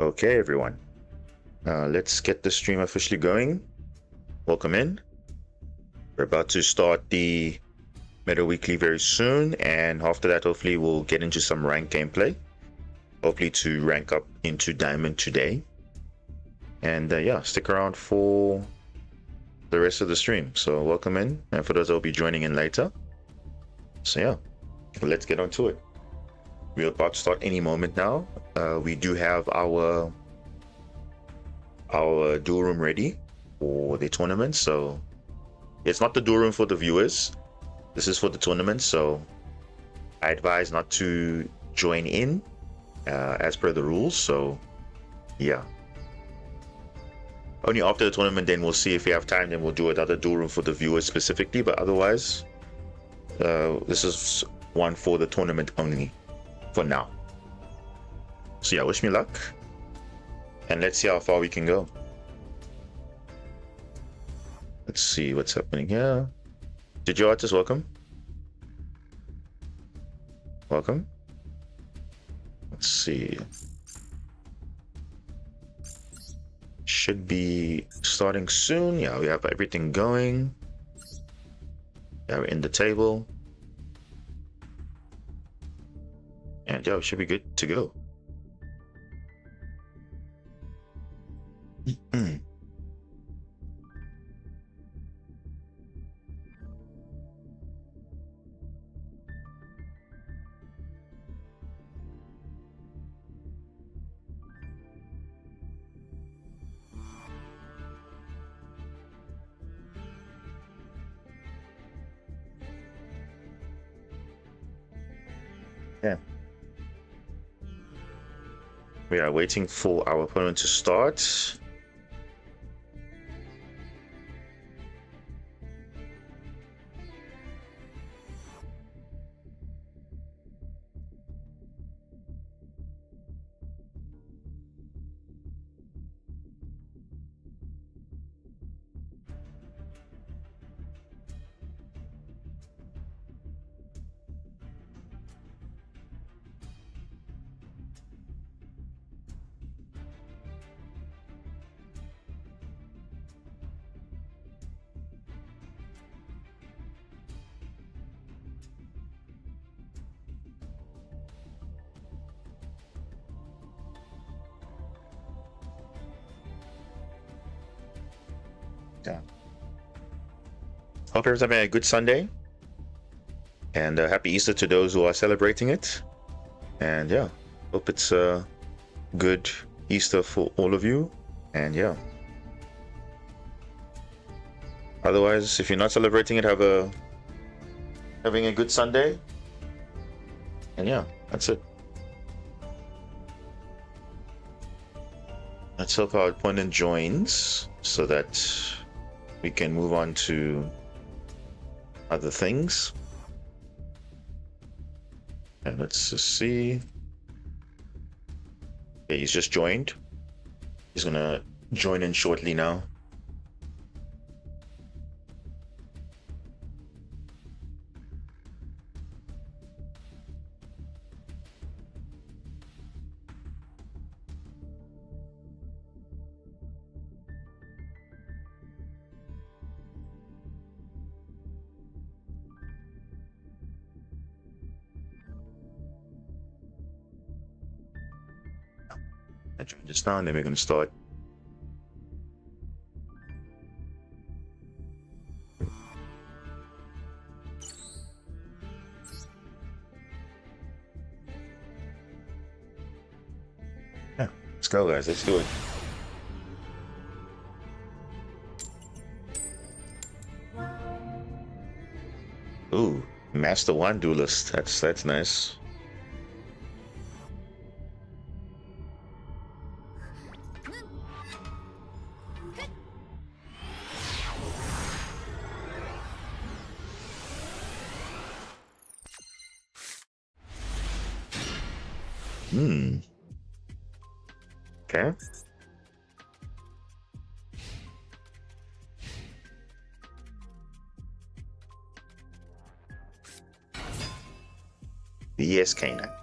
Okay, everyone. Let's get the stream officially going. Welcome in. We're about to start the Meta Weekly very soon, and after that, hopefully, we'll get into some rank gameplay. Hopefully, to rank up into Diamond today. And yeah, stick around for the rest of the stream. So, welcome in, and for those that will be joining in later. So, yeah, let's get on to it. We're about to start any moment now. We do have our duel room ready for the tournament, so it's not the duel room for the viewers. This is for the tournament, so I advise not to join in as per the rules. So yeah, only after the tournament, then we'll see if we have time, then we'll do another duel room for the viewers specifically, but otherwise this is one for the tournament only for now. So yeah, wish me luck, and let's see how far we can go. Let's see what's happening here. Yugioh artist, welcome. Welcome. Let's see. Should be starting soon. Yeah, we have everything going. Yeah, we're in the table. And yeah, we should be good to go. Yeah. We are waiting for our opponent to start. Yeah. Hope everyone's having a good Sunday, and happy Easter to those who are celebrating it. And yeah, hope it's a good Easter for all of you. And yeah, otherwise, if you're not celebrating it, having a good Sunday. And yeah, that's it. Let's hope our opponent joins so that we can move on to other things. And let's just see. Okay, he's just joined. He's gonna join in shortly now. I joined just now, and then we're gonna start. Yeah, let's go, guys. Let's do it. Ooh, Master One Duelist. That's nice. Okay. Yes, Kana.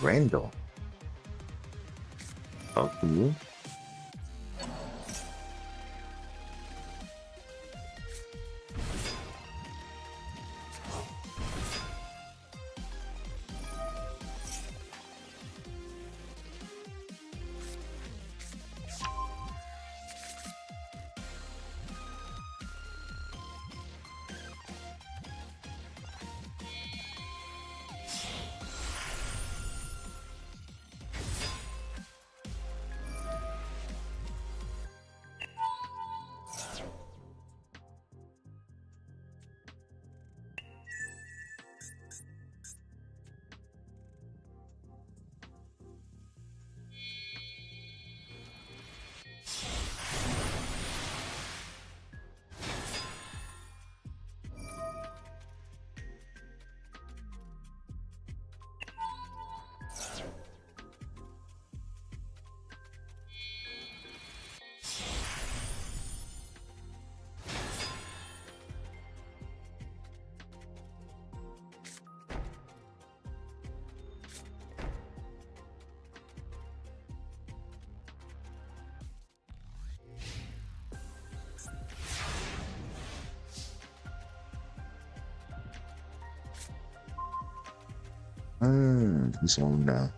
Randall. Okay. He's on now.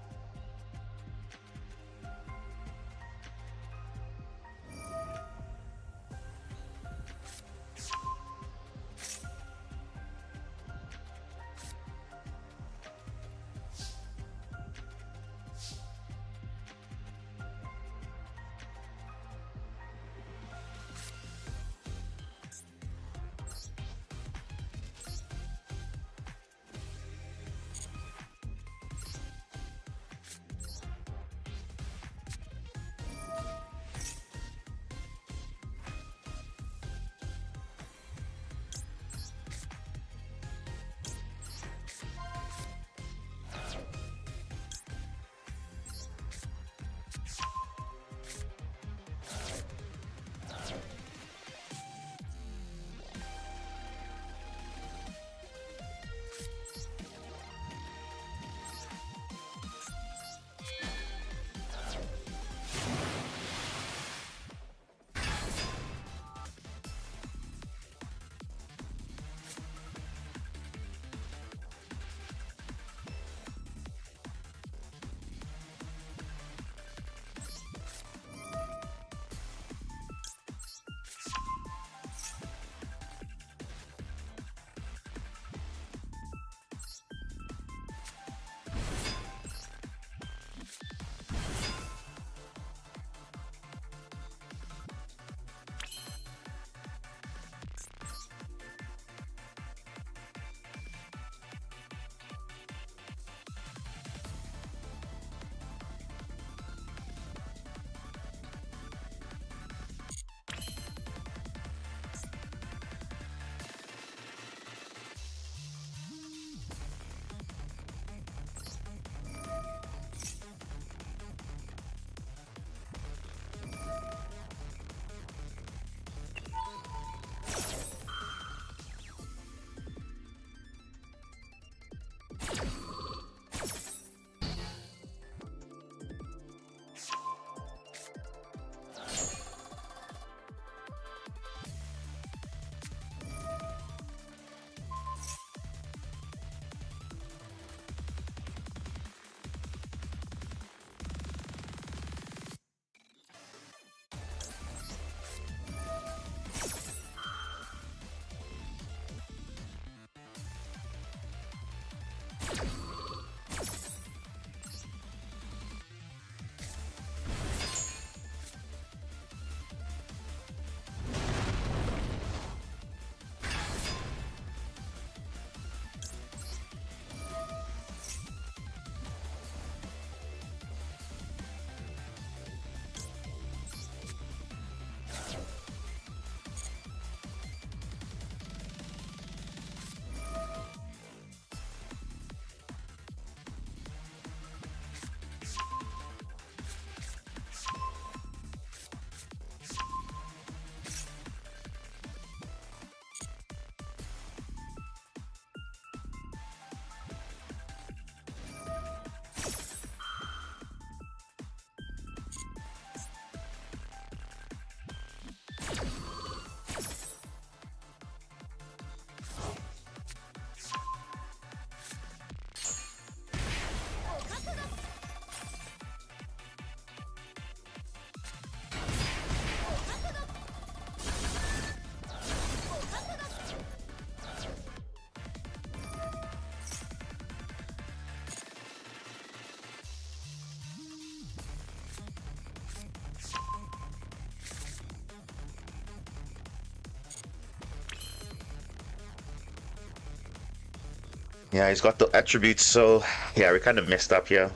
Yeah, he's got the attributes, so yeah, we kind of messed up here.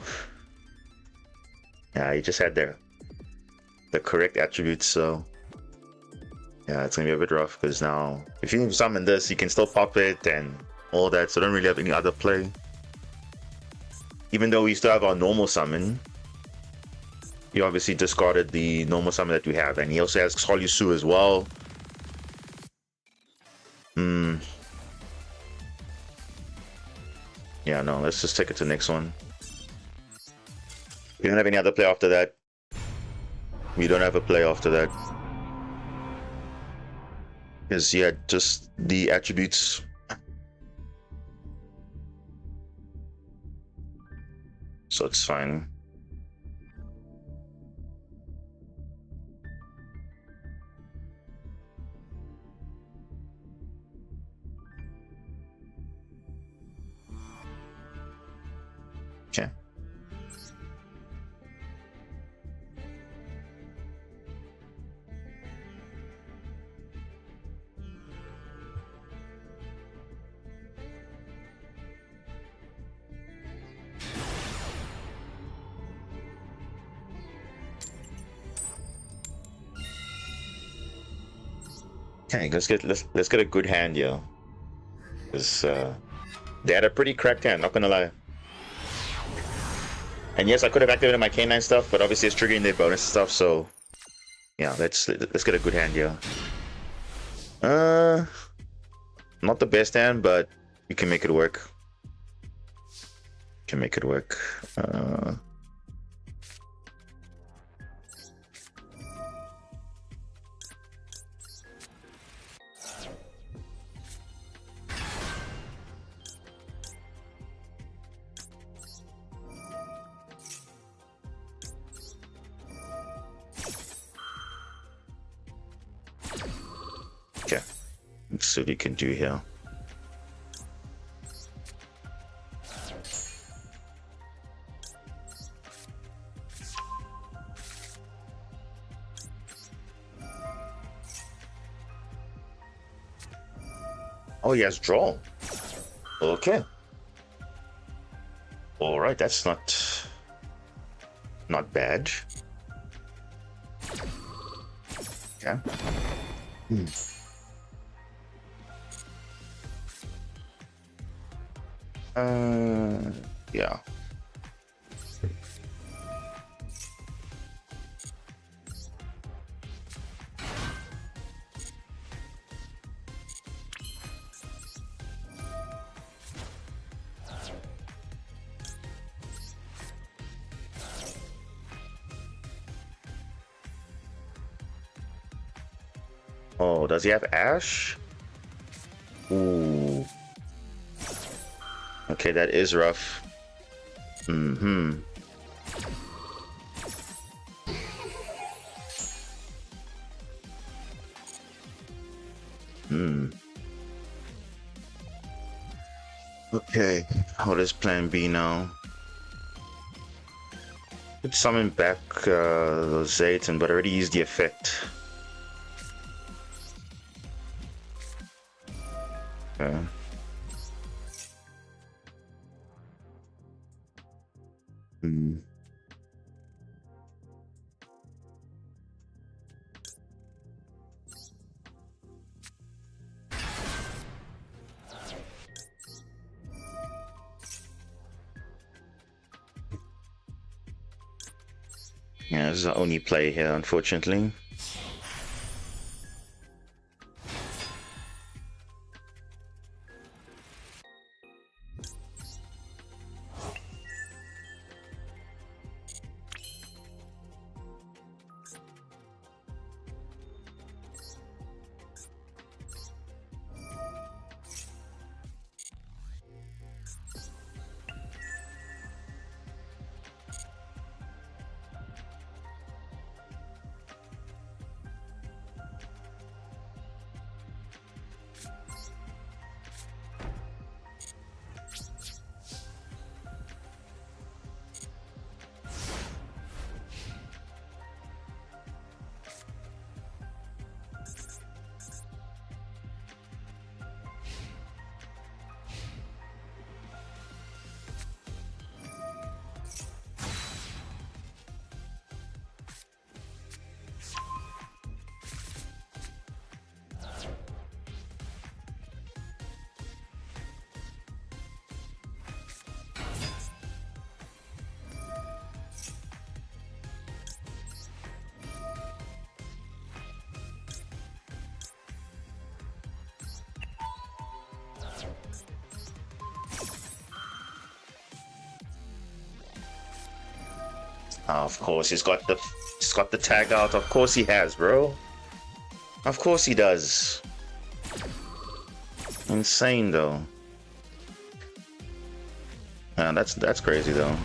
Yeah, he just had the correct attributes, so yeah, it's gonna be a bit rough because now if you summon this, you can still pop it and all that, so don't really have any other play. Even though we still have our normal summon, he obviously discarded the normal summon that we have, and he also has Solusu as well. Yeah, no, let's just take it to the next one. We don't have any other play after that. We don't have a play after that. Because, yeah, just the attributes. So it's fine. Okay. Okay, let's get a good hand here. Because they had a pretty cracked hand, not gonna lie. And yes, I could have activated my K9 stuff, but obviously it's triggering their bonus stuff, so yeah, let's get a good hand here. Not the best hand, but we can make it work. Can make it work. Okay, let's see what we can do here. Oh, he has draw. Okay. All right, that's not bad. Okay. Yeah. Oh, does he have Ash? Ooh. Okay, that is rough. Mm-hmm. Okay, what is plan B now? Could summon back those Zayton, but I already used the effect. Okay. Yeah, this is the only play here, unfortunately. Of course, he's got the tag out. Of course he has, bro. Of course he does. Insane though. Man, that's crazy though.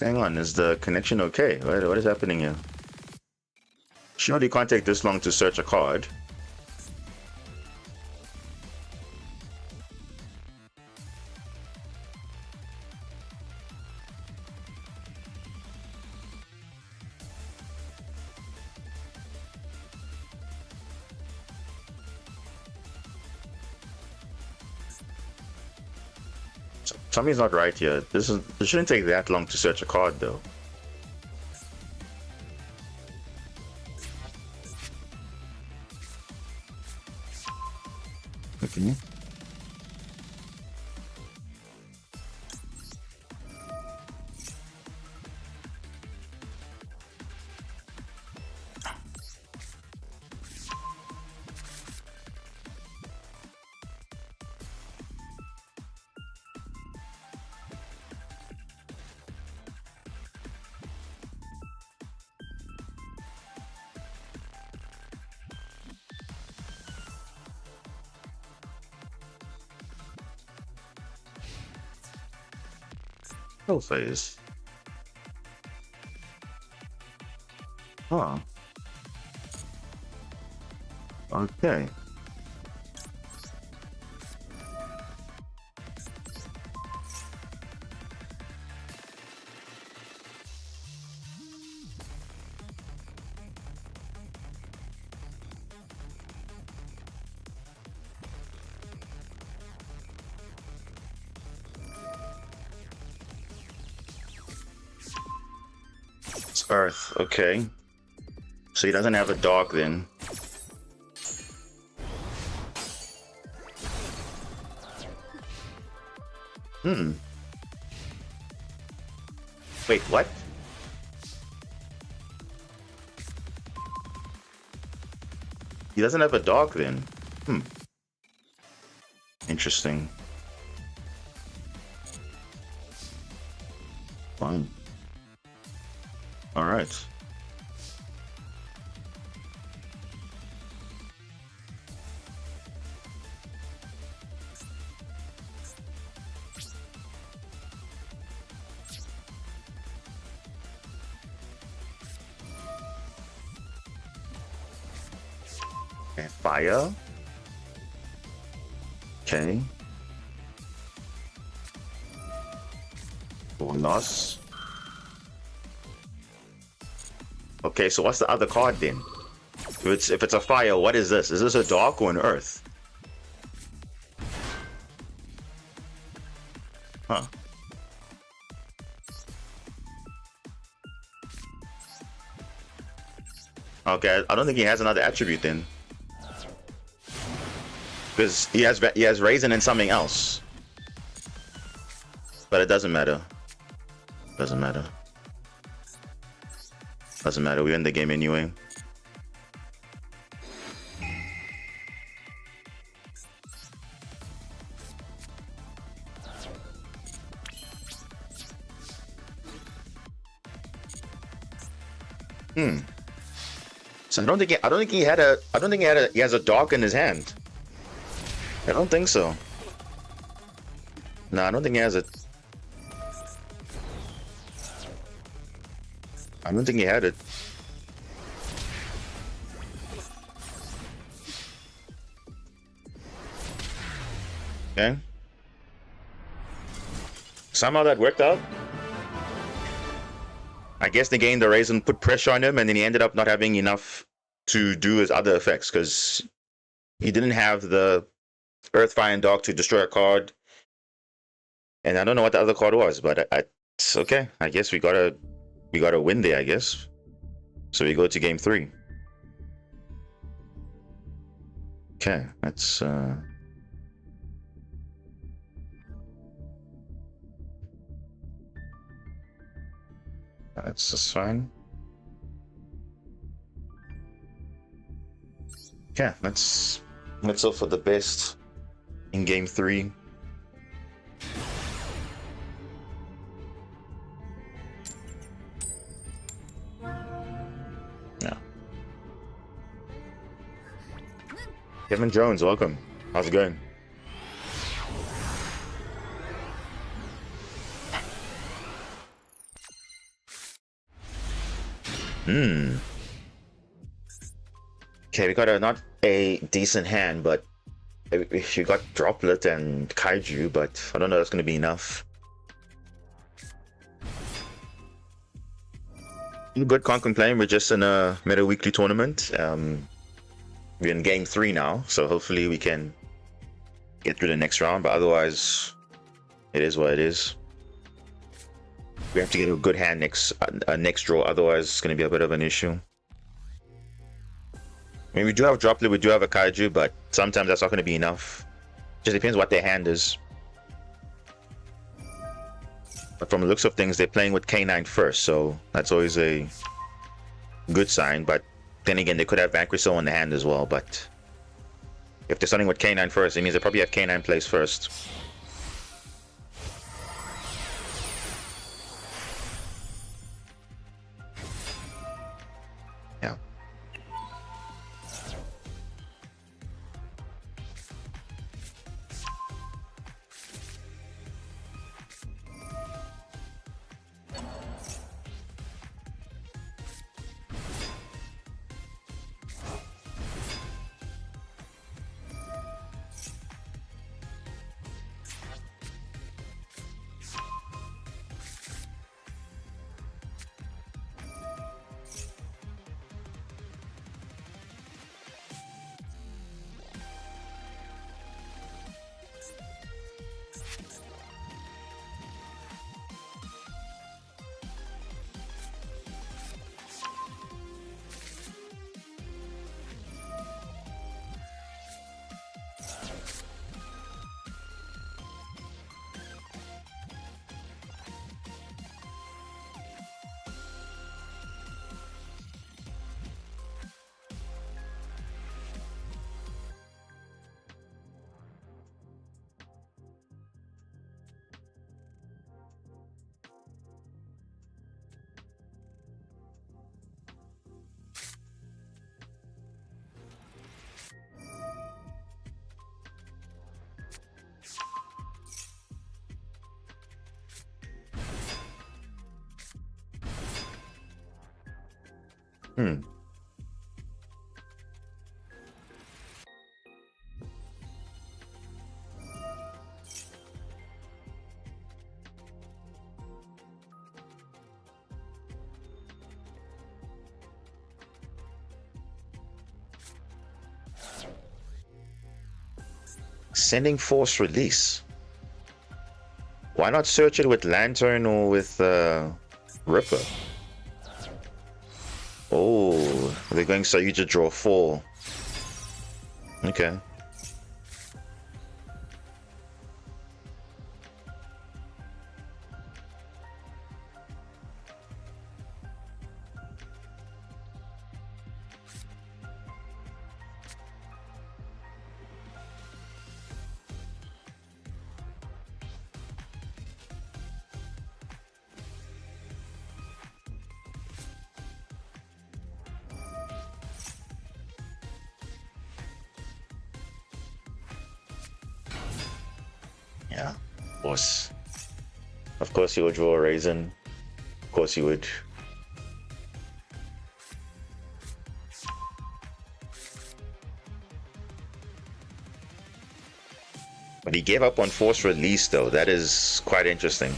Hang on, is the connection okay? What is happening here? Surely it can't take this long to search a card. Something's not right here. This shouldn't take that long to search a card though. Okay. Full phase. Huh. Okay. It's Earth, okay. So he doesn't have a dog then. Wait, what? He doesn't have a dog then. Interesting. Fine. All right. Okay, fire. Okay. Bonus. Okay, so what's the other card then? If it's a fire, what is this? Is this a dark or an earth? Huh. Okay, I don't think he has another attribute then. Because he has raisin and something else. But it doesn't matter. Doesn't matter. Doesn't matter, we win the game anyway. Hmm. So I don't think he has a dog in his hand. I don't think so. No, I don't think he has it. I don't think he had it. Okay. Somehow that worked out. I guess they gained the raise and put pressure on him, and then he ended up not having enough to do his other effects because he didn't have the Earth, Fire, and Dark to destroy a card. And I don't know what the other card was, but it's okay. I guess we gotta win there, I guess. So we go to game 3. Okay, that's just fine. Yeah, let's hope for the best in game 3. Yeah. Kevin Jones, welcome. How's it going? Okay, we got not a decent hand, but you got Droplet and Kaiju, but I don't know if that's going to be enough. Good, can't complain. We're just in a meta weekly tournament. We're in game 3 now, so hopefully we can get through the next round, but otherwise it is what it is. We have to get a good hand next draw, otherwise it's going to be a bit of an issue. I mean, we do have Droplet, we do have a Kaiju, but sometimes that's not going to be enough. Just depends what their hand is. But from the looks of things, they're playing with K9 first, so that's always a good sign. But then again, they could have Vanquisher on the hand as well. But if they're starting with K9 first, it means they probably have K9 plays first. Yeah. Sending Force Release. Why not search it with Lantern or with Ripper? Oh, they're going Sayuja draw 4. Okay. course. Of course you would draw a raisin. Of course you would. But he gave up on force release though. That is quite interesting.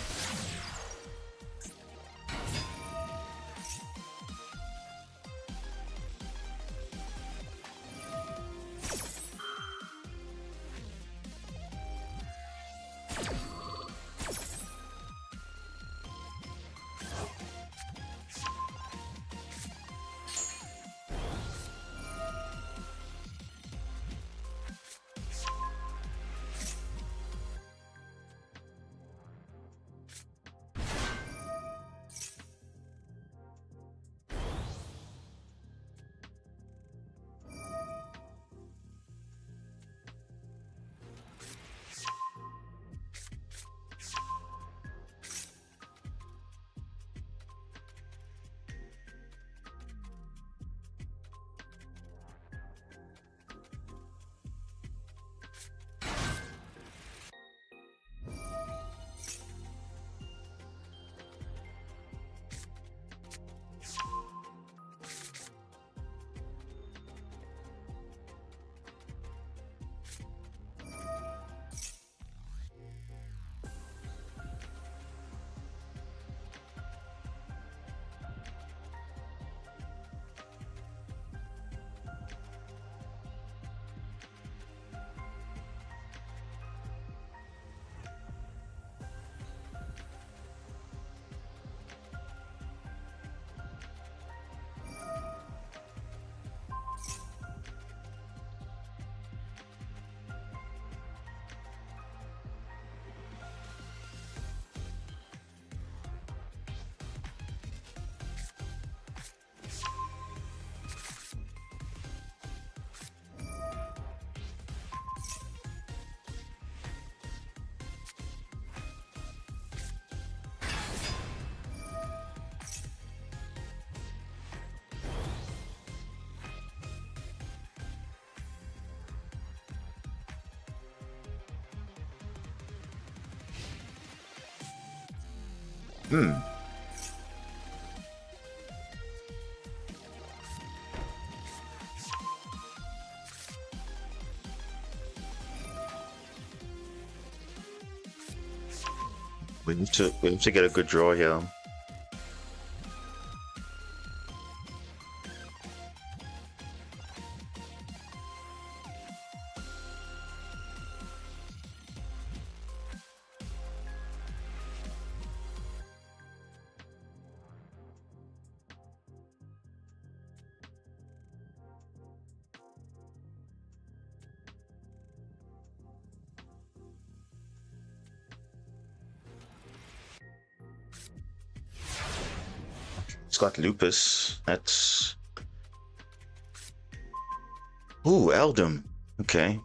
Hmm. We need to get a good draw here. It's got lupus. That's... Ooh, Eldum. Okay.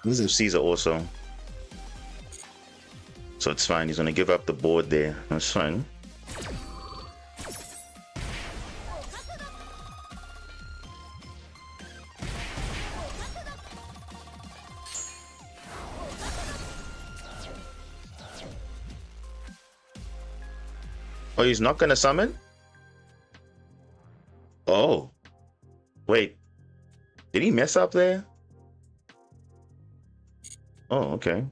These are Caesar also. so it's fine. He's gonna give up the board there. That's fine. Oh, he's not gonna summon? Oh. Wait. Did he mess up there? Oh, okay.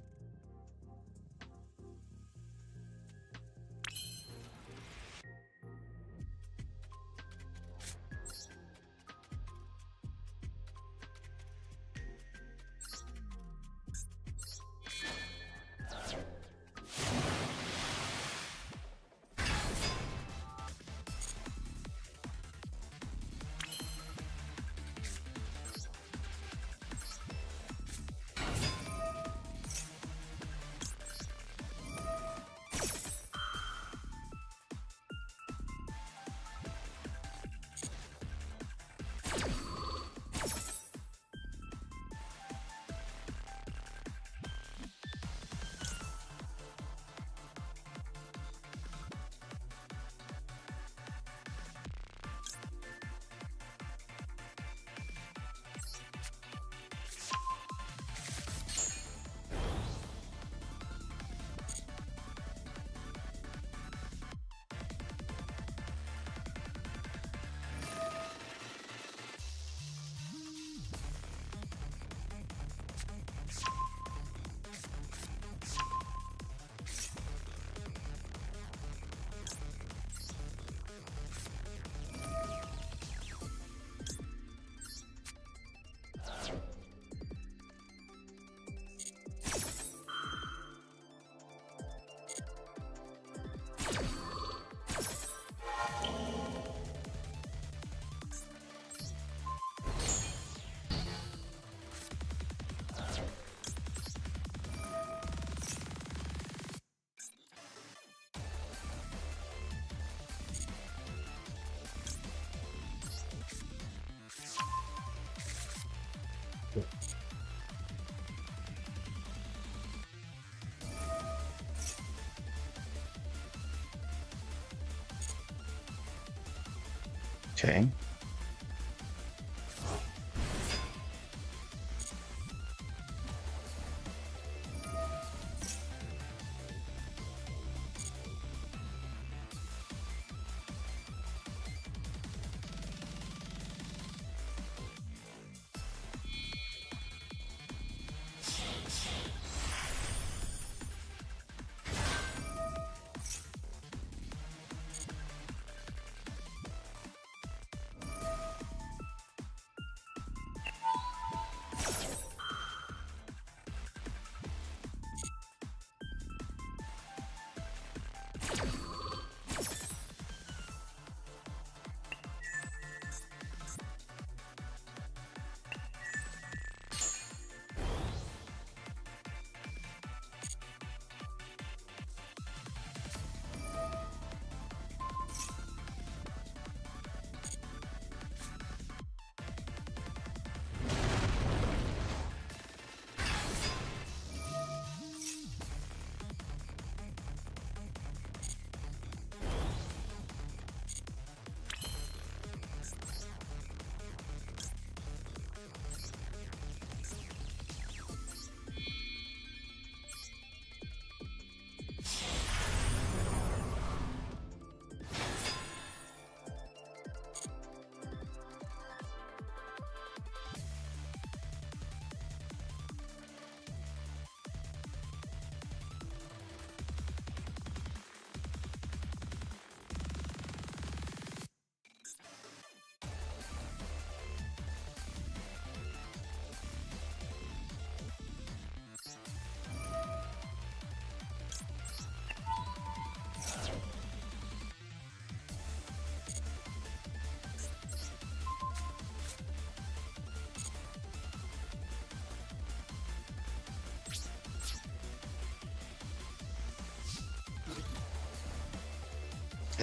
Okay.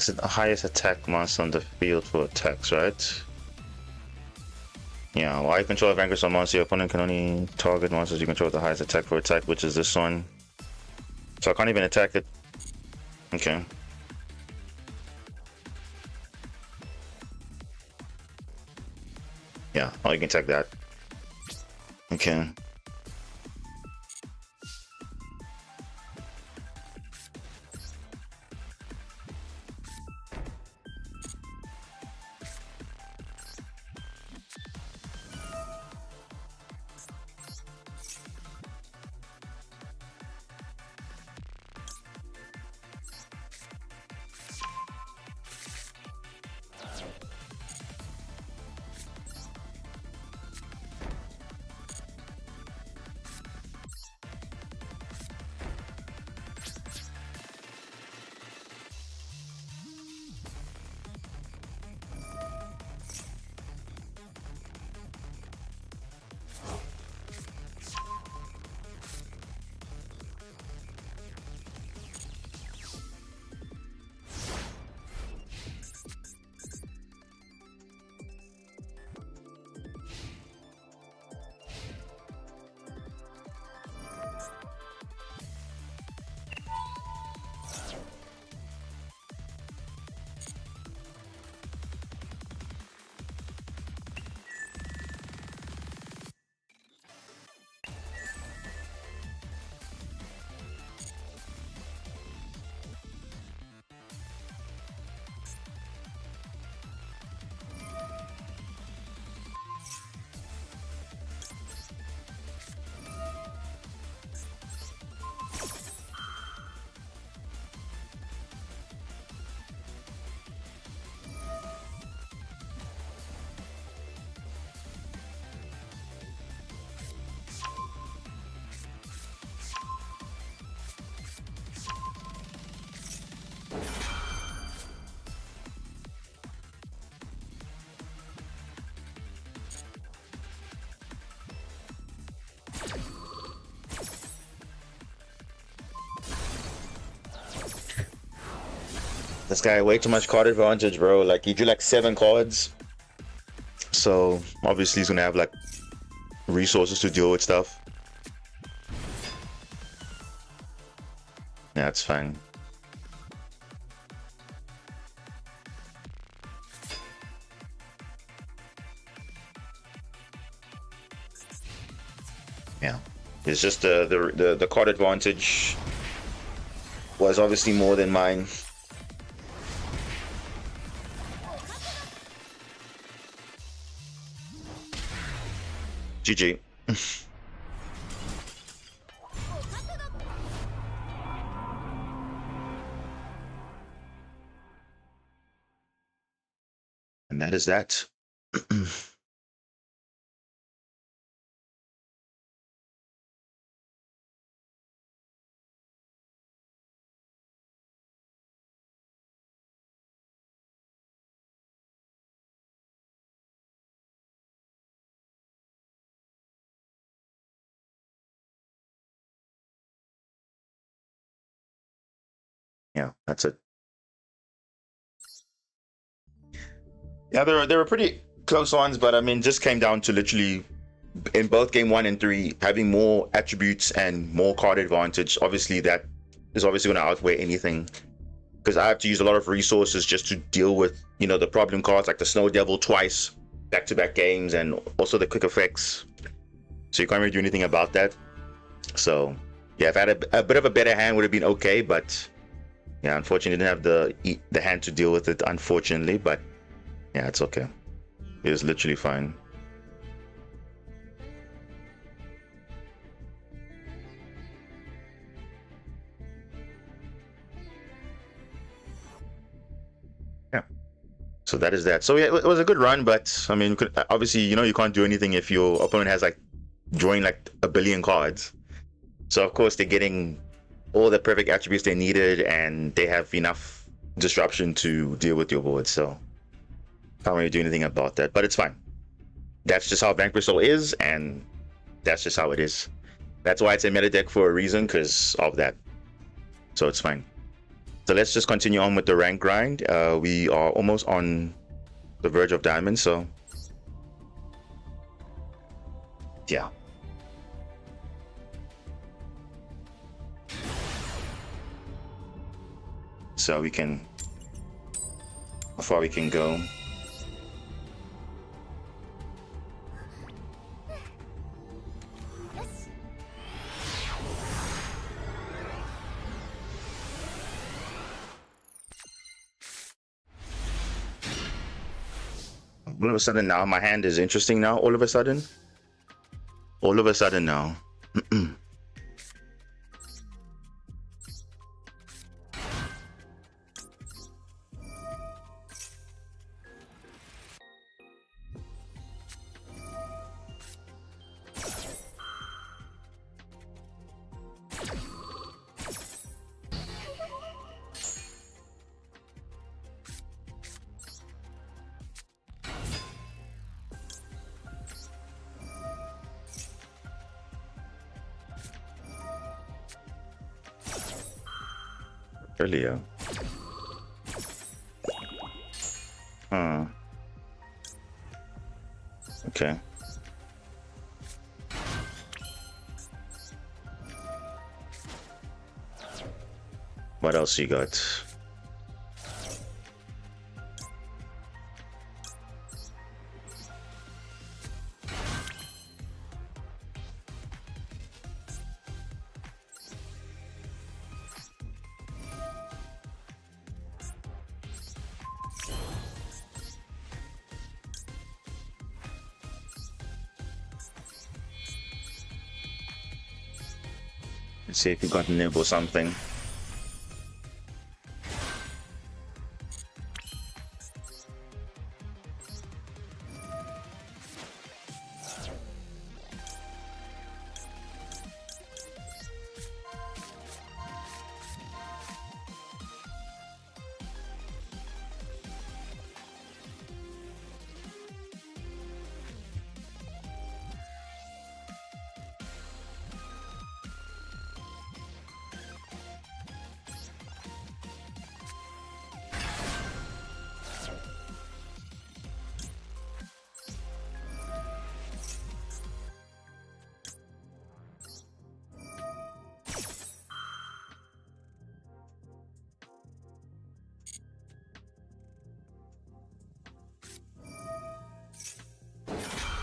Is it the highest attack monster on the field for attacks, right? Yeah, while you control vanquish a monster, your opponent can only target monsters you control with the highest attack for attack, which is this one. So I can't even attack it. Okay. Yeah, oh, you can attack that. Okay. This guy way too much card advantage, bro. Like he drew like 7 cards. So obviously he's gonna have like resources to deal with stuff. Yeah, it's fine. Yeah. It's just the card advantage was obviously more than mine. GG. And that is that. Yeah, that's it. Yeah, there were pretty close ones, but I mean, just came down to literally in both game 1 and 3 having more attributes and more card advantage. Obviously, that is obviously going to outweigh anything because I have to use a lot of resources just to deal with the problem cards like the Snow Devil twice, back-to-back games, and also the quick effects. So you can't really do anything about that. So yeah, if I had a bit of a better hand, would have been okay, but yeah, unfortunately, didn't have the hand to deal with it. Unfortunately, but yeah, it's okay. It was literally fine. Yeah. So that is that. So yeah, it was a good run, but I mean, obviously, you can't do anything if your opponent has like drawing like a billion cards. So of course they're getting all the perfect attributes they needed, and they have enough disruption to deal with your board. So can't really do anything about that, but it's fine. That's just how Vanquish Soul is, and that's just how it is. That's why it's a meta deck for a reason, because of that. So it's fine. So let's just continue on with the rank grind. We are almost on the verge of diamond, so yeah. So how far we can go. All of a sudden now, my hand is interesting now, all of a sudden. All of a sudden now. Earlier. Huh. Okay. What else you got? Let's see if you got nib or something.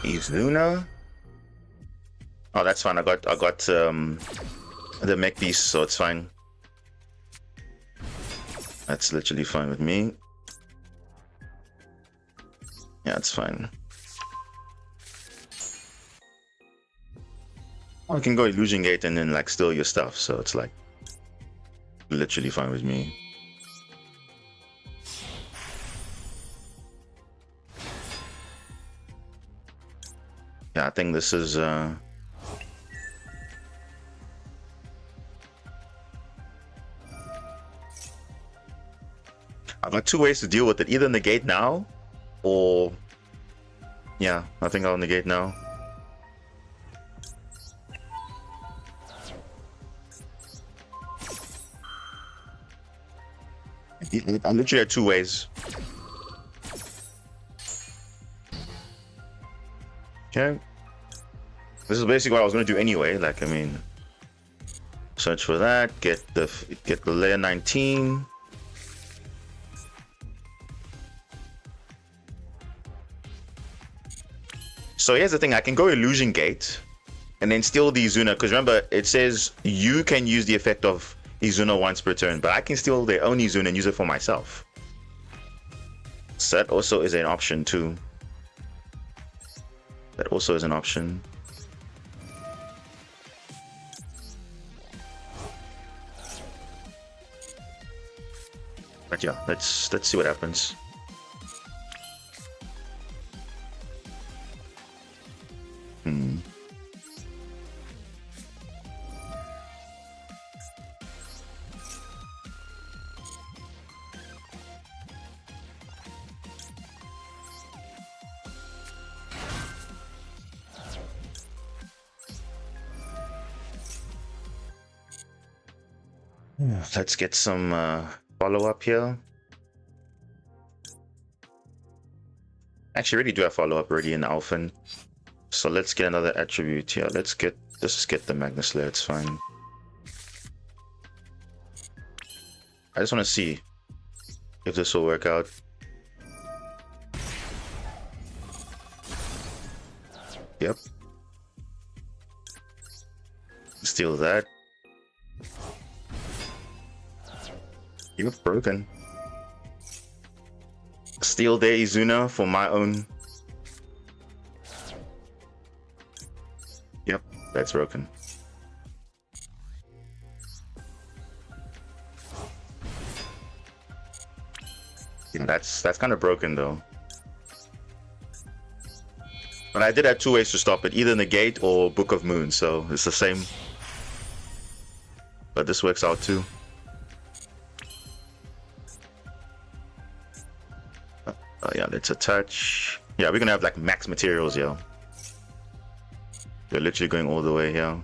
Izuna? Oh, that's fine. I got the mech piece, so it's fine. That's literally fine with me. Yeah, it's fine. Or you can go Illusion Gate and then like steal your stuff, so it's like literally fine with me. Yeah, I think this is I've got two ways to deal with it. Either negate now, or yeah, I think I'll negate now. I literally had two ways. Okay. This is basically what I was going to do anyway. Like, I mean, search for that, get the layer 19. So here's the thing, I can go Illusion Gate and then steal the Izuna, because remember, it says you can use the effect of Izuna once per turn, but I can steal their own Izuna and use it for myself. So that also is an option too. That also is an option. But yeah, let's see what happens. Let's get some follow-up here. Actually, already do have follow-up already in Alphen. So let's get another attribute here. Let's just get the Magnus Layer, it's fine. I just want to see. if this will work out. Yep. Steal that. You're broken. Steal their Izuna for my own. Yep, that's broken. Yeah, that's kind of broken though. But I did have two ways to stop it, either Negate or Book of Moon, so it's the same. But this works out too. Yeah, let's attach. Yeah, we're gonna have like max materials, yo. They're literally going all the way, yo.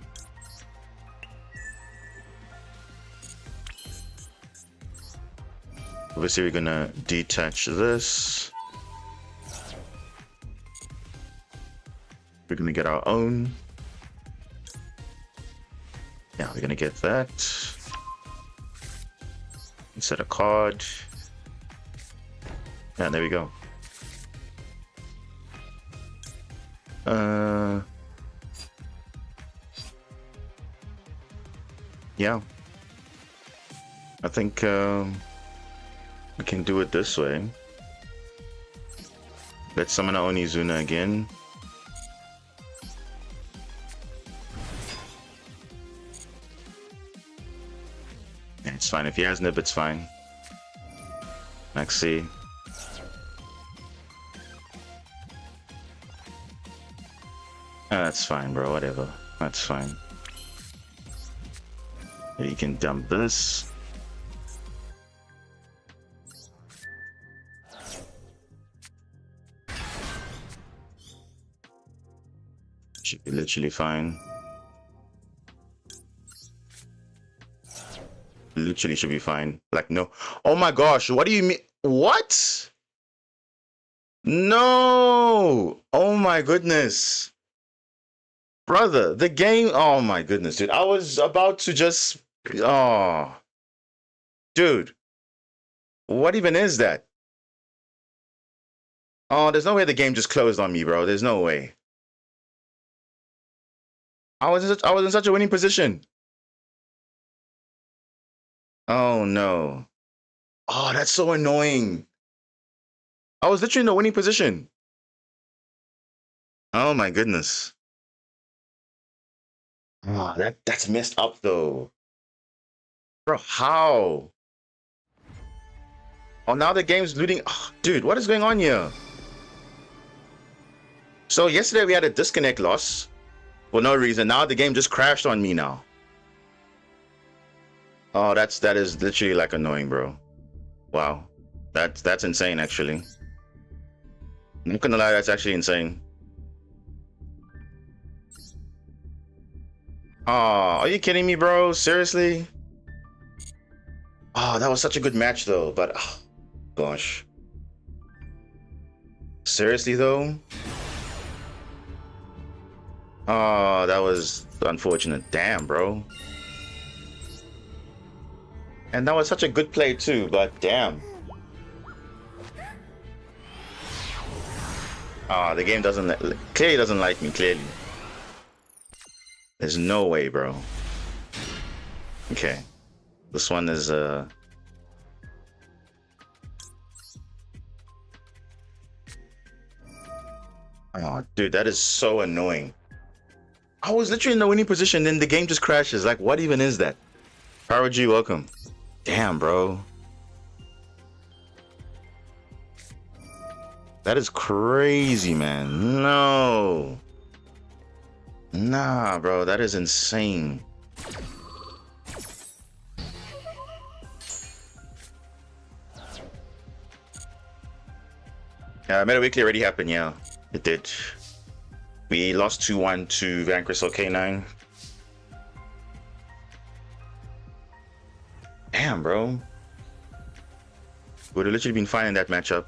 Obviously, we're gonna detach this. We're gonna get our own. Yeah, we're gonna get that. Insert a card. Yeah, there we go. Yeah. I think we can do it this way. Let's summon our Onizuna again. Yeah, it's fine. If he has Nib, it's fine. Maxi. That's fine, bro. Whatever. That's fine. You can dump this. Should be literally fine. Literally should be fine. Like, no. Oh my gosh. What do you mean? What? No. Oh my goodness. Brother, the game. Oh my goodness, dude. I was about to just. Oh. Dude. What even is that? Oh, there's no way the game just closed on me, bro. There's no way. I was in such a winning position. Oh no. Oh, that's so annoying. I was literally in the winning position. Oh my goodness. Oh, that's messed up though. Bro, how? Oh, now the game's looting. Oh, dude, what is going on here? So yesterday we had a disconnect loss for no reason. Now the game just crashed on me now. Oh, that is literally like annoying, bro. Wow. That's insane actually. I'm not gonna lie, that's actually insane. Oh, are you kidding me, bro? Seriously? Oh, that was such a good match though, but oh, gosh. Seriously though? Oh, that was unfortunate. Damn, bro. And that was such a good play too, but damn. Ah, the game clearly doesn't like me, clearly. There's no way, bro. Okay. This one is Oh, dude, that is so annoying. I was literally in the winning position, then the game just crashes. Like, what even is that? Power G, welcome. Damn, bro. That is crazy, man. No. Nah, bro, that is insane. Meta Weekly already happened, yeah. It did. We lost 2-1 to Vanquish K9. Damn, bro. Would have literally been fine in that matchup.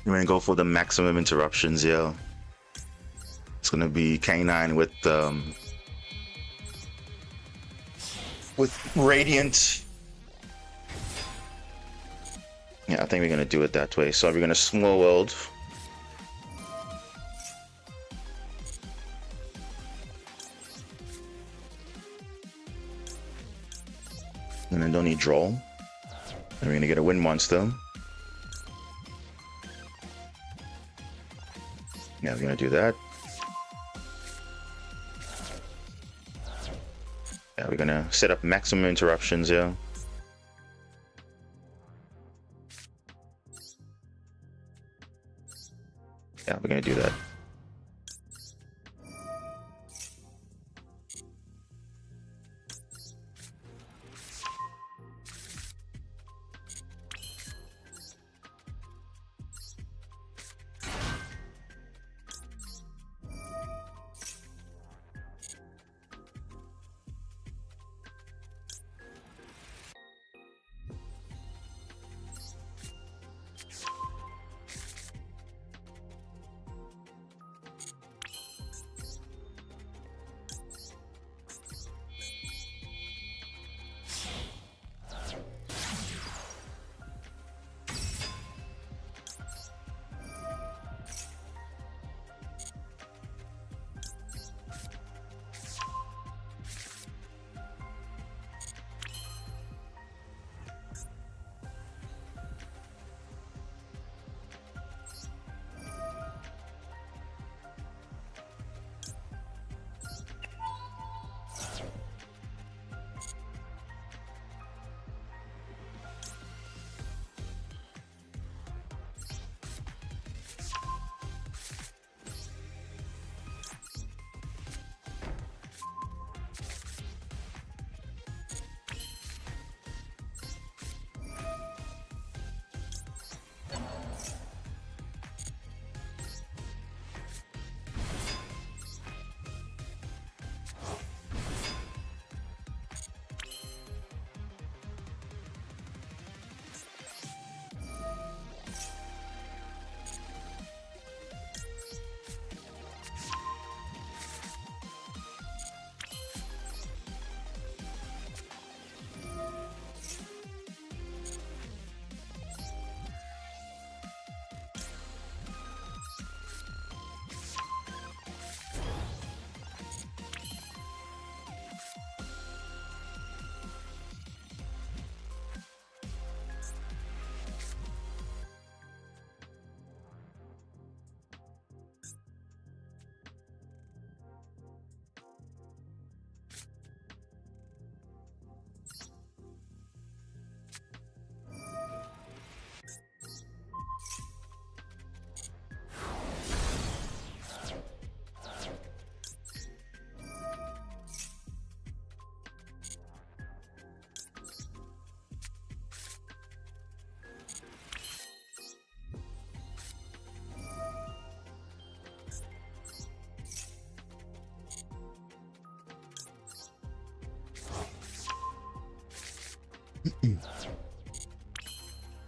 We're gonna go for the maximum interruptions here. It's gonna be K9 with Radiant. Yeah, I think we're gonna do it that way. So we're gonna Small World. And then don't need draw. And we're gonna get a Wind Monster. Yeah, we're gonna do that. Yeah, we're gonna set up maximum interruptions here. Yeah, we're gonna do that.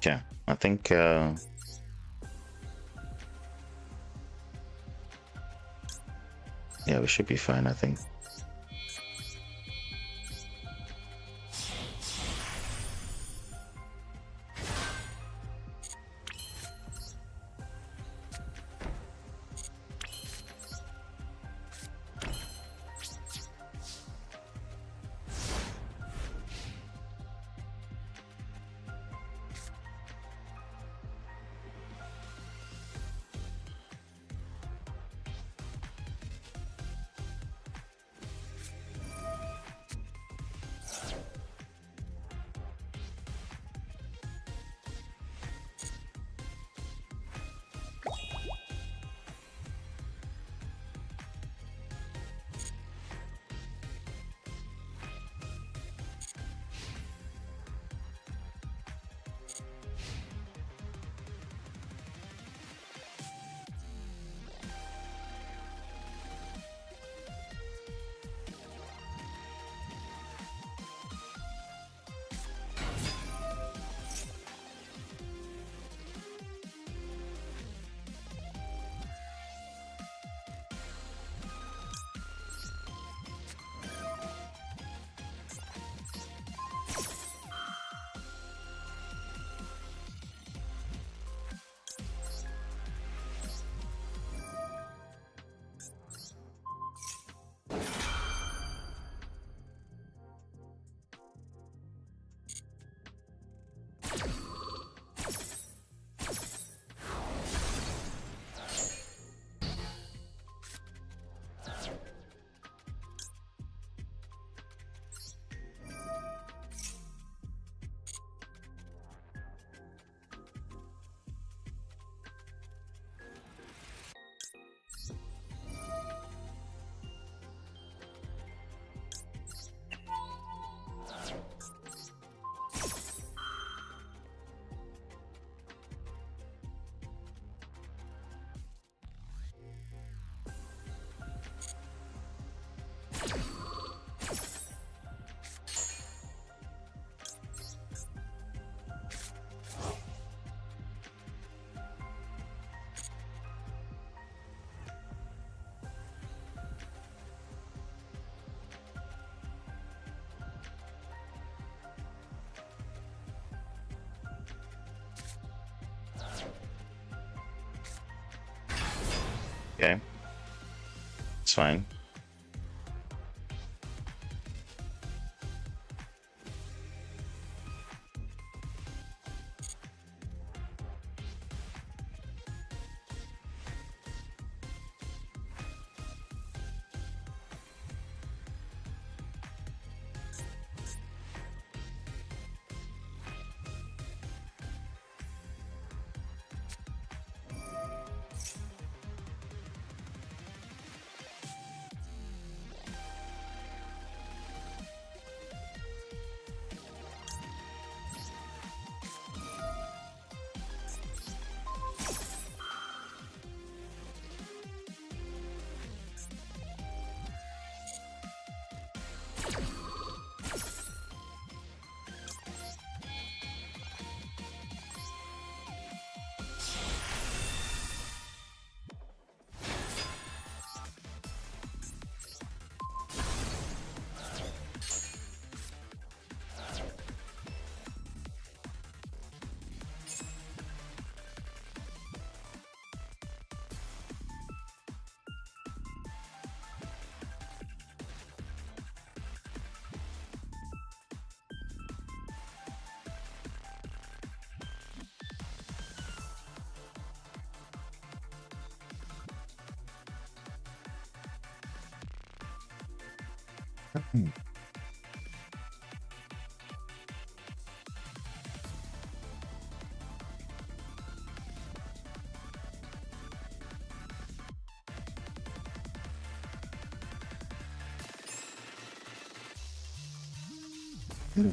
Yeah, I think yeah, we should be fine, I think. Okay, it's fine.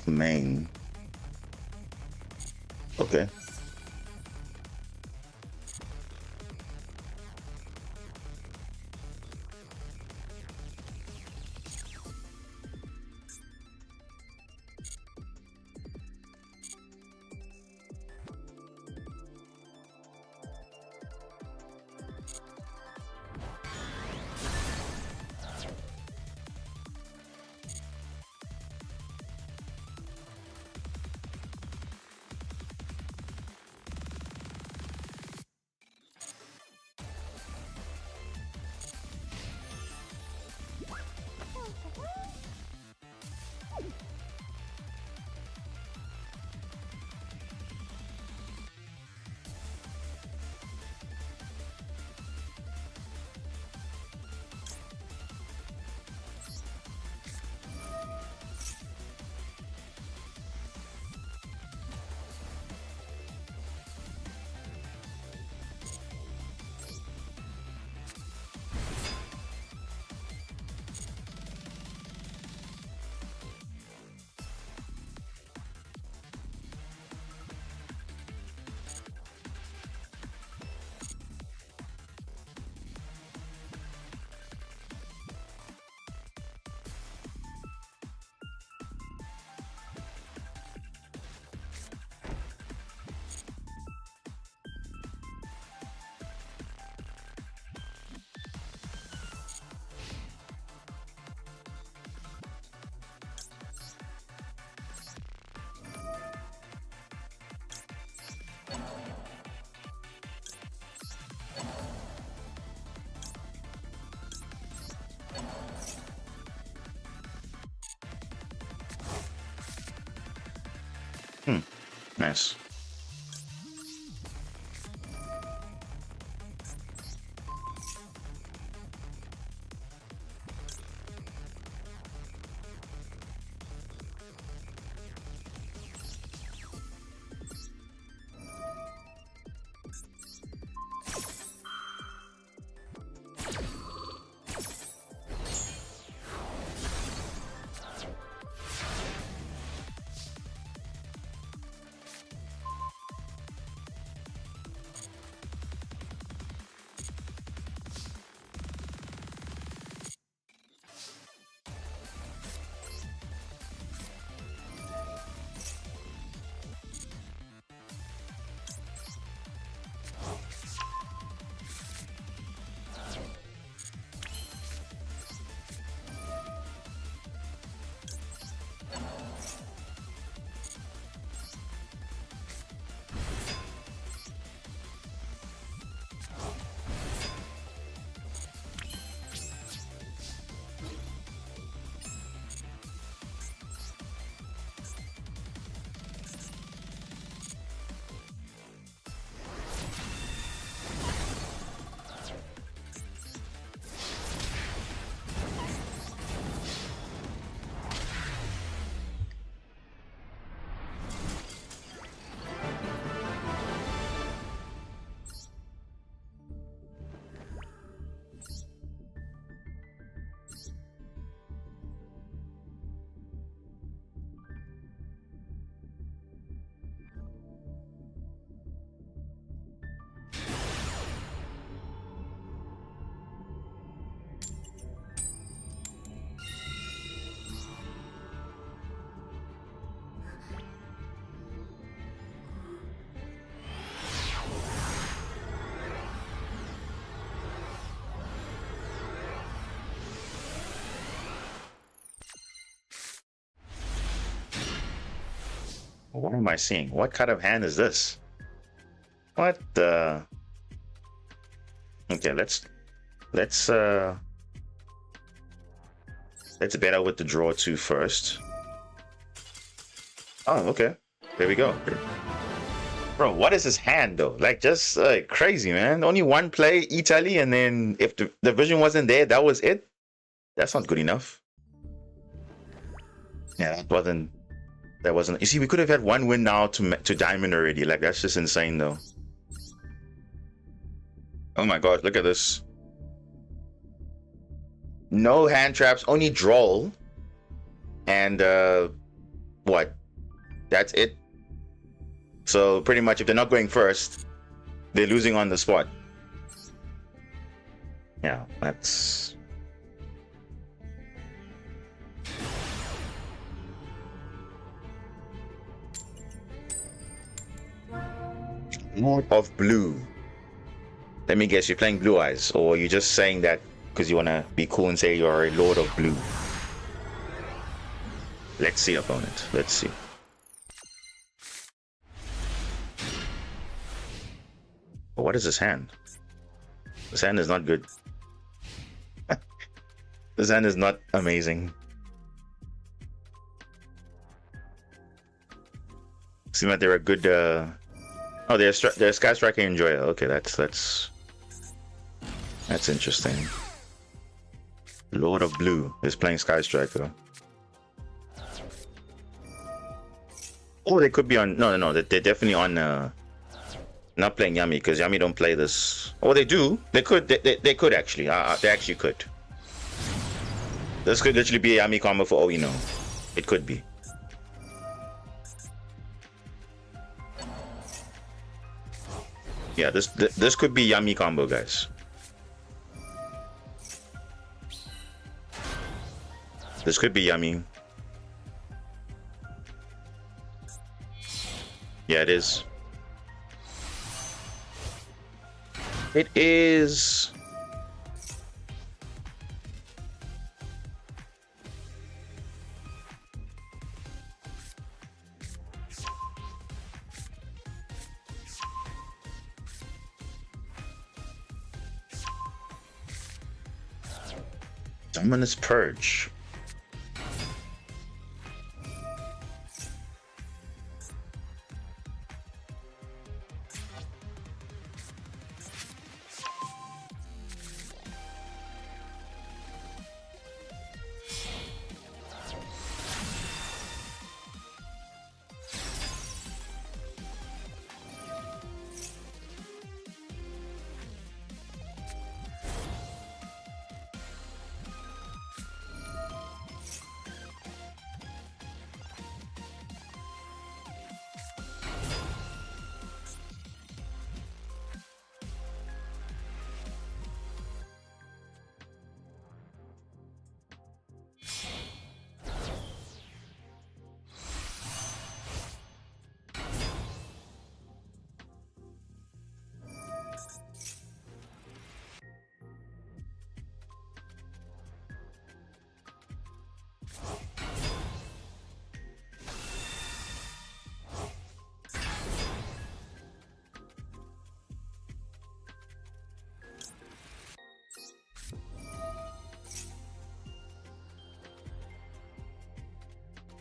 Main. Okay. Nice. What am I seeing? What kind of hand is this? What the? Okay, let's bet out with the draw 2 first. Oh, okay. There we go. Bro, what is his hand though? Like, just crazy, man. Only one play, Italy, and then if the vision wasn't there, that was it. That's not good enough. Yeah, that wasn't. You see, we could have had one win now to diamond already. Like, that's just insane though. Oh my god, look at this. No hand traps, only draw. And what? That's it. So pretty much, if they're not going first, they're losing on the spot. Yeah, that's... Lord of Blue. Let me guess, you're playing Blue Eyes, or you're just saying that because you want to be cool and say you're a Lord of Blue. Let's see, opponent. Let's see. What is this hand? This hand is not good. This hand is not amazing. Seems like they're a good... Oh, they're Sky Striker and Joya. Okay, that's interesting. Lord of Blue is playing Sky Striker. Oh, they could be on... No. They're definitely on... Not playing Yami, because Yami don't play this. Oh, they do. They could. They could actually. They actually could. This could literally be a Yami combo for all you know. It could be. Yeah, this could be Yami combo, guys. This could be Yami. Yeah, it is. It is... Dominus Purge.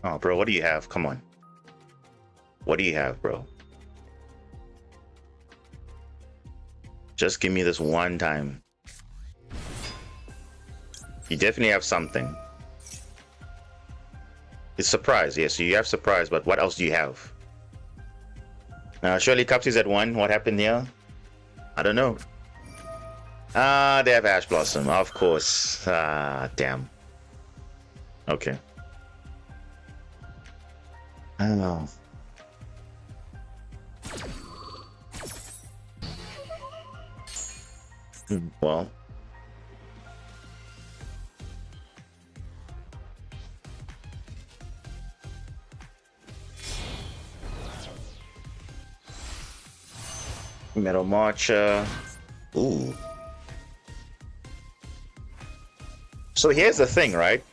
Oh, bro, what do you have? Come on. What do you have, bro? Just give me this one time. You definitely have something. It's surprise, yes, so you have surprise, but what else do you have? Surely Cupsy's at 1. What happened here? I don't know. They have Ash Blossom, of course. Damn. Okay. Oh. Well. Metal Marcher. Ooh. So here's the thing, right?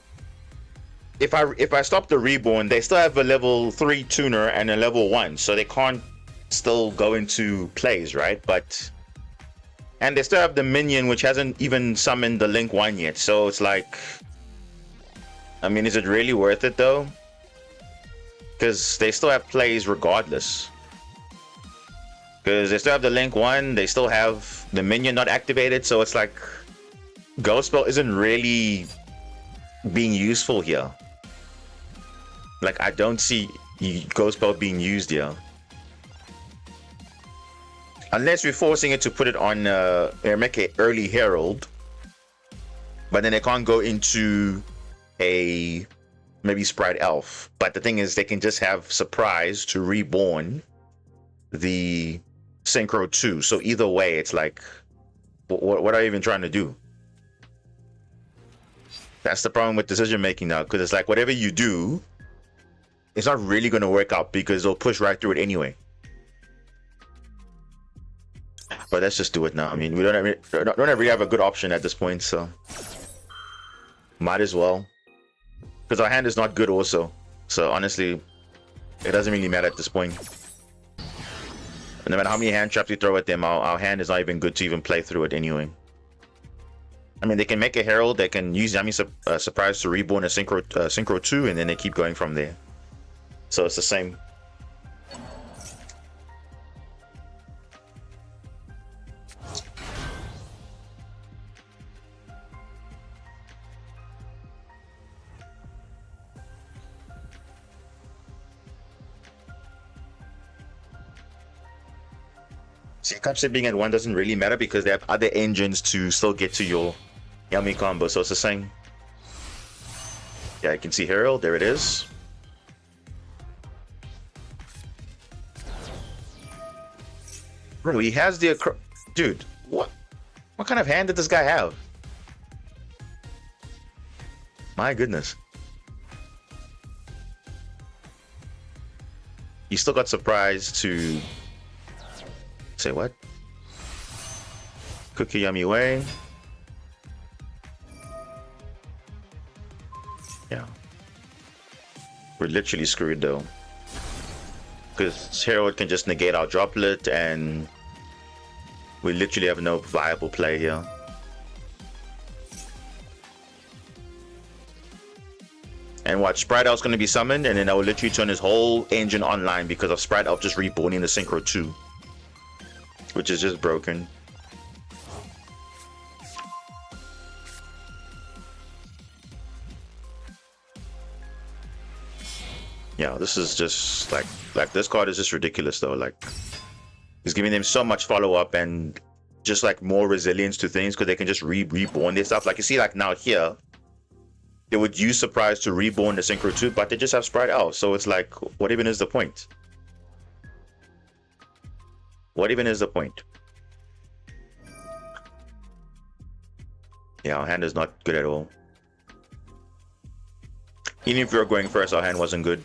if I stop the reborn, they still have a level 3 tuner and a level 1, so they can't still go into plays, right? But and they still have the minion, which hasn't even summoned the Link 1 yet, so it's like, I mean, is it really worth it though? Because they still have plays regardless. Because they still have the Link 1, they still have the minion not activated, so it's like Ghost Spell isn't really being useful here. Like, I don't see Ghost Spell being used here. Unless we're forcing it to put it on make an early Herald. But then they can't go into a maybe Sprite Elf. But the thing is, they can just have Surprise to reborn the Synchro 2. So either way, it's like, what are you even trying to do? That's the problem with decision making now, because it's like whatever you do, it's not really going to work out because they'll push right through it anyway. But let's just do it now. I mean, we don't really have a good option at this point, so might as well. Because our hand is not good also. So honestly, it doesn't really matter at this point. No matter how many hand traps we throw at them, our hand is not even good to even play through it anyway. I mean, they can make a Herald, they can use Yami Surprise to reborn a Synchro 2, and then they keep going from there. So it's the same. See, Capsule being at 1 doesn't really matter because they have other engines to still get to your Yami combo, so it's the same. Yeah, you can see Herald, there it is. Bro, he has the... Dude, what kind of hand did this guy have? My goodness. He still got Surprise to... Say what? Cookie Yami way. Yeah. We're literally screwed though. Because Herald can just negate our droplet and we literally have no viable play here. And watch, Sprite Elf's going to be summoned and then I will literally turn his whole engine online because of Sprite Elf just reborning the Synchro 2. Which is just broken. Yeah, this is just like this card is just ridiculous though. Like, he's giving them so much follow-up and just like more resilience to things because they can just reborn their stuff. Like you see, like now here, they would use Surprise to reborn the Synchro 2, but they just have Sprite Elf. So it's like, what even is the point? What even is the point? Yeah, our hand is not good at all. Even if we were going first, our hand wasn't good.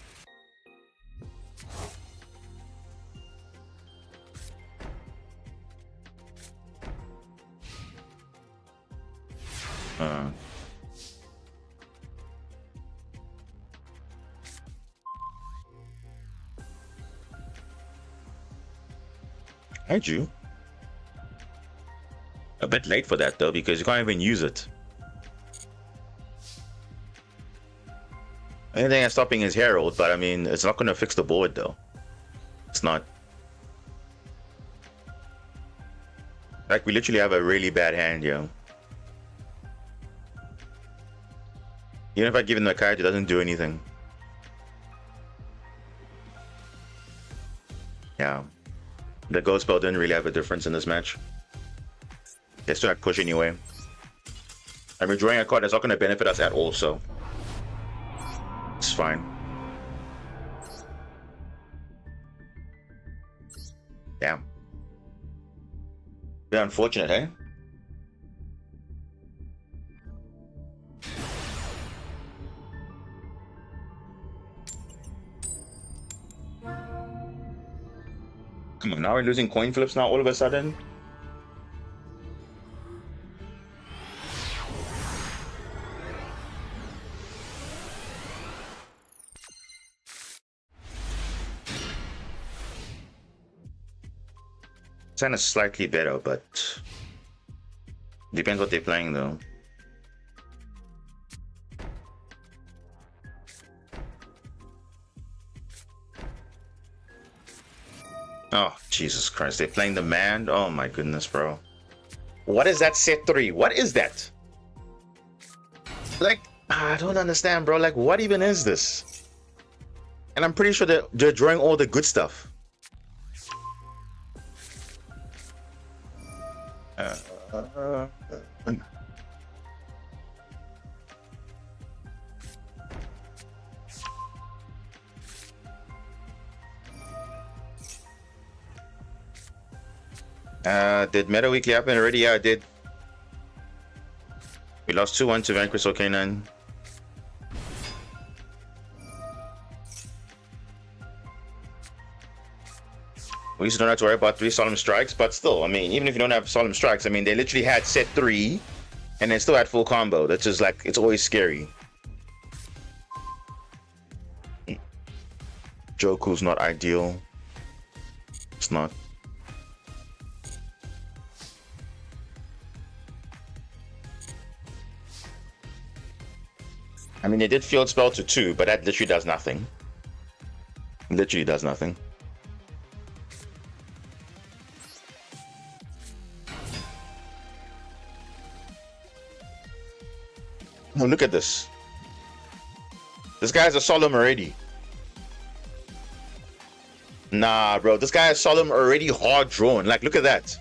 Had you? A bit late for that though, because you can't even use it. Anything that's stopping is Herald, but I mean, it's not going to fix the board though. It's not. Like, we literally have a really bad hand, yo. Even if I give him the card, it doesn't do anything. Yeah. The Ghost Spell didn't really have a difference in this match. They still had push anyway. And we're drawing a card that's not going to benefit us at all, so it's fine. Damn. Bit unfortunate, hey? Come on, now we're losing coin flips now all of a sudden? Kind of slightly better, but depends what they're playing though. Oh, Jesus Christ. They're playing the man. Oh my goodness, bro. What is that set 3? What is that? Like, I don't understand, bro. Like, what even is this? And I'm pretty sure that they're drawing all the good stuff. Did Meta Weekly happen already? Yeah, it did. We lost 2-1 to Vanquish Okanan. We used to don't have to worry about 3 solemn strikes, but still, I mean, even if you don't have solemn strikes, I mean, they literally had set 3 and then still had full combo. That's just like, it's always scary. Joku's not ideal. It's not. I mean, they did field spell to 2, but that literally does nothing. Literally does nothing. Oh, look at this. This guy has a solemn already. Nah, bro. This guy has solemn already hard drawn. Like, look at that.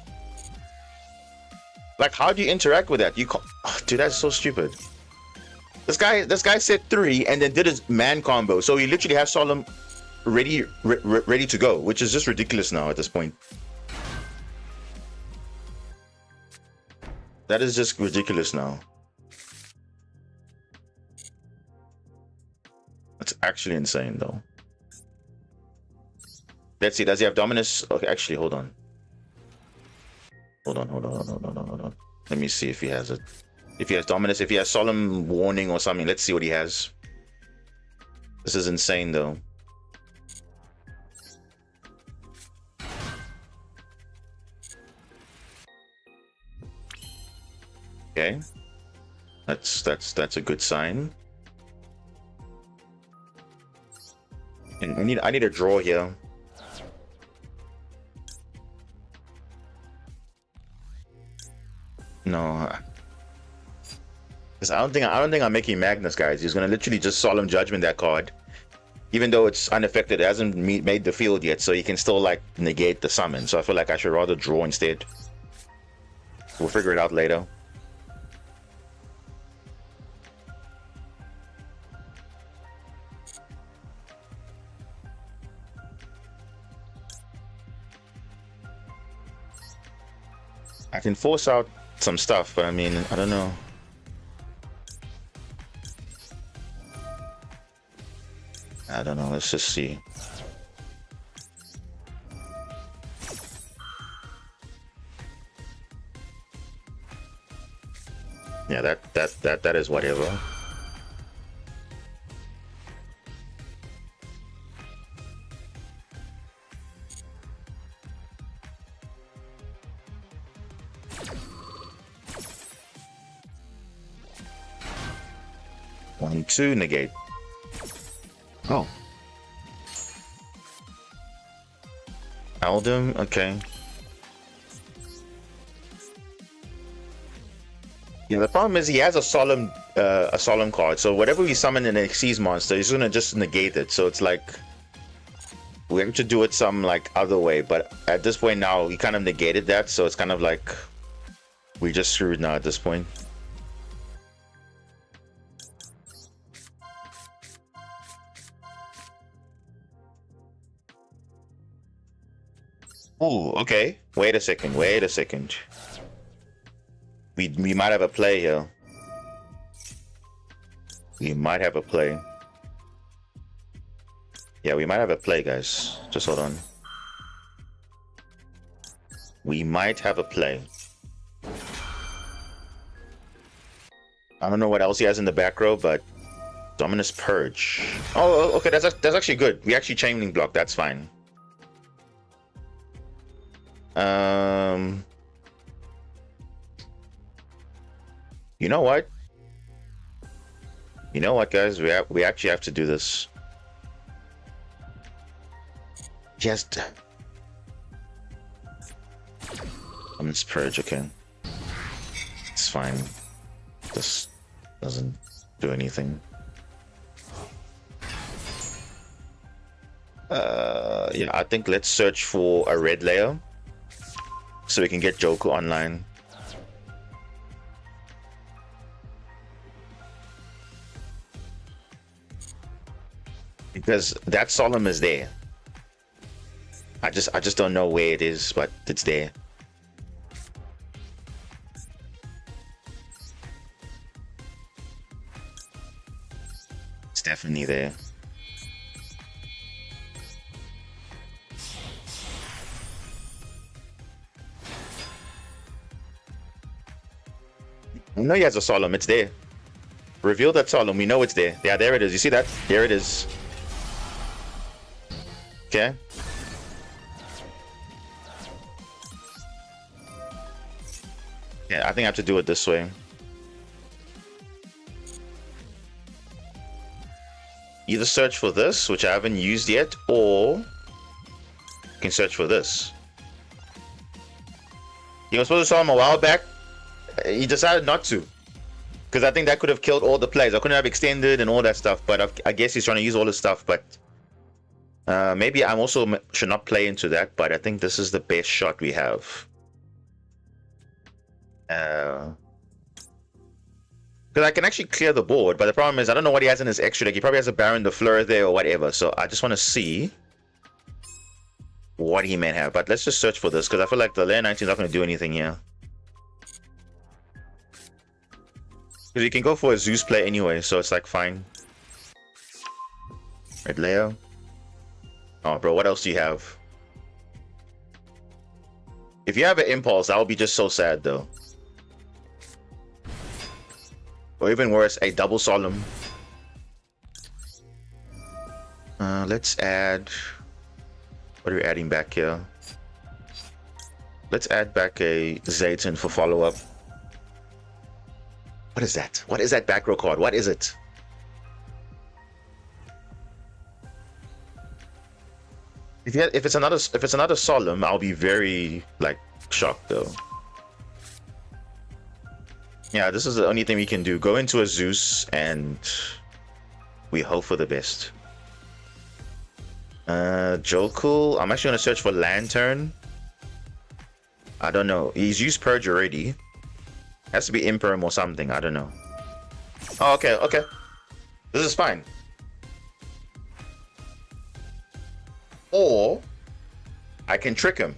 Like, how do you interact with that? You can't. Oh, dude, that's so stupid. This guy said 3 and then did his man combo. So he literally has solemn ready to go, which is just ridiculous now at this point. That is just ridiculous now. That's actually insane though. Let's see, does he have Dominus? Okay, actually, hold on. Hold on. Let me see if he has it. If he has Dominus, if he has Solemn Warning or something, let's see what he has. This is insane though. Okay. That's a good sign. And I need a draw here. No. Because I don't think I'm making Magnus, guys. He's gonna literally just Solemn Judgment that card. Even though it's unaffected, it hasn't made the field yet, so he can still like negate the summon. So I feel like I should rather draw instead. We'll figure it out later. I can force out some stuff, but I mean, I don't know. I don't know, let's just see. Yeah, that is whatever. One, two, negate. Oh. Aldum, okay. Yeah, the problem is he has a solemn card, so whatever we summon in an Xyz monster, he's gonna just negate it. So it's like we have to do it some like other way, but at this point now he kind of negated that, so it's kind of like we just screwed now at this point. Oh, okay. Wait a second. We might have a play here. We might have a play. Yeah, we might have a play, guys. Just hold on. We might have a play. I don't know what else he has in the back row, but Dominus Purge. Oh, okay. That's actually good. We actually chain link block. That's fine. You know what? You know what, guys? We actually have to do this. Just I'm just purge, okay. It's fine. This doesn't do anything. Yeah, I think let's search for a red layer so we can get Joker online. Because that solemn is there. I just don't know where it is, but it's there. It's definitely there. I know he has a solemn, it's there. Reveal that solemn, we know it's there. Yeah, there it is. You see that? There it is. Okay. Yeah, I think I have to do it this way. Either search for this, which I haven't used yet, or you can search for this. He was supposed to saw him a while back. He decided not to. Because I think that could have killed all the plays. I couldn't have extended and all that stuff, but I guess he's trying to use all the stuff, but maybe I'm also should not play into that, but I think this is the best shot we have. Because I can actually clear the board, but the problem is I don't know what he has in his extra deck. He probably has a Baron de Fleur there or whatever, so I just want to see what he may have. But let's just search for this, because I feel like the layer 19 is not going to do anything here. Because you can go for a Zeus play anyway, so it's like fine. Red layer. Oh, bro, what else do you have? If you have an Impulse, that would be just so sad, though. Or even worse, a double solemn. Let's add... What are we adding back here? Let's add back a Zayton for follow-up. What is that? What is that back row card? What is it? If it's another solemn, I'll be very like shocked though. Yeah, this is the only thing we can do. Go into a Zeus and we hope for the best. Jokul. I'm actually gonna search for Lantern. I don't know. He's used Purge already. Has to be Imperm or something. I don't know. Oh, okay, okay. This is fine. Or I can trick him.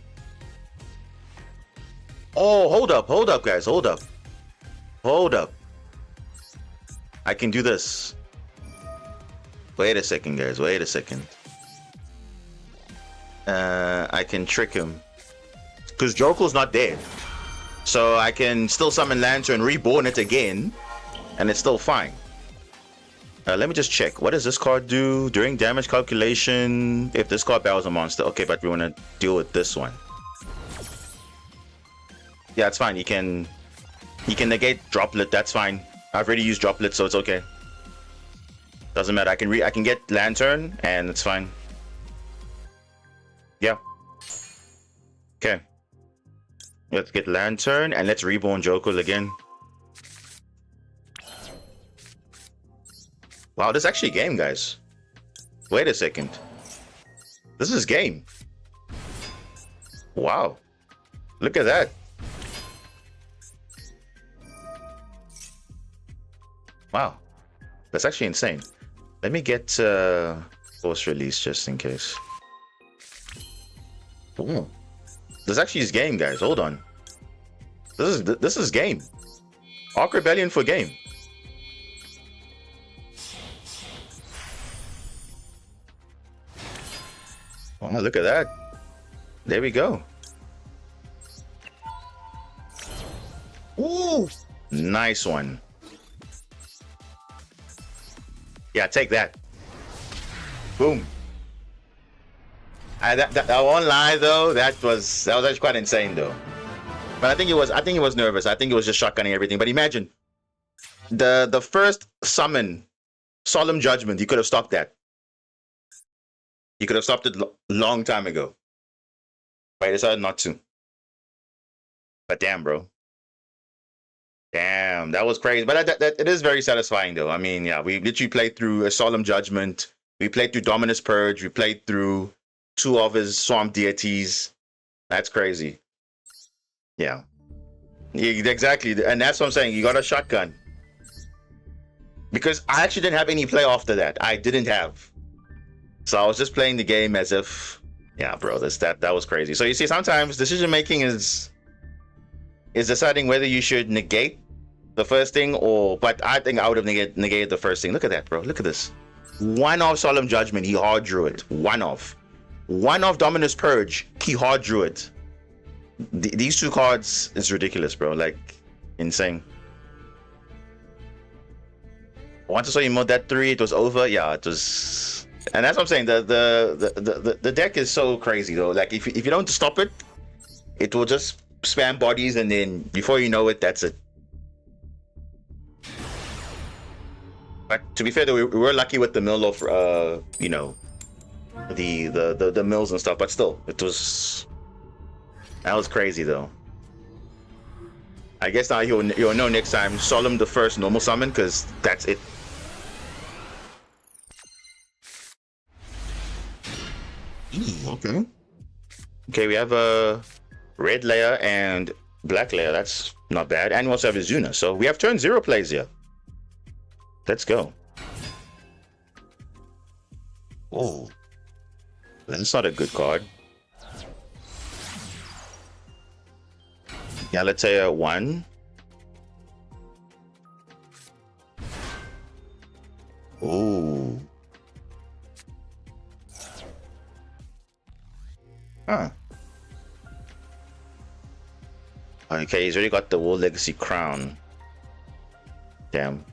Oh, hold up, guys, hold up. Hold up. I can do this. Wait a second, guys, wait a second. I can trick him. Because Jokul's not dead. So I can still summon Lantern, reborn it again, and it's still fine. Let me just check. What does this card do? During damage calculation, if this card battles a monster. Okay, but we want to deal with this one. Yeah, it's fine. You can negate Droplet. That's fine. I've already used Droplet, so it's okay. Doesn't matter. I can get Lantern, and it's fine. Yeah. Okay. Let's get Lantern, and let's reborn Jokul again. Wow, this is actually game, guys. Wait a second. This is game. Wow. Look at that. Wow. That's actually insane. Let me get force release just in case. Ooh. This actually is game, guys. Hold on. This is game. Arc Rebellion for game. Wow, look at that. There we go. Ooh, nice one. Yeah, take that. Boom. I won't lie though. That was actually quite insane though. But I think he was nervous. I think it was just shotgunning everything. But imagine the first summon, Solemn Judgment. You could have stopped that. You could have stopped it long time ago. But I decided not to. But damn, bro. Damn, that was crazy. But it is very satisfying though. I mean, yeah, we literally played through a Solemn Judgment. We played through Dominus Purge. We played through 2 of his swamp deities. That's crazy. Yeah. Exactly. And that's what I'm saying. You got a shotgun. Because I actually didn't have any play after that. I didn't have. So I was just playing the game as if, yeah, bro, that was crazy. So you see, sometimes decision making is deciding whether you should negate the first thing but I think I would have negated the first thing. Look at that, bro. Look at this. 1-off Solemn Judgment, he hard drew it. 1-off. 1-off Dominus Purge, he hard drew it. These 2 cards is ridiculous, bro. Like, insane. Once I saw you mode that 3, it was over. Yeah, it was. And that's what I'm saying. The deck is so crazy though. Like if you don't stop it, it will just spam bodies, and then before you know it, that's it. But to be fair though, we were lucky with the mill of you know, the mills and stuff. But still, that was crazy though. I guess now you'll know next time. Solemn the first normal summon, because that's it. Okay. Okay, we have a red layer and black layer. That's not bad. And we also have a Zuna. So we have turn 0 plays here. Let's go. Oh, that's not a good card. Yeah, let's say a 1. Ooh. Huh. Okay, he's already got the World Legacy Crown. Damn.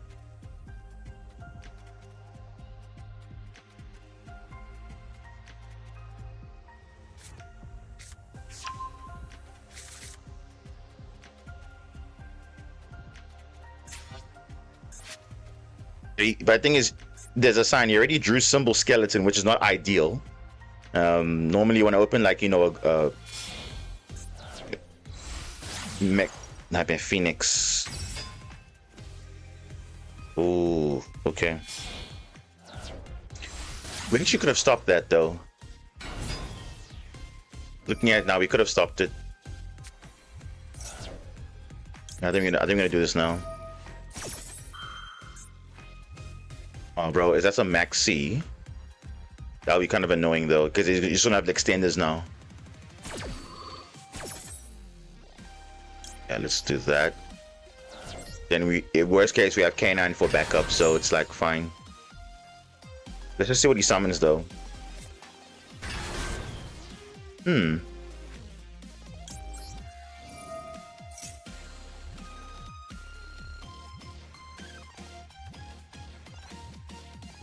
But the thing is, there's a sign. He already drew Symbol Skeleton, which is not ideal. Normally you want to open, like, you know, a Phoenix. Ooh, okay. We actually could have stopped that though. Looking at it now, we could have stopped it. I think I'm gonna do this now. Oh, bro, is that some Max C? That'll be kind of annoying though, because you just don't have the extenders now. Yeah, let's do that. Then in worst case, we have K9 for backup, so it's like fine. Let's just see what he summons though.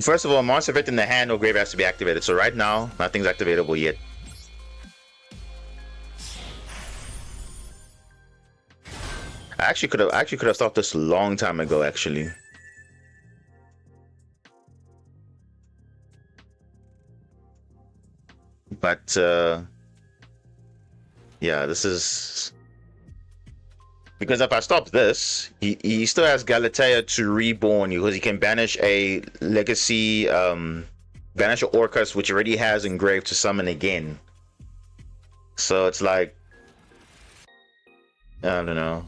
First of all, monster effect in the hand or grave has to be activated. So right now, nothing's activatable yet. I actually could have stopped this a long time ago, actually. But yeah, this is because if I stop this, he still has Galatea to reborn because he can banish a legacy, banish an Orcus which already has engraved to summon again. So it's like, I don't know.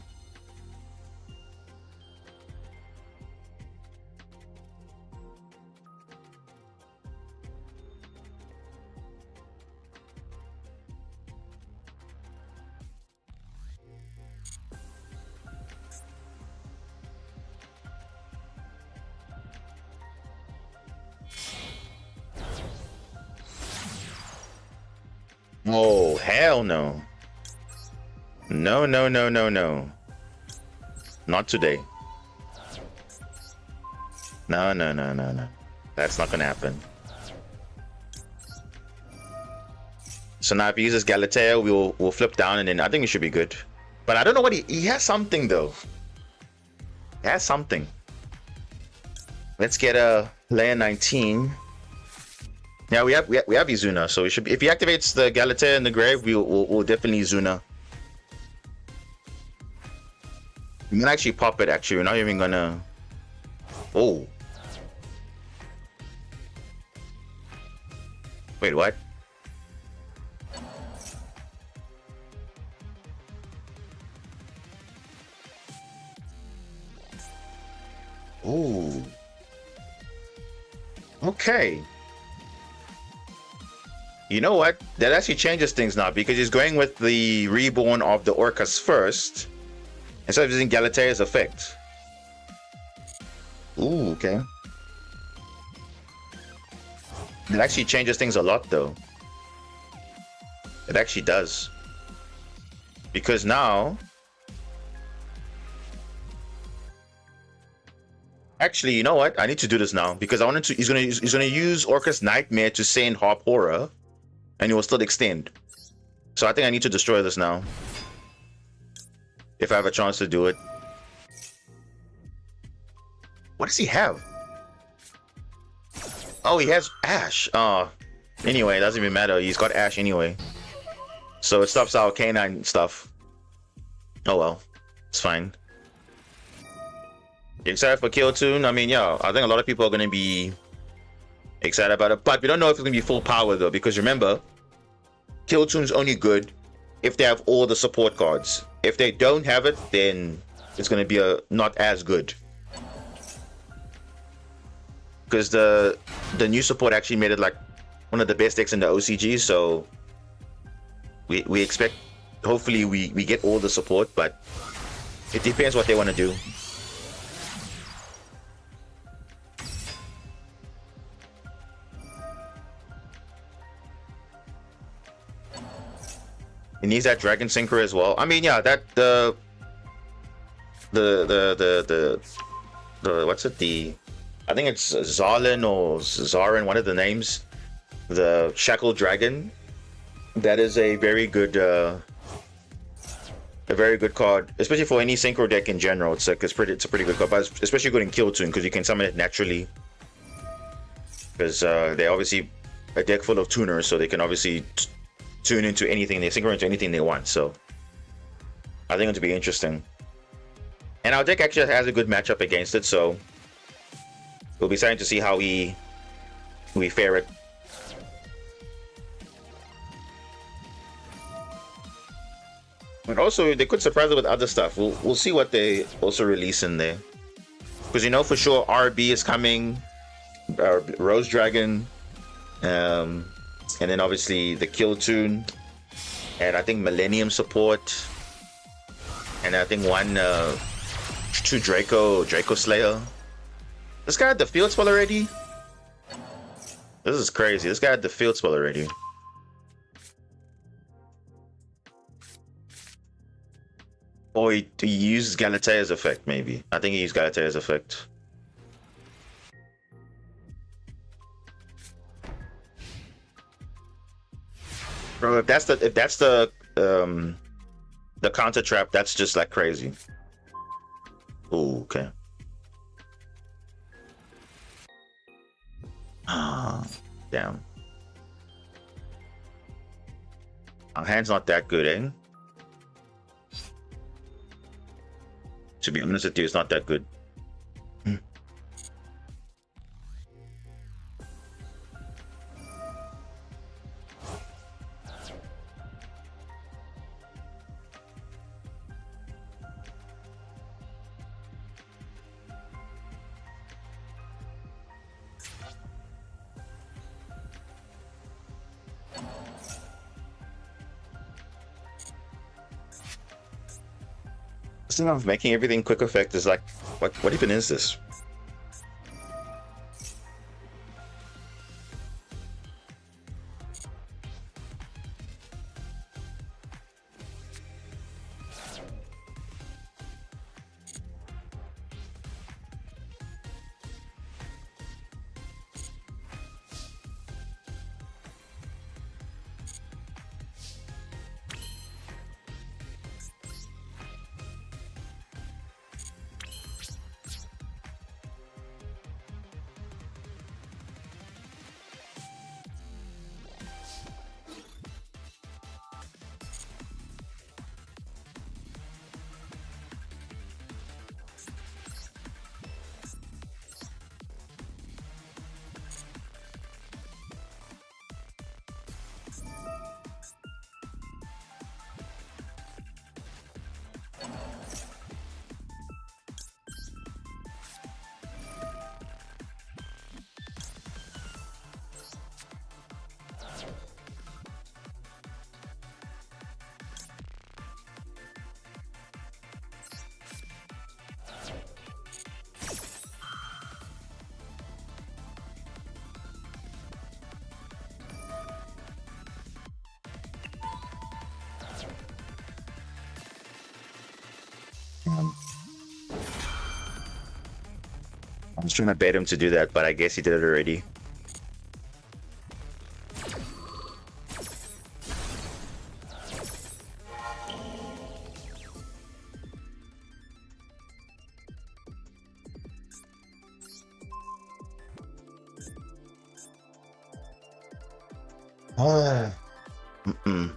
Oh, hell no. No, no, no, no, no. Not today. No, no, no, no, no. That's not gonna happen. So now if he uses Galatea, we'll flip down, and then I think we should be good. But I don't know what he has something though. He has something. Let's get a layer 19. Yeah, we have Izuna, so we should be, if he activates the Galatea in the grave, we'll definitely Izuna. We can actually pop it. Actually, we're not even gonna. Oh. Wait, what? Oh. Okay. You know what? That actually changes things now because he's going with the reborn of the Orcus first instead of using Galatea's effect. Ooh, okay. It actually changes things a lot though. It actually does. Because now... Actually, you know what? I need to do this now because I wanted to. He's gonna use Orcus Nightmare to send Harp Horror, and he will still extend. So I think I need to destroy this now if I have a chance to do it. What does he have? Oh, he has Ash. Anyway, it doesn't even matter. He's got Ash anyway, so it stops our canine stuff. Oh well, it's fine. You excited for Kill Tune? I mean, yeah, I think a lot of people are going to be excited about it, but we don't know if it's going to be full power though, because remember, Kill Tune's only good if they have all the support cards. If they don't have it, then it's going to be not as good. Because the new support actually made it like one of the best decks in the OCG, so we expect, hopefully we get all the support, but it depends what they want to do. He needs that Dragon Synchro as well. I mean, yeah, that the what's it? I think it's Zarlin or Zarin, one of the names. The Shackle Dragon. That is a very good card, especially for any synchro deck in general. It's a pretty good card, but especially good in Kill Tune because you can summon it naturally. Because they're obviously a deck full of tuners, so they can obviously tune into anything, they synchro into anything they want. So I think it'll be interesting. And our deck actually has a good matchup against it, so we'll be excited to see how we fare it. But also they could surprise it with other stuff. We'll see what they also release in there. Because you know for sure RB is coming, Rose Dragon, and then obviously the Kill Tune, and I think Millennium support, and I think two Draco Slayer. This guy had the field spell already? This is crazy. This guy had the field spell already. Or he uses Galatea's effect, maybe. I think he used Galatea's effect. Bro, if that's the counter trap, that's just like crazy. Ooh, okay. Ah, damn. Our hand's not that good, eh? To be honest with you, it's not that good. This thing of making everything quick effect is like, what even is this? was trying to bait him to do that, but I guess he did it already. Mm-mm.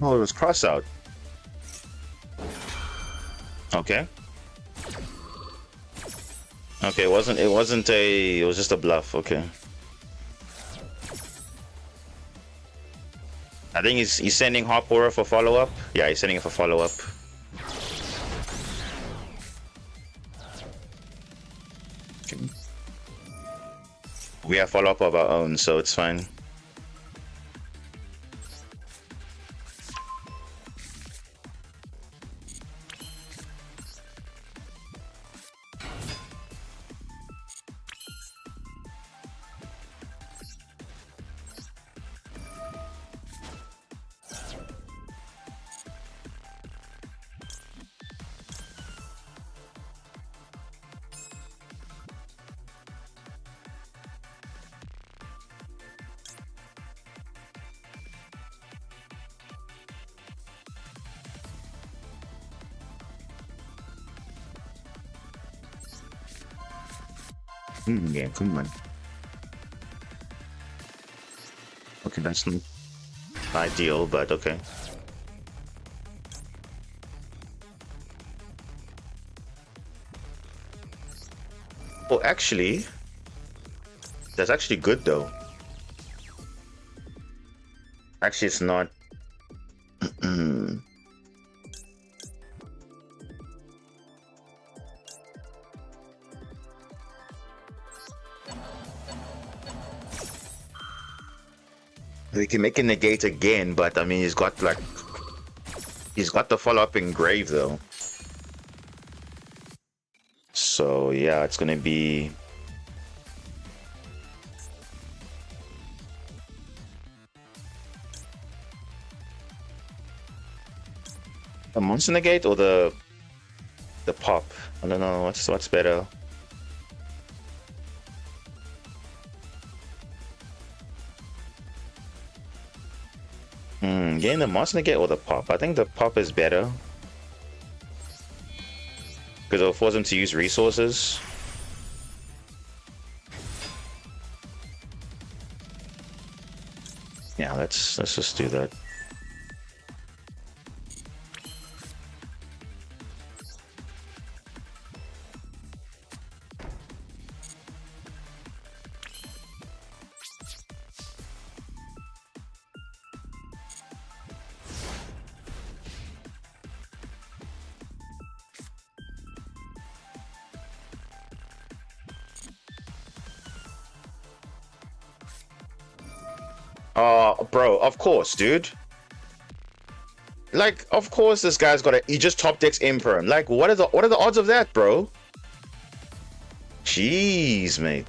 Oh, it was cross out. Okay. Okay, it was just a bluff, okay. I think he's sending Hop Horror for follow-up. Yeah, he's sending it for follow-up. Okay. We have follow-up of our own, so it's fine. Yeah, come on. Okay, that's not ideal, but okay. Oh, actually, that's actually good though. Actually, it's not. We can make it negate again, but I mean, he's got the follow-up engrave though. So yeah, it's gonna be. A monster negate or the pop? I don't know what's better. getting the Monster Negate or the Pop? I think the Pop is better. Because it'll force him to use resources. Yeah, let's just do that. Bro, of course, dude. Like, of course this guy's got he just top decks Imperm. Like, what are the odds of that, bro? Jeez, mate.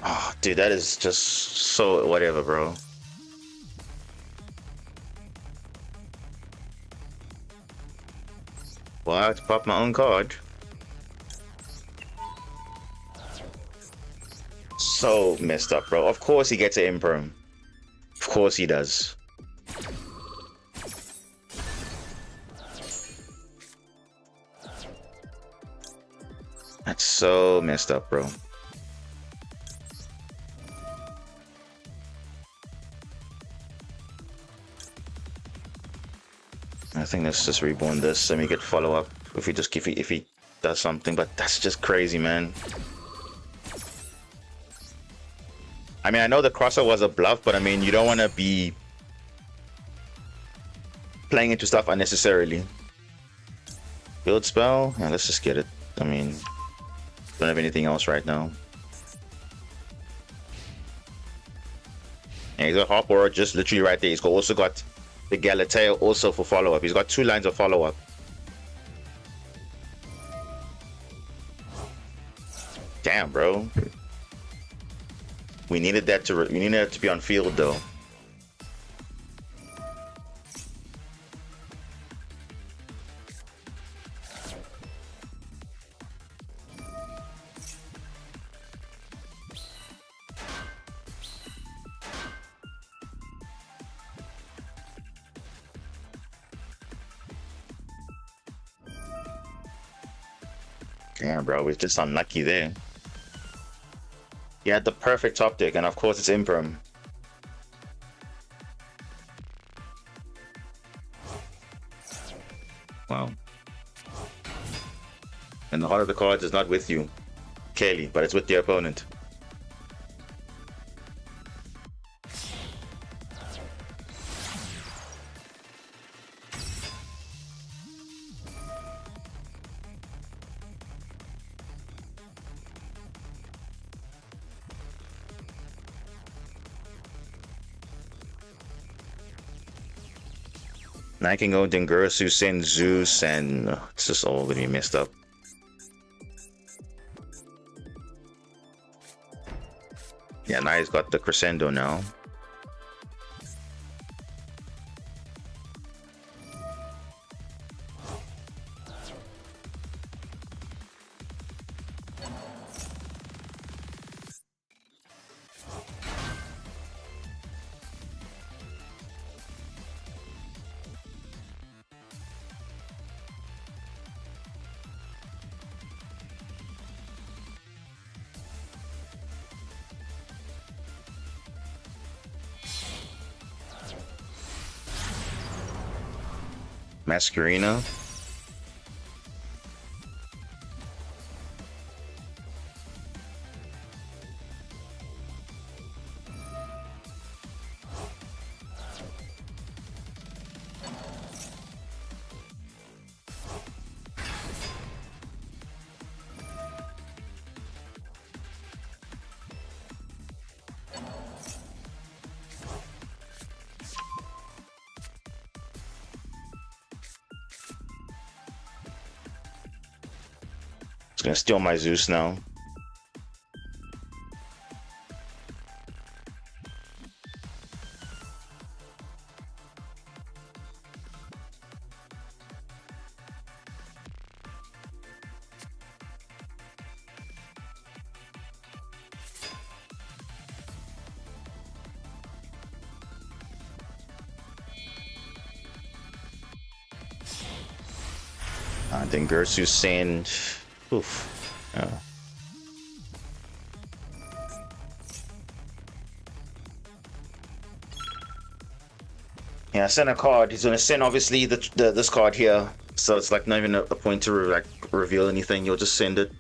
Oh, dude, that is just so whatever, bro. Well, I have to pop my own card. So messed up, bro. Of course he gets an Imperm. Of course he does. That's so messed up, bro. I think let's just reborn this and we get follow up if he does something, but that's just crazy, man. I mean, I know the crosser was a bluff, but I mean, you don't want to be playing into stuff unnecessarily. Build spell? Yeah, let's just get it. I mean, don't have anything else right now. And he's got Hop Aura just literally right there. He's also got the Galatea also for follow-up. He's got 2 lines of follow-up. Damn, bro. We needed that to be on field though. Damn, bro, we're just unlucky there. He had the perfect top deck, and of course it's Imperm. Wow. And the heart of the cards is not with you, Kaylee, but it's with the opponent. Now I can go Dengurasu, send Zeus, and it's just all gonna be messed up. Yeah, now he's got the Crescendo now. Masquerina. It's gonna steal my Zeus now. Then Gersu send. Oof. Yeah, send a card. He's gonna send obviously this card here, so it's like not even a point to like reveal anything. You'll just send it.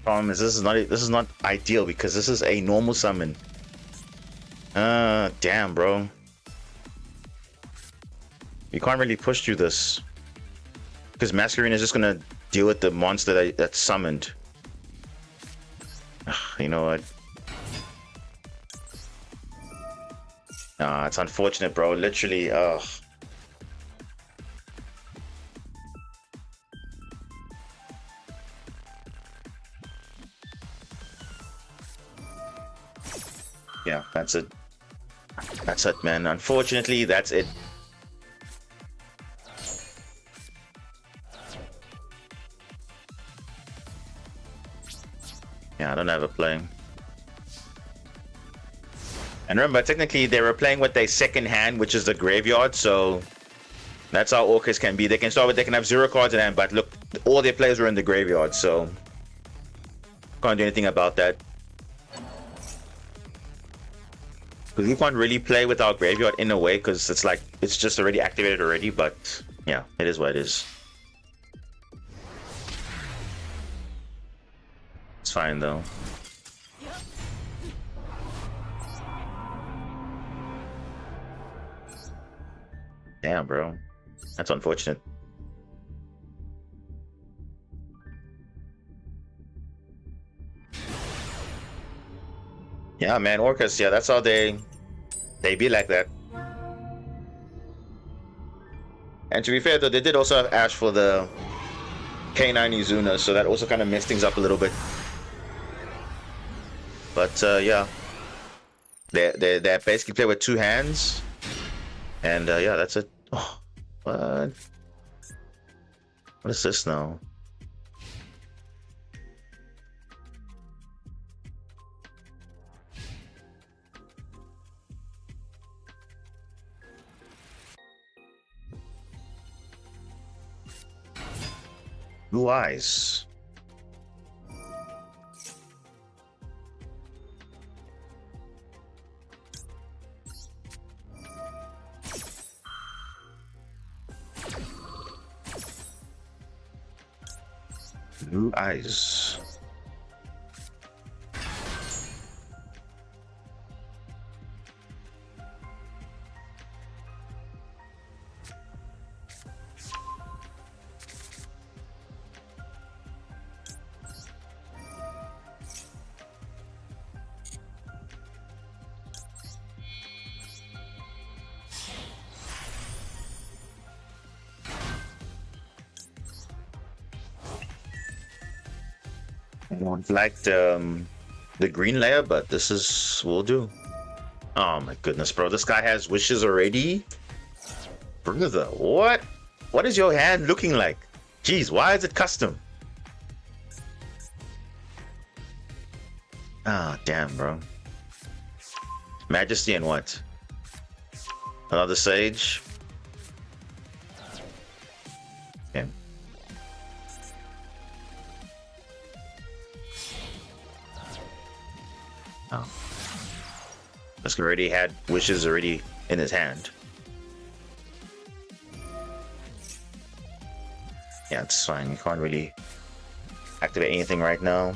Problem is this is not ideal because this is a normal summon. Damn, bro. You can't really push through this because Masquerade is just gonna deal with the monster that's summoned. You know what? It's unfortunate, bro. Literally, yeah, that's it. That's it, man. Unfortunately, that's it. Yeah, I don't have a play. And remember, technically, they were playing with their second hand, which is the graveyard, so that's how Orcas can be. They can start with, they can have 0 cards in hand, but look, all their players were in the graveyard, so can't do anything about that. Because we can't really play with our graveyard in a way, because it's like, it's just already activated already, but yeah, it is what it is. It's fine, though. Damn, bro. That's unfortunate. Yeah, man, Orcas, yeah, that's how they be like that. And to be fair, though, they did also have Ash for the K9 Izuna, so that also kind of messed things up a little bit. But yeah, they basically play with 2 hands, and yeah, that's it. Oh, what is this now? Blue eyes. Blue eyes. I don't like the green layer, but this is will do. Oh my goodness, bro! This guy has wishes already. Brother, what? What is your hand looking like? Jeez, why is it custom? Ah, damn, bro. Majesty and what? Another Sage? Okay. Oh. This guy already had wishes already in his hand. Yeah, it's fine. You can't really activate anything right now.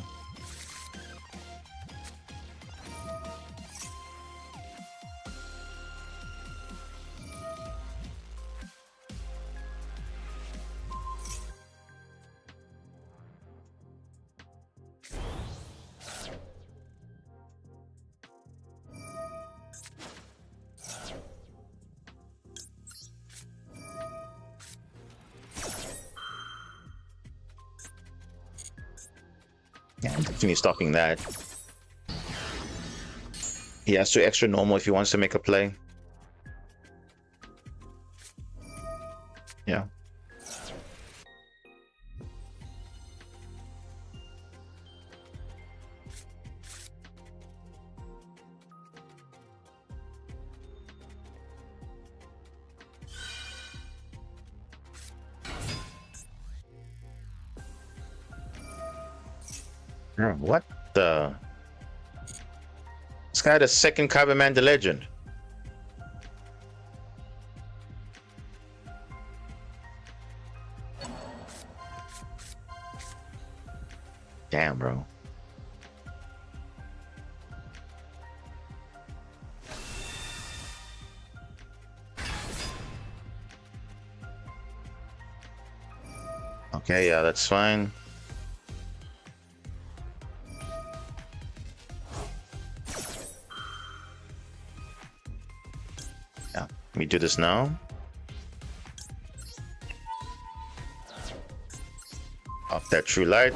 Yeah, I'm definitely stopping that. He has to extra normal if he wants to make a play. Yeah. What the? This guy had a second Cyberman the Legend. Damn, bro. Okay, yeah, that's fine. Yeah, let me do this now. Off that true light.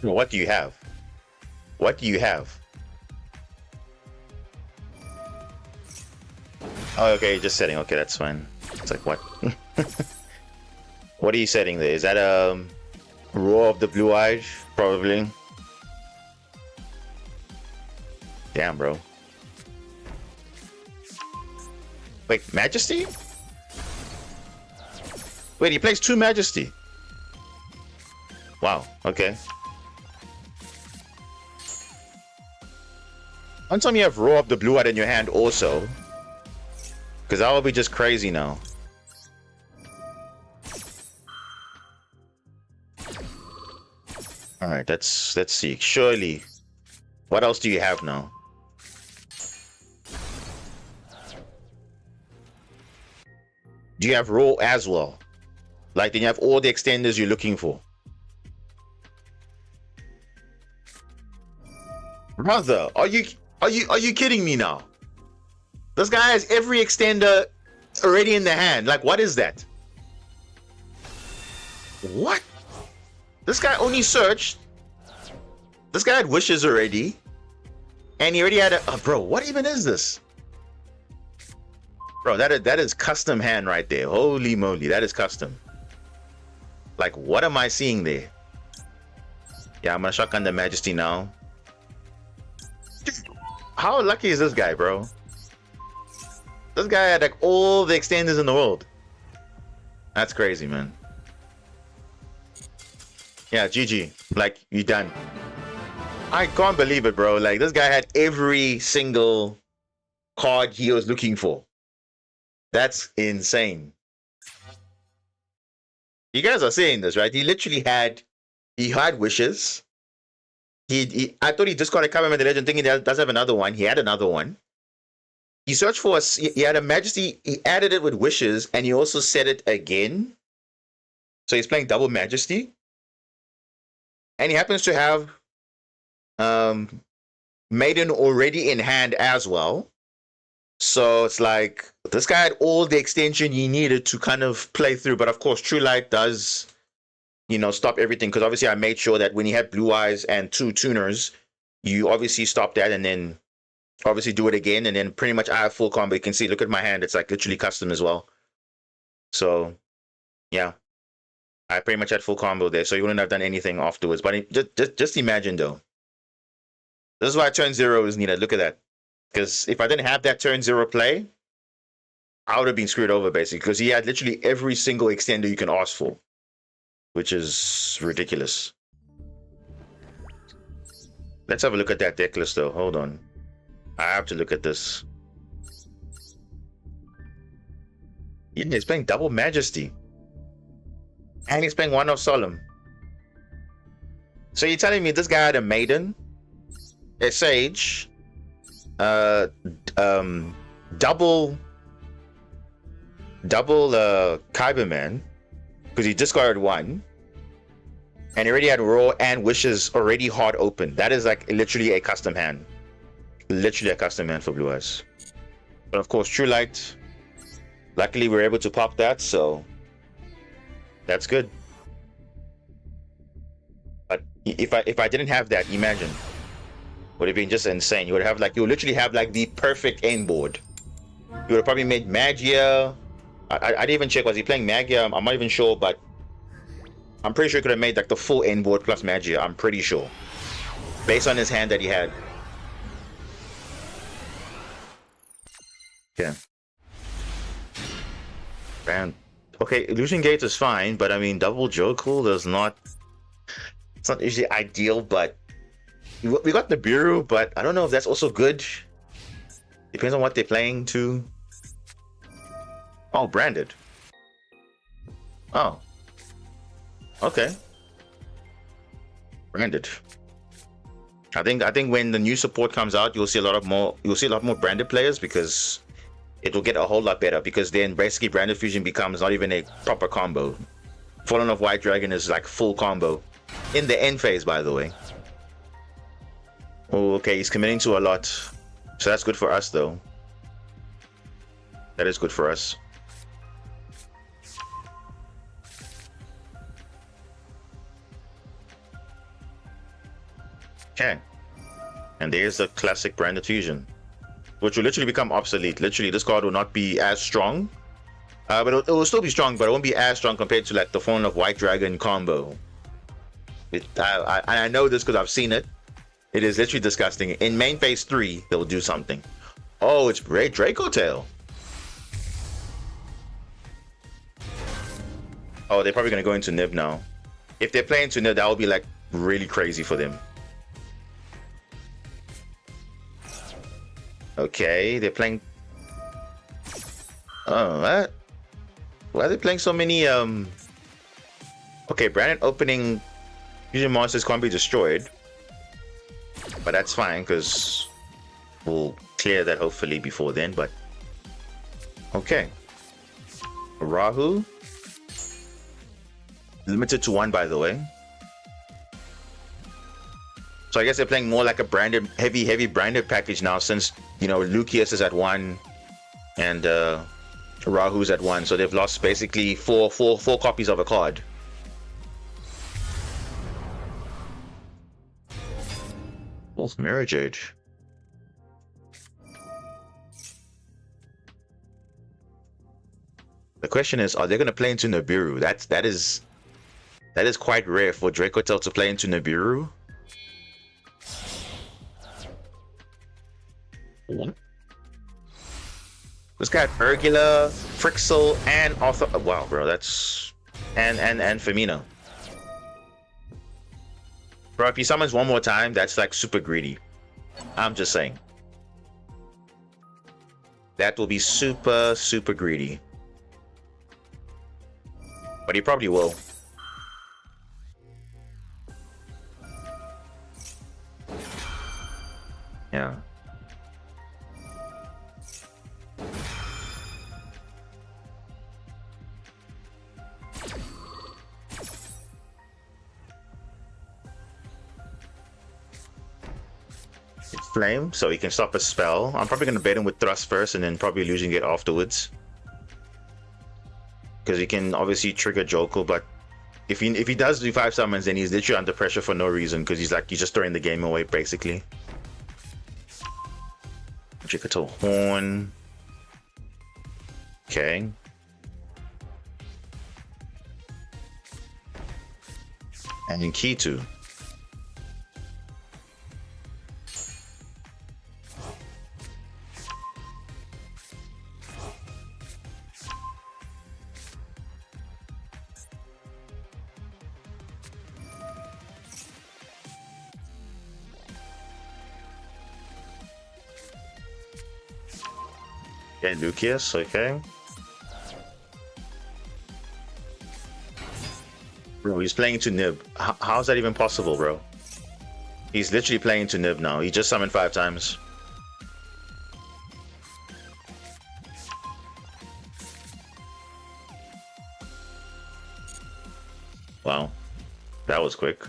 What do you have? What do you have? Oh, okay, just setting. Okay, that's fine. It's like, what? What are you setting there? Is that Roar of the Blue Eyes? Probably. Damn, bro. Wait, Majesty? Wait, he plays 2 Majesty. Wow, okay. Anytime you have Roar of the Blue Eye in your hand also. Because that would be just crazy now. Alright, let's see. Surely. What else do you have now? Do you have Roar as well? Like, then you have all the extenders you're looking for. Brother, are you kidding me now? This guy has every extender already in the hand. Like, what is that? What? This guy only searched. This guy had wishes already. And he already had a... bro, what even is this? Bro, that is custom hand right there. Holy moly, that is custom. Like, what am I seeing there? Yeah, I'm gonna shotgun the Majesty now. Dude, how lucky is this guy, bro? This guy had like all the extenders in the world. That's crazy, man. Yeah, GG. Like, you done. I can't believe it, bro. Like, this guy had every single card he was looking for. That's insane. You guys are saying this, right? He literally had... He had wishes. I thought he just got a Cyberman the Legend thinking he does have another one. He had another one. He searched for a... He had a Majesty. He added it with wishes. And he also set it again. So he's playing double Majesty. And he happens to have... Maiden already in hand as well. So it's like, this guy had all the extension he needed to kind of play through. But of course, True Light does, you know, stop everything. Because obviously I made sure that when he had Blue Eyes and 2 tuners, you obviously stop that and then obviously do it again. And then pretty much I have full combo. You can see, look at my hand. It's like literally custom as well. So, yeah. I pretty much had full combo there. So you wouldn't have done anything afterwards. But just imagine, though. This is why turn 0 is needed. Look at that. Because if I didn't have that turn 0 play, I would have been screwed over, basically. Because he had literally every single extender you can ask for. Which is ridiculous. Let's have a look at that deck list, though. Hold on. I have to look at this. Yeah, he's playing double Majesty. And he's playing 1 of Solemn. So you're telling me this guy had a Maiden, a Sage, double Cyberman, because he discarded 1, and he already had Roar and Wishes already hard open. That is like literally a custom hand. Literally a custom hand for Blue Eyes. But of course, True Light Luckily, we were able to pop that, so that's good. But if I didn't have that, imagine, would have been just insane. You would have like, you would literally have like the perfect aim board. You would have probably made Magia. I didn't even check, was he playing Magia? I'm not even sure, but I'm pretty sure he could have made like the full end board plus Magia. I'm pretty sure, based on his hand that he had. Yeah. Man. Okay, losing gates is fine, but I mean, double Jokel does not. It's not usually ideal, but we got the Bureau, but I don't know if that's also good. Depends on what they're playing too. Oh, branded. Oh. Okay. Branded. I think when the new support comes out, you'll see a lot more branded players, because it will get a whole lot better, because then basically branded fusion becomes not even a proper combo. Fallen of White Dragon is like full combo. In the end phase, by the way. Oh, okay, he's committing to a lot. So that's good for us though. That is good for us. Okay. And there's the classic branded fusion, which will literally become obsolete. Literally, this card will not be as strong. But it will still be strong, but it won't be as strong compared to like the Fallen of White Dragon combo. I know this because I've seen it. It is literally disgusting. In main phase 3, they'll do something. Oh, it's Red Draco Tail. Oh, they're probably going to go into Nib now. If they're playing to Nib, that would be like really crazy for them. Okay, they're playing. Oh, what? Why are they playing so many? Okay, Brandon opening. Fusion monsters can't be destroyed, but that's fine because we'll clear that hopefully before then. But okay, Rahu limited to 1, by the way. So I guess they're playing more like a branded, heavy branded package now, since, you know, Lucius is at 1 and Rahu's at 1. So they've lost basically four copies of a card. Wolf Mirage Age. The question is, are they going to play into Nibiru? That is quite rare for Dracotel to play into Nibiru. What? This guy Urgula, Frixel, and Arthur. Wow, bro, that's and Firmino. Bro, if he summons one more time, that's like super greedy. I'm just saying. That will be super greedy. But he probably will. Yeah. Flame, so he can stop a spell. I'm probably going to bait him with Thrust first and then probably losing it afterwards, because he can obviously trigger Jokel, but if he does do 5 summons, then he's literally under pressure for no reason, because he's just throwing the game away basically. Jikato Horn. Okay. And Kitu. Okay, Lucius, okay. Bro, he's playing to Nib. How's that even possible, bro? He's literally playing to Nib now. He just summoned 5 times. Wow. That was quick.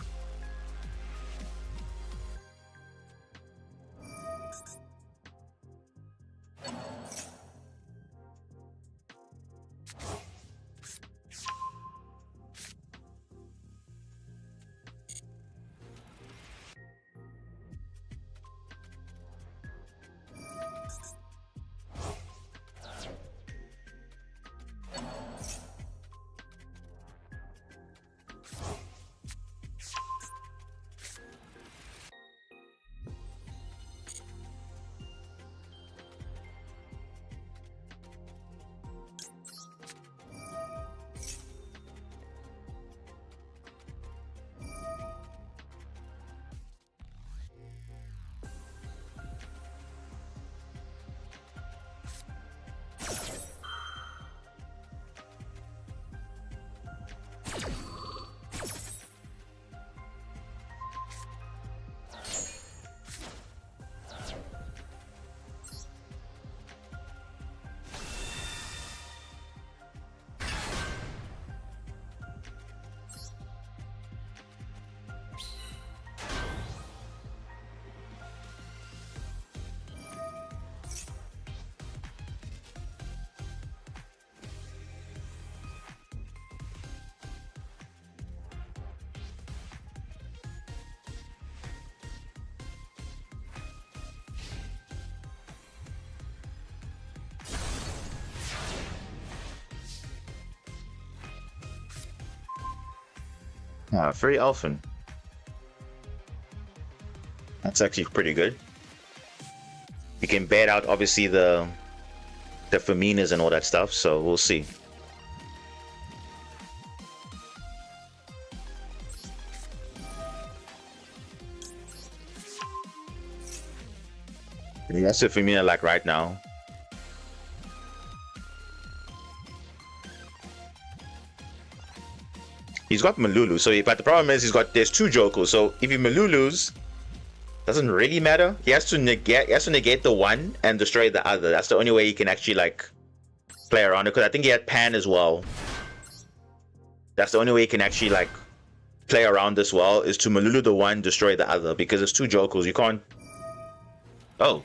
Very elfin. That's actually pretty good. You can bait out obviously the Feminas and all that stuff, so we'll see. That's it for me like right now. He's got Malulu, so but the problem is there's two Jokos. So if he Malulus, doesn't really matter. He has to negate the one and destroy the other. That's the only way he can actually like play around it. Because I think he had Pan as well. That's the only way he can actually like play around this well, is to Malulu the one, destroy the other. Because it's two Jokos, you can't. Oh,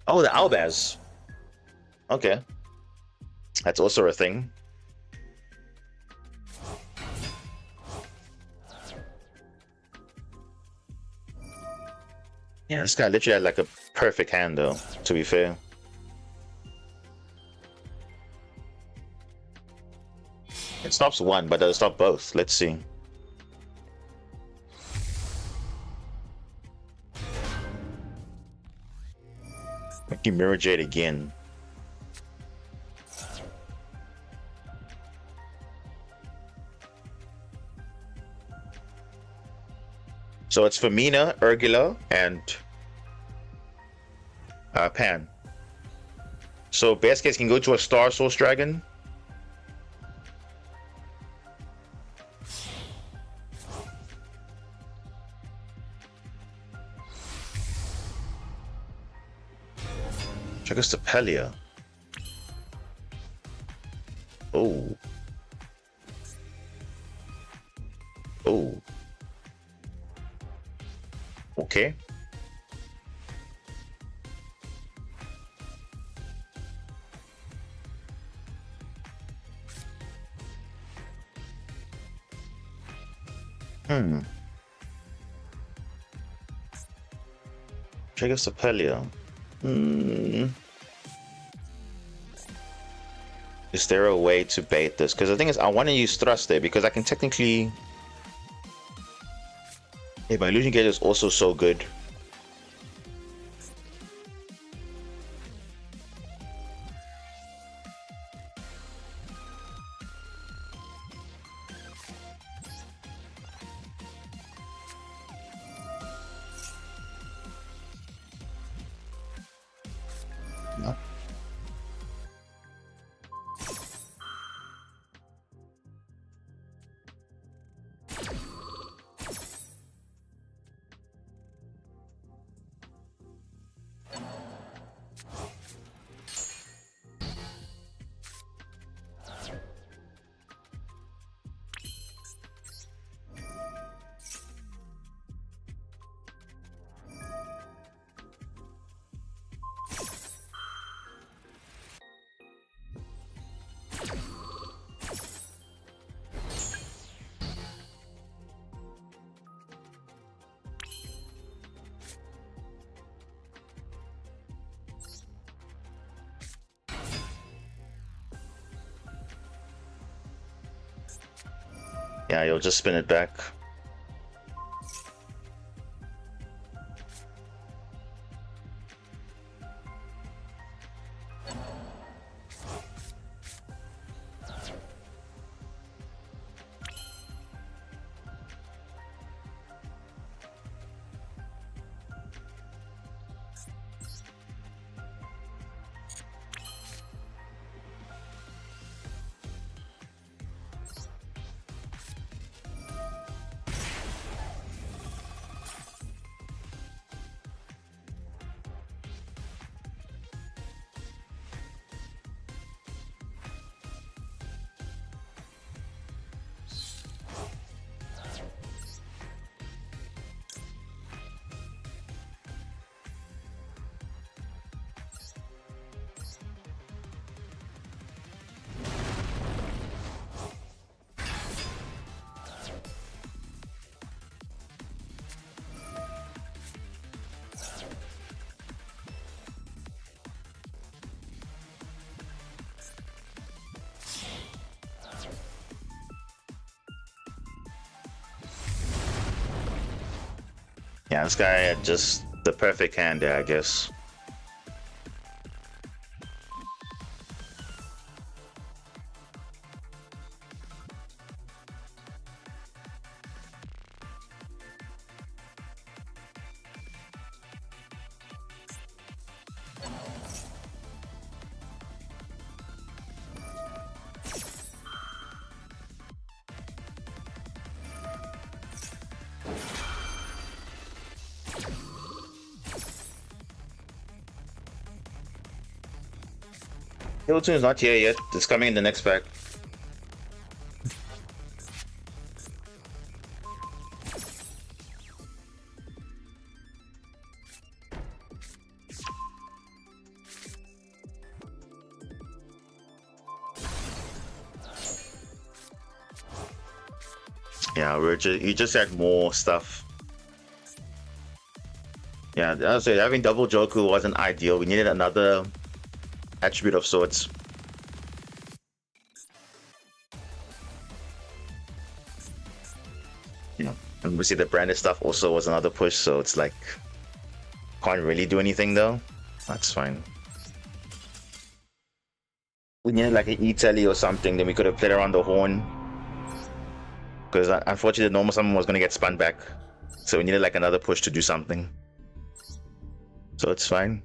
the Albaz. Okay, that's also a thing. Yeah, this guy literally had like a perfect hand though, to be fair. It stops one, but does it stop both? Let's see. Make you Mirror Jade again. So it's Femina, Urgula, and Pan. So best case can go to a Star Source Dragon. Check us to Pelia. Oh. Oh. Okay. Trigger Sapelia. Is there a way to bait this? Because the thing is, I want to use Thrust there because I can technically. Hey, my Illusion Gate is also so good. No. Yeah, you'll just spin it back. Yeah, this guy had just the perfect hand there, I guess. Hilton is not here yet. It's coming in the next pack. Yeah, you just had more stuff. Yeah, I was saying having double Joku wasn't ideal. We needed another attribute of sorts. You know, and we see the branded stuff also was another push, so it's like can't really do anything though. That's fine. We needed like an E-Telly or something, then we could have played around the horn. Because unfortunately the normal summon was gonna get spun back. So we needed like another push to do something. So it's fine.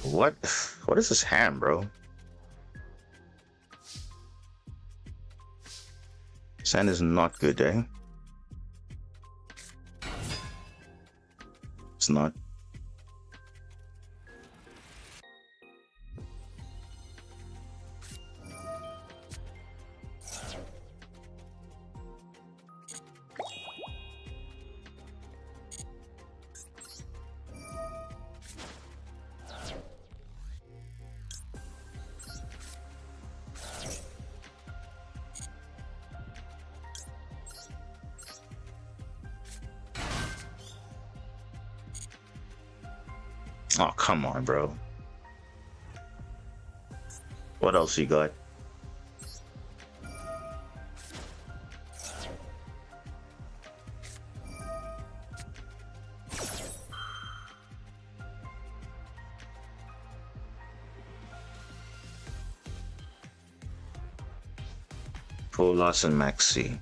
What? What is this ham, bro? Sand is not good, eh? It's not. Oh, come on, bro. What else you got? Full loss and maxi.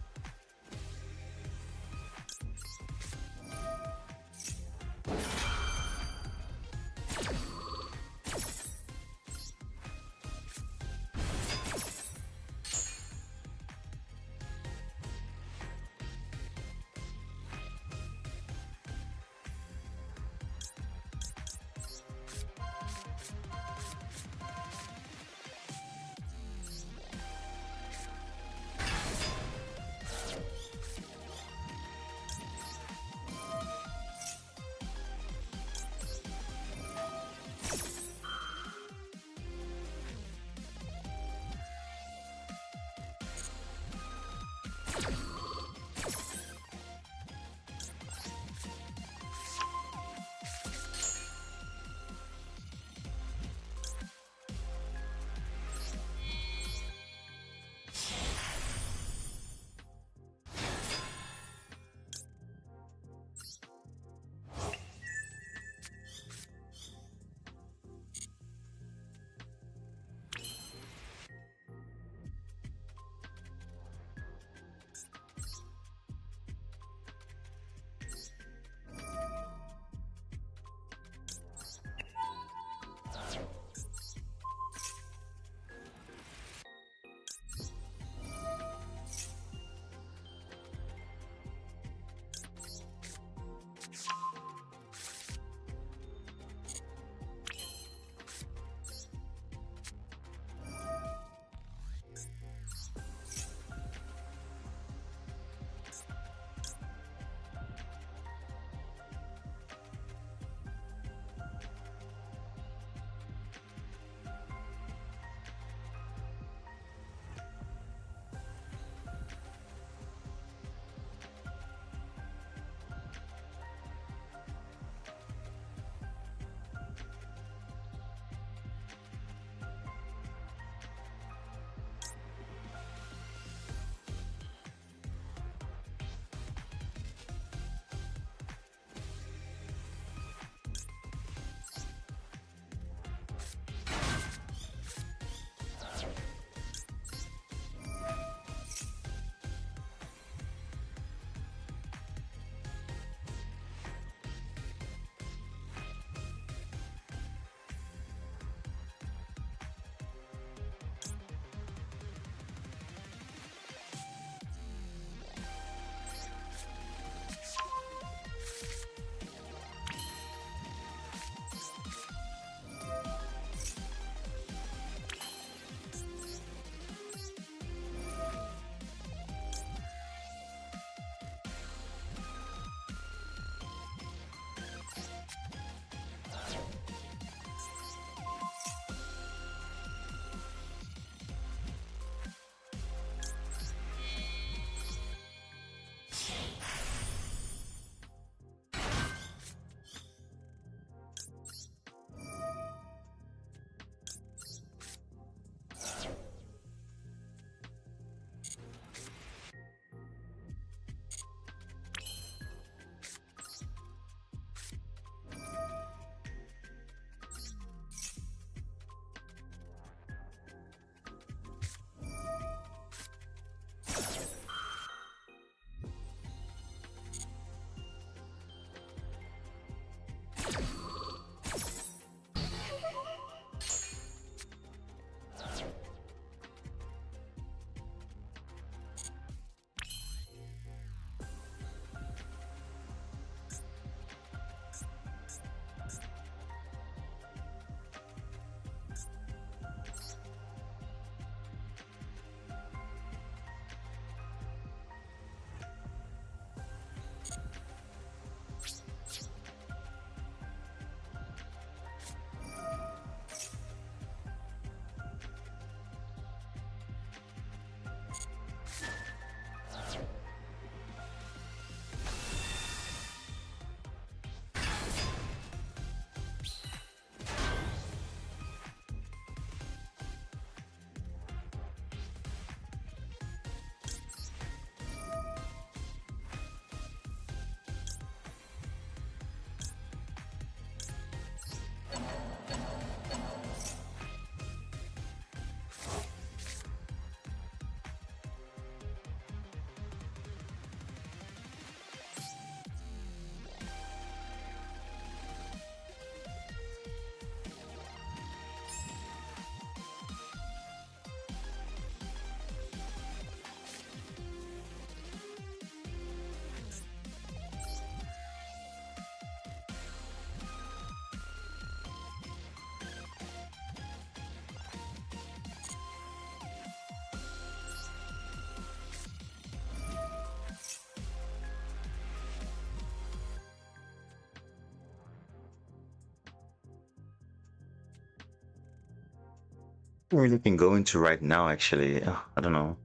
really can go into right now, actually. I don't know.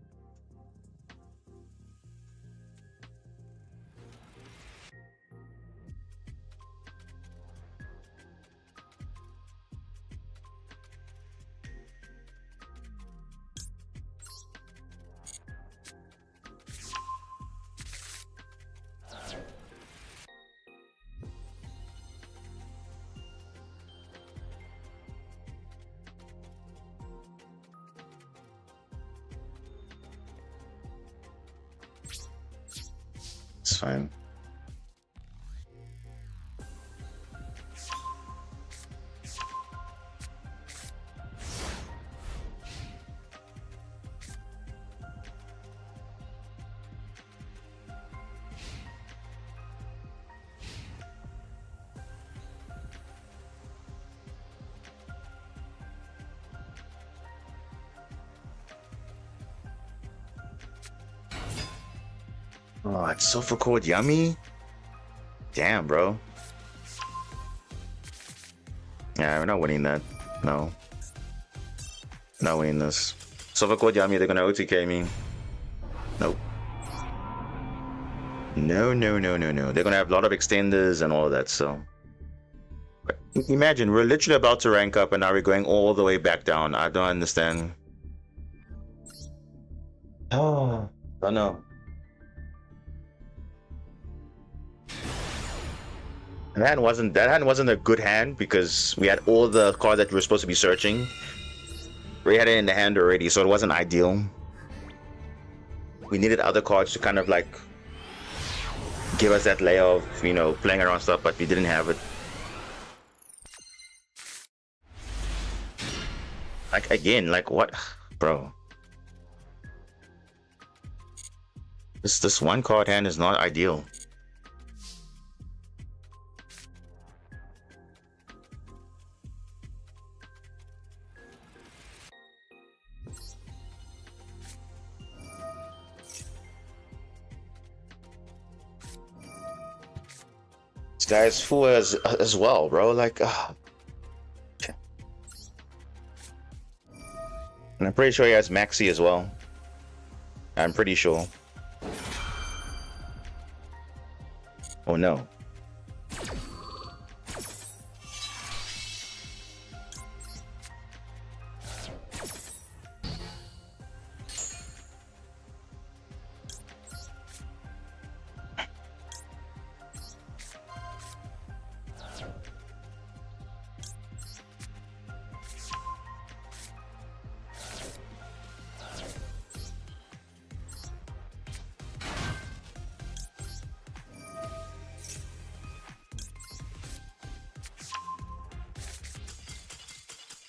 It's fine. Oh, it's so for cold yummy. Damn, bro. Yeah, we're not winning that. No. Not winning this. Silver Code Yami, they're gonna OTK me. Nope. No, no, no, no, no. They're gonna have a lot of extenders and all of that, so. But imagine, we're literally about to rank up and now we're going all the way back down. I don't understand. Oh, I don't know. That hand wasn't a good hand because we had all the cards that we were supposed to be searching. We had it in the hand already, so it wasn't ideal. We needed other cards to kind of like give us that layer of, you know, playing around stuff, but we didn't have it. Like again, like what, bro? This one card hand is not ideal. This guy's full as well, bro. Like, and I'm pretty sure he has Maxi as well. I'm pretty sure. Oh no.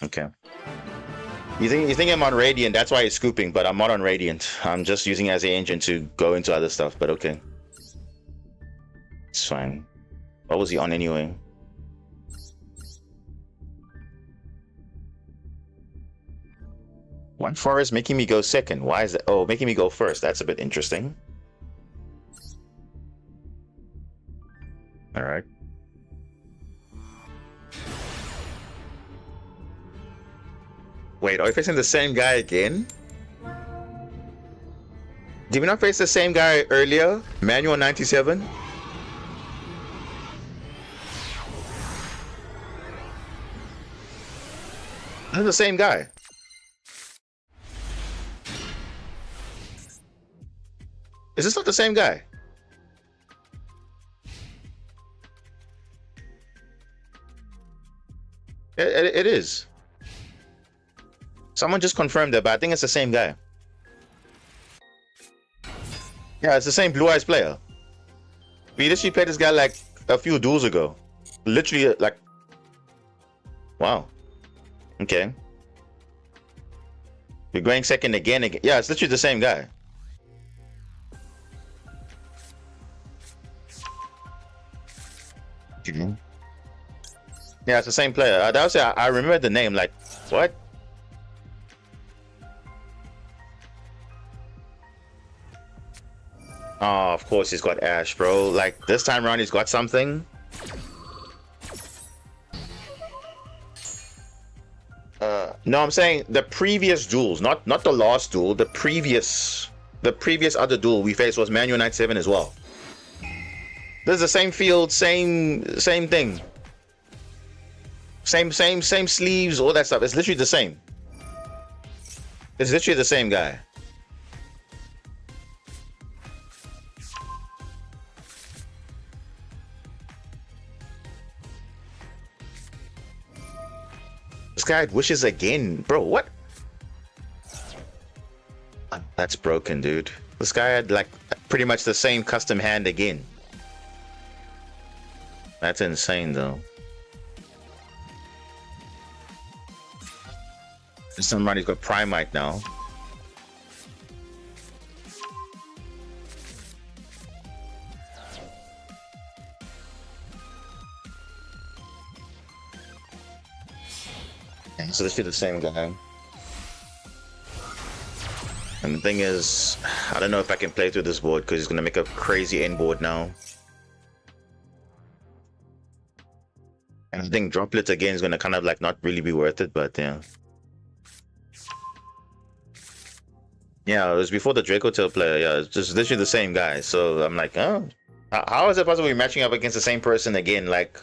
Okay. You think I'm on Radiant, that's why he's scooping, but I'm not on Radiant. I'm just using it as an engine to go into other stuff, but okay. It's fine. What was he on anyway? One forest making me go second. Why is that? Oh, making me go first. That's a bit interesting. Alright. Wait, are we facing the same guy again? Did we not face the same guy earlier? Manual 97? This is the same guy. Is this not the same guy? It is. Someone just confirmed that, but I think it's the same guy. Yeah, it's the same Blue Eyes player. We literally played this guy like a few duels ago. Literally, like... Wow. Okay. We're going second again. Yeah, it's literally the same guy. Yeah, it's the same player. That was, I remember the name. Like, what? Oh, of course he's got Ash, bro. Like, this time around he's got something. No, I'm saying the previous duels, not the last duel. The previous other duel we faced was Man U 97 as well. This is the same field, same thing, same sleeves, all that stuff. It's literally the same. It's literally the same guy. This guy wishes again, bro. What? That's broken, dude. This guy had like pretty much the same custom hand again. That's insane, though. Somebody's got Primite now. So this is the same guy. And the thing is, I don't know if I can play through this board because he's gonna make a crazy end board now. And I think Droplet again is gonna kind of like not really be worth it, but yeah. Yeah, it was before the Draco Tail player. Yeah, it's just literally the same guy. So I'm like, oh, how is it possible we're matching up against the same person again, like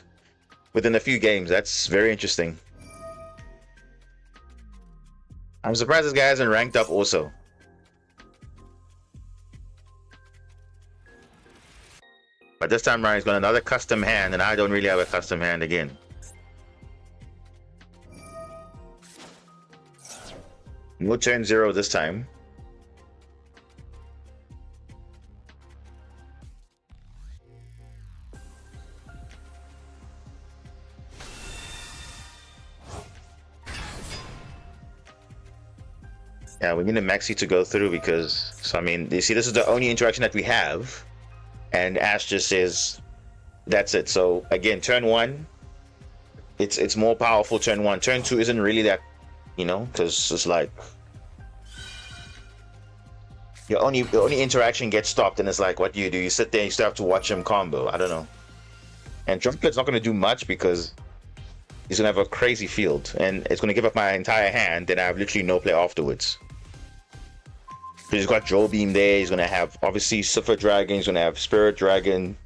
within a few games? That's very interesting. I'm surprised this guy hasn't ranked up also. But this time around, he's got another custom hand, and I don't really have a custom hand again. No turn 0 this time. Yeah, we need a maxi to go through because, so I mean, you see, this is the only interaction that we have. And Ash just says, that's it. So again, turn 1, it's more powerful turn 1. Turn 2 isn't really that, you know, because it's like your only interaction gets stopped, and it's like, what do? You sit there and you still have to watch him combo. I don't know. And Drunklet's not going to do much because he's going to have a crazy field, and it's going to give up my entire hand, and I have literally no play afterwards. He's got Joe Beam there. He's gonna have obviously Siffer Dragon. He's gonna have Spirit Dragon.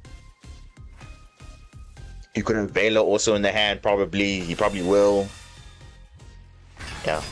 He could have Vela also in the hand. Probably he probably will. Yeah.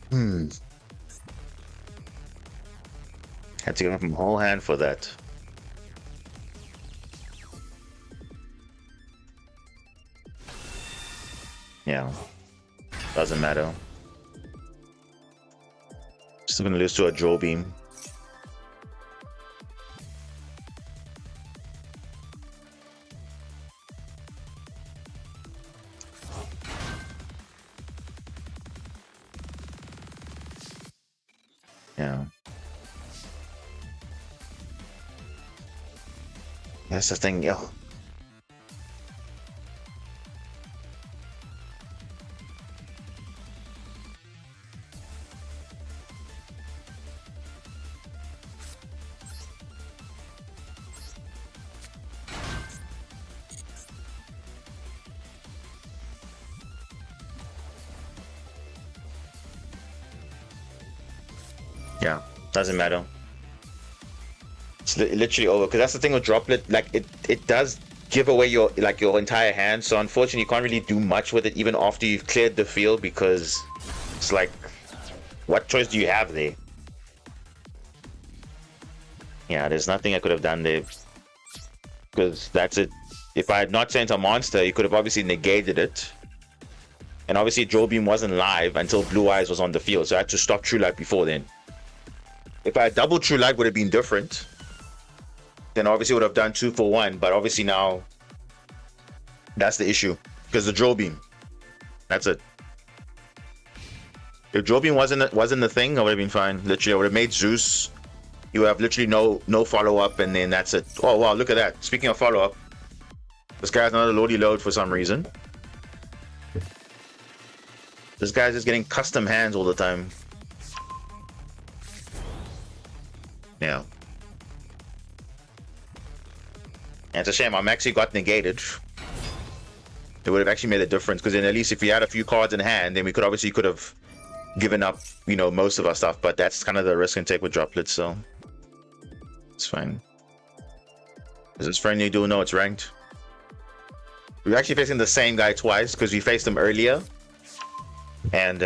Hmm. Had to give up my whole hand for that. Yeah. Doesn't matter. Still gonna lose to a Joe Beam. Yeah. That's the thing, yo. Yeah, doesn't matter. It's literally over because that's the thing with droplet. Like it does give away your your entire hand. So unfortunately, you can't really do much with it even after you've cleared the field because it's like, what choice do you have there? Yeah, there's nothing I could have done there because that's it. If I had not sent a monster, you could have obviously negated it. And obviously, Joe Beam wasn't live until Blue Eyes was on the field, so I had to stop True Light before then. If I had double True Light, would have been different. Then obviously would have done 2 for 1, but obviously now that's the issue because the Joe Beam. That's it. If Joe Beam wasn't the thing, I would have been fine. Literally, I would have made Zeus. You would have literally no follow up, and then that's it. Oh wow, look at that. Speaking of follow up, this guy has another loady load for some reason. This guy's just getting custom hands all the time. Yeah. And it's a shame. I'm actually got negated. It would have actually made a difference because then at least if we had a few cards in hand, then we could have given up, most of our stuff. But that's kind of the risk and take with droplets, so it's fine. Is this friendly duel? No, it's ranked. We're actually facing the same guy twice because we faced him earlier, and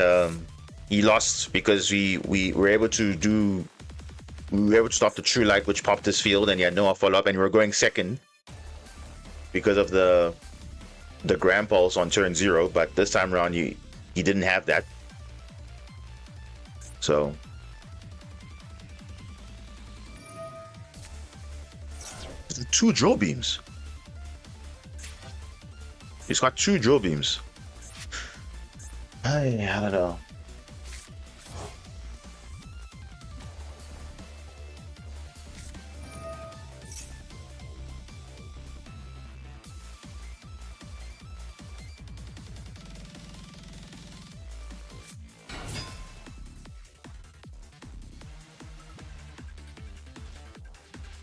he lost because we were able to stop the True Light, which popped his field, and he had no follow up, and we were going second because of the Grand Pulse on turn 0. But this time around, he didn't have that. So two Joe Beams. He's got 2 Joe Beams. I don't know.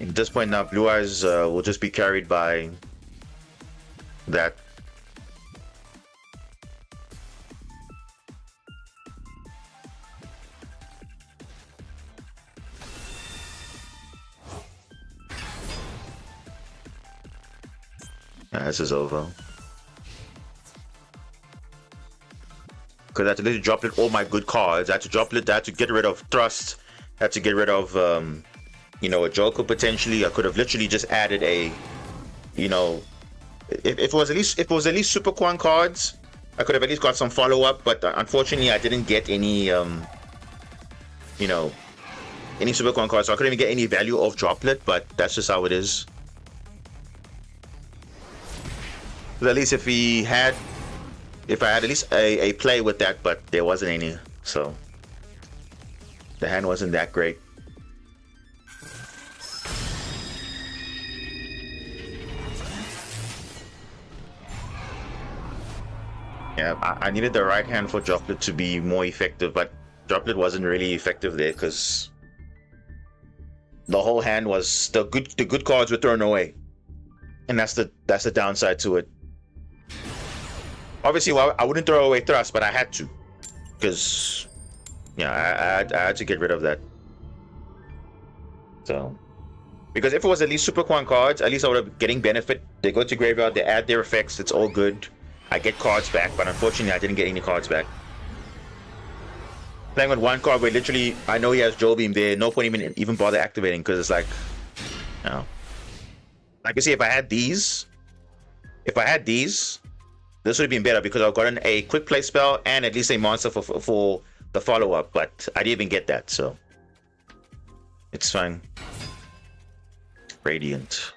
At this point now, Blue Eyes will just be carried by that. This is over. Because I had to literally droplet all my good cards. I had to droplet that to get rid of Thrust. I had to get rid of a Joker potentially. I could have literally just added a, if it was at least Super Quan cards, I could have at least got some follow up. But unfortunately, I didn't get any, any Super Quan cards, so I couldn't even get any value of droplet. But that's just how it is. But at least if I had at least a play with that, but there wasn't any, so the hand wasn't that great. Yeah, I needed the right hand for droplet to be more effective, but droplet wasn't really effective there because the whole hand was the good cards were thrown away, and that's the downside to it. Obviously, well, I wouldn't throw away Thrust, but I had to, because I had to get rid of that. So, because if it was at least Super Quan cards, at least I would have getting benefit. They go to graveyard, they add their effects, it's all good. I get cards back, but unfortunately, I didn't get any cards back. playing with one card where literally I know he has Joe Beam there. No point even bother activating because it's like, you know. Like you see, if I had these, this would have been better because I've gotten a quick play spell and at least a monster for the follow up. But I didn't even get that, so it's fine. Radiant.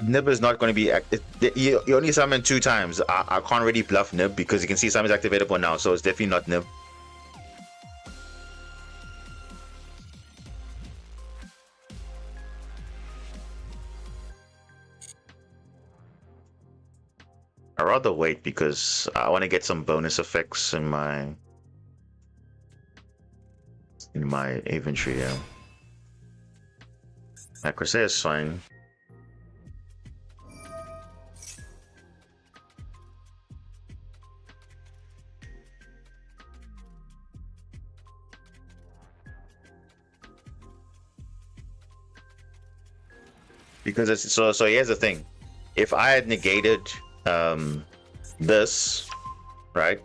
Nib is not going to be. You only summon 2 times. I can't really bluff Nib because you can see summon is activatable now, so it's definitely not Nib. I'd rather wait because I want to get some bonus effects in my inventory. Yeah, my Crusade is fine. Because it's so here's the thing. If I had negated this, right,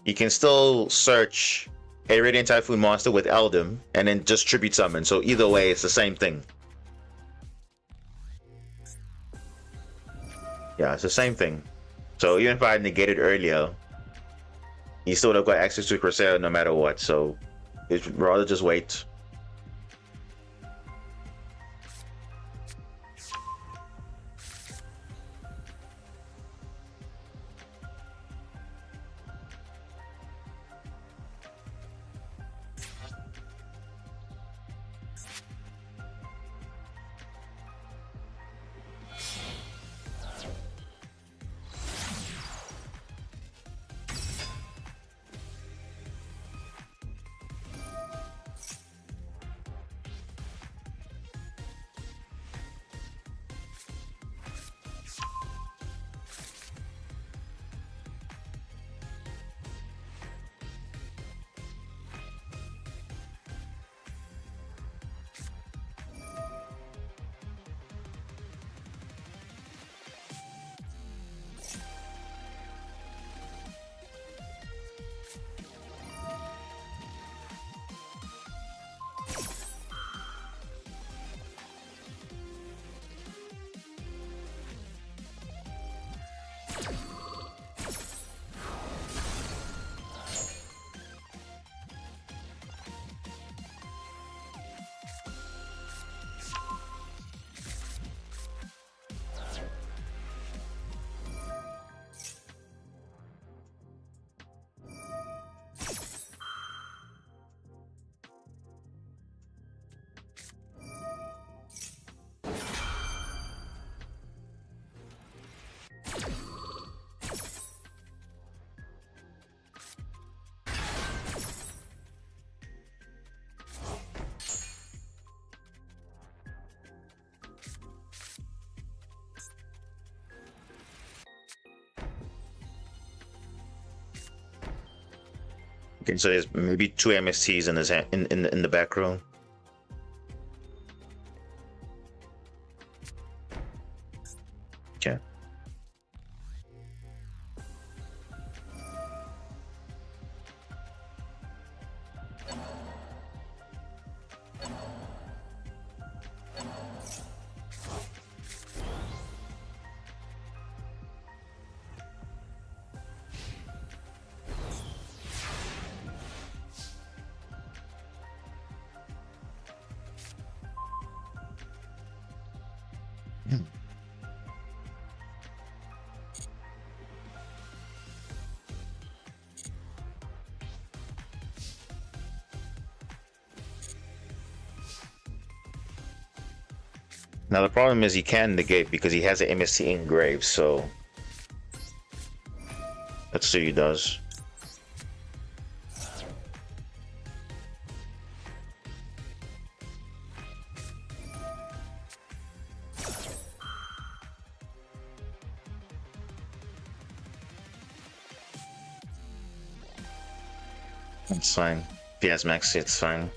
you can still search a Radiant Typhoon monster with Eldum and then just tribute summon. So either way, it's the same thing. Yeah, it's the same thing. So even if I had negated earlier, you still would have got access to Corsair no matter what. So it's rather just wait. Okay, so there's maybe 2 MSTs in this in the back row. Okay. Now the problem is he can negate because he has an MST engraved, so let's see what he does. It's fine. If he has maxi, it's fine.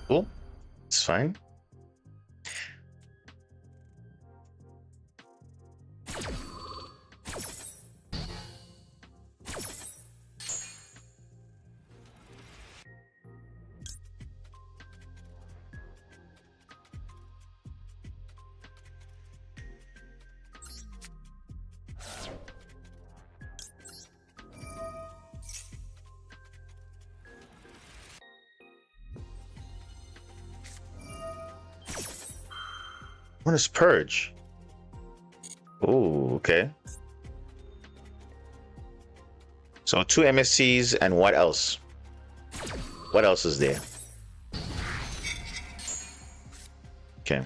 Cool. It's fine. What is Purge? Oh, okay. So 2 MSCs and what else? What else is there? Okay.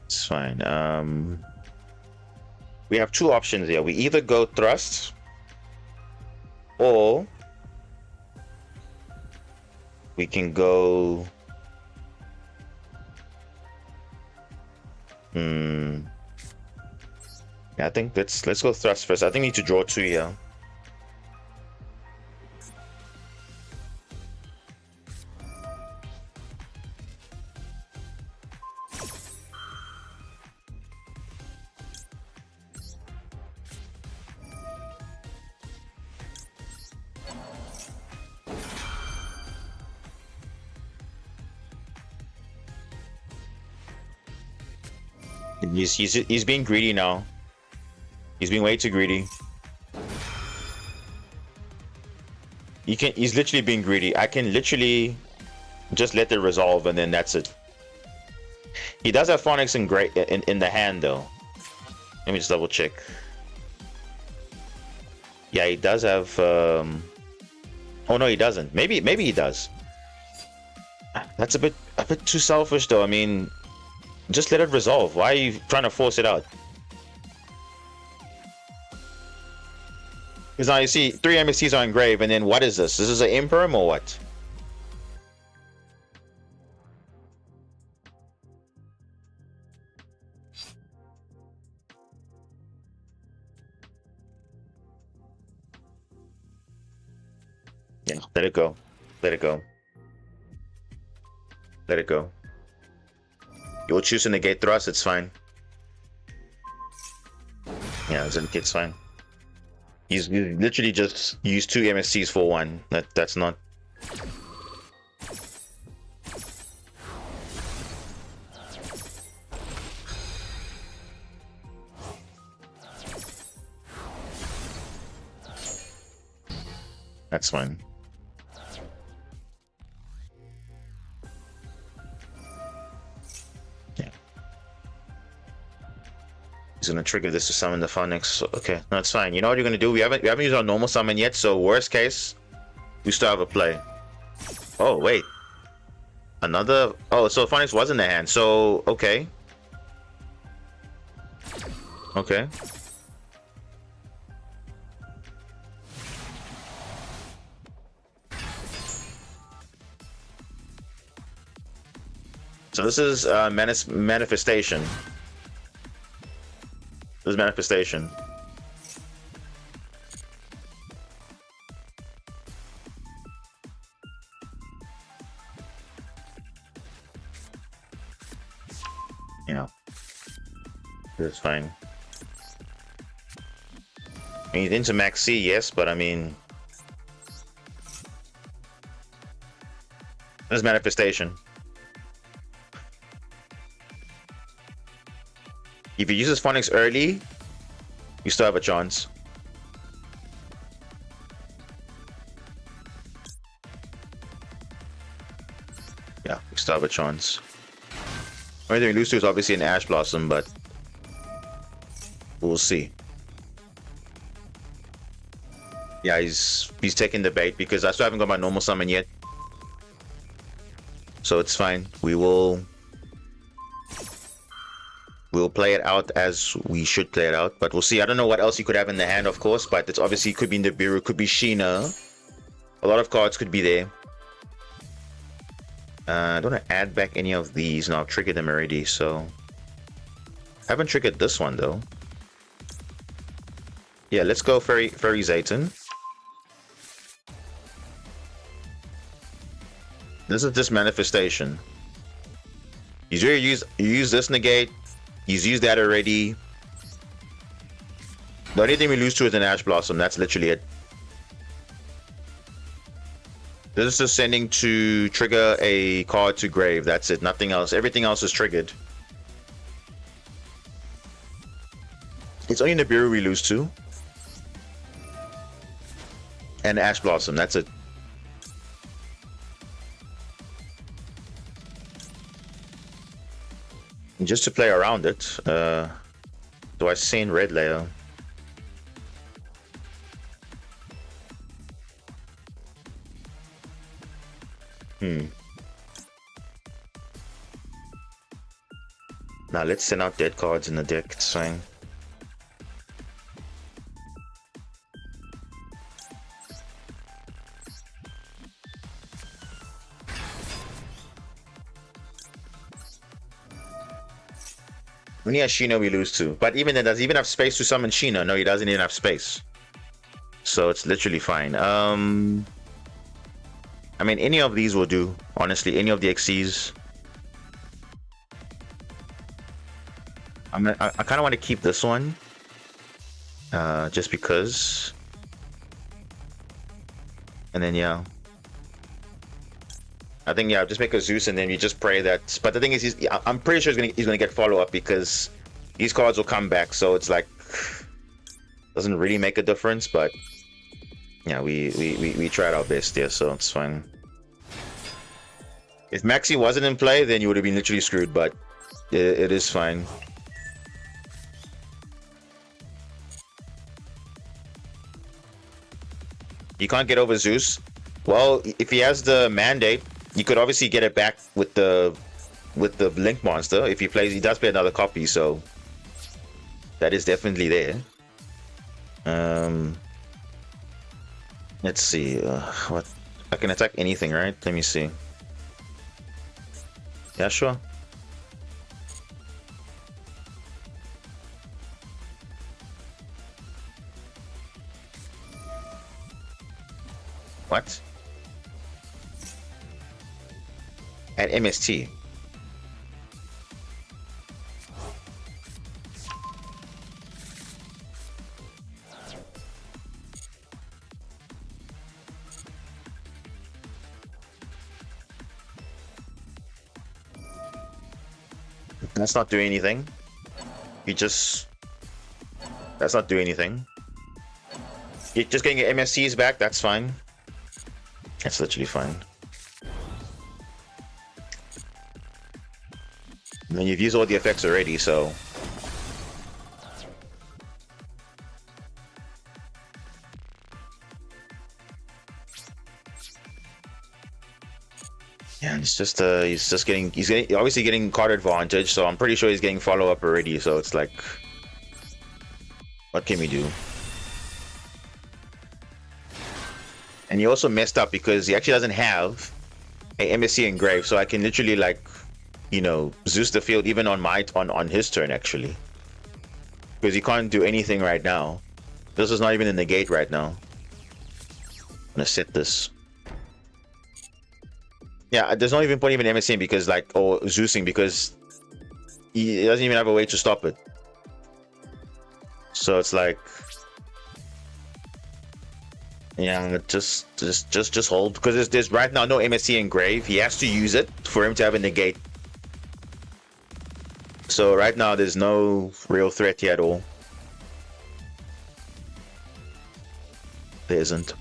It's fine. We have 2 options here. We either go thrust or we can go yeah, I think let's go thrust first. I think we need to draw 2 here. He's being greedy now. He's being way too greedy. He's literally being greedy. I can literally just let it resolve and then that's it. He does have Phonics in the hand though. Let me just double check. Yeah, he does have oh no, he doesn't. Maybe he does. That's a bit too selfish though. I mean, just let it resolve. Why are you trying to force it out? Because now you see 3 MSCs are engraved, and then what is this? This is an Imperm or what? Yeah, let it go. Let it go. Let it go. You'll choose to negate thrust, it's fine. Yeah, it's fine. He's literally just used 2 MSCs for 1. That's not. That's fine. Yeah. He's gonna trigger this to summon the Phonics. Okay, no, it's fine. You know what you're gonna do? We haven't used our normal summon yet, so worst case, We still have a play. Oh, wait. Another... Oh, so Phonics was in the hand. So, okay. Okay. So this is manifestation. This is manifestation. Yeah. That's fine. I mean, into Max C, yes, but I mean... This is manifestation. If he uses Phonics early, you still have a chance. Yeah, we still have a chance. Only thing we lose to is obviously an Ash Blossom, but we'll see. Yeah, he's taking the bait because I still haven't got my normal summon yet. So it's fine. We'll play it out as we should play it out, but we'll see. I don't know what else he could have in the hand, of course, but it's obviously could be Nibiru, could be Sheena. A lot of cards could be there. I don't want to add back any of these. No, I've triggered them already, so... I haven't triggered this one, though. Yeah, let's go Fairy Zayton. This is just manifestation. You use this negate. He's used that already. The only thing we lose to is an Ash Blossom. That's literally it. This is just sending to trigger a card to grave. That's it. Nothing else. Everything else is triggered. It's only Nibiru we lose to. And Ash Blossom. That's it. And just to play around it, do I send red layer? Now let's send out dead cards in the deck. It's fine. When he has Sheena, we lose to. But even then, does he even have space to summon Sheena? No, he doesn't even have space. So it's literally fine. I mean, any of these will do. Honestly, any of the XCs. I kind of want to keep this one. Just because. And then, yeah. I think, yeah, just make a Zeus and then you just pray that. But the thing is, I'm pretty sure he's gonna get follow up because these cards will come back. So it's like doesn't really make a difference. But yeah, we tried our best there, so it's fine. If Maxi wasn't in play, then you would have been literally screwed. But it is fine. You can't get over Zeus. Well, if he has the mandate. You could obviously get it back with the Link monster if he does play another copy, so that is definitely there. Let's see what I can attack anything, right? Let me see. Yeah, sure. What? At MST. That's not doing anything. That's not doing anything. You're just getting your MSTs back, that's fine. That's literally fine. And then you've used all the effects already, so... Yeah, he's getting obviously getting card advantage, so I'm pretty sure he's getting follow up already. So it's like, what can we do? And he also messed up because he actually doesn't have a MSC engrave, so I can literally like, Zeus the field even on his turn actually, because he can't do anything right now. This is not even in the gate right now. I'm gonna set this. Yeah, there's not even point even MSCing because or Zeusing because he doesn't even have a way to stop it. So it's like, yeah, just hold, because there's right now no MSC engrave. He has to use it for him to have a negate. So right now there's no real threat here at all. There isn't.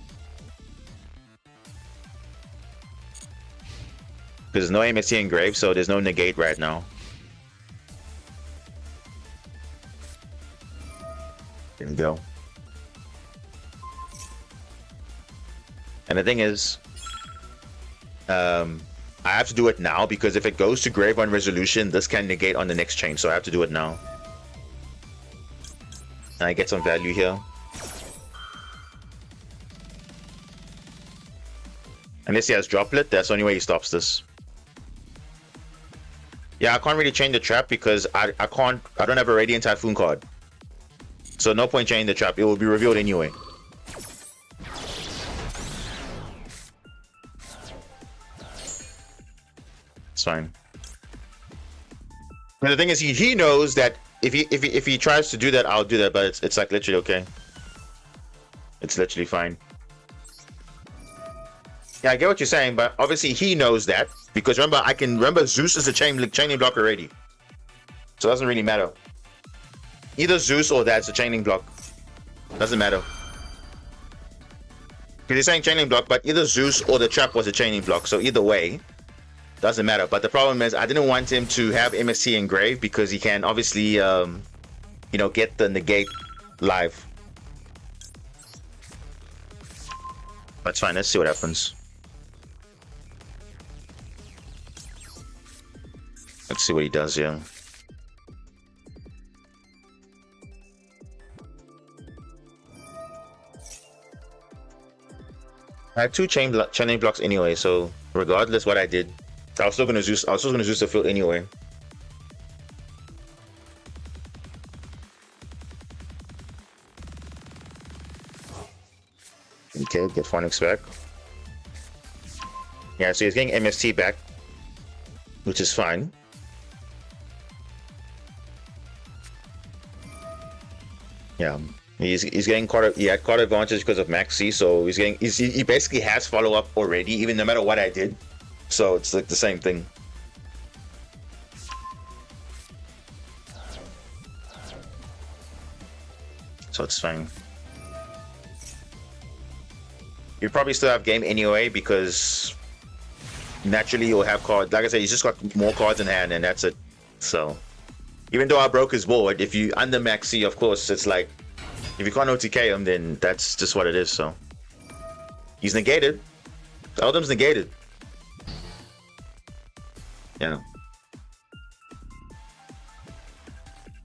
Because there's no MSC engrave, so there's no negate right now. There we go. And the thing is, I have to do it now because if it goes to grave on resolution, this can negate on the next chain. So I have to do it now. And I get some value here. Unless he has droplet, that's the only way he stops this. Yeah, I can't really chain the trap because I don't have a Radiant Typhoon card. So no point chaining the trap. It will be revealed anyway. It's fine. But the thing is, he knows that if he tries to do that, I'll do that. But it's like literally okay. It's literally fine. Yeah, I get what you're saying, but obviously he knows that because remember Zeus is a chaining block already, so it doesn't really matter. Either Zeus or that's a chaining block. Doesn't matter. Because he's saying chaining block, but either Zeus or the trap was a chaining block, so either way, doesn't matter. But the problem is I didn't want him to have MSC engrave because he can obviously, get the negate live. That's fine. Let's see what happens. Let's see what he does here. I had two chaining blocks anyway, so regardless what I did, I was still gonna Zeus the field anyway. Okay, get Phonics back. Yeah, so he's getting MST back, which is fine. Yeah, he's getting he had card advantage because of Maxi, so he basically has follow up already, even no matter what I did. So it's like the same thing. So it's fine. You probably still have game anyway because naturally you'll have cards. Like I said, he's just got more cards in hand, and that's it. So even though I broke his board, if you under Maxi, of course, it's like if you can't OTK him, then that's just what it is. So he's negated. Eldum's negated. Yeah.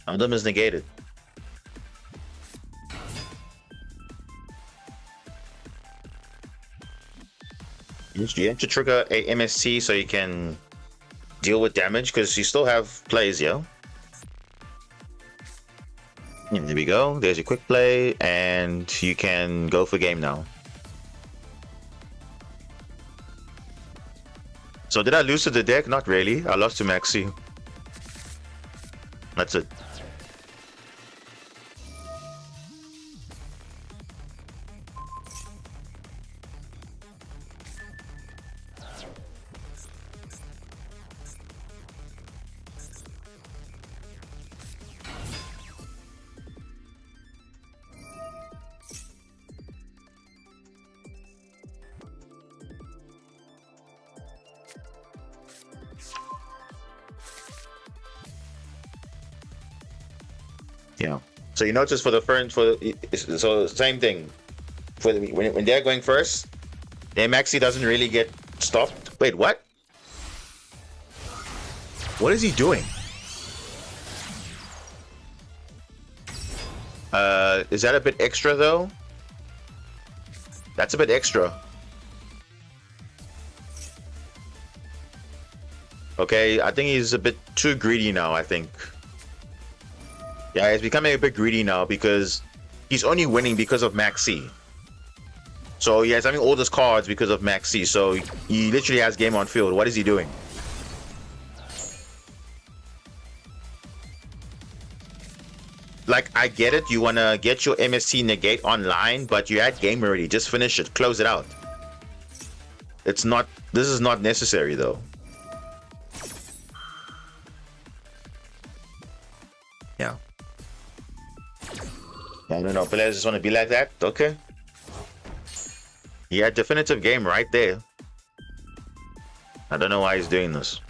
Eldum is negated. You have to trigger a MST so you can deal with damage because you still have plays, yeah? And there we go. There's your quick play, and you can go for game now. So did I lose to the deck? Not really. I lost to Maxi. That's it. Yeah. So you notice for the first, so same thing. When they're going first, their Maxi doesn't really get stopped. Wait, what? What is he doing? Is that a bit extra though? That's a bit extra. Okay, I think he's a bit too greedy now, I think. Yeah, he's becoming a bit greedy now because he's only winning because of Max C. So yeah, he's having all these cards because of Max C. So he literally has game on field. What is he doing? Like, I get it. You want to get your MSC negate online, but you had game already. Just finish it. Close it out. It's not... This is not necessary, though. Yeah. I don't know. Players just want to be like that? Okay. He had definitive game right there. I don't know why he's doing this.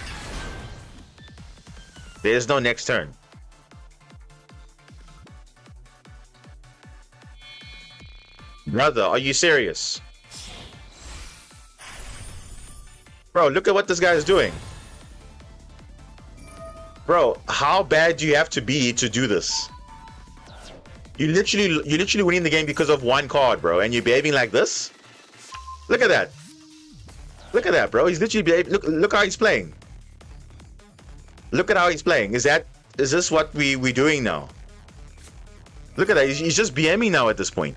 There's no next turn. Brother, are you serious? Bro, look at what this guy is doing. Bro, how bad do you have to be to do this? You're literally winning the game because of one card, bro, and you're behaving like this? Look at that. Look at that, bro. He's literally behaving. Look how he's playing. Look at how he's playing. Is this what we're doing now? Look at that. He's just BMing now at this point.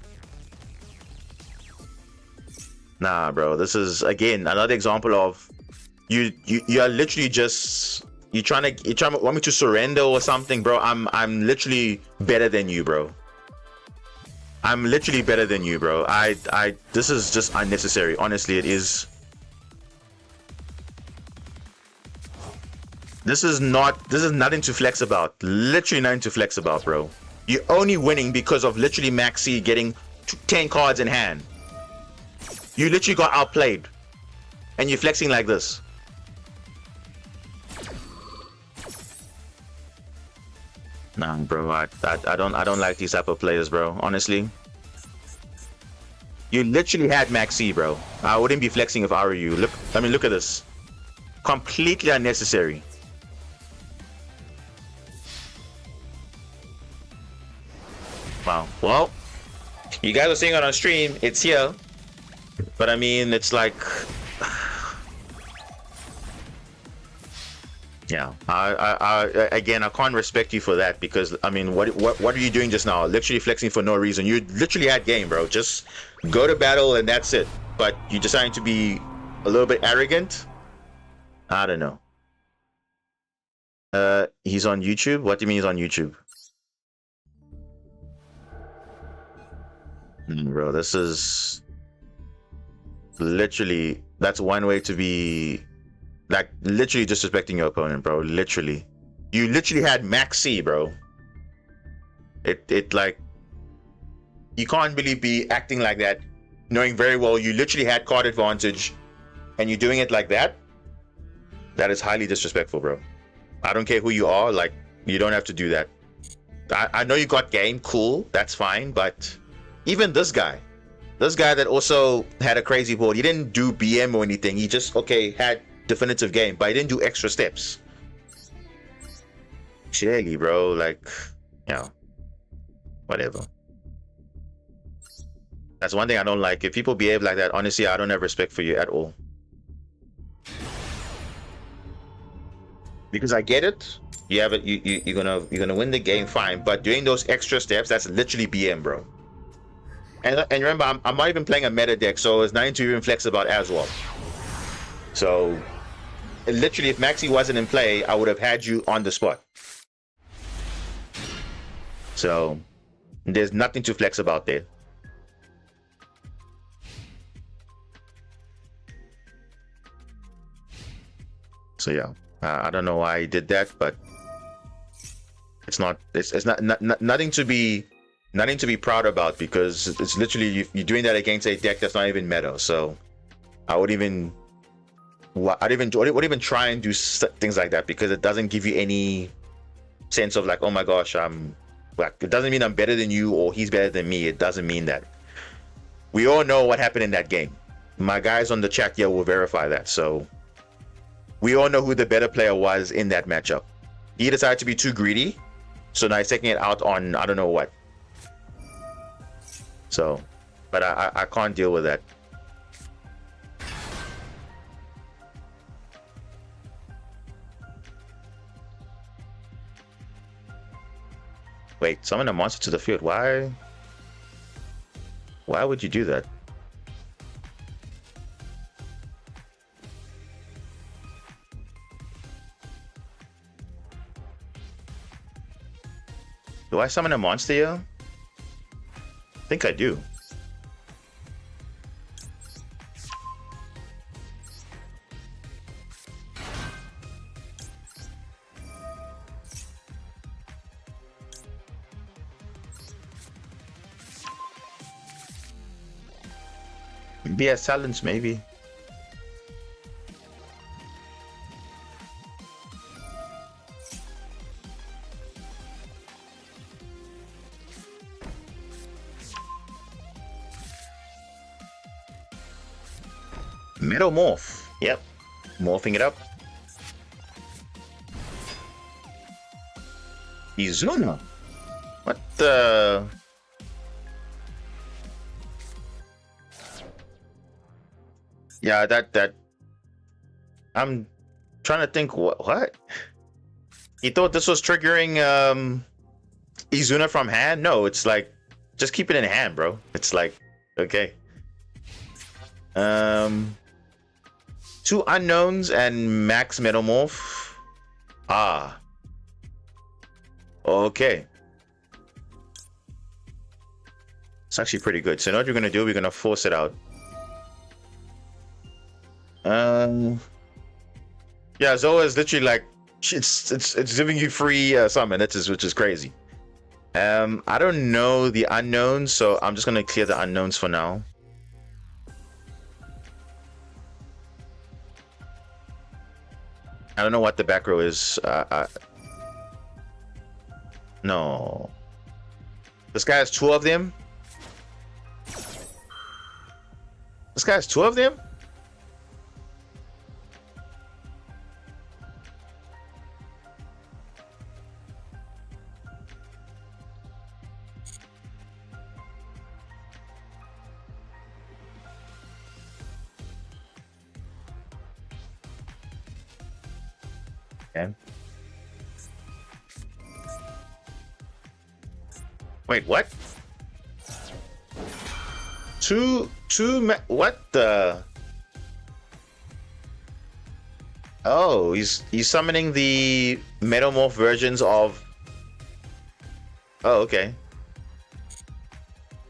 Nah, bro. This is again another example of you are literally just you trying to want me to surrender or something, bro. I'm literally better than you, bro. I'm literally better than you, bro. This is just unnecessary. Honestly, it is. This is nothing to flex about. Literally nothing to flex about, bro. You're only winning because of literally Maxi getting 10 cards in hand. You literally got outplayed. And you're flexing like this. Nah, bro, I don't like these type of players, bro. Honestly, you literally had Maxi, bro. I wouldn't be flexing if I were you. Look, I mean, look at this. Completely unnecessary. Wow. Well, you guys are seeing it on stream. It's here, but I mean, it's like. Yeah, again, I can't respect you for that because I mean, what are you doing just now? Literally flexing for no reason. You literally had game, bro. Just go to battle and that's it. But you deciding to be a little bit arrogant. I don't know. He's on YouTube. What do you mean he's on YouTube? Bro, this is literally that's one way to be. Like, literally disrespecting your opponent, bro. Literally. You literally had Max C, bro. It like... You can't really be acting like that, knowing very well you literally had card advantage, and you're doing it like that. That is highly disrespectful, bro. I don't care who you are, like, you don't have to do that. I know you got game, cool, that's fine, but... Even this guy that also had a crazy board, he didn't do BM or anything, he just, okay, had... definitive game, but I didn't do extra steps. Shaggy, bro, like, you know, whatever. That's one thing I don't like. If people behave like that, honestly, I don't have respect for you at all. Because I get it. You have it. You're gonna win the game, fine. But doing those extra steps, that's literally BM, bro. And remember, I'm not even playing a meta deck, so it's nothing to even flex about as well. So. Literally, if Maxi wasn't in play, I would have had you on the spot. So, there's nothing to flex about there. So yeah, I don't know why he did that, but it's not nothing to be proud about because it's literally you're doing that against a deck that's not even meta. So, I would even. I'd even try and do things like that because it doesn't give you any sense of like, oh my gosh, I'm like, it doesn't mean I'm better than you or he's better than me. It doesn't mean that. We all know what happened in that game. My guys on the chat here will verify that. So we all know who the better player was in that matchup. He decided to be too greedy, so now he's taking it out on I don't know what. So, but I can't deal with that. Wait, summon a monster to the field. Why? Why would you do that? Do I summon a monster here? I think I do. Be a silence, maybe. Metal Morph. Yep. Morphing it up. Izuna. What the? Yeah, that. I'm trying to think. What? He thought this was triggering Izuna from hand? No, it's like just keep it in hand, bro. It's like okay. Two unknowns and max metamorph. Ah. Okay. It's actually pretty good. So now what you're gonna do, we're gonna force it out. Yeah, Zoa is literally like it's giving you free summon, which is crazy. I don't know the unknowns, so I'm just gonna clear the unknowns for now. I don't know what the back row is. No. This guy has two of them? This guy has two of them? Okay. Wait, what? What the? Oh, he's summoning the metamorph versions of. Oh, okay.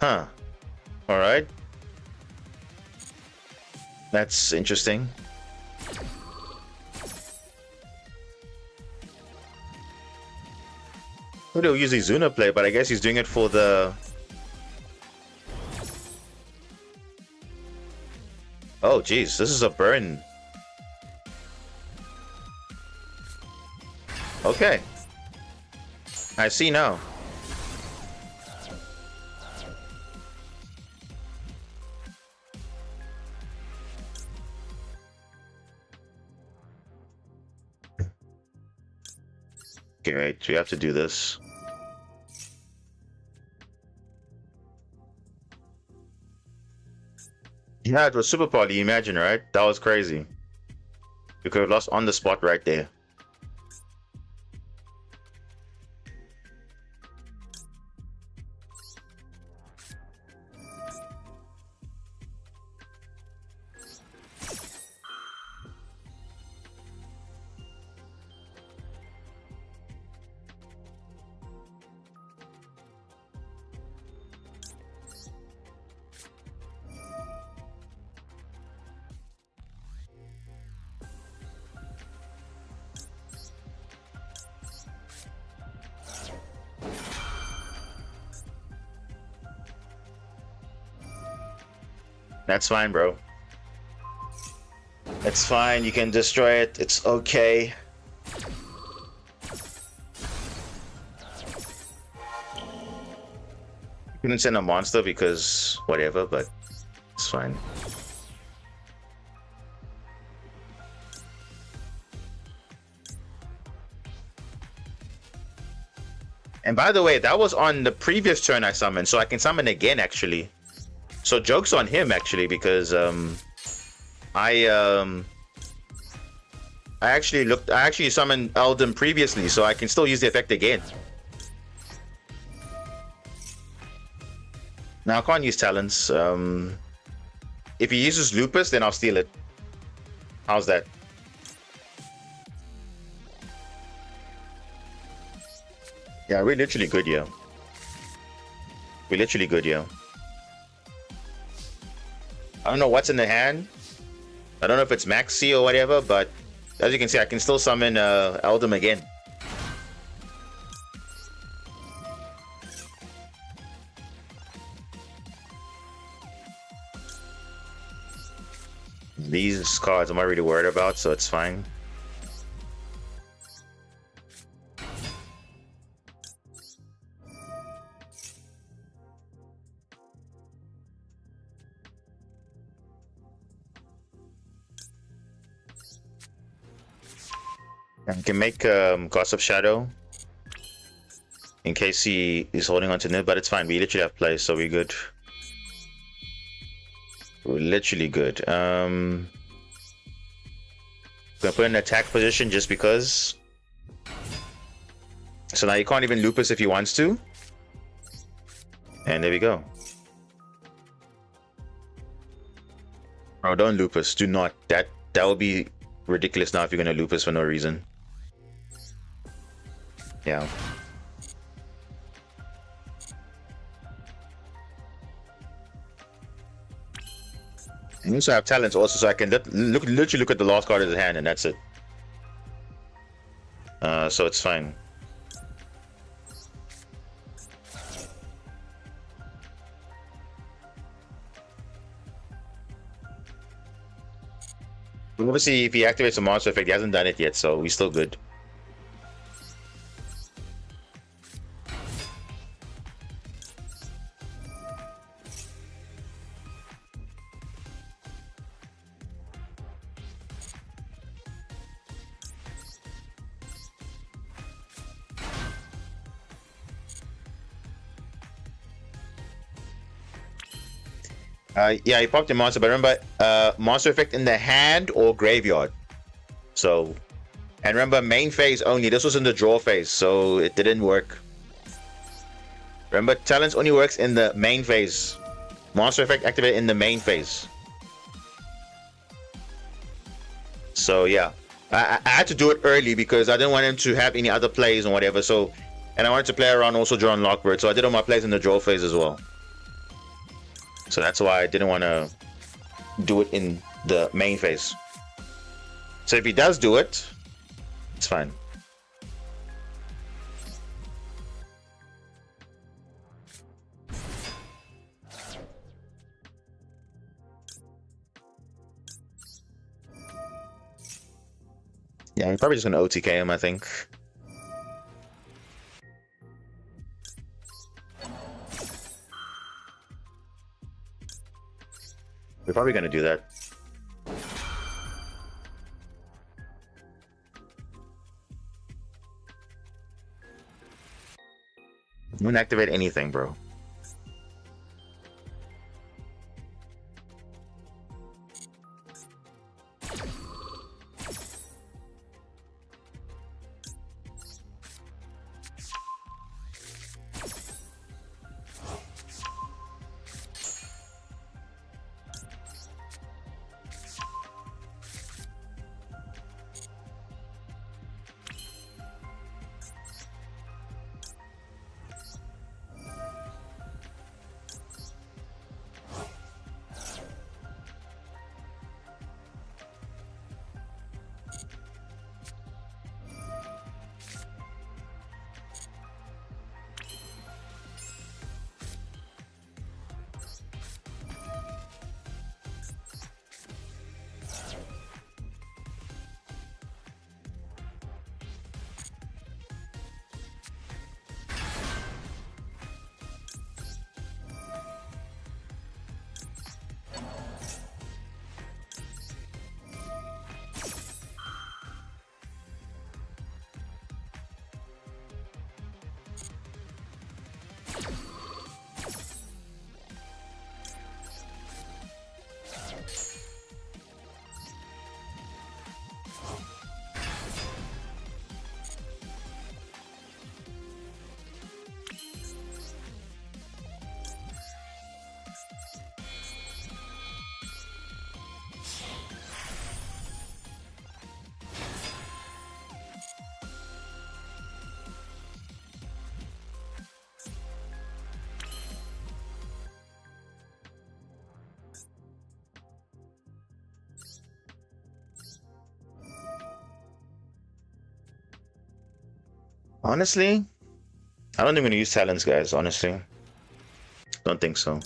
Huh. All right. That's interesting. He'll use Izuna play, but I guess he's doing it for the. Oh, geez, this is a burn. Okay. I see now. Okay, right, we have to do this. Yeah, it was super poly, imagine, right? That was crazy. You could have lost on the spot right there. That's fine, bro. It's fine. You can destroy it. It's okay. You couldn't send a monster because whatever, but it's fine. And by the way, that was on the previous turn I summoned, so I can summon again actually. So joke's on him actually, because I actually summoned Eldon previously, so I can still use the effect again. Now I can't use talents. If he uses Lupus, then I'll steal it. How's that? Yeah, we're literally good, yo. We're literally good, yo. I don't know what's in the hand. I don't know if it's Maxi or whatever, but as you can see, I can still summon Eldum again. These cards I'm not really worried about, so it's fine. I can make Gossip Shadow in case he is holding on to Nib, but it's fine. We literally have play, so we're good. We're literally good. Gonna put in an attack position just because. So now you can't even Lupus if he wants to. And there we go. Oh, don't Lupus. Do not. That would be ridiculous now if you're gonna Lupus for no reason. Yeah. And also have talents also, so I can literally look at the last card of the hand, and that's it. So it's fine. Obviously, if he activates a monster effect, he hasn't done it yet, so we're still good. Yeah, he popped a monster, but remember, monster effect in the hand or graveyard. So, and remember, main phase only. This was in the draw phase, so it didn't work. Remember, talents only works in the main phase. Monster effect activated in the main phase. So yeah, I had to do it early because I didn't want him to have any other plays and whatever. So, and I wanted to play around also drawing Lockbird, so I did all my plays in the draw phase as well. So that's why I didn't want to do it in the main phase. So if he does do it, it's fine. Yeah, I'm probably just going to OTK him, I think. We're probably going to do that. You wouldn't activate anything, bro. Honestly, I don't think I'm gonna use talents, guys. Honestly, don't think so.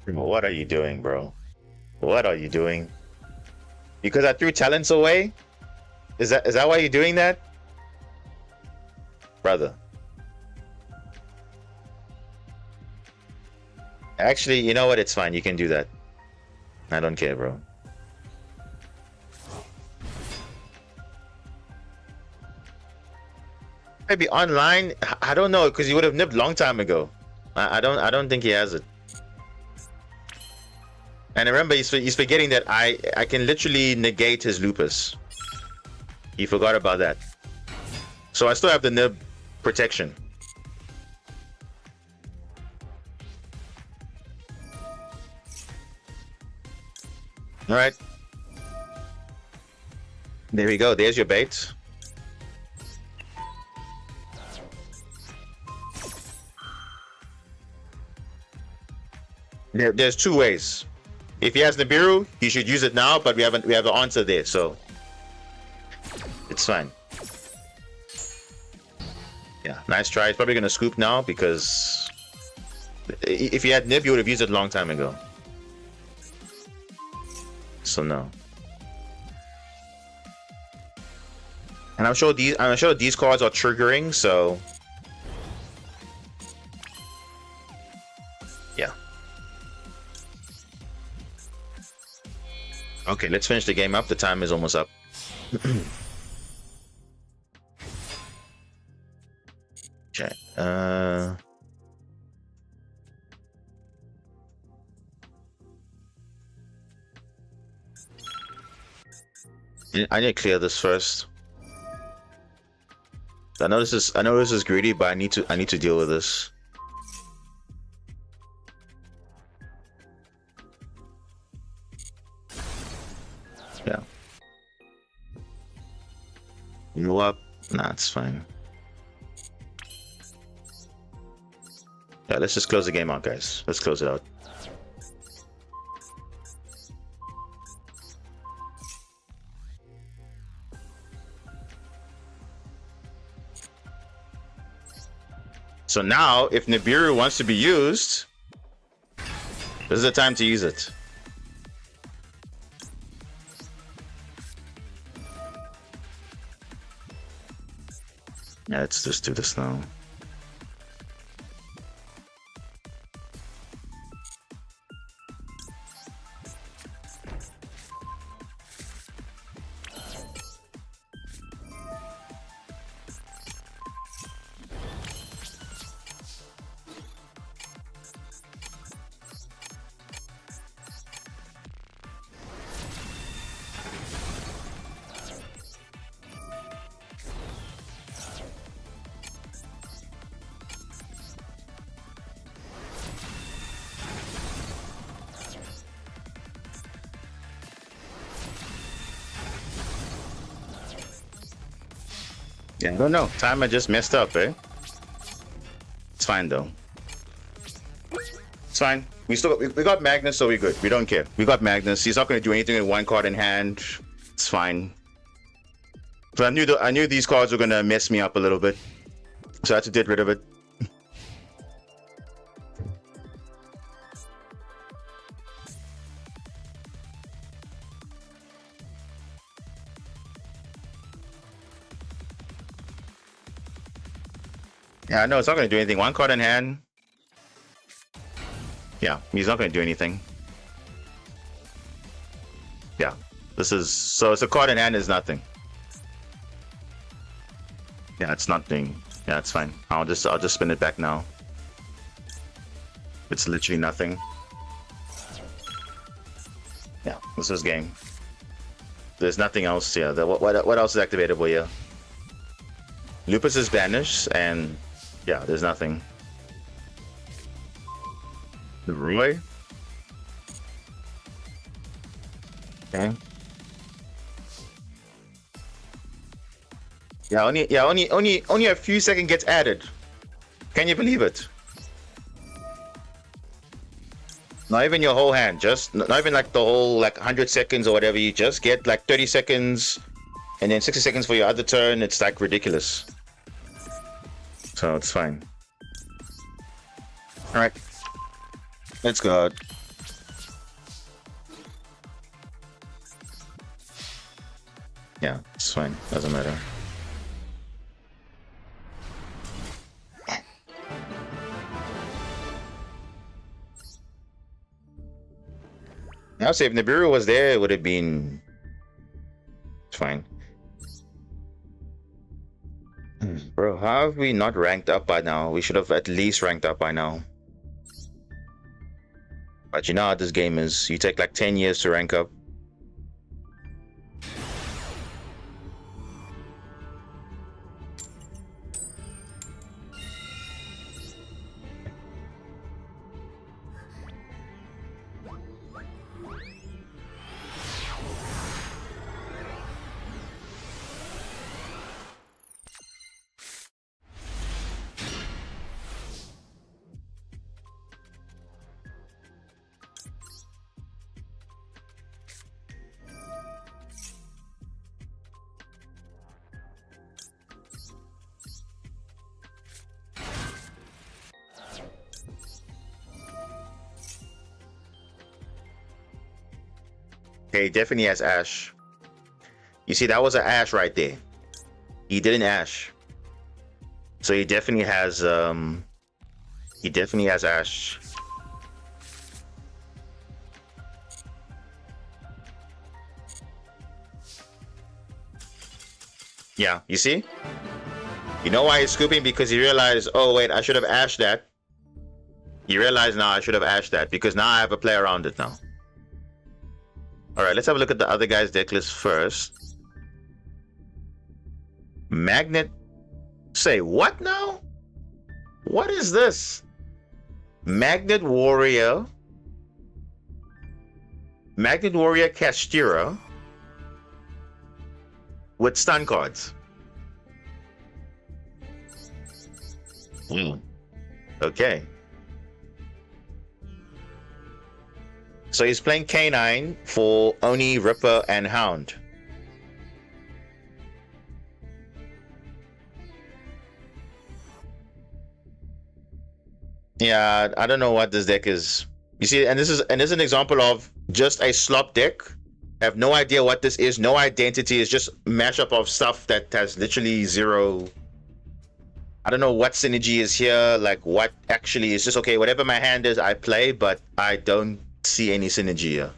What are you doing, bro? What are you doing? Because I threw talents away? Is that why you're doing that? Brother. Actually, you know what? It's fine. You can do that. I don't care, bro. Maybe online. I don't know, because he would have nipped long time ago. I don't think he has it. And remember, he's forgetting that I can literally negate his lupus. He forgot about that. So I still have the nib protection. All right. There we go. There's your bait. There's two ways. If he has Nibiru, he should use it now, but we have the answer there, so it's fine. Yeah, nice try. He's probably gonna scoop now because if he had Nib, he would have used it a long time ago. So no. And I'm sure these cards are triggering, so yeah. Okay, let's finish the game up. The time is almost up. Okay. I need to clear this first. I know this is greedy, but I need to deal with this. Yeah. You know what? Nah, it's fine. Yeah, let's just close the game out, guys. Let's close it out. So now, if Nibiru wants to be used, this is the time to use it. Yeah, let's just do this now. Yeah, I don't know. Timer just messed up, eh? It's fine though. It's fine. We got Magnus, so we're good. We don't care. We got Magnus. He's not going to do anything with one card in hand. It's fine. So I knew these cards were going to mess me up a little bit, so I had to get rid of it. Yeah, I know it's not going to do anything. One card in hand. Yeah, he's not going to do anything. Yeah, this is so. It's a card in hand is nothing. Yeah, it's nothing. Yeah, it's fine. I'll just spin it back now. It's literally nothing. Yeah, this is game. There's nothing else. Yeah, what else is activatable here? Lupus is banished, and yeah, there's nothing. The Roy. Okay. Yeah, only a few seconds gets added. Can you believe it? Not even your whole hand, just not even like the whole like 100 seconds or whatever. You just get like 30 seconds and then 60 seconds for your other turn. It's like ridiculous. So it's fine. All right, let's go. Yeah, it's fine. Doesn't matter. I'll say if Nibiru was there, it would have been fine. Bro, how have we not ranked up by now? We should have at least ranked up by now. But you know how this game is. You take like 10 years to rank up. Okay, definitely has Ash. You see, that was an Ash right there. He didn't Ash. So he definitely has Ash. Yeah, you see? You know why he's scooping? Because he realized, oh wait, I should have ashed that. You realize now I should have ashed that because now I have a play around it now. Alright, let's have a look at the other guy's deck list first. Magnet. Say what now? What is this? Magnet Warrior. Magnet Warrior Castira. With stun cards. Okay. So he's playing K9 for Oni, Ripper, and Hound. Yeah, I don't know what this deck is. You see, and this is an example of just a slop deck. I have no idea what this is, no identity. It's just mashup of stuff that has literally zero. I don't know what synergy is here, like what actually is just okay, whatever my hand is, I play, but I don't see any synergy here.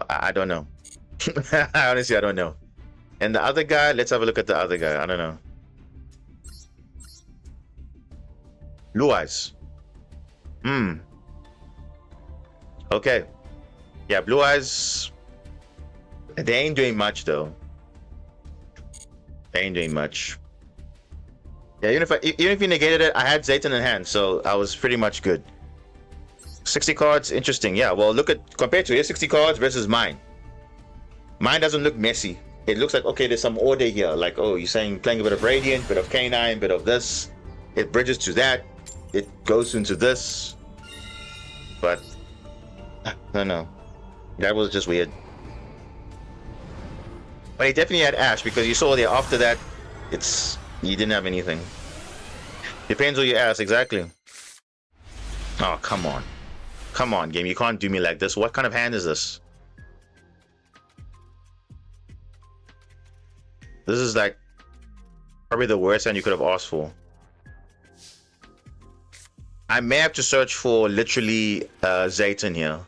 I don't know. Honestly, I don't know. And the other guy, let's have a look at the other guy. I don't know. Blue Eyes. Okay. Yeah, Blue Eyes. They ain't doing much though. They ain't doing much. Yeah, even if you negated it, I had Zayton in hand, so I was pretty much good. 60 cards, interesting. Yeah, well, look at compared to his 60 cards versus mine. Mine doesn't look messy. It looks like okay, there's some order here. Like, oh, you're saying playing a bit of Radiant, bit of K9, bit of this. It bridges to that. It goes into this. But I don't know. That was just weird. But he definitely had Ash because you saw there after that, you didn't have anything. Depends who you ask, exactly. Oh, come on. Come on, game. You can't do me like this. What kind of hand is this? This is like probably the worst hand you could have asked for. I may have to search for literally Zayton here.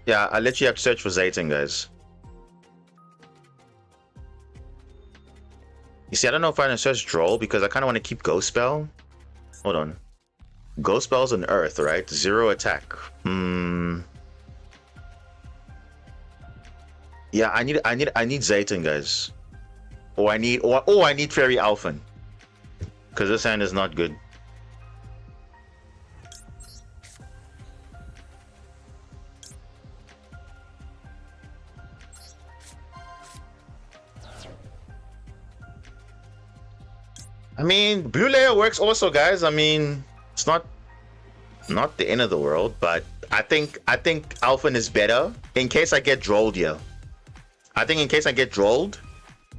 Yeah, I literally have to search for Zayton, guys. You see, I don't know if I can search Droll because I kind of want to keep Ghost Spell. Hold on. Ghost Spell's an Earth, right? 0 attack. Yeah, I need Zayton, guys. Or I need Fairy Alphen. because this hand is not good. I mean, blue layer works also, guys. I mean, it's not the end of the world, but I think Alphen is better in case I get drolled here. I think in case I get drolled,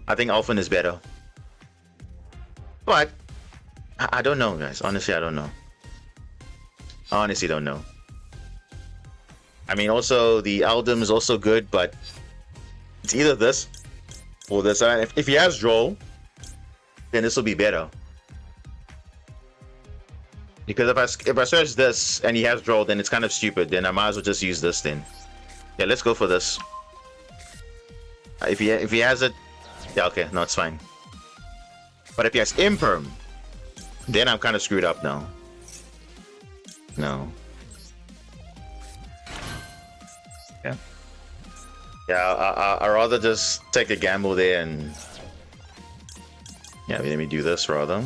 I think Alphen is better. But I don't know, guys. Honestly, I don't know. I honestly don't know. I mean, also the Aldum is also good, but it's either this or this. If he has droll, then this will be better. Because if I search this and he has droll, then it's kind of stupid. Then I might as well just use this then. Yeah, let's go for this. If he has it, yeah, okay, no, it's fine. But if he has imperm, then I'm kind of screwed up now. No. Yeah. Yeah, I'd rather just take a gamble there and... Yeah, let me do this rather.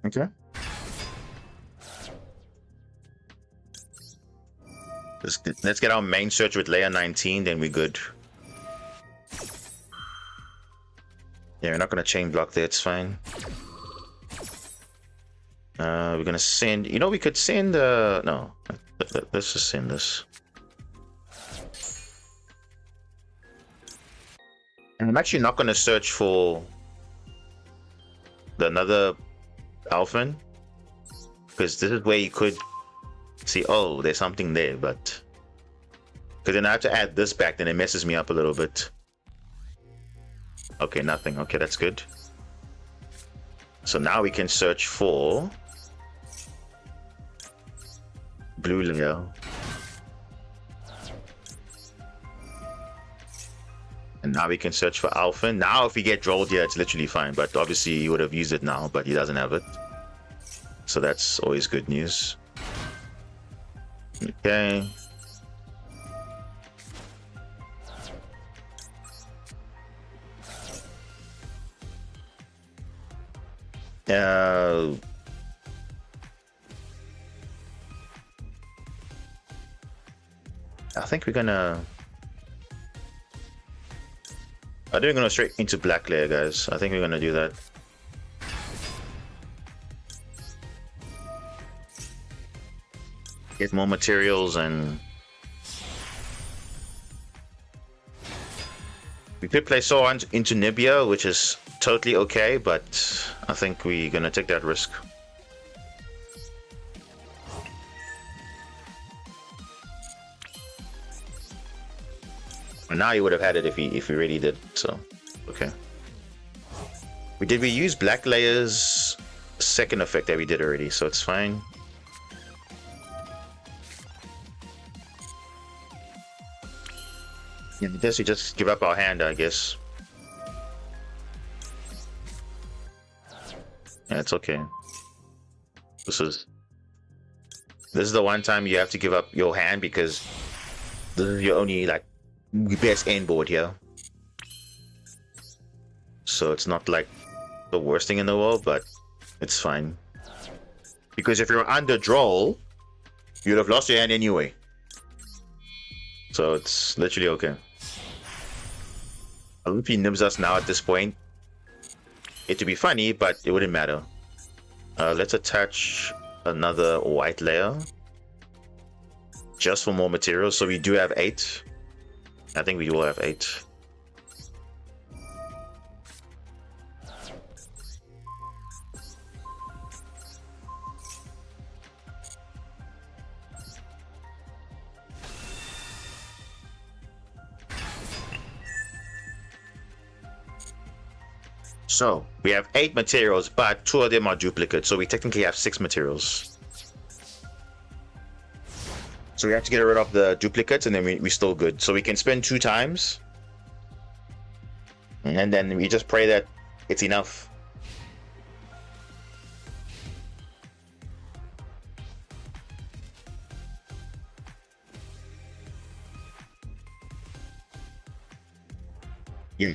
Okay. Let's get our main search with layer 19, then we're good. Yeah, we're not gonna chain block there, it's fine. We're gonna send, you know, we could send no, let's just send this. And I'm actually not gonna search for another Alphen, because this is where you could see, oh, there's something there, but because then I have to add this back, then it messes me up a little bit. Okay, nothing. Okay, that's good. So now we can search for blue layer. And now we can search for Alphen. Now if we get drolled here, it's literally fine, but obviously he would have used it now, but he doesn't have it. So that's always good news. Okay. I think we're gonna... I think we're gonna straight into black layer, guys. I think we're gonna do that. Get more materials, and we could play Soran into Nibia, which is totally okay, but I think we're gonna take that risk. And now he would have had it if he really did, so okay. We use black layer's second effect that we did already, so it's fine. Yeah, I guess we just give up our hand, I guess. Yeah, it's okay. This is the one time you have to give up your hand, because this is your only like best end board here. So it's not like the worst thing in the world, but it's fine. Because if you're under droll, you'd have lost your hand anyway. So it's literally okay. I hope he nibs us now at this point. It'd be funny, but it wouldn't matter. Let's attach another white layer. Just for more materials, so we do have 8. I think we will have 8. So we have 8 materials, but 2 of them are duplicates, so we technically have 6 materials. So we have to get rid of the duplicates, and then we're still good. So we can spend 2 times, and then we just pray that it's enough. Yeah.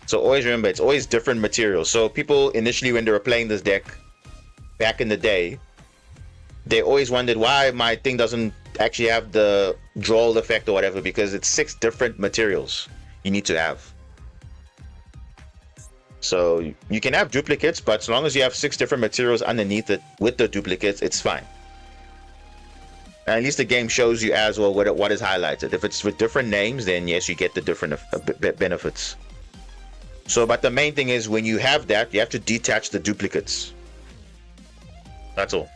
So always remember, it's always different materials. So people initially, when they were playing this deck back in the day, they always wondered why my thing doesn't actually have the draw effect or whatever, because it's 6 different materials you need to have. So you can have duplicates, but as long as you have 6 different materials underneath it with the duplicates, it's fine. And at least the game shows you as well what is highlighted. If it's with different names, then yes, you get the different benefits. So, but the main thing is when you have that, you have to detach the duplicates. That's all.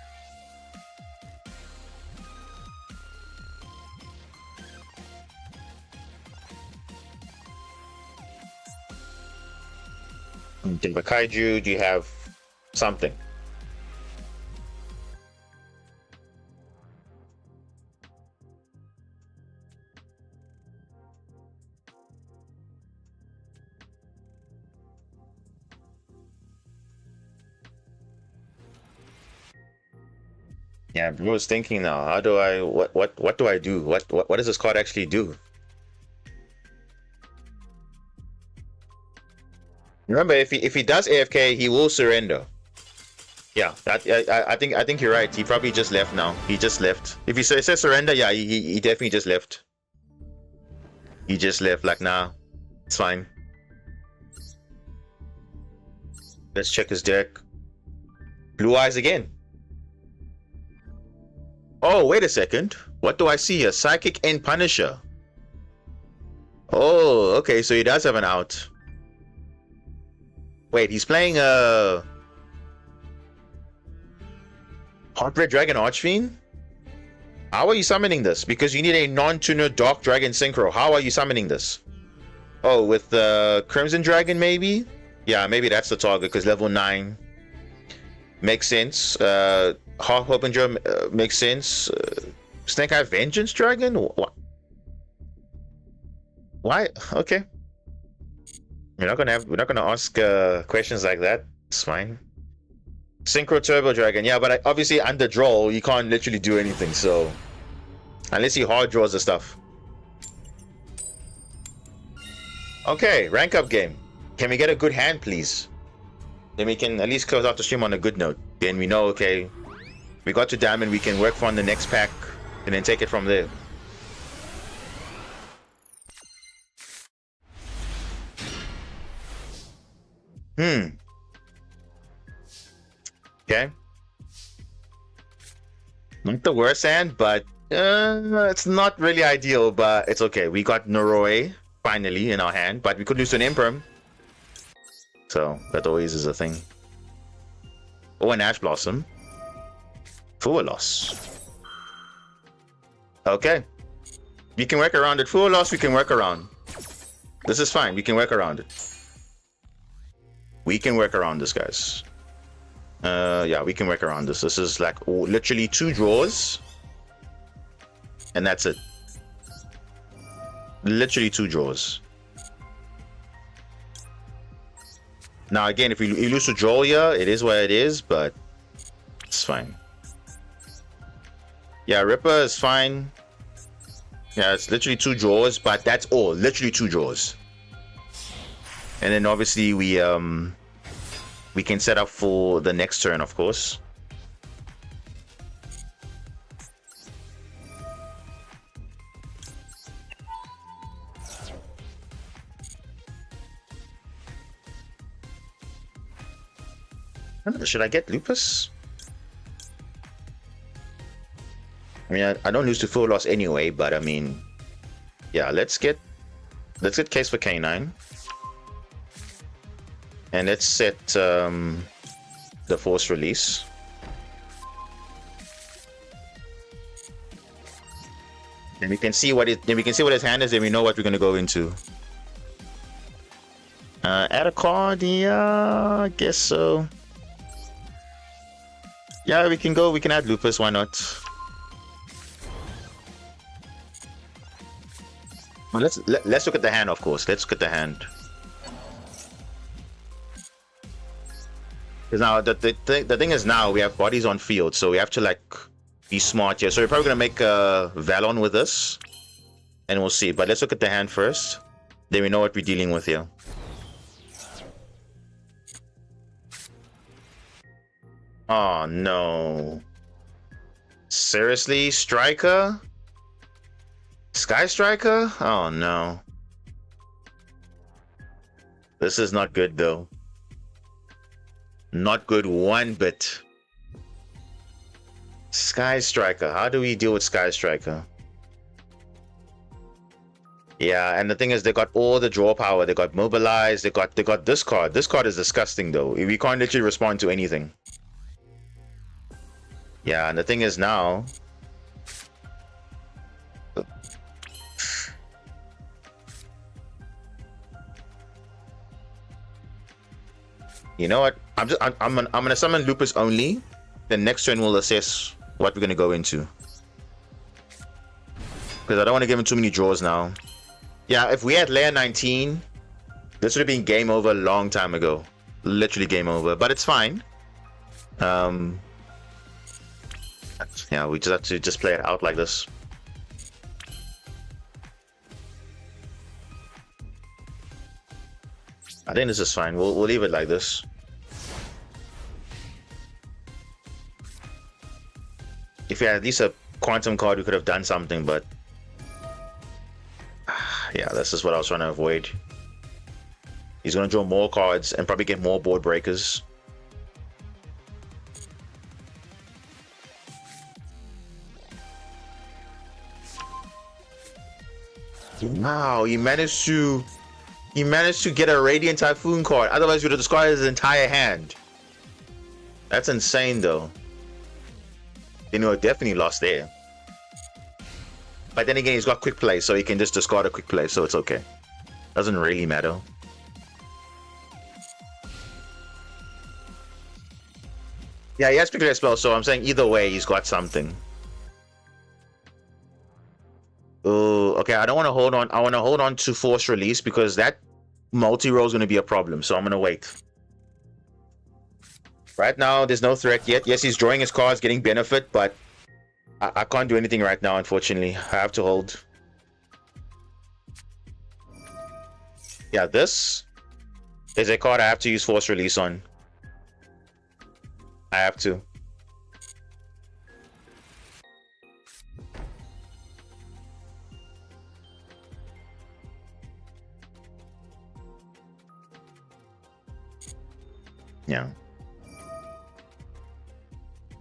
Do you have a kaiju? Do you have something? Yeah, I was thinking now. How do I? What do I do? What does this card actually do? Remember, if he does AFK, he will surrender. Yeah, I think you're right. He probably just left now. He just left. If he says surrender, yeah, he definitely just left. He just left. Like, nah, it's fine. Let's check his deck. Blue Eyes again. Oh, wait a second. What do I see here? Psychic and Punisher. Oh, okay, so he does have an out. Wait, he's playing Heartbreak Dragon Archfiend? How are you summoning this? Because you need a non-tuner Dark Dragon Synchro. How are you summoning this? Oh, with Crimson Dragon maybe? Yeah, maybe that's the target because level 9 makes sense. Harbinger makes sense. Snake Eye Vengeance Dragon? What? Why? Okay. We're not gonna ask questions like that. It's fine. Synchro Turbo Dragon. Yeah, but obviously under draw you can't literally do anything. So unless he hard draws the stuff. Okay, rank up game. Can we get a good hand, please? Then we can at least close out the stream on a good note. Then we know, okay, we got to diamond. We can work on the next pack and then take it from there. Okay. Not the worst hand, but it's not really ideal, but it's okay. We got Noroi finally in our hand, but we could lose to an Imperm. So that always is a thing. Oh, an Ash Blossom. Full loss. Okay. We can work around it. Full loss, we can work around. This is fine. We can work around it. We can work around this, guys. Yeah, we can work around this. This is like literally 2 draws. And that's it. Literally 2 draws. Now, again, if you lose to draw here, it is what it is, but it's fine. Yeah, Ripper is fine. Yeah, it's literally 2 draws, but that's all. Literally 2 draws. And then obviously we can set up for the next turn, of course. Should I get Lupus? I mean, I don't lose to full loss anyway, but I mean, yeah, let's get Case for K9. And let's set the Force Release. And we can see what his hand is, and we know what we're gonna go into. Add a card, yeah, I guess so. Yeah, we can add Lupus, why not? Well, let's look at the hand, of course. Let's look at the hand. Because now the thing is, now we have bodies on field, so we have to like be smart here. So we're probably gonna make a Valon with this, and we'll see. But let's look at the hand first. Then we know what we're dealing with here. Oh no. Seriously? Striker? Sky Striker? Oh no. This is not good though. Not good one bit. Sky Striker. How do we deal with Sky Striker? Yeah, and the thing is, they got all the draw power. They got mobilize. They got this card. This card is disgusting though. We can't literally respond to anything. Yeah, and the thing is now. You know what? I'm gonna summon Lupus only. The next turn we'll assess what we're gonna go into. Because I don't want to give him too many draws now. Yeah, if we had layer 19, this would have been game over a long time ago. Literally game over, but it's fine. Yeah, we just have to just play it out like this. I think this is fine. We'll leave it like this. If we had at least a quantum card, we could have done something, but yeah, this is what I was trying to avoid. He's gonna draw more cards and probably get more board breakers. Wow, he managed to get a Radiant Typhoon card. Otherwise, he would have discarded his entire hand. That's insane, though. You know, definitely lost there. But then again, he's got quick play, so he can just discard a quick play, so it's okay. Doesn't really matter. Yeah, he has quick play as well, so I'm saying either way, he's got something. Oh, okay, I don't want to hold on. I want to hold on to Force Release because that multi-roll is going to be a problem, so I'm going to wait. Right now, there's no threat yet. Yes, he's drawing his cards, getting benefit, but I can't do anything right now, unfortunately. I have to hold. Yeah, this is a card I have to use Force Release on. I have to. Yeah.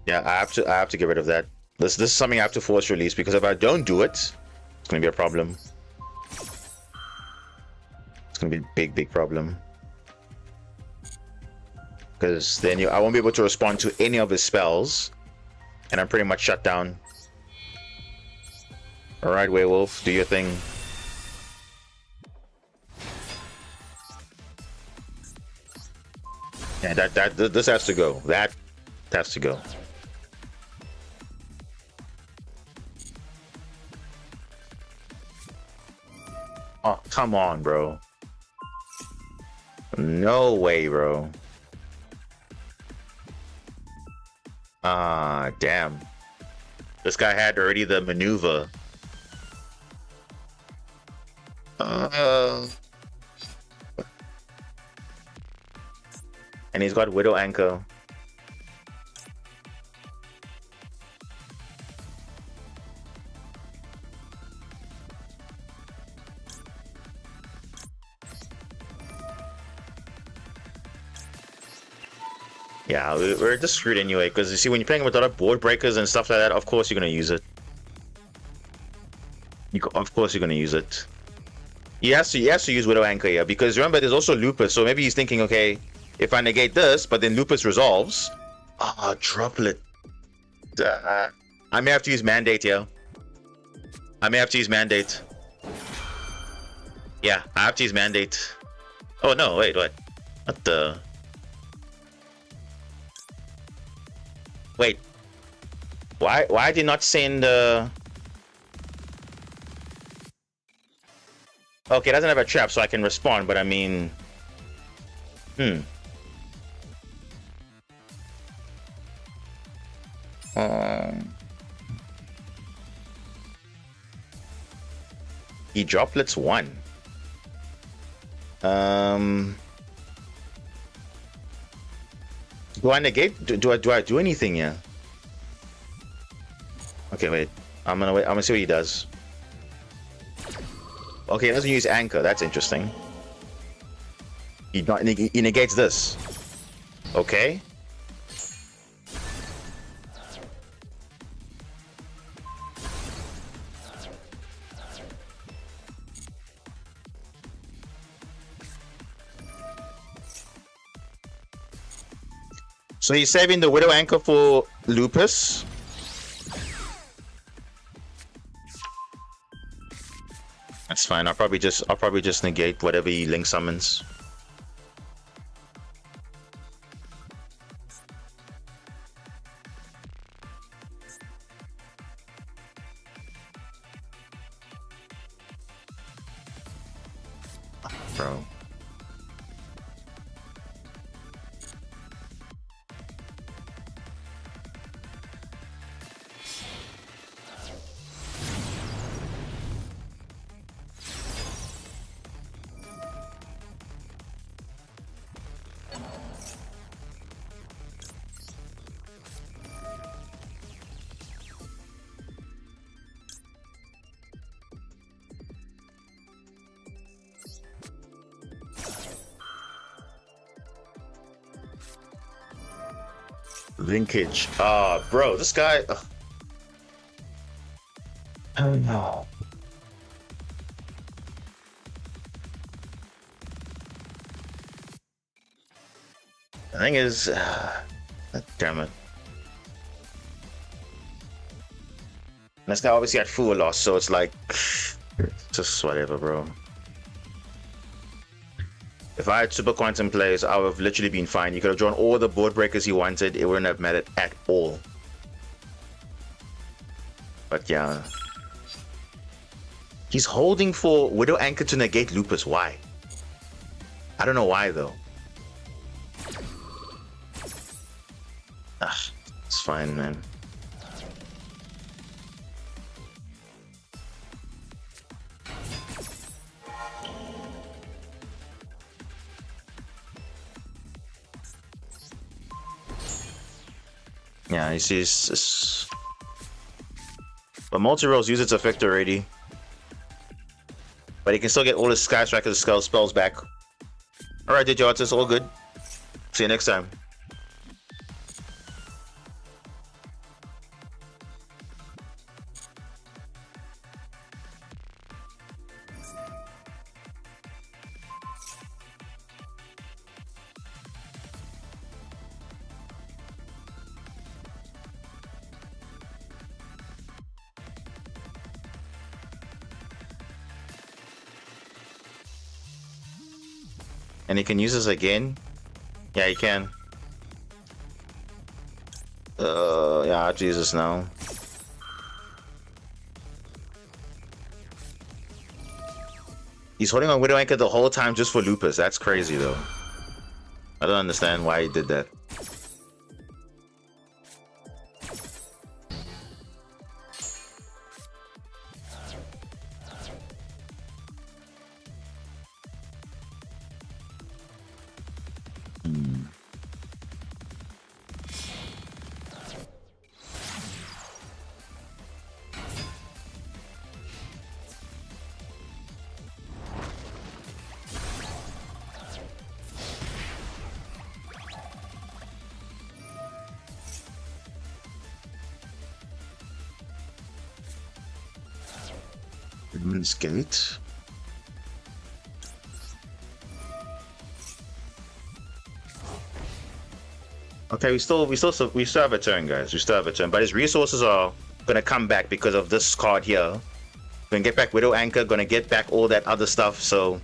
Yeah, I have to get rid of that. This is something I have to Force Release because if I don't do it, it's gonna be a problem. It's gonna be a big problem. Because then I won't be able to respond to any of his spells, and I'm pretty much shut down. All right, Werewolf, do your thing. Yeah, this has to go. That has to go. Oh, come on, bro. No way, bro. Ah, damn. This guy had already the maneuver. And he's got Widow Anchor. Yeah, we're just screwed anyway, because you see, when you're playing with a lot of board breakers and stuff like that, of course you're going to use it. Of course you're going to use it. He has to use Widow Anchor here, because remember, there's also Lupus, so maybe he's thinking, okay, if I negate this, but then Lupus resolves... Ah, Droplet. I may have to use Mandate here. I may have to use Mandate. Yeah, I have to use Mandate. Oh, no, wait, what? What the... Wait, why did not send okay, it doesn't have a trap, so I can respond, but I mean, he droplets one. Um, do I negate? Do I do anything here? Okay, wait. I'm gonna wait. I'm gonna see what he does. Okay, he doesn't use anchor. That's interesting. He negates this. Okay. So he's saving the Widow Anchor for Lupus. That's fine. I'll probably just negate whatever he link summons. Bro. Linkage. Ah, bro, this guy. Oh no. The thing is, damn it. This guy obviously had full loss, so it's like, just whatever, bro. If I had Super Quantum plays, I would have literally been fine. He could have drawn all the board breakers he wanted. It wouldn't have mattered at all. But yeah. He's holding for Widow Anchor to negate Lupus. Why? I don't know why, though. Ah, it's fine, man. Yeah, he sees. But multi-rolls use its effect already. But he can still get all his Sky Striker spells back. Alright, Digio Artist, all good. See you next time. And he can use this again? Yeah, he can. Yeah, Jesus, no. He's holding on Widow Anchor the whole time just for Lupus. That's crazy, though. I don't understand why he did that. Gate. Okay, we still have a turn, guys. We still have a turn, but his resources are gonna come back because of this card here. Gonna get back Widow Anchor, gonna get back all that other stuff. So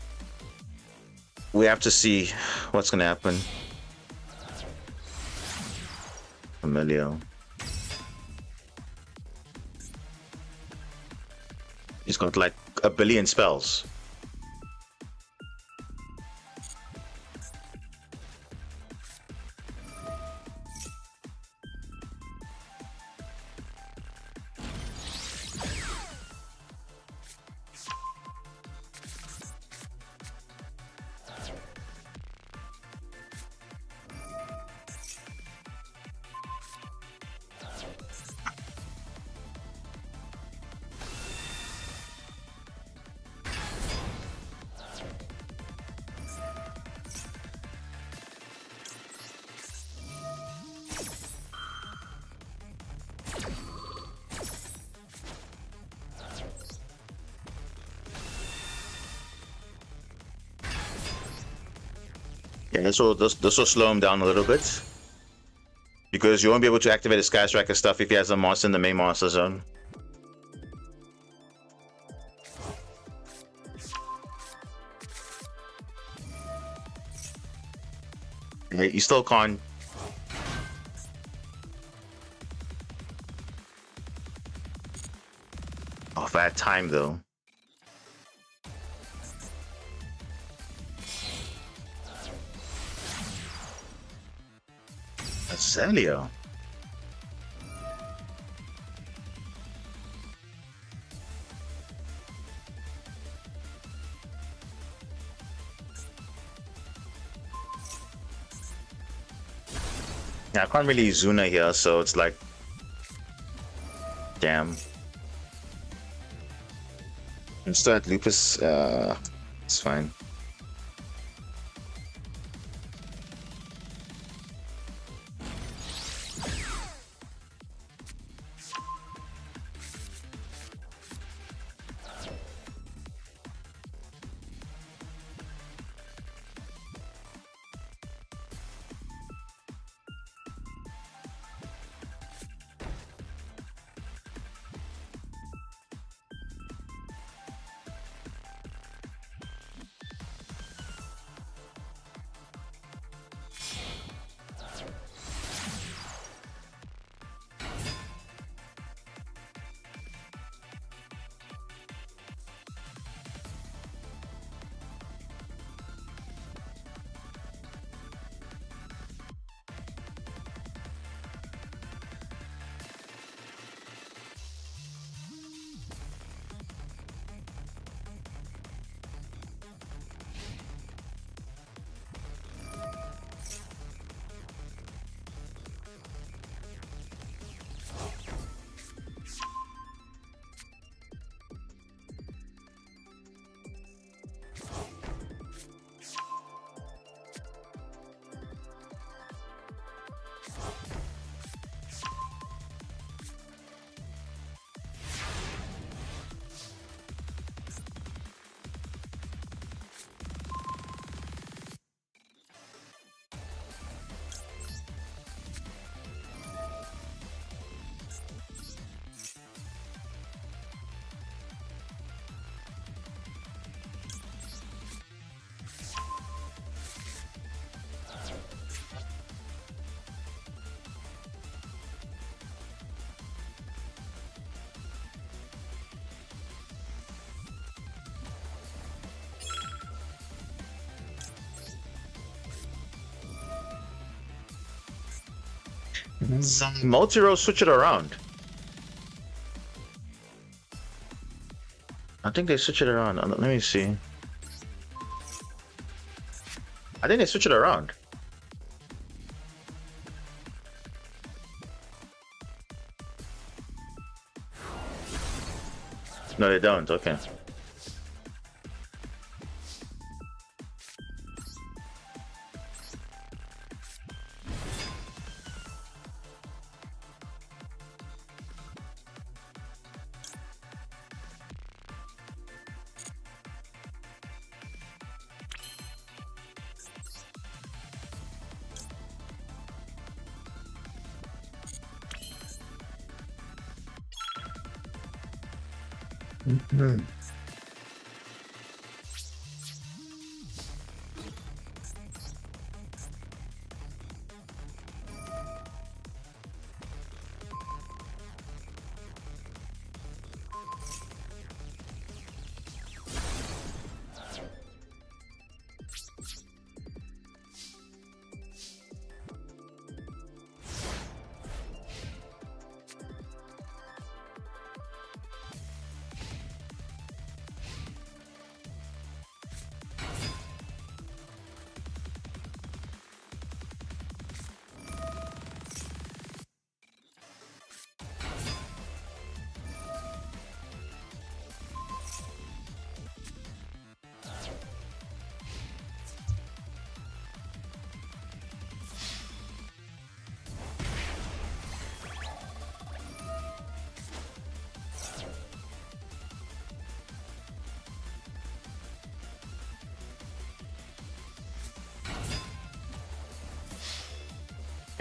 we have to see what's gonna happen. Emilio. He's got like a billion spells. Yeah, this will slow him down a little bit. Because you won't be able to activate his Sky Striker stuff if he has a monster in the main monster zone. Yeah, you still can't. Oh, if I had time though. Azalea. Yeah, I can't really use Zuna here, so it's like, damn. Instead, Lupus, it's fine. Multi-row, switch it around. I think they switch it around. Let me see. I think they switch it around. No, they don't. Okay. Mm-hmm.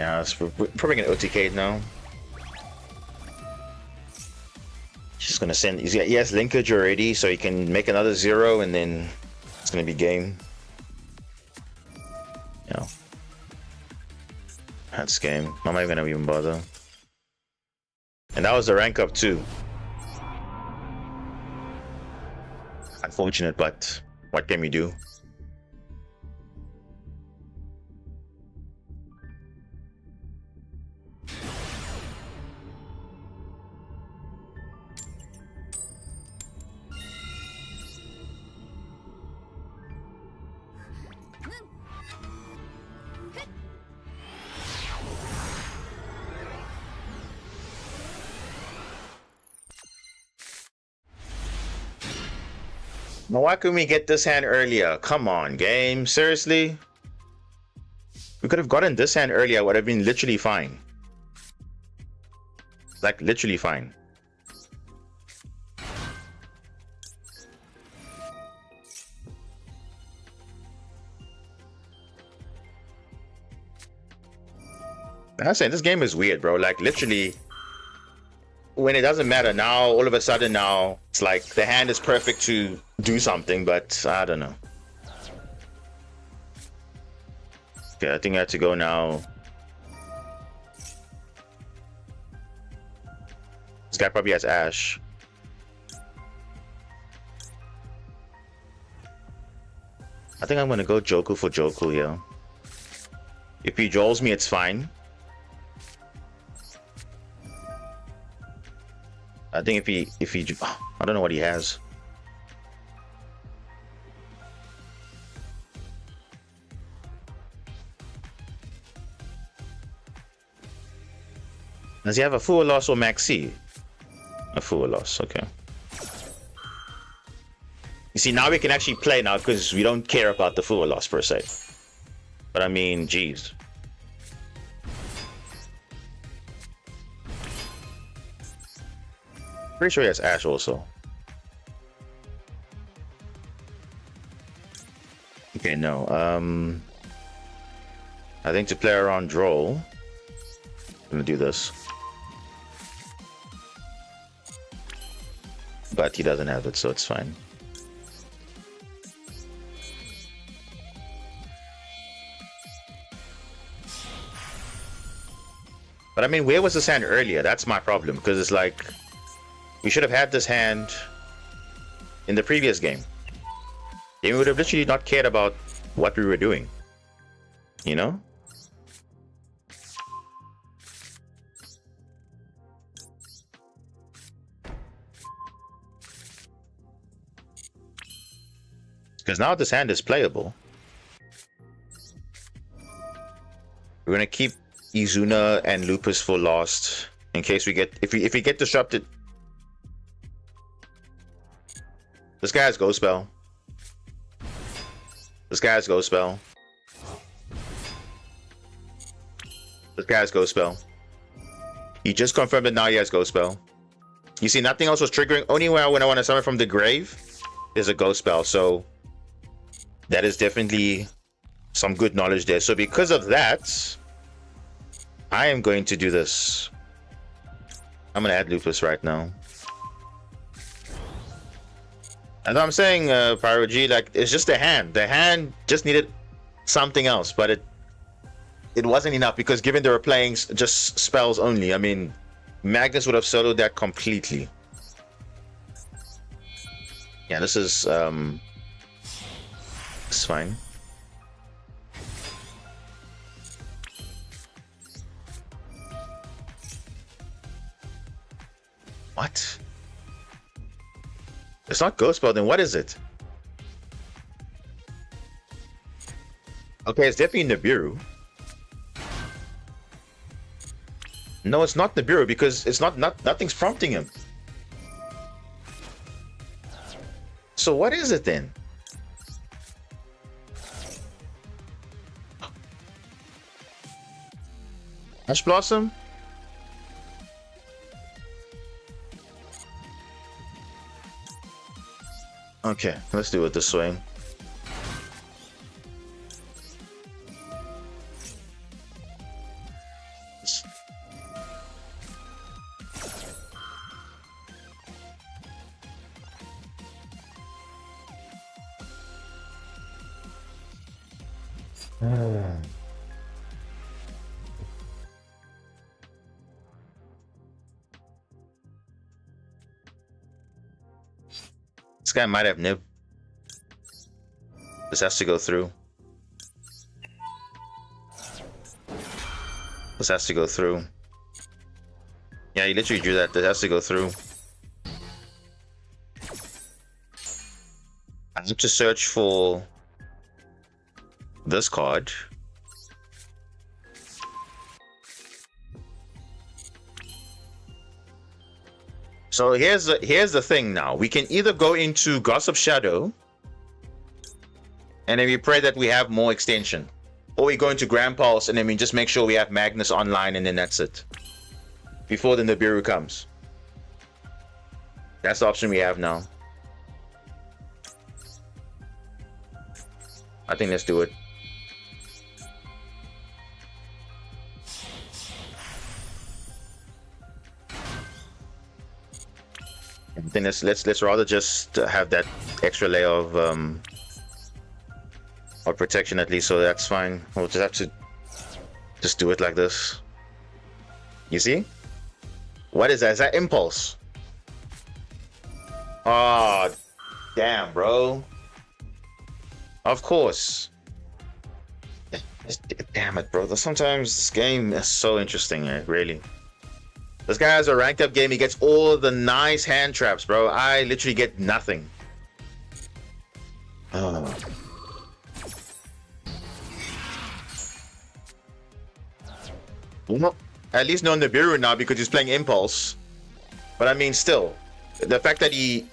Yeah, we're probably gonna OTK now. He's gonna send. He has linkage already, so he can make another 0, and then it's gonna be game. Yeah, that's game. I'm not gonna even bother. And that was the rank up too. Unfortunate, but what can we do? Now, why couldn't we get this hand earlier? Come on, game. Seriously? We could have gotten this hand earlier. Would have been literally fine. Like, literally fine. I'm saying this game is weird, bro. Like, literally, when it doesn't matter now, all of a sudden now, it's like the hand is perfect to do something, but I don't know. Okay, I think I have to go now. This guy probably has Ash. I think I'm gonna go Joku for Joku, yeah. If he jolts me, it's fine. I think if he I don't know what he has. Does he have a full loss or maxi? A full loss, okay. You see, now we can actually play now because we don't care about the full loss per se. But I mean, geez. Pretty sure he has Ash also. Okay, no. I think to play around Duel, I'm gonna do this. But he doesn't have it, so it's fine. But I mean, where was this hand earlier? That's my problem, because it's like we should have had this hand in the previous game. Then we would have literally not cared about what we were doing. You know? Because now this hand is playable. We're gonna keep Izuna and Lupus for last in case we get if we get disrupted. This guy has Ghost Spell. This guy has Ghost Spell. This guy has Ghost Spell. He just confirmed that now he has Ghost Spell. You see, nothing else was triggering. Only when I want to summon from the grave is a Ghost Spell. So that is definitely some good knowledge there. So because of that, I am going to do this. I'm going to add Lupus right now. And I'm saying, Pyro G, like, it's just a hand. The hand just needed something else, but it wasn't enough because given they were playing just spells only, I mean, Magnus would have soloed that completely. Yeah, this is it's fine. What? It's not Ghost Spell, then what is it? Okay, it's definitely Nibiru. No, it's not Nibiru because it's nothing's prompting him. So what is it then? Ash Blossom? Okay, let's do it this way. This guy might have nib. This has to go through. This has to go through. Yeah, he literally drew that. This has to go through. I have to search for this card. So here's the thing now. We can either go into Gossip Shadow and then we pray that we have more extension. Or we go into Grand Pulse and then we just make sure we have Magnus online and then that's it. Before the Nibiru comes. That's the option we have now. I think let's do it. I think let's rather just have that extra layer of protection at least, so that's fine. We'll just have to just do it like this. You see? What is that? Is that impulse? Oh, damn, bro. Of course. Damn it, bro. Sometimes this game is so interesting, really. This guy has a ranked up game. He gets all the nice hand traps, bro. I literally get nothing. Oh. Well, at least no Nibiru now because he's playing Impulse. But I mean, still. The fact that he...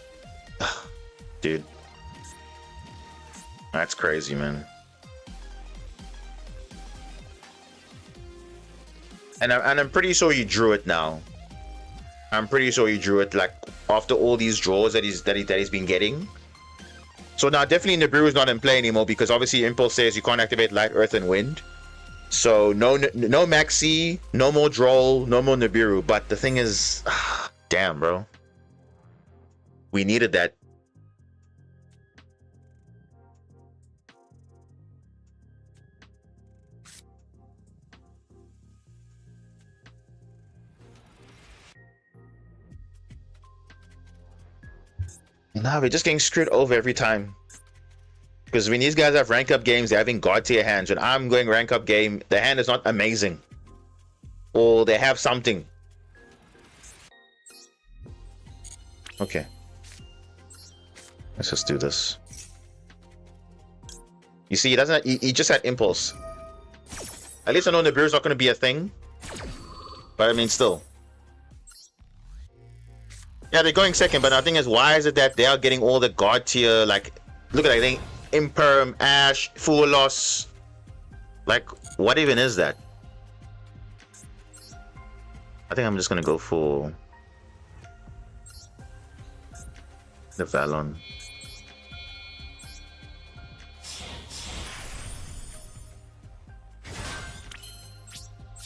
Dude. That's crazy, man. And I'm pretty sure he drew it now. I'm pretty sure he drew it like after all these draws that he's been getting. So now definitely Nibiru is not in play anymore because obviously Impulse says you can't activate Light, Earth, and Wind. So no Maxi, no more Droll, no more Nibiru. But the thing is, damn, bro, we needed that. Nah, we're just getting screwed over every time. Because when these guys have rank up games, they're having god tier hands. When I'm going rank up game, the hand is not amazing. Or they have something. Okay. Let's just do this. You see, he just had Impulse. At least I know Nibiru's not going to be a thing. But I mean, still. Yeah, they're going second, but the thing is, why is it that they are getting all the god tier, like, look at that thing, Imperm, Ash, Full Loss. Like, what even is that? I think I'm just gonna go for the Valon.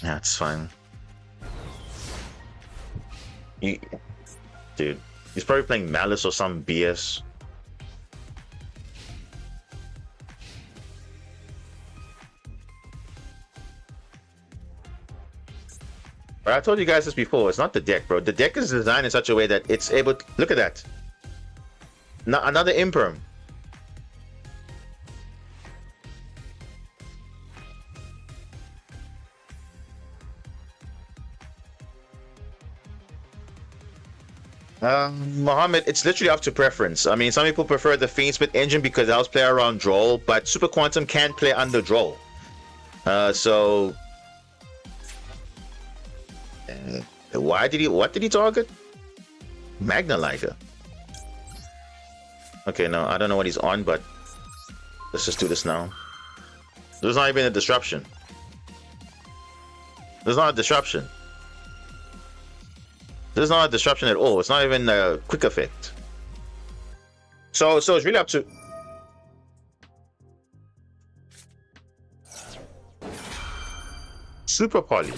Yeah, it's fine. Dude, he's probably playing Malice or some BS. But I told you guys this before, it's not the deck, bro. The deck is designed in such a way that it's able to... Look at that. Another Imperm. Mohammed, it's literally up to preference. I mean, some people prefer the Fiendsmith engine because it helps play around Droll, but Super Quantum can play under Droll. So... what did he target? Magna Liger. Okay, no, I don't know what he's on, but let's just do this now. There's not even a disruption. There's not a disruption. There's not a disruption at all. It's not even a quick effect. So it's really up to... Super Poly.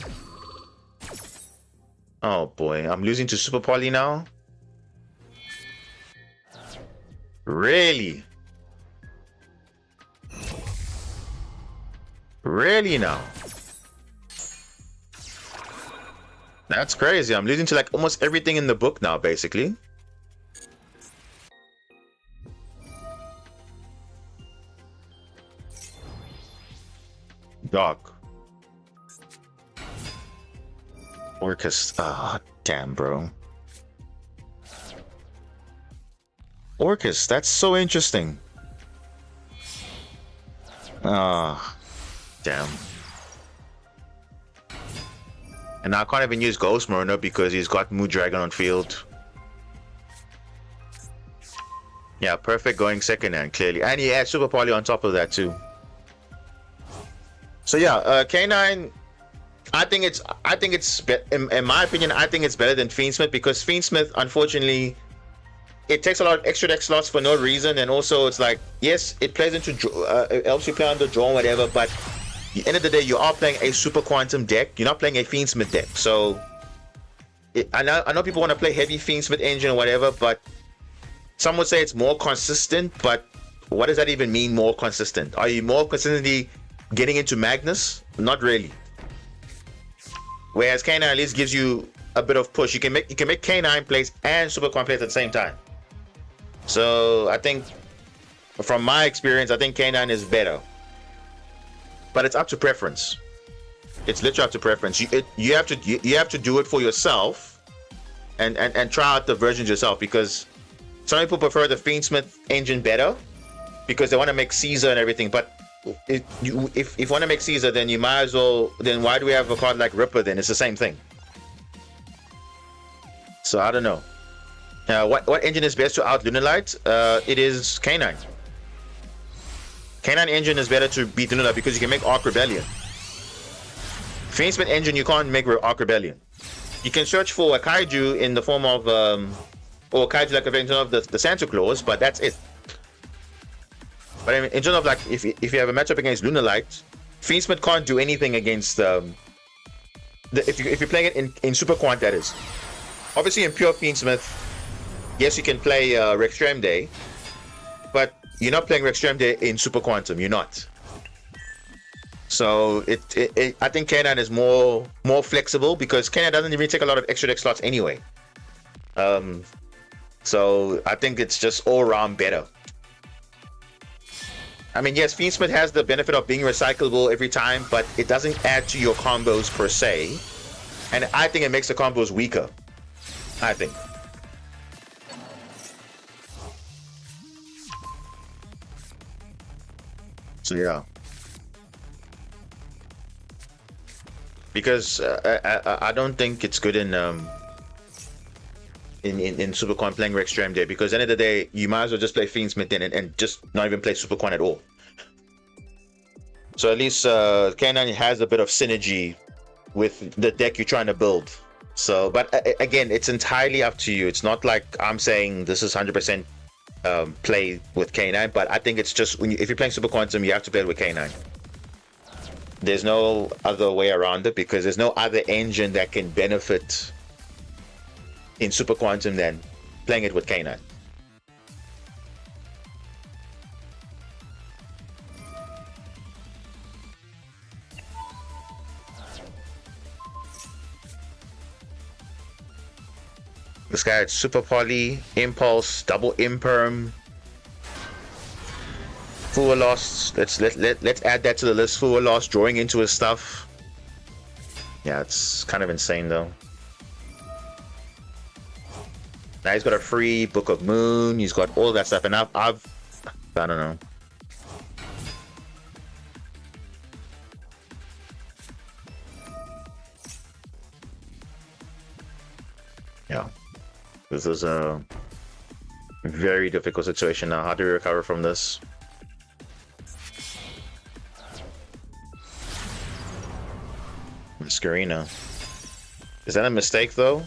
Oh boy, I'm losing to Super Poly now? Really? Really now? That's crazy. I'm losing to like almost everything in the book now, basically. Dark. Orcus. Ah, oh, damn, bro. Orcus, that's so interesting. Ah, damn. And now I can't even use Ghost Murder because he's got Mood Dragon on field. Yeah, perfect going second hand, clearly. And he had Super Poly on top of that too. So yeah, K9, I think it's in my opinion, I think it's better than Fiendsmith because Fiendsmith, unfortunately, it takes a lot of extra deck slots for no reason, and also it's like, yes, it plays into it helps you play on the draw and whatever, but at the end of the day, you are playing a Super Quantum deck. You're not playing a Fiendsmith deck. So I know people want to play heavy Fiendsmith engine or whatever, but some would say it's more consistent. But what does that even mean? More consistent? Are you more consistently getting into Magnus? Not really. Whereas K9 at least gives you a bit of push. You can make K9 plays and Super Quantum plays at the same time. So I think, from my experience, I think K9 is better. But it's up to preference. It's literally up to preference. You have to do it for yourself, and try out the versions yourself, because some people prefer the Fiendsmith engine better because they want to make Caesar and everything. But if you want to make Caesar, then you might as well. Then why do we have a card like Ripper? Then it's the same thing. So I don't know. What engine is best to out Lunalight? It is K9. K9 engine is better to beat Lunalight because you can make Arc Rebellion. Fiendsmith engine, you can't make Arc Rebellion. You can search for a Kaiju in the form of or Kaiju like a version of the Santa Claus, but that's it. But I mean, in terms of like, if you have a matchup against Lunalight, Fiendsmith can't do anything against if you're playing it in Super Quant, that is. Obviously, in pure Fiendsmith, yes, you can play Rextreme Day, but you're not playing Rextreme Day in Super Quantum. You're not. So I think K9 is more flexible because K9 doesn't even take a lot of extra deck slots anyway. So I think it's just all around better. I mean, yes, Fiendsmith has the benefit of being recyclable every time, but it doesn't add to your combos per se. And I think it makes the combos weaker. I think. So yeah. Because I don't think it's good in Supercoin playing Rextreme Day, because at the end of the day you might as well just play Fiendsmith then and just not even play Supercoin at all. So at least K9 has a bit of synergy with the deck you're trying to build. So, but again, it's entirely up to you. It's not like I'm saying this is 100% play with K9, but I think it's just if you're playing Super Quantum, you have to play it with K9. There's no other way around it, because there's no other engine that can benefit in Super Quantum than playing it with K9. This guy had Super Poly, Impulse, double Imperm, Full Lost. Let's add that to the list. Full Lost, drawing into his stuff. Yeah, it's kind of insane though. Now he's got a free Book of Moon. He's got all that stuff, and I don't know. Yeah, this is a very difficult situation now. How do we recover from this? Mascarina. Is that a mistake though?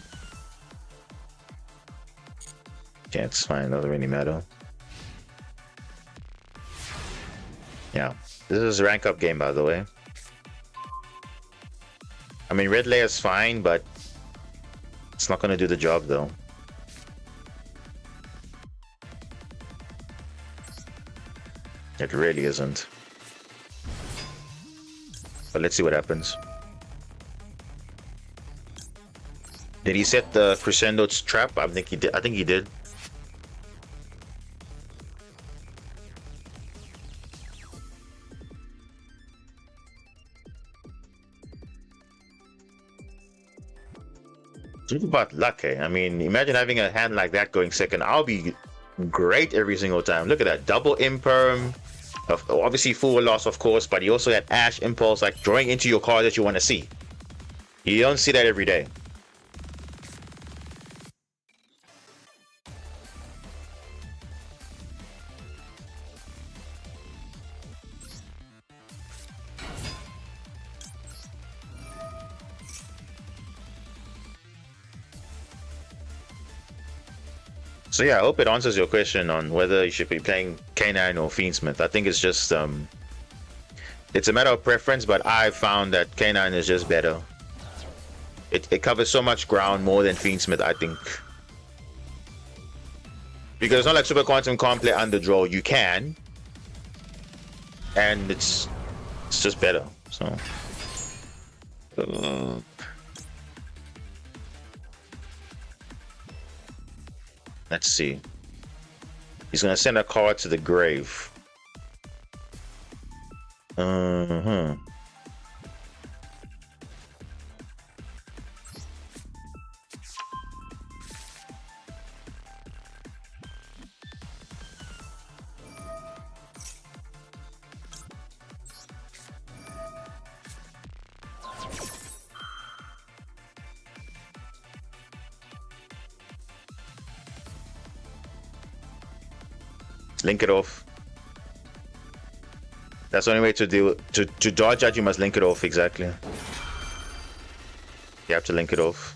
Yeah, it's fine. Doesn't really matter. Yeah, this is a rank up game, by the way. I mean, red layer is fine, but it's not going to do the job though. It really isn't. But let's see what happens. Did he set the crescendo's trap? I think he did. I think he did. Talk about luck, eh? I mean, imagine having a hand like that going second. I'll be great every single time. Look at that. Double imperm. Obviously full loss, of course, but he also had Ash Impulse, like drawing into your card that you want to see. You don't see that every day. So yeah, I hope it answers your question on whether you should be playing K9 or Fiendsmith. I think it's just it's a matter of preference, but I found that K9 is just better. It covers so much ground more than Fiendsmith, I think. Because it's not like Super Quantum can't play Underdraw. You can, and it's just better. So. Let's see. He's gonna send a card to the grave. Link it off. That's the only way to do to dodge that. You must link it off. Exactly. You have to link it off.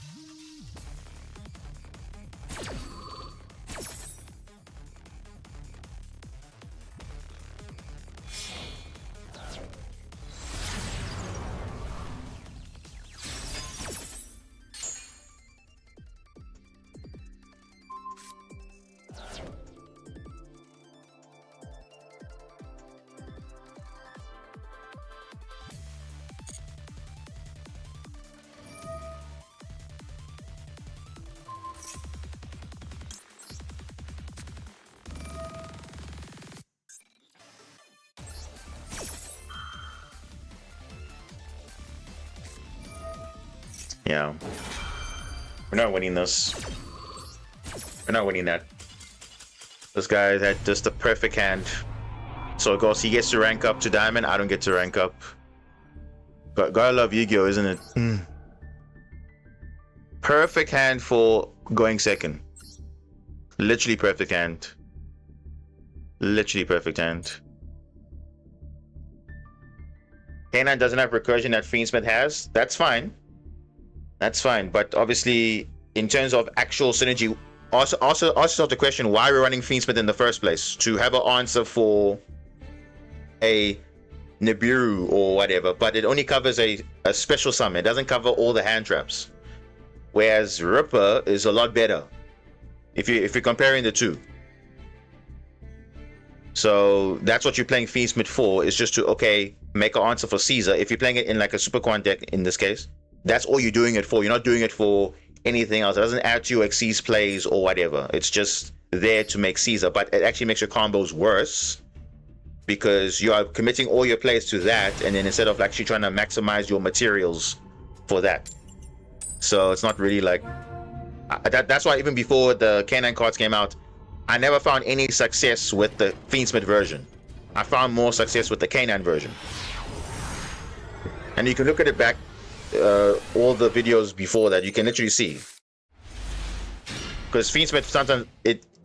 Yeah. We're not winning this. We're not winning that. This guy had just the perfect hand. So it goes, he gets to rank up to diamond, I don't get to rank up. Gotta love Yu-Gi-Oh, isn't it? Perfect hand for going second. Literally perfect hand. Literally perfect hand. K9 doesn't have recursion that Fiendsmith has. That's fine. That's fine, but obviously, in terms of actual synergy, also ask yourself the question: why we're running Fiendsmith in the first place? To have an answer for a Nibiru or whatever, but it only covers a special summon. It doesn't cover all the hand traps. Whereas Ripper is a lot better if you're comparing the two. So that's what you're playing Fiendsmith for. Is just to make an answer for Caesar. If you're playing it in like a Super Quant deck in this case. That's all you're doing it for. You're not doing it for anything else. It doesn't add to your Xyz plays or whatever. It's just there to make Caesar, but it actually makes your combos worse because you are committing all your plays to that, and then instead of actually trying to maximize your materials for that. So it's not really like that's why even before the K9 cards came out, I never found any success with the Fiendsmith version. I found more success with the K9 version, and you can look at it back. All the videos before that, you can literally see, because Fiendsmith sometimes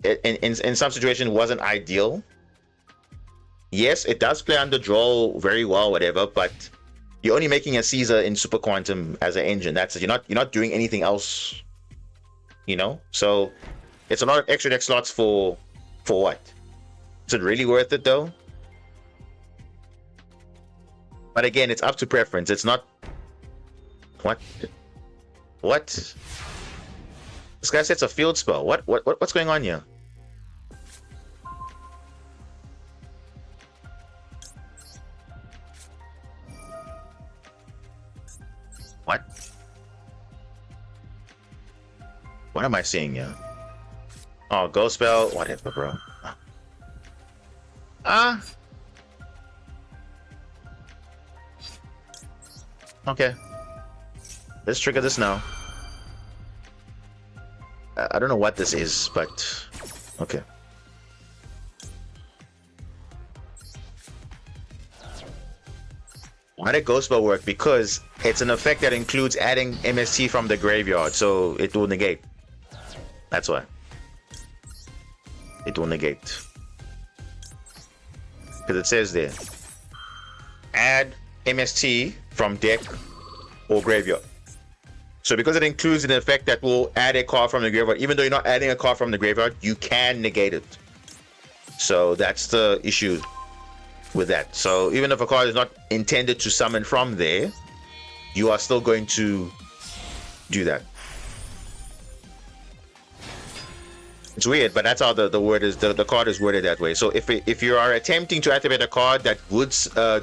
in some situations wasn't ideal. Yes, it does play under draw very well, whatever, but you're only making a Caesar in Super Quantum as an engine. That's it. You're not doing anything else, you know. So it's a lot of extra deck slots for what? Is it really worth it though? But again, it's up to preference. It's not. What? This guy sets a field spell. What's going on here? What? What am I seeing here? Oh, ghost spell. Whatever, bro. Ah. Okay. Let's trigger this now. I don't know what this is, but okay. Why did ghost spell work? Because it's an effect that includes adding MST from the graveyard, so it will negate. That's why. It will negate. Because it says there, add MST from deck or graveyard. So because it includes an effect that will add a card from the graveyard, even though you're not adding a card from the graveyard, you can negate it. So that's the issue with that. So even if a card is not intended to summon from there, you are still going to do that. It's weird, but that's how the word is. The card is worded that way. So if you are attempting to activate a card that would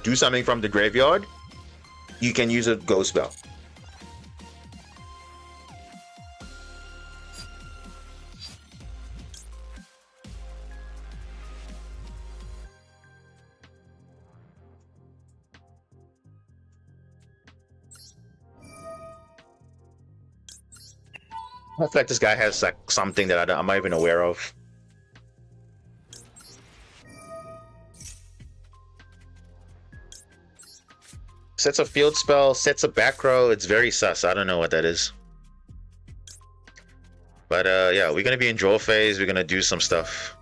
do something from the graveyard, you can use a ghost spell. I feel like this guy has like something that I'm not even aware of. Sets a field spell, sets a back row. It's very sus. I don't know what that is. But yeah, we're gonna be in draw phase. We're gonna do some stuff.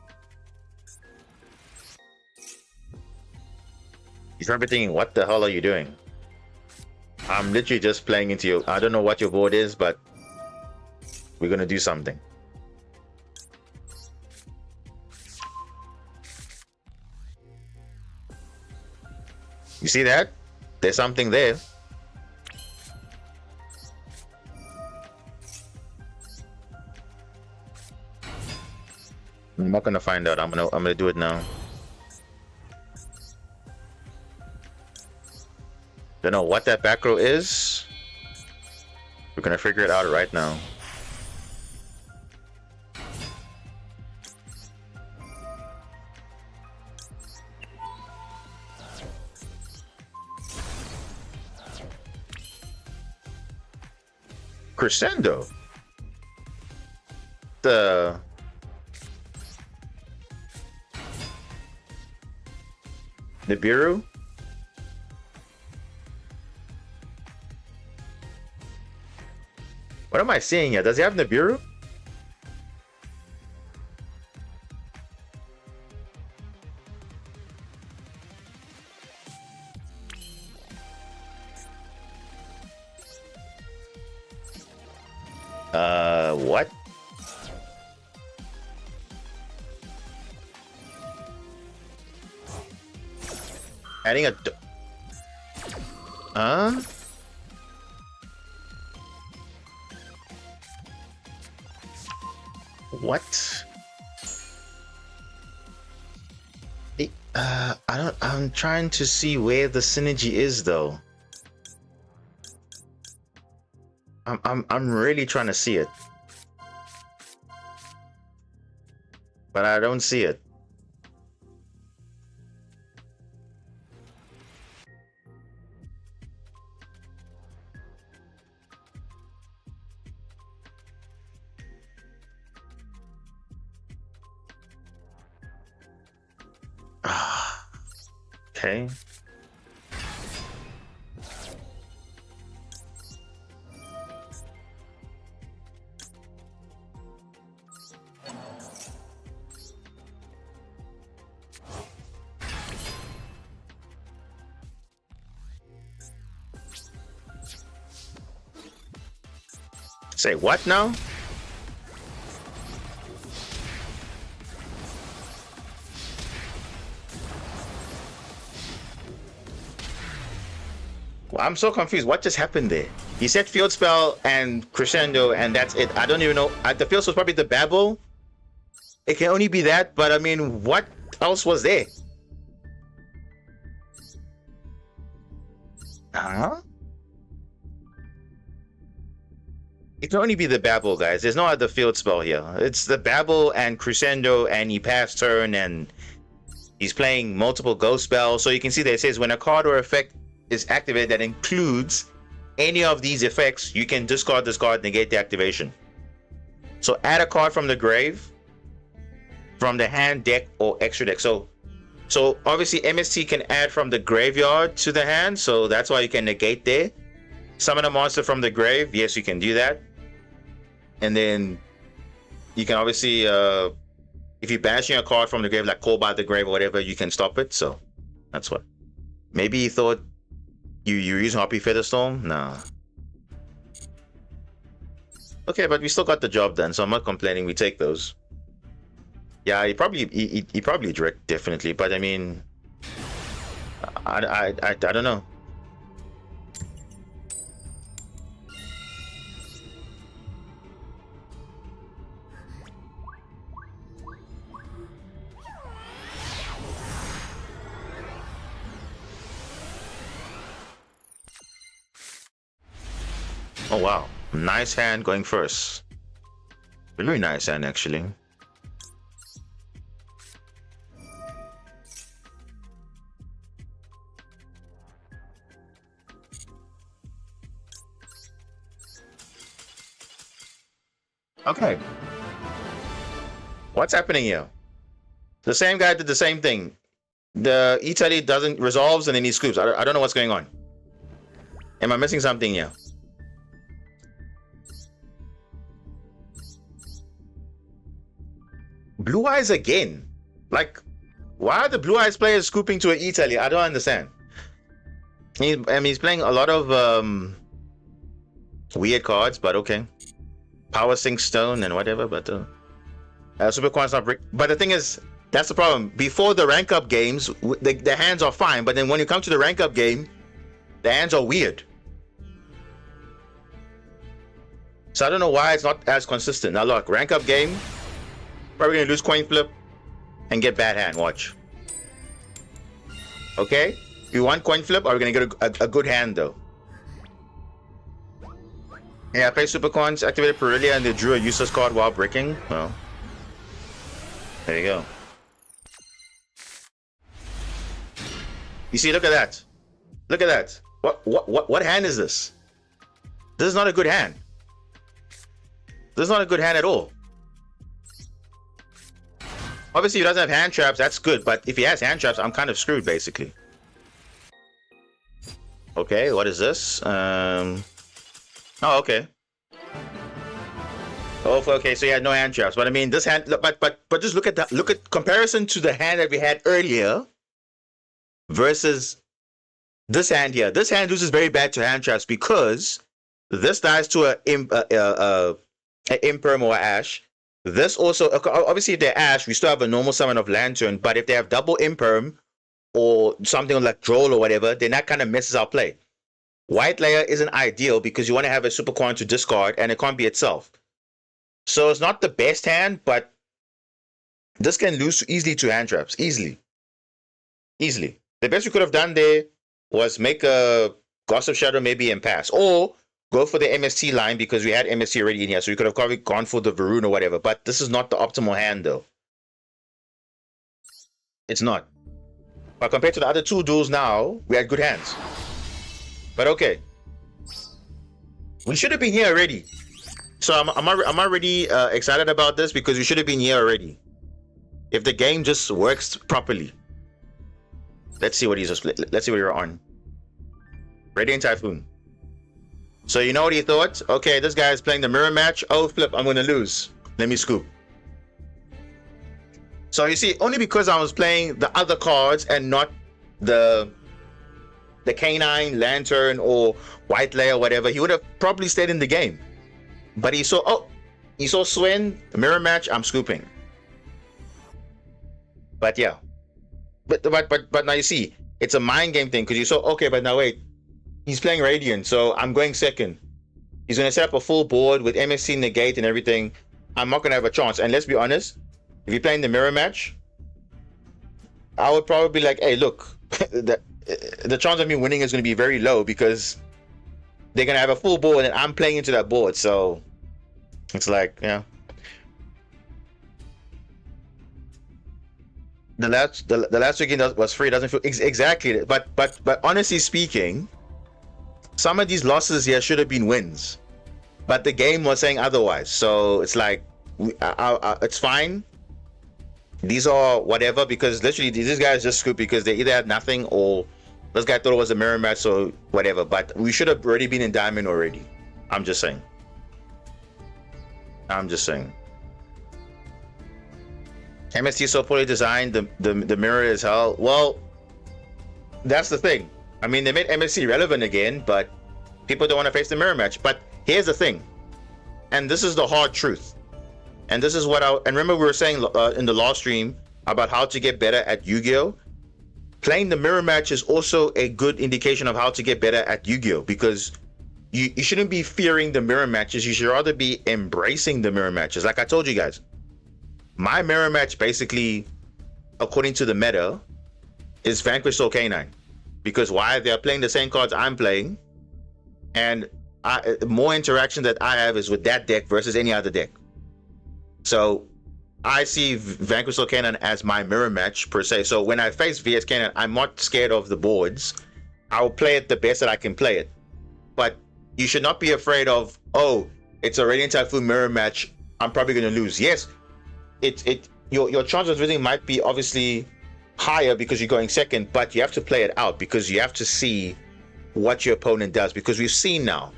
He's probably thinking, what the hell are you doing? I'm literally just playing into you. I don't know what your board is, but we're gonna do something. You see that? There's something there. I'm not gonna find out. I'm gonna do it now. Don't know what that back row is. We're gonna figure it out right now. Crescendo. The Nibiru. What am I seeing here? Does he have Nibiru? What? Adding a... What? I'm trying to see where the synergy is though. I'm really trying to see it. But I don't see it. Okay. Say what now? Well, I'm so confused. What just happened there? He said field spell and crescendo, and that's it. I don't even know. The field spell was probably the babble. It can only be that, but I mean, what else was there? Huh? It can only be the Babel, guys. There's no other field spell here. It's the Babel and Crescendo, and he passed turn, and he's playing multiple ghost spells. So you can see that it says when a card or effect is activated that includes any of these effects, you can discard this card, negate the activation. So add a card from the grave, from the hand, deck, or extra deck. So obviously MST can add from the graveyard to the hand, so that's why you can negate there. Summon a monster from the grave, yes, you can do that. And then you can obviously, if you're banishing a card from the grave, like Call by the Grave or whatever, you can stop it. So that's what. Maybe you thought you're using Harpy Featherstorm? Nah. Okay, but we still got the job done, so I'm not complaining. We take those. Yeah, he probably direct, definitely, but I mean, I don't know. Oh wow, nice hand going first. Very nice hand actually. Okay. What's happening here? The same guy did the same thing. The Italy doesn't resolves and then he scoops. I don't know what's going on. Am I missing something here? Blue Eyes again? Like, why are the Blue Eyes players scooping to an Italy? I don't understand. I mean, he's playing a lot of weird cards, but okay. Power Sink Stone and whatever, but Super Quant's not brick. But the thing is, that's the problem. Before the rank up games, the hands are fine, but then when you come to the rank up game, the hands are weird. So I don't know why it's not as consistent. Now look, rank up game, probably gonna lose coin flip and get bad hand. Watch. Okay, you want coin flip, or we're gonna get a good hand though. Yeah, I played Super Coins, activated Perilia, and they drew a useless card while breaking. Well, there you go. You see, look at that. Look at that. What hand is this? This is not a good hand. This is not a good hand at all. Obviously, he doesn't have hand traps. That's good, but if he has hand traps, I'm kind of screwed, basically. Okay, what is this? Oh, okay. Oh, okay. So he had no hand traps, but I mean, this hand. But just look at that. Look at comparison to the hand that we had earlier versus this hand here. This hand loses very bad to hand traps because this dies to a imperm or ash. This also, obviously, if they're ash, we still have a normal summon of lantern. But if they have double imperm or something like droll or whatever, then that kind of messes our play. White layer isn't ideal because you want to have a super coin to discard and it can't be itself. So it's not the best hand, but this can lose easily to hand traps. Easily. The best we could have done there was make a Gossip Shadow maybe and pass. Or go for the MST line because we had MST already in here. So we could have probably gone for the Varun or whatever. But this is not the optimal hand though. It's not. But compared to the other two duels now, we had good hands. But okay. We should have been here already. So I'm already excited about this because we should have been here already. If the game just works properly. Let's see what let's see what you're on. Radiant Typhoon. So you know what he thought? Okay, this guy is playing the mirror match. Oh flip, I'm gonna lose. Let me scoop. So you see, only because I was playing the other cards and not the canine, lantern, or white layer, whatever, he would have probably stayed in the game. But he saw Swen, the mirror match, I'm scooping. But yeah. But now you see, it's a mind game thing because you saw, okay, but now wait. He's playing Radiant, so I'm going second. He's gonna set up a full board with MSC negate and everything. I'm not gonna have a chance. And let's be honest, if you're playing the mirror match, I would probably be like, hey, look, the chance of me winning is gonna be very low because they're gonna have a full board and I'm playing into that board. So It's like, yeah. The last weekend was free. Doesn't feel exactly. But honestly speaking, some of these losses here should have been wins. But the game was saying otherwise. So it's like, it's fine. These are whatever, because literally these guys just scooped because they either had nothing or this guy thought it was a mirror match, so whatever. But we should have already been in diamond already. I'm just saying. MST so poorly designed, the mirror is hell. Well, that's the thing. I mean, they made MST relevant again, but people don't want to face the mirror match. But here's the thing, and this is the hard truth. And this is what and remember we were saying in the last stream about how to get better at Yu-Gi-Oh! Playing the mirror match is also a good indication of how to get better at Yu-Gi-Oh! Because you shouldn't be fearing the mirror matches. You should rather be embracing the mirror matches. Like I told you guys, my mirror match basically, according to the meta, is Vanquish Soul Canine. Because why? They're playing the same cards I'm playing, and more interaction that I have is with that deck versus any other deck. So I see Vanquish Soul Canine as my mirror match per se. So when I face VS Canine, I'm not scared of the boards. I'll play it the best that I can play it. But you should not be afraid of, oh, it's a Radiant Typhoon mirror match, I'm probably going to lose. Yes, your chance of winning might be obviously higher because you're going second, but you have to play it out because you have to see what your opponent does. Because we've seen now,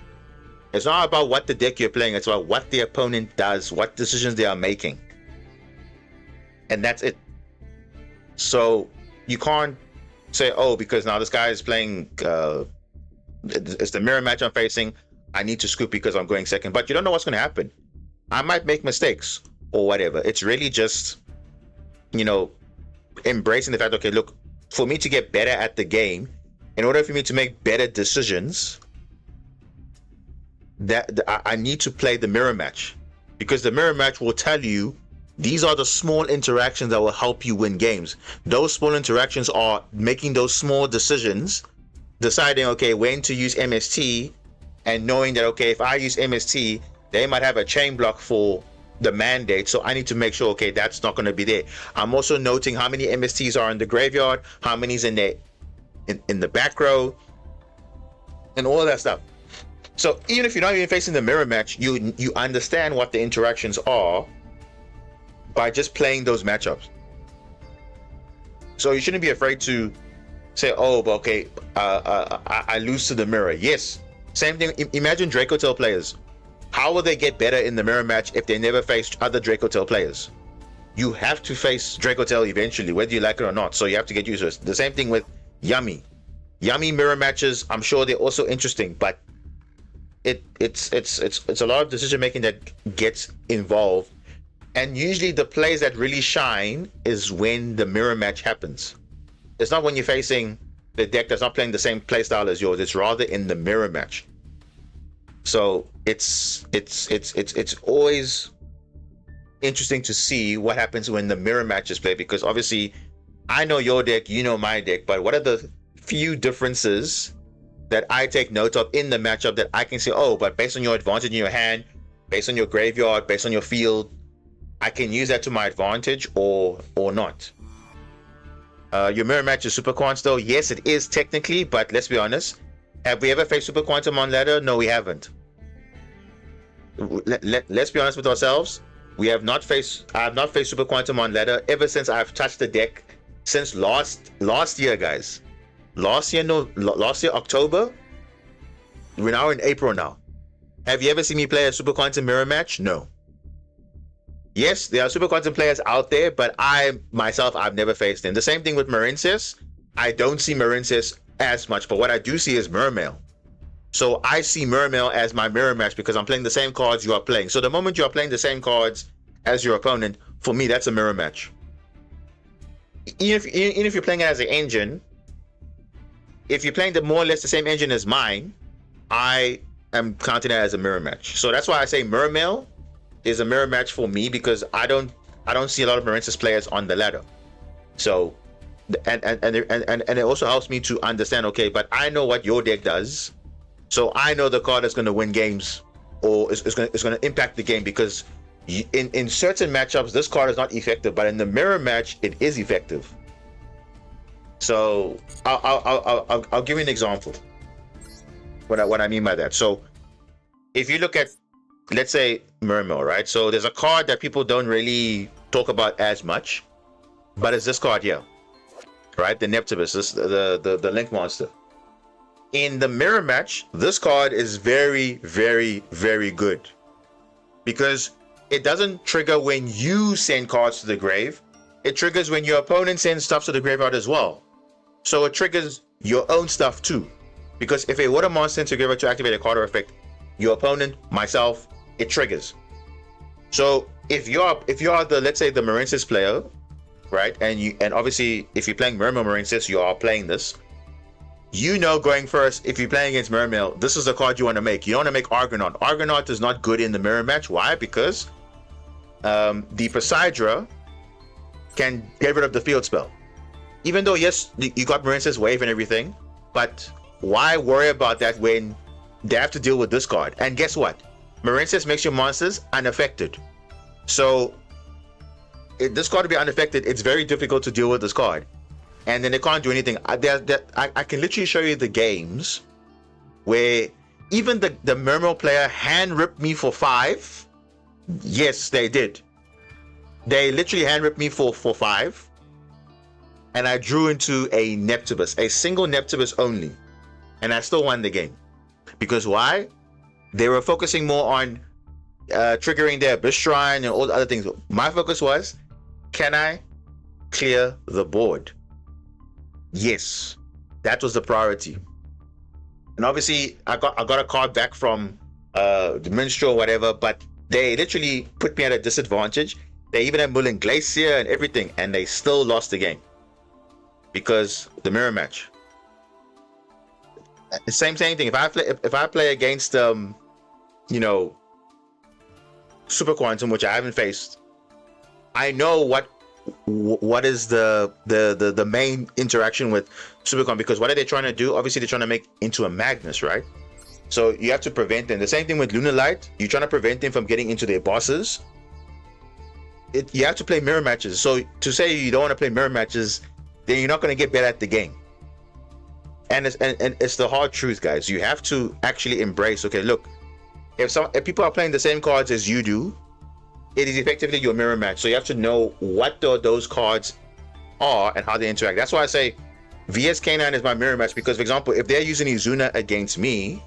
it's not about what the deck you're playing, it's about what the opponent does, what decisions they are making. And that's it. So you can't say, oh, because now this guy is playing, it's the mirror match I'm facing, I need to scoop because I'm going second. But you don't know what's going to happen. I might make mistakes or whatever. It's really just, embracing the fact, okay, look, for me to get better at the game, in order for me to make better decisions, I need to play the mirror match, because the mirror match will tell you these are the small interactions that will help you win games. Those small interactions are making those small decisions, deciding, okay, when to use MST, and knowing that, okay, if I use MST, they might have a chain block for the mandate, so I need to make sure, okay, that's not going to be there. I'm also noting how many MSTs are in the graveyard, how many's in the back row, and all of that stuff. So even if you're not even facing the mirror match, you understand what the interactions are by just playing those matchups. So you shouldn't be afraid to say, oh, but okay, I lose to the mirror. Yes, same thing. Imagine Draco Tail players. How will they get better in the mirror match if they never faced other Draco Tail players? You have to face Draco Tail eventually, whether you like it or not. So you have to get used to it. The same thing with Yummy mirror matches. I'm sure they're also interesting, but it's a lot of decision making that gets involved. And usually the plays that really shine is when the mirror match happens. It's not when you're facing the deck that's not playing the same play style as yours. It's rather in the mirror match. So it's always interesting to see what happens when the mirror match is played, because obviously I know your deck, you know my deck, but what are the few differences that I take note of in the matchup that I can say, oh, but based on your advantage in your hand, based on your graveyard, based on your field, I can use that to my advantage or not. Your mirror match is Super Quants though. Yes, it is technically, but let's be honest. Have we ever faced Super Quantum on ladder? No, we haven't. Let's be honest with ourselves. I have not faced Super Quantum on ladder ever since I've touched the deck since last year, guys. Last year, October. We're now in April now. Have you ever seen me play a Super Quantum mirror match? No. Yes, there are Super Quantum players out there, but I've never faced them. The same thing with Marincius. I don't see Marincius as much, but what I do see is Mermail. So I see Mermail as my mirror match because I'm playing the same cards you are playing. So the moment you are playing the same cards as your opponent, for me, that's a mirror match. Even if you're playing it as an engine, if you're playing more or less the same engine as mine, I am counting that as a mirror match. So that's why I say Mermail is a mirror match for me, because I don't see a lot of Marincius players on the ladder. So and it also helps me to understand, okay, but I know what your deck does, so I know the card that's going to win games or it's gonna impact the game, because in certain matchups this card is not effective, but in the mirror match it is effective. So I'll give you an example. What I mean by that. So if you look at, let's say, Mirror Mill, right? So there's a card that people don't really talk about as much, but it's this card here, right? The Neptibus, the Link monster. In the mirror match, this card is very, very, very good, because it doesn't trigger when you send cards to the grave. It triggers when your opponent sends stuff to the graveyard as well. So it triggers your own stuff too, because if a water monster sends to graveyard to activate a card or effect, your opponent, myself, it triggers. So if you're the, let's say, the Marincess player, right, and obviously if you're playing Mirror Mill Marincess, you are playing this. You know, going first, if you're playing against Mirror Mill, this is the card you want to make. You don't want to make Argonaut. Argonaut is not good in the mirror match. Why? Because the Poseidra can get rid of the field spell. Even though, yes, you got Marincess Wave and everything, but why worry about that when they have to deal with this card? And guess what? Marincess makes your monsters unaffected. So this card to be unaffected, it's very difficult to deal with this card. And then they can't do anything. I can literally show you the games where even the Mirror Mill player hand ripped me for 5. Yes, they did. They literally hand ripped me for 5. And I drew into a Neptibus, a single Neptibus only. And I still won the game. Because why? They were focusing more on triggering their Abyss Shrine and all the other things. My focus was, can I clear the board? Yes, that was the priority. And obviously I got a card back from the Minstrel or whatever, but they literally put me at a disadvantage. They even had Mullen Glacier and everything, and they still lost the game because the mirror match. The same thing. If I play against Super Quantum, which I haven't faced, I know what is the main interaction with Supercon, because what are they trying to do? Obviously they're trying to make into a Magnus, right? So you have to prevent them. The same thing with Lunalight. You're trying to prevent them from getting into their bosses. You have to play mirror matches. So to say you don't want to play mirror matches, then you're not going to get better at the game. And it's the hard truth, guys. You have to actually embrace, okay, look, if people are playing the same cards as you do, it is effectively your mirror match. So you have to know what those cards are and how they interact. That's why I say VS K9 is my mirror match, because, for example, if they're using Izuna against me,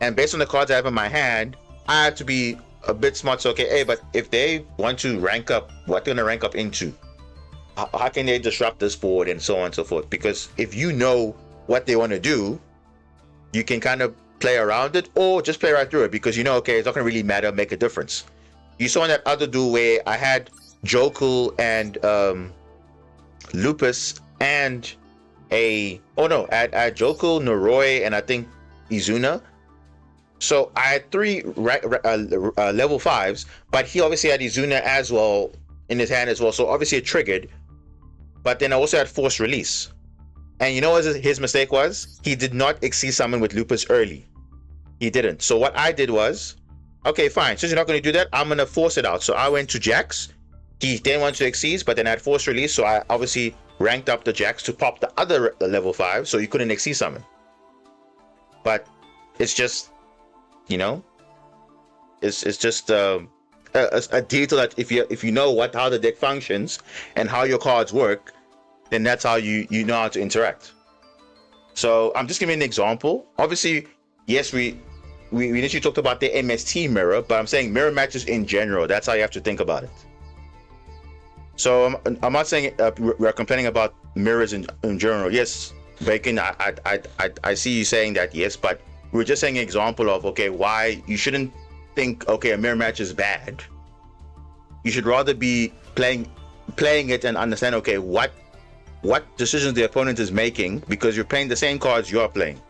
and based on the cards I have in my hand, I have to be a bit smart. So, okay, hey, but if they want to rank up, what they're going to rank up into? How can they disrupt this board and so on and so forth? Because if you know what they want to do, you can kind of play around it or just play right through it, because you know, okay, it's not going to really matter, make a difference. You saw in that other duel where I had Jokul and Lupus and I had Jokul, Noroi, and I think Izuna. So I had 3 level 5s, but he obviously had Izuna as well in his hand as well. So obviously it triggered. But then I also had Force Release. And you know what his mistake was? He did not Exceed Summon with Lupus early. He didn't. So what I did was, okay, fine. Since you're not going to do that, I'm going to force it out. So I went to Jax. He then went to Exceed, but then I had Force Release. So I obviously ranked up the Jax to pop the other level 5. So you couldn't Exceed Summon. But it's just, it's just a detail that if you know how the deck functions and how your cards work, then that's how you know how to interact. So I'm just giving an example. Obviously, yes, we initially talked about the MST mirror, but I'm saying mirror matches in general. That's how you have to think about it. So I'm not saying we're complaining about mirrors in general. Yes, Bacon, I see you saying that, yes, but we're just saying an example of, okay, why you shouldn't think, okay, a mirror match is bad. You should rather be playing it and understand, okay, what decisions the opponent is making, because you're playing the same cards you're playing.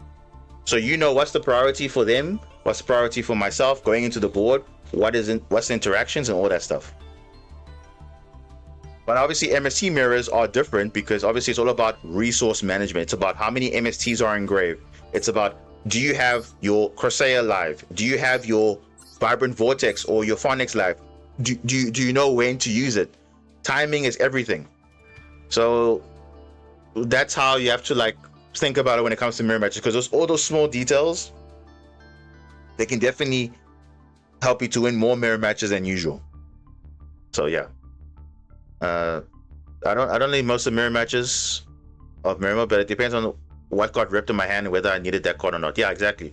So you know what's the priority for them, what's the priority for myself going into the board, what's the interactions and all that stuff. But obviously MST mirrors are different, because obviously it's all about resource management. It's about how many MSTs are engraved. It's about Do you have your Corsair live? Do you have your Vibrant Vortex or your Phonics live? Do you know when to use it? Timing is everything. So that's how you have to like think about it when it comes to mirror matches, because all those small details, they can definitely help you to win more mirror matches than usual. So yeah, I don't need most of the mirror matches of Mirror, but it depends on what got ripped in my hand and whether I needed that card or not. Yeah, exactly.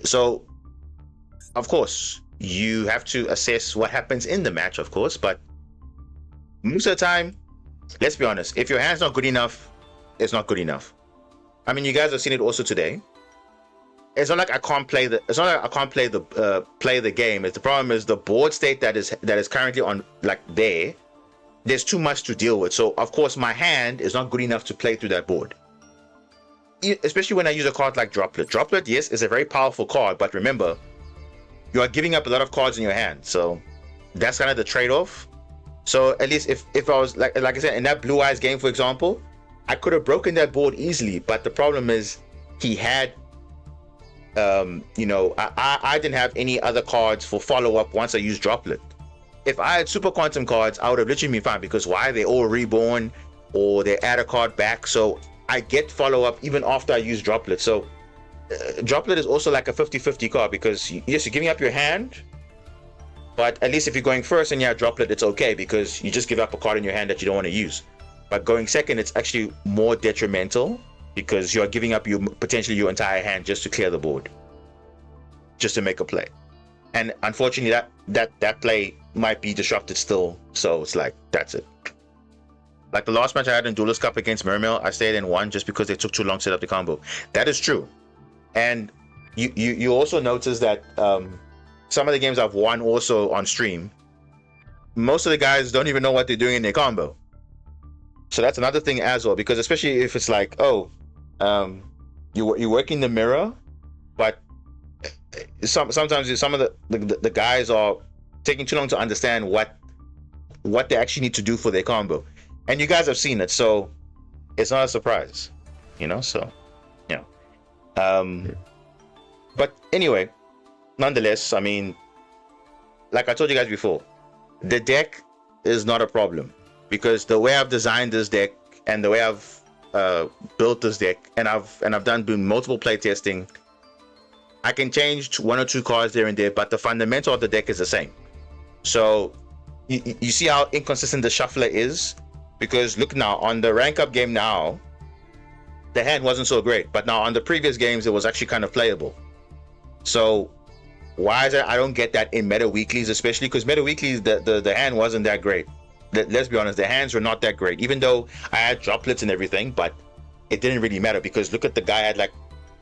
So of course you have to assess what happens in the match, of course, but most of the time, let's be honest, if your hand's not good enough, it's not good enough. I mean, you guys have seen it also today. It's not like I can't play the. It's not like I can't play the game. It's the problem is the board state that is currently on like there. There's too much to deal with. So of course my hand is not good enough to play through that board. Especially when I use a card like Droplet. Droplet, yes, is a very powerful card, but remember, you are giving up a lot of cards in your hand. So that's kind of the trade-off. So at least if I was like I said in that Blue Eyes game, for example, I could have broken that board easily. But the problem is he had. I didn't have any other cards for follow-up once I used Droplet. If I had Super Quantum cards, I would have literally been fine, because why? They're all reborn or they add a card back. So I get follow-up even after I use Droplet. So Droplet is also like a 50-50 card, because yes, you're giving up your hand, but at least if you're going first and you have Droplet, it's okay, because you just give up a card in your hand that you don't want to use. But going second, it's actually more detrimental, because you're giving up potentially your entire hand just to clear the board, just to make a play. And unfortunately that play might be disrupted still. So it's like, that's it. Like the last match I had in Duelist Cup against Mermail, I stayed in one just because they took too long to set up the combo. That is true. And you also notice that some of the games I've won also on stream, most of the guys don't even know what they're doing in their combo. So that's another thing as well, because especially if it's like, you're working the mirror, but sometimes some of the guys are taking too long to understand what they actually need to do for their combo, and you guys have seen it, so it's not a surprise, so yeah. But anyway, nonetheless, I mean, like I told you guys before, the deck is not a problem, because the way I've designed this deck and the way I've built this deck, and I've done multiple play testing, I can change one or two cards there and there, but the fundamental of the deck is the same. So you see how inconsistent the shuffler is, because look now on the rank up game now, the hand wasn't so great, but now on the previous games it was actually kind of playable. So why is it I don't get that in meta weeklies, especially because meta weeklies the hand wasn't that great. Let's be honest, the hands were not that great, even though I had droplets and everything, but it didn't really matter, because look at the guy had like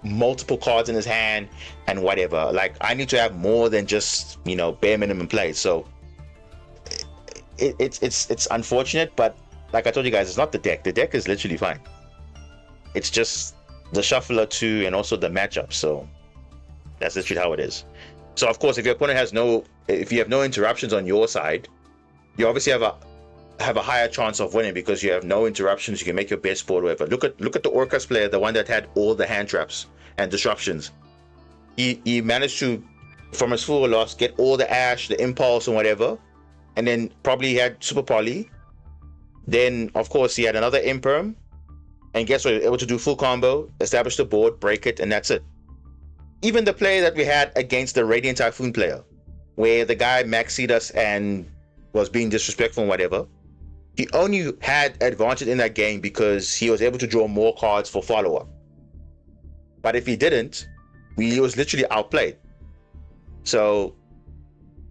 multiple cards in his hand and whatever. Like I need to have more than just bare minimum play. So it's unfortunate, but like I told you guys, it's not the deck. The deck is literally fine. It's just the shuffler too, and also the matchup. So that's literally how it is. So of course, if your opponent if you have no interruptions on your side, you obviously have a higher chance of winning, because you have no interruptions. You can make your best board, whatever. Look at the Orcus player, the one that had all the hand traps and disruptions. He managed to, from his full loss, get all the Ash, the Impulse, and whatever, and then probably he had Super Poly. Then of course he had another Imperm, and guess what? He was able to do full combo, establish the board, break it, and that's it. Even the play that we had against the Radiant Typhoon player, where the guy maxied us and was being disrespectful and whatever, he only had advantage in that game because he was able to draw more cards for follow-up. But if he didn't, he was literally outplayed. So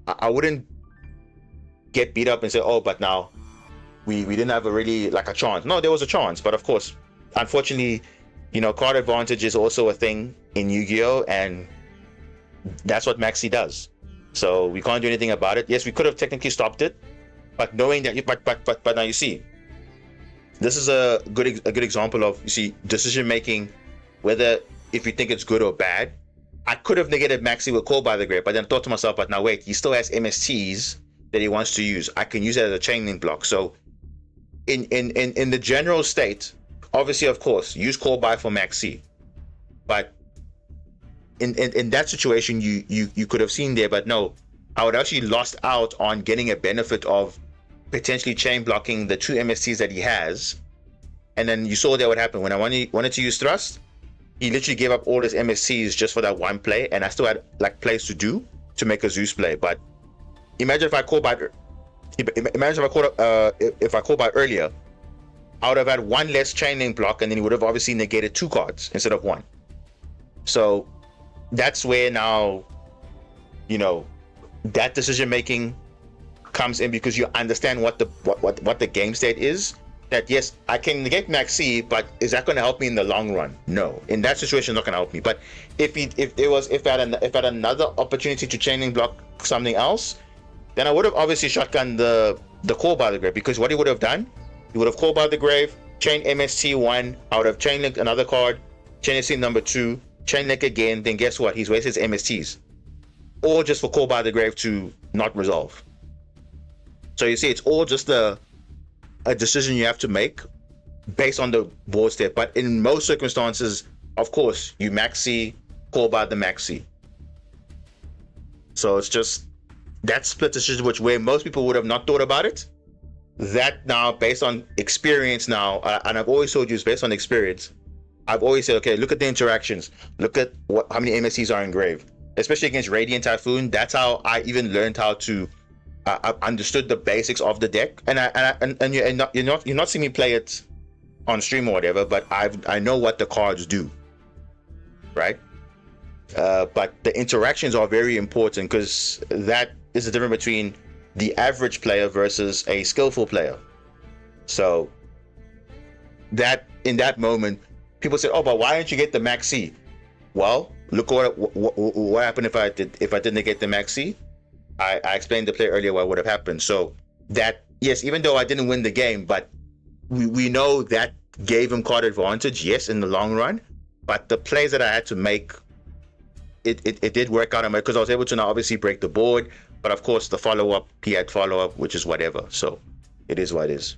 I wouldn't get beat up and say, oh, but now we didn't have a chance. No, there was a chance, but of course, unfortunately, card advantage is also a thing in Yu-Gi-Oh, and that's what Maxi does. So we can't do anything about it. Yes, we could have technically stopped it, but knowing that, but now you see, this is a good example of, decision making, whether if you think it's good or bad. I could have negated Maxi with Call by the Great, but then thought to myself, but now wait, he still has MSTs that he wants to use. I can use it as a chain link block. So in the general state, obviously, of course, use Call by for Maxi. But in that situation, you could have seen there, but no, I would actually lost out on getting a benefit of potentially chain blocking the 2 MSTs that he has. And then you saw there what happened when I wanted to use thrust. He literally gave up all his MSCs just for that one play, and I still had like plays to do to make a Zeus play. But imagine if I called by earlier, I would have had one less chain link block, and then he would have obviously negated 2 cards instead of 1. So that's where now, that decision making comes in, because you understand what the game state is. That yes, I can negate Maxi, but is that going to help me in the long run? No. In that situation, it's not going to help me. But if I had another opportunity to chaining block something else, then I would have obviously shotgunned the call by the grave, because what he would have done, he would have called by the grave, chain MST 1, I would have chain linked another card, chain MST number 2, chain link again, then guess what? He's wasted his MSTs. All just for call by the grave to not resolve. So you see, it's all just a decision you have to make based on the board state. But in most circumstances, of course, you maxi, call by the maxi. So it's just that split decision, where most people would have not thought about it. That now, based on experience now, and I've always told you it's based on experience. I've always said, okay, look at the interactions, look at how many MSCs are engraved, especially against Radiant Typhoon. That's how I even learned how to. I understood the basics of the deck, and you're not seeing me play it on stream or whatever, but I know what the cards do, right? But the interactions are very important, because that is the difference between the average player versus a skillful player. So that in that moment, people said, "Oh, but why didn't you get the Maxi?" Well, look what happened if I didn't get the Maxi. I explained the play earlier what would have happened. So that, yes, even though I didn't win the game, but we know that gave him card advantage, yes, in the long run. But the plays that I had to make, it did work out, because I was able to now obviously break the board. But of course, the follow-up, he had follow-up, which is whatever. So it is what it is.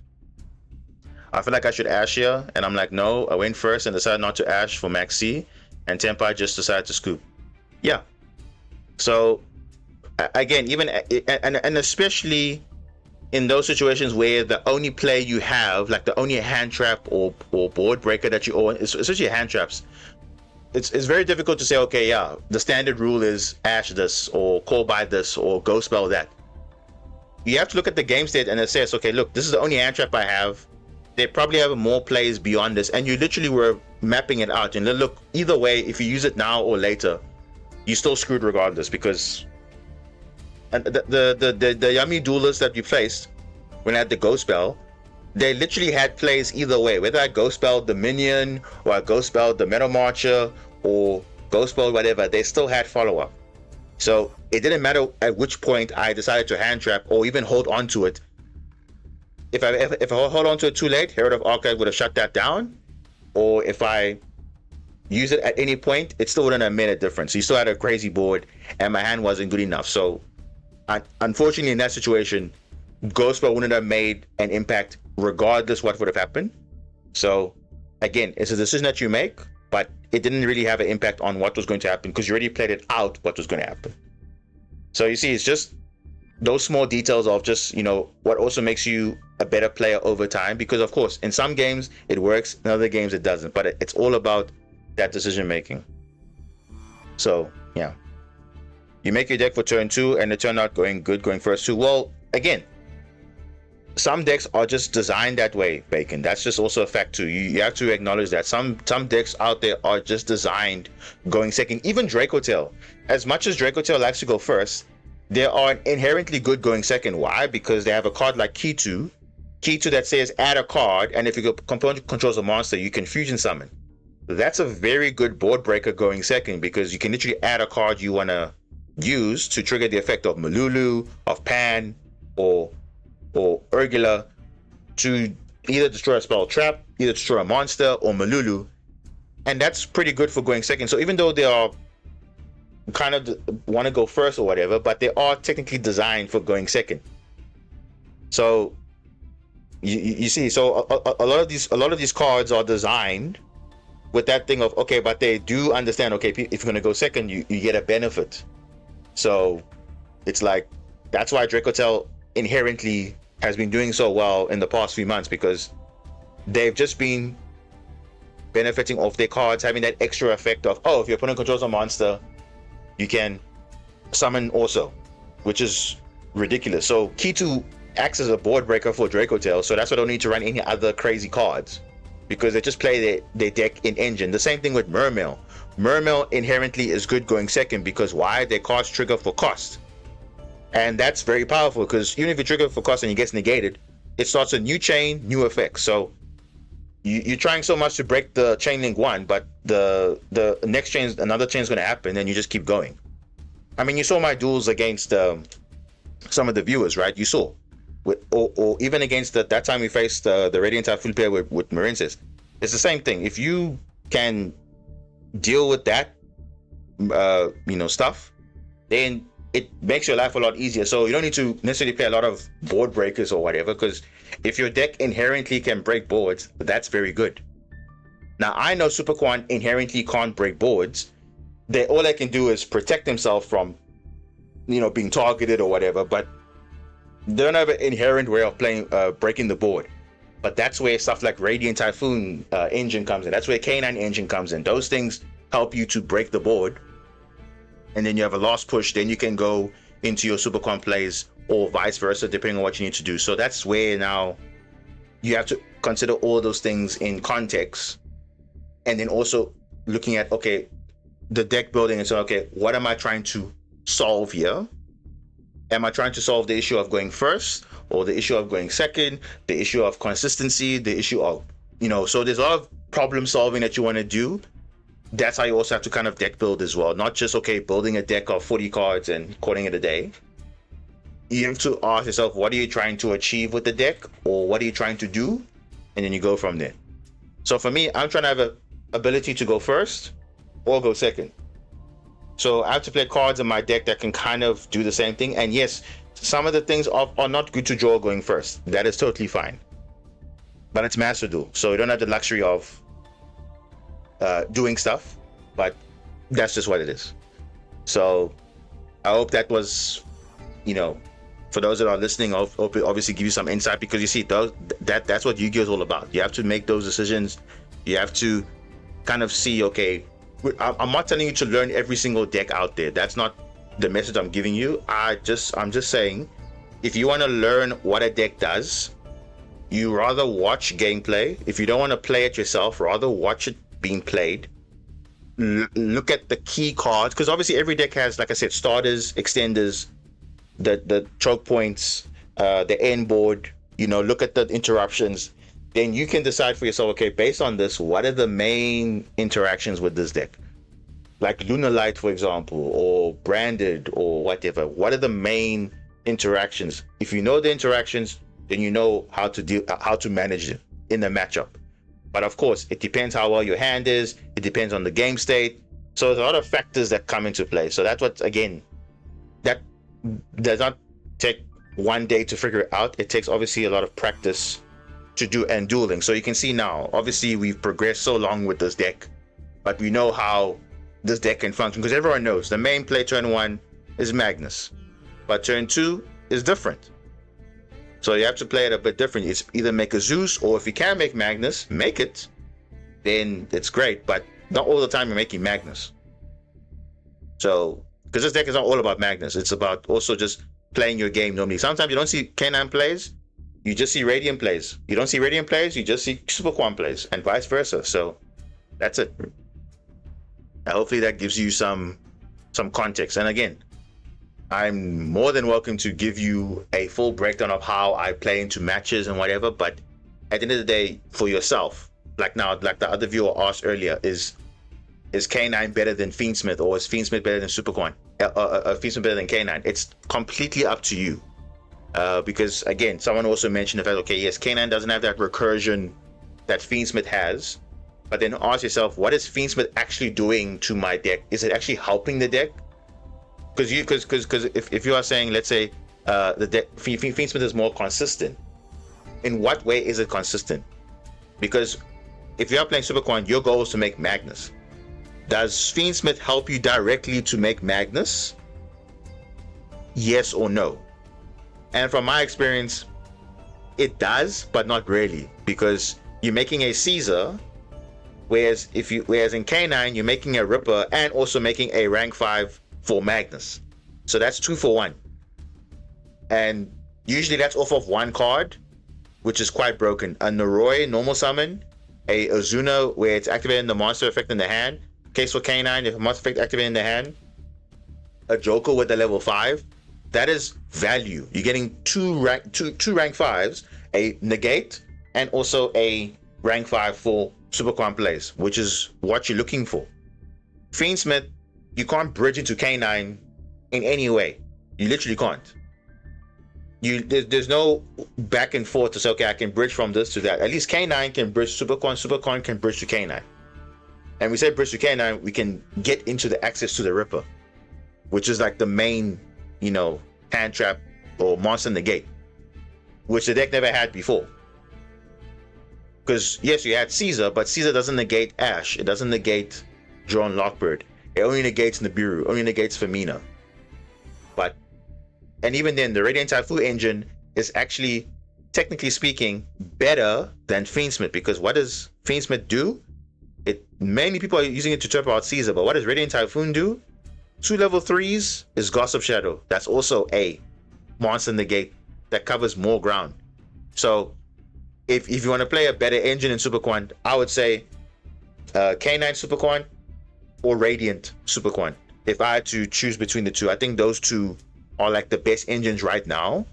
I feel like I should Ash here, and I'm like, no, I went first and decided not to Ash for Maxi, and Tempai just decided to scoop. Yeah. So again, even and especially in those situations where the only play you have, like the only hand trap or board breaker that you own, especially hand traps, it's very difficult to say, okay, yeah, the standard rule is Ash this or call by this or go spell that. You have to look at the game state, and it says, okay, look, this is the only hand trap I have. They probably have more plays beyond this, and you literally were mapping it out. And look, either way, if you use it now or later, you're still screwed regardless, because and the yummy duelists that you faced when I had the ghost spell, they literally had plays either way, whether I ghost spelled the minion or I ghost spelled the Metal Marcher or ghost spelled whatever, they still had follow-up. So it didn't matter at which point I decided to hand trap or even hold on to it. If I hold on to it too late, Herald of Archive would have shut that down, or if I use it at any point, it still wouldn't have made a difference. So you still had a crazy board and my hand wasn't good enough. So unfortunately, in that situation, Ghost Spell wouldn't have made an impact regardless what would have happened. So again, it's a decision that you make, but it didn't really have an impact on what was going to happen, because you already played it out what was going to happen. So you see, it's just those small details of just, what also makes you a better player over time, because of course, in some games it works, in other games it doesn't, but it's all about that decision making. So yeah. You make your deck for turn 2 and it turned out going first 2. Well, again, some decks are just designed that way, Bacon. That's just also a fact too. You have to acknowledge that some decks out there are just designed going second. Even Dracotail, as much as Dracotail likes to go first, they are inherently good going second. Why? Because they have a card like Key 2 that says add a card, and if your component controls a monster, you can fusion summon. That's a very good board breaker going second, because you can literally add a card you want to use to trigger the effect of Malulu, of Pan, or Urgula, to either destroy a spell trap, either destroy a monster, or Malulu. And that's pretty good for going second. So even though they are kind of want to go first or whatever, but they are technically designed for going second. So you see, so a lot of these cards are designed with that thing of, okay, but they do understand, okay, if you're going to go second, you get a benefit. So it's like, that's why Drake Hotel inherently has been doing so well in the past few months, because they've just been benefiting off their cards, having that extra effect of, oh, if your opponent controls a monster, you can summon also, which is ridiculous. So Key2 acts as a board breaker for Drake Hotel, so that's why they don't need to run any other crazy cards, because they just play their deck in engine. The same thing with Mermail. Mermail inherently is good going second, because why? Their cards trigger for cost. And that's very powerful, because even if you trigger for cost and it gets negated, it starts a new chain, new effects. So you're trying so much to break the chain link one, but the next chain, another chain is going to happen, and you just keep going. I mean, you saw my duels against some of the viewers, right? You saw, or even against that time we faced the Radiant Typhoon pair with Marinces. It's the same thing. If you can deal with that, stuff, then it makes your life a lot easier. So you don't need to necessarily play a lot of board breakers or whatever, because if your deck inherently can break boards, that's very good. Now, I know Super Quan inherently can't break boards. All they can do is protect themselves from, being targeted or whatever, but they don't have an inherent way of playing, breaking the board. But that's where stuff like Radiant Typhoon engine comes in. That's where K9 engine comes in. Those things help you to break the board. And then you have a last push, then you can go into your Super Quan plays, or vice versa, depending on what you need to do. So that's where now you have to consider all those things in context. And then also looking at, okay, the deck building and so, okay, what am I trying to solve here? Am I trying to solve the issue of going first, or the issue of going second, the issue of consistency, the issue of, so there's a lot of problem solving that you want to do. That's how you also have to kind of deck build as well. Not just, okay, building a deck of 40 cards and calling it a day. You have to ask yourself, what are you trying to achieve with the deck, or what are you trying to do? And then you go from there. So for me, I'm trying to have a ability to go first or go second. So I have to play cards in my deck that can kind of do the same thing. And yes, some of the things are not good to draw going first. That is totally fine. But it's Master Duel, so you don't have the luxury of doing stuff, but that's just what it is. So I hope that was, for those that are listening, I'll obviously give you some insight, because you see, that's what Yu-Gi-Oh is all about. You have to make those decisions. You have to kind of see, okay, I'm not telling you to learn every single deck out there. That's not the message I'm giving you. I'm just saying, if you want to learn what a deck does, you rather watch gameplay. If you don't want to play it yourself, rather watch it being played. Look at the key cards, because obviously every deck has, like I said, starters, extenders, the choke points, the end board. Look at the interruptions. Then you can decide for yourself, okay, based on this, what are the main interactions with this deck? Like Lunar Light, for example, or Branded, or whatever. What are the main interactions? If you know the interactions, then you know how to manage them in the matchup. But of course, it depends how well your hand is. It depends on the game state. So there's a lot of factors that come into play. So that's what, again, that does not take one day to figure it out. It takes obviously a lot of practice to do, and dueling. So you can see now, obviously we've progressed so long with this deck, but we know how this deck can function, because everyone knows the main play turn 1 is Magnus, but turn 2 is different. So you have to play it a bit different. It's either make a Zeus, or if you can make Magnus, make it, then it's great, but not all the time you're making Magnus. So, because this deck is not all about Magnus, it's about also just playing your game normally. Sometimes you don't see K9 plays, you just see Radiant plays. You don't see Radiant plays, you just see Super Quan plays, and vice versa. So that's it. And hopefully that gives you some context. And again, I'm more than welcome to give you a full breakdown of how I play into matches and whatever, but at the end of the day, for yourself, like the other viewer asked earlier, is K9 better than Fiendsmith, or is Fiendsmith better than Super Quan? Fiendsmith better than K9? It's completely up to you. Because again, someone also mentioned the fact, okay, yes, K9 doesn't have that recursion that Fiendsmith has, but then ask yourself, what is Fiendsmith actually doing to my deck? Is it actually helping the deck? Because if you are saying, let's say, the deck Fiendsmith is more consistent, in what way is it consistent? Because if you are playing Super Coin, your goal is to make Magnus. Does Fiendsmith help you directly to make Magnus? Yes or no? And from my experience, it does, but not really, because you're making a Caesar, whereas in K9 you're making a Ripper and also making a rank 5 for Magnus. So that's 2 for 1. And usually that's off of one card, which is quite broken. A Noroi normal summon, a Ozuna where it's activating the monster effect in the hand. Case for K9, if a monster effect activated in the hand, a Joker with a level 5, that is value. You're getting two rank 5s, a negate and also a rank 5 for Super Coin plays, which is what you're looking for. Fiendsmith, you can't bridge into K9 in any way. You literally can't. There's no back and forth to say, okay, I can bridge from this to that. At least K9 can bridge Super Coin can bridge to K9. And we say bridge to K9, we can get into the access to the Ripper, which is like the main, hand trap or monster negate, which the deck never had before. Because yes, you had Caesar, but Caesar doesn't negate Ash. It doesn't negate Drawn Lockbird. It only negates Nibiru, only negates Femina. And even then, the Radiant Typhoon engine is actually, technically speaking, better than Fiendsmith, because what does Fiendsmith do? Many people are using it to trap out Caesar, but what does Radiant Typhoon do? 2 level 3s is Gossip Shadow. That's also a monster negate that covers more ground. So if you want to play a better engine in Super Coin, I would say K9 Super Coin or Radiant Super Coin. If I had to choose between the two, I think those two are like the best engines right now.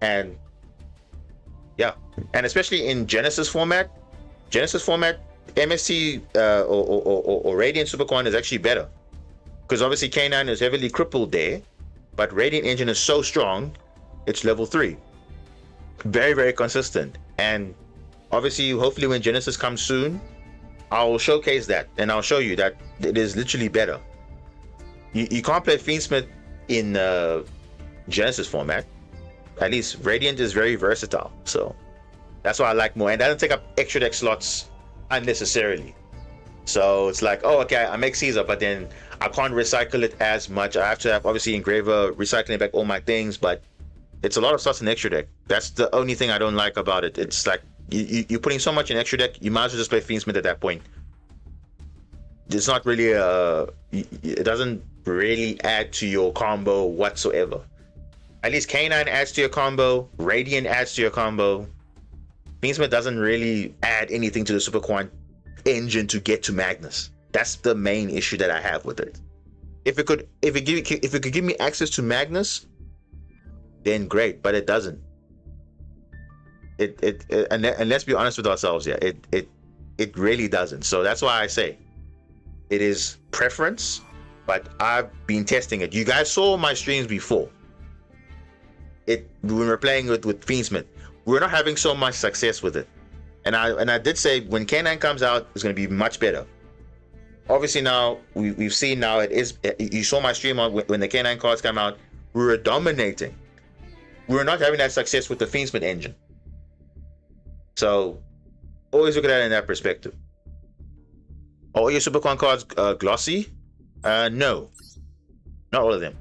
And yeah, and especially in Genesis format, MST or Radiant Super Coin is actually better, because obviously K9 is heavily crippled there, but Radiant engine is so strong, it's level 3, very, very consistent. And obviously, hopefully when Genesis comes soon, I'll showcase that and I'll show you that it is literally better. You can't play Fiendsmith in Genesis format. At least Radiant is very versatile, so that's why I like more, and that doesn't take up extra deck slots unnecessarily. So it's like, oh, okay, I make Caesar, but then I can't recycle it as much. I have to have obviously Engraver recycling back all my things, but it's a lot of slots in extra deck. That's the only thing I don't like about it. It's like you're putting so much in extra deck, you might as well just play Fiendsmith at that point. It's not really it doesn't really add to your combo whatsoever. At least K9 adds to your combo, Radiant adds to your combo. Fiendsmith doesn't really add anything to the Super Coin engine to get to Magnus. That's the main issue that I have with it. If it could give me access to Magnus, then great, but it doesn't. And let's be honest with ourselves, yeah, it really doesn't. So that's why I say it is preference, but I've been testing it. You guys saw my streams before. When we were playing with Fiendsmith, we're not having so much success with it. And I did say when K9 comes out, it's going to be much better. Obviously now we've seen now it is. You saw my stream on when the K9 cards come out. We were dominating. We were not having that success with the Fiendsmith engine. So always look at that in that perspective. Are all your Supercoin cards glossy? No, not all of them.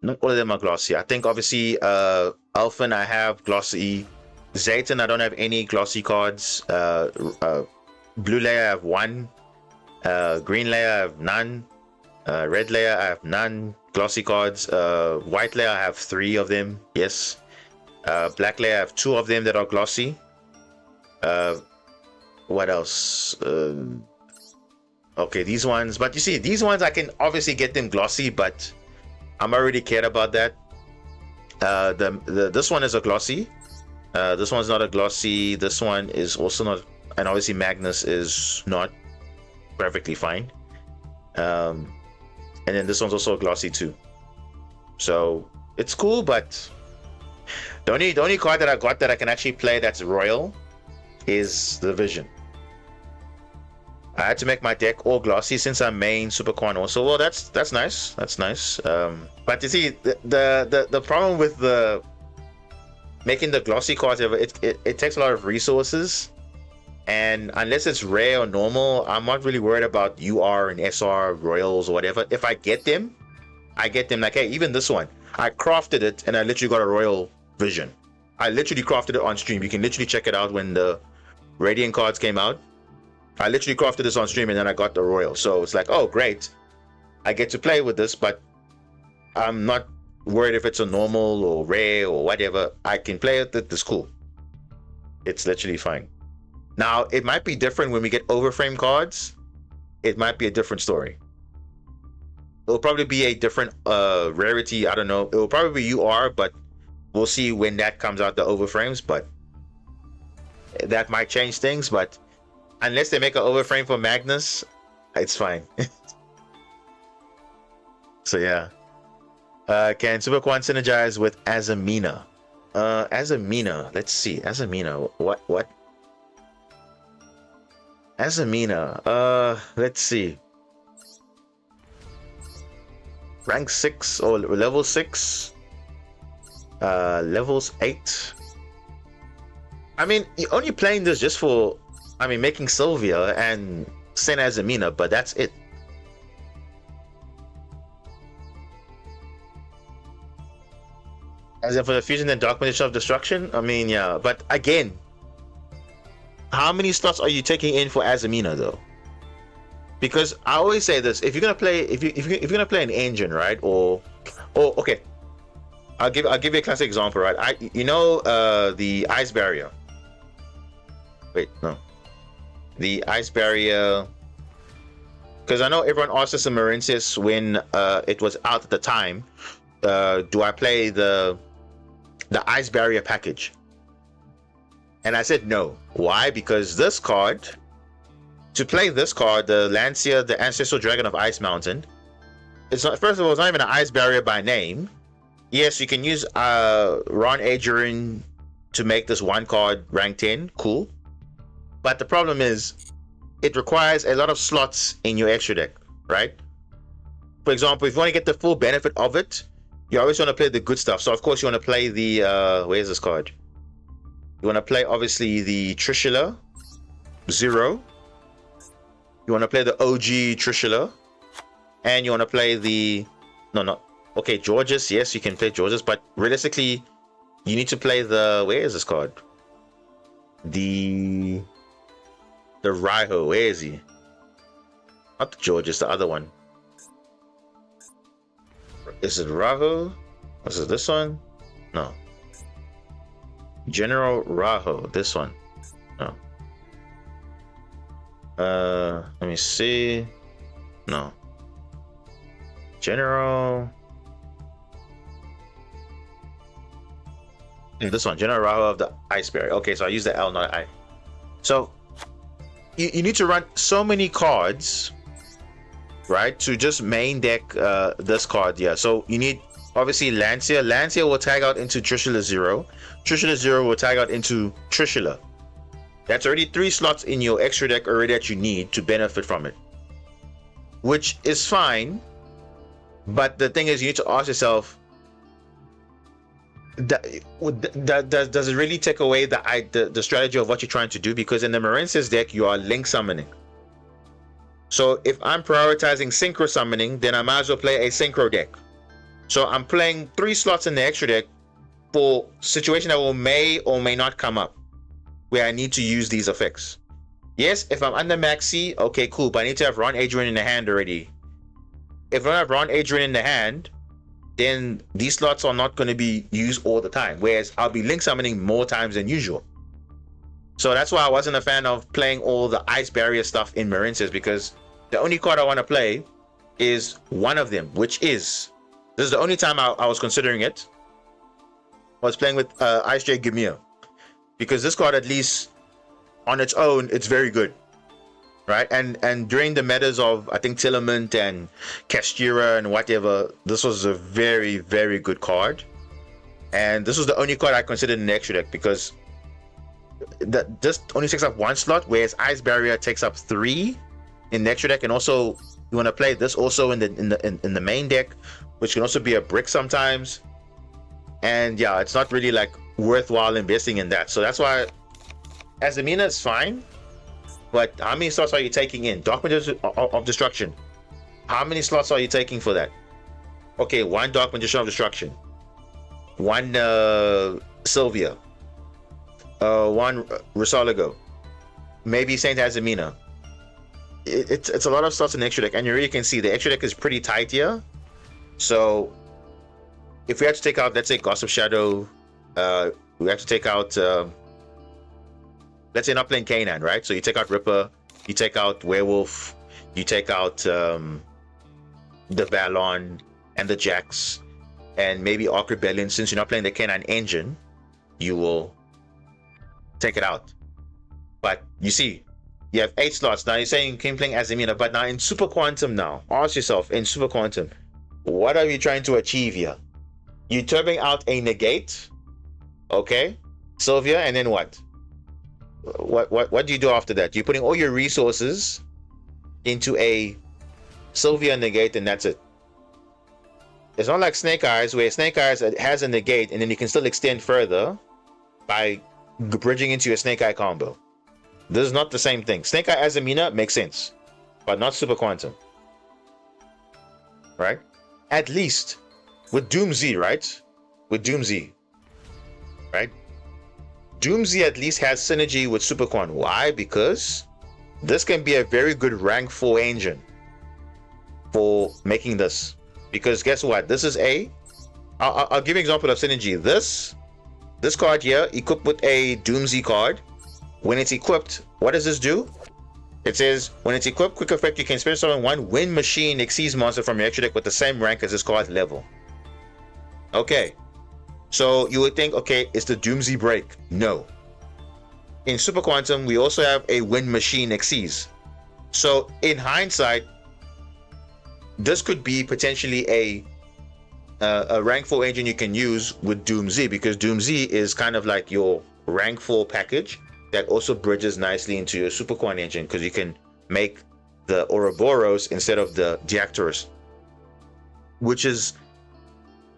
Not all of them are glossy. I think obviously Alphen I have glossy. Zayton I don't have any glossy cards. Blue layer I have 1. Green layer I have none. Red layer I have none glossy cards. White layer I have 3 of them. Yes. Black layer I have 2 of them that are glossy. What else? Okay, these ones. But you see, these ones I can obviously get them glossy, but I'm already cared about that. This one is a glossy. This one's not a glossy. This one is also not, and obviously Magnus is not perfectly fine. And then this one's also a glossy too. So it's cool, but the only card that I got that I can actually play that's royal is the Vision. I had to make my deck all glossy since I'm main Supercoin also. Well, that's nice. That's nice. But you see, the problem with the making the glossy cards, it takes a lot of resources And unless it's rare or normal, I'm not really worried about UR and SR royals or whatever. If I get them like, hey, even this one, I crafted it and I literally got a royal vision. I literally crafted it on stream. You can literally check it out when the Radiant cards came out. I literally crafted this on stream and then I got the royal. So it's like, oh, great. I get to play with this, but I'm not worried if it's a normal or rare or whatever. I can play it. It's cool. It's literally fine. Now, it might be different when we get overframe cards. It might be a different story. It'll probably be a different rarity. I don't know. It will probably be UR, but we'll see when that comes out, the overframes. But that might change things. But unless they make an overframe for Magnus, it's fine. So yeah. Can Super Quan synergize with Azamina? Azamina. Let's see. Azamina. What? Azamina. Let's see. Rank 6 or level 6. Levels 8. I mean, you're only playing this just for, I mean, making Sylvia and Saint Azamina, but that's it. As in for the fusion and dark magician of destruction? I mean, yeah, but again, how many slots are you taking in for Azamina though? Because I always say this: if you're gonna play, if you're gonna play an engine, right? Or okay, I'll give you a classic example, right? The ice barrier. Wait, no, the ice barrier. Because I know everyone asked us in Mauritius when it was out at the time. Do I play the ice barrier package? And I said no. Why? Because this card, to play this card, the Lancia, the Ancestral Dragon of Ice Mountain, it's not, first of all, it's not even an ice barrier by name. Yes, you can use Ron Adrian to make this one card rank 10, cool. But the problem is, it requires a lot of slots in your extra deck, right? For example, if you want to get the full benefit of it, you always want to play the good stuff. So of course you want to play the where's this card? You want to play obviously the Trishula Zero. You want to play the OG Trishula, and you want to play the Georges. Yes, you can play Georges, but realistically, you need to play the where is this card? The Raiho. Where is he? Not the Georges, the other one. Is it Raho? Is it this one? No. General Raho. This one. No. Let me see. No. General. This one. General Raho of the Ice Barrier. Okay, so I use the L, not I. So you need to run so many cards, right, to just main deck this card. Yeah, so you need obviously Lancia. Lancia will tag out into Trishula Zero. Trishula Zero will tag out into Trishula. That's already 3 slots in your extra deck already that you need to benefit from it, which is fine. But the thing is, you need to ask yourself, does it really take away the strategy of what you're trying to do? Because in the Mauritius deck, you are link summoning. So if I'm prioritizing synchro summoning, then I might as well play a synchro deck. So I'm playing 3 slots in the extra deck for situation that may or may not come up, where I need to use these effects. Yes, if I'm under maxi, okay, cool, but I need to have Ron Adrian in the hand already. If I don't have Ron Adrian in the hand, then these slots are not going to be used all the time, whereas I'll be link summoning more times than usual. So that's why I wasn't a fan of playing all the ice barrier stuff in Mauritius, because the only card I want to play is one of them, which is, this is the only time I was considering it, I was playing with Ice J Gimia, because this card, at least on its own, it's very good, right? And during the metas of, I think, Tilament and Castira and whatever, this was a very, very good card. And this was the only card I considered in the extra deck, because this only takes up 1 slot, whereas Ice Barrier takes up 3 in the extra deck. And also you want to play this also in the main deck, which can also be a brick sometimes. And yeah, it's not really like worthwhile investing in that. So that's why Azamina is fine, But how many slots are you taking in? Dark Magician of Destruction. How many slots are you taking for that? Okay, one Dark Magician of Destruction. One Sylvia. One Rosaligo. Maybe Saint Azamina. It's a lot of slots in the extra deck, and you really can see the extra deck is pretty tight here. So if we have to take out, let's say, Gossip Shadow, we have to take out, let's say, not playing Canaan, right? So you take out Ripper, you take out Werewolf, you take out the Valon and the Jax, and maybe Arc Rebellion. Since you're not playing the Canaan engine, you will take it out. But you see, you have 8 slots. Now you're saying you can playing Azamina, but now in Super Quantum now, ask yourself, in Super Quantum, what are you trying to achieve here? You're turning out a negate, okay, Sylvia, and then what? What do you do after that? You're putting all your resources into a Sylvia negate, and that's it. It's not like Snake Eyes, where Snake Eyes has a negate, and then you can still extend further by bridging into a Snake Eye combo. This is not the same thing. Snake Eye Azamina makes sense, but not Super Quantum, right? At least with Doom Z, right? With Doom Z, right? Doom Z at least has synergy with Super Quantum. Why? Because this can be a very good rank 4 engine for making this. Because guess what? This is I'll give you an example of synergy. This card here, equipped with a Doom Z card. When it's equipped, what does this do? It says, when it's equipped, quick effect, you can spend summon one Wind Machine Xyz monster from your extra deck with the same rank as this card's level. Okay. So you would think, okay, it's the Doom Z break. No. In Super Quantum, we also have a Wind Machine Xyz. So in hindsight, this could be potentially a rank 4 engine you can use with Doom Z, because Doom Z is kind of like your rank 4 package that also bridges nicely into your Super Quan engine, because you can make the Ouroboros instead of the Deactors, which is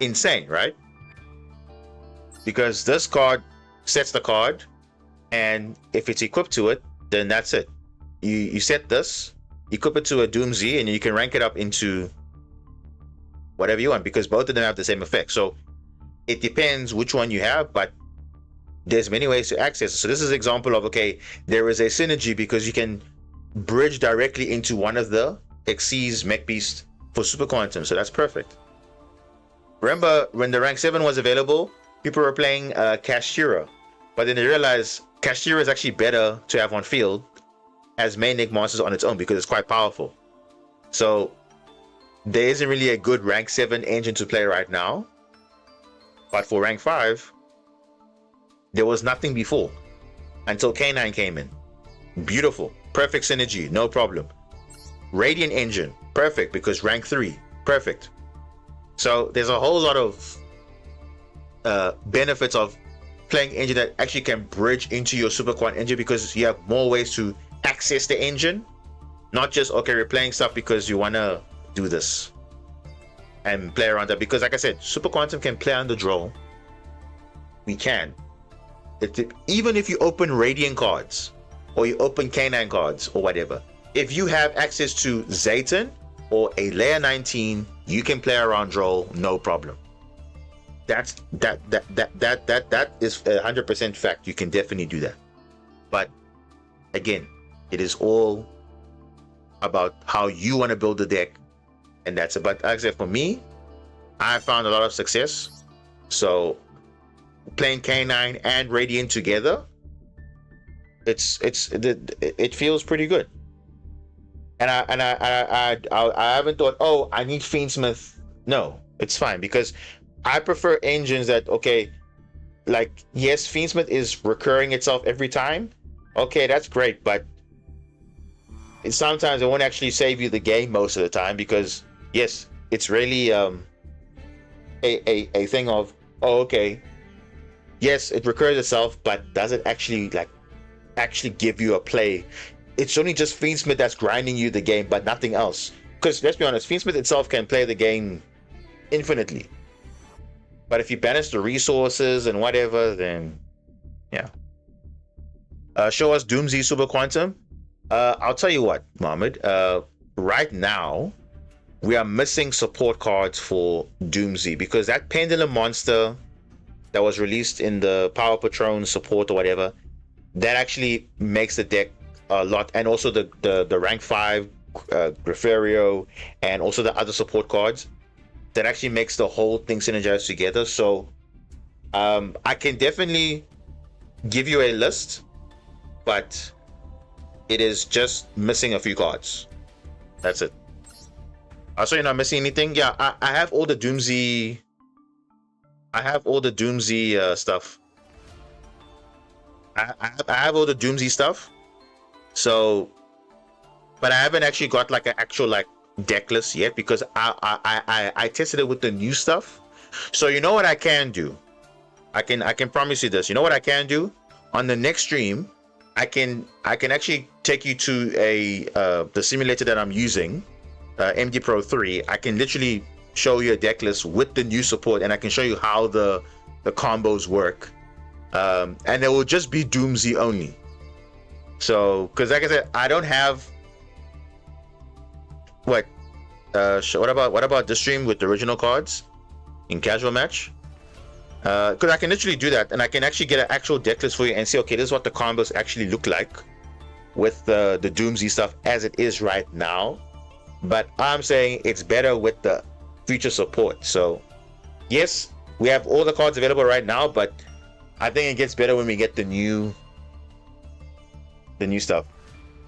insane, right? Because this card sets the card, and if it's equipped to it, then that's it. You set this, equip it to a Doom Z, and you can rank it up into whatever you want, because both of them have the same effect. So it depends which one you have, but there's many ways to access it. So this is an example of, okay, there is a synergy because you can bridge directly into one of the Xyz Mech Beast for Super Quantum. So that's perfect. Remember when the rank 7 was available, people were playing Kashtira, but then they realized Kashtira is actually better to have on field as main deck monsters on its own because it's quite powerful. So there isn't really a good rank 7 engine to play right now. But for rank 5, there was nothing before until K9 came in. Beautiful. Perfect synergy. No problem. Radiant engine. Perfect, because rank 3. Perfect. So there's a whole lot of benefits of playing engine that actually can bridge into your Super Quant engine, because you have more ways to access the engine. Not just, okay, we're playing stuff because you want to do this and play around that. Because like I said, Super Quantum can play on the draw. We can. Even if you open Radiant cards or you open K9 cards or whatever, if you have access to Zayton or a layer 19, you can play around draw, no problem. That is 100% fact. You can definitely do that. But again, it is all about how you want to build the deck, and that's about. Like I said, for me, I found a lot of success. So playing K9 and Radiant together, it feels pretty good. And I haven't thought, oh, I need Fiendsmith. No, it's fine, because I prefer engines that, okay, like, yes, Fiendsmith is recurring itself every time. Okay, that's great, but sometimes it won't actually save you the game most of the time, because yes, it's really a thing of, oh, okay, yes, it recurs itself, but does it actually give you a play? It's only just Fiendsmith that's grinding you the game, but nothing else. Because let's be honest, Fiendsmith itself can play the game infinitely. But if you banish the resources and whatever, then yeah. Show us Doom Z Super Quantum. I'll tell you what, Mohammed. Right now we are missing support cards for Doomsday because that Pendulum monster that was released in the Power Patron support or whatever, that actually makes the deck a lot, and also the rank 5 Griferio and also the other support cards, that actually makes the whole thing synergize together. So I can definitely give you a list, but it is just missing a few cards. That's it. So you're not missing anything? Yeah, I have all the Doomsday. I have all the Doomsday stuff. I have all the Doomsday stuff. So, but I haven't actually got like an actual like deck list yet because I tested it with the new stuff. So you know what I can do? I can promise you this. You know what I can do? On the next stream, I can actually take you to the simulator that I'm using, MD Pro 3. I can literally show you a deck list with the new support, and I can show you how the combos work. And it will just be Doomsday only. So, because like I said, I don't have what what about the stream with the original cards in casual match? Because I can literally do that, and I can actually get an actual deck list for you and say, okay, this is what the combos actually look like with the Doomsday stuff as it is right now. But I'm saying it's better with the future support. So yes, we have all the cards available right now, but I think it gets better when we get the new stuff.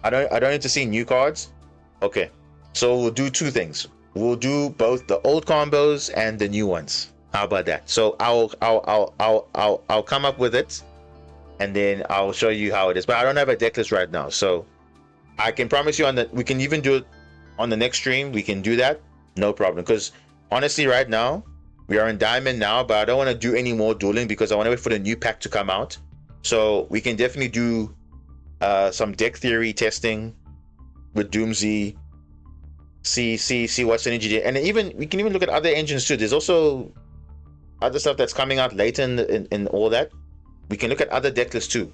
I don't need to see new cards. Okay, so we'll do two things. We'll do both the old combos and the new ones. How about that? So I'll come up with it, and then I'll show you how it is. But I don't have a deck list right now, so I can promise you we can even do it on the next stream. We can do that, no problem. Because honestly, right now we are in Diamond now, but I don't want to do any more dueling because I want to wait for the new pack to come out. So we can definitely do some deck theory testing with Doomsday. See what synergy did, and even we can even look at other engines too. There's also other stuff that's coming out later in all that. We can look at other deck lists too.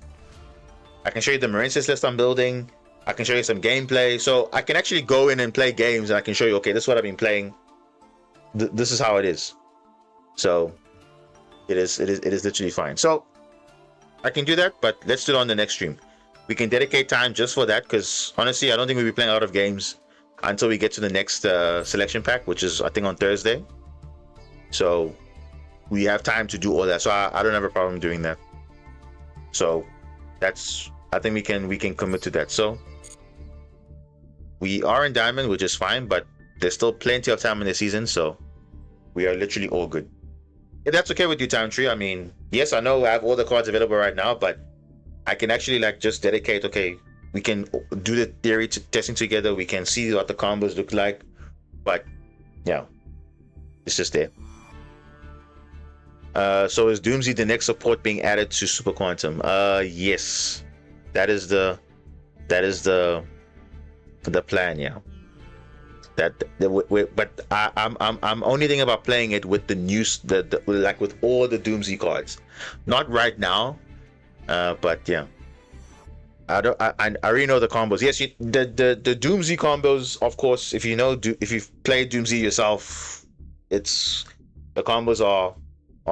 I can show you the Marincis list I'm building. I can show you some gameplay. So I can actually go in and play games, and I can show you, okay, this is what I've been playing. This is how it is. So it is literally fine. So I can do that, but let's do it on the next stream. We can dedicate time just for that, because honestly, I don't think we'll be playing a lot of games until we get to the next selection pack, which is I think on Thursday. So we have time to do all that. So I don't have a problem doing that. So that's, I think we can commit to that. So we are in Diamond, which is fine, but there's still plenty of time in the season, so we are literally all good. If that's okay with you, Time Tree, I mean, yes, I know I have all the cards available right now, but I can actually like just dedicate, okay, we can do the theory testing together, we can see what the combos look like, but yeah, it's just there. So is Doomsday the next support being added to Super Quantum? Yes, that is the plan. Yeah, but I'm only thinking about playing it with the news, like with all the Doomsday cards, not right now. But yeah, I already know the combos. Yes, the Doomsday combos, of course. If you've played Doomsday yourself, it's the combos are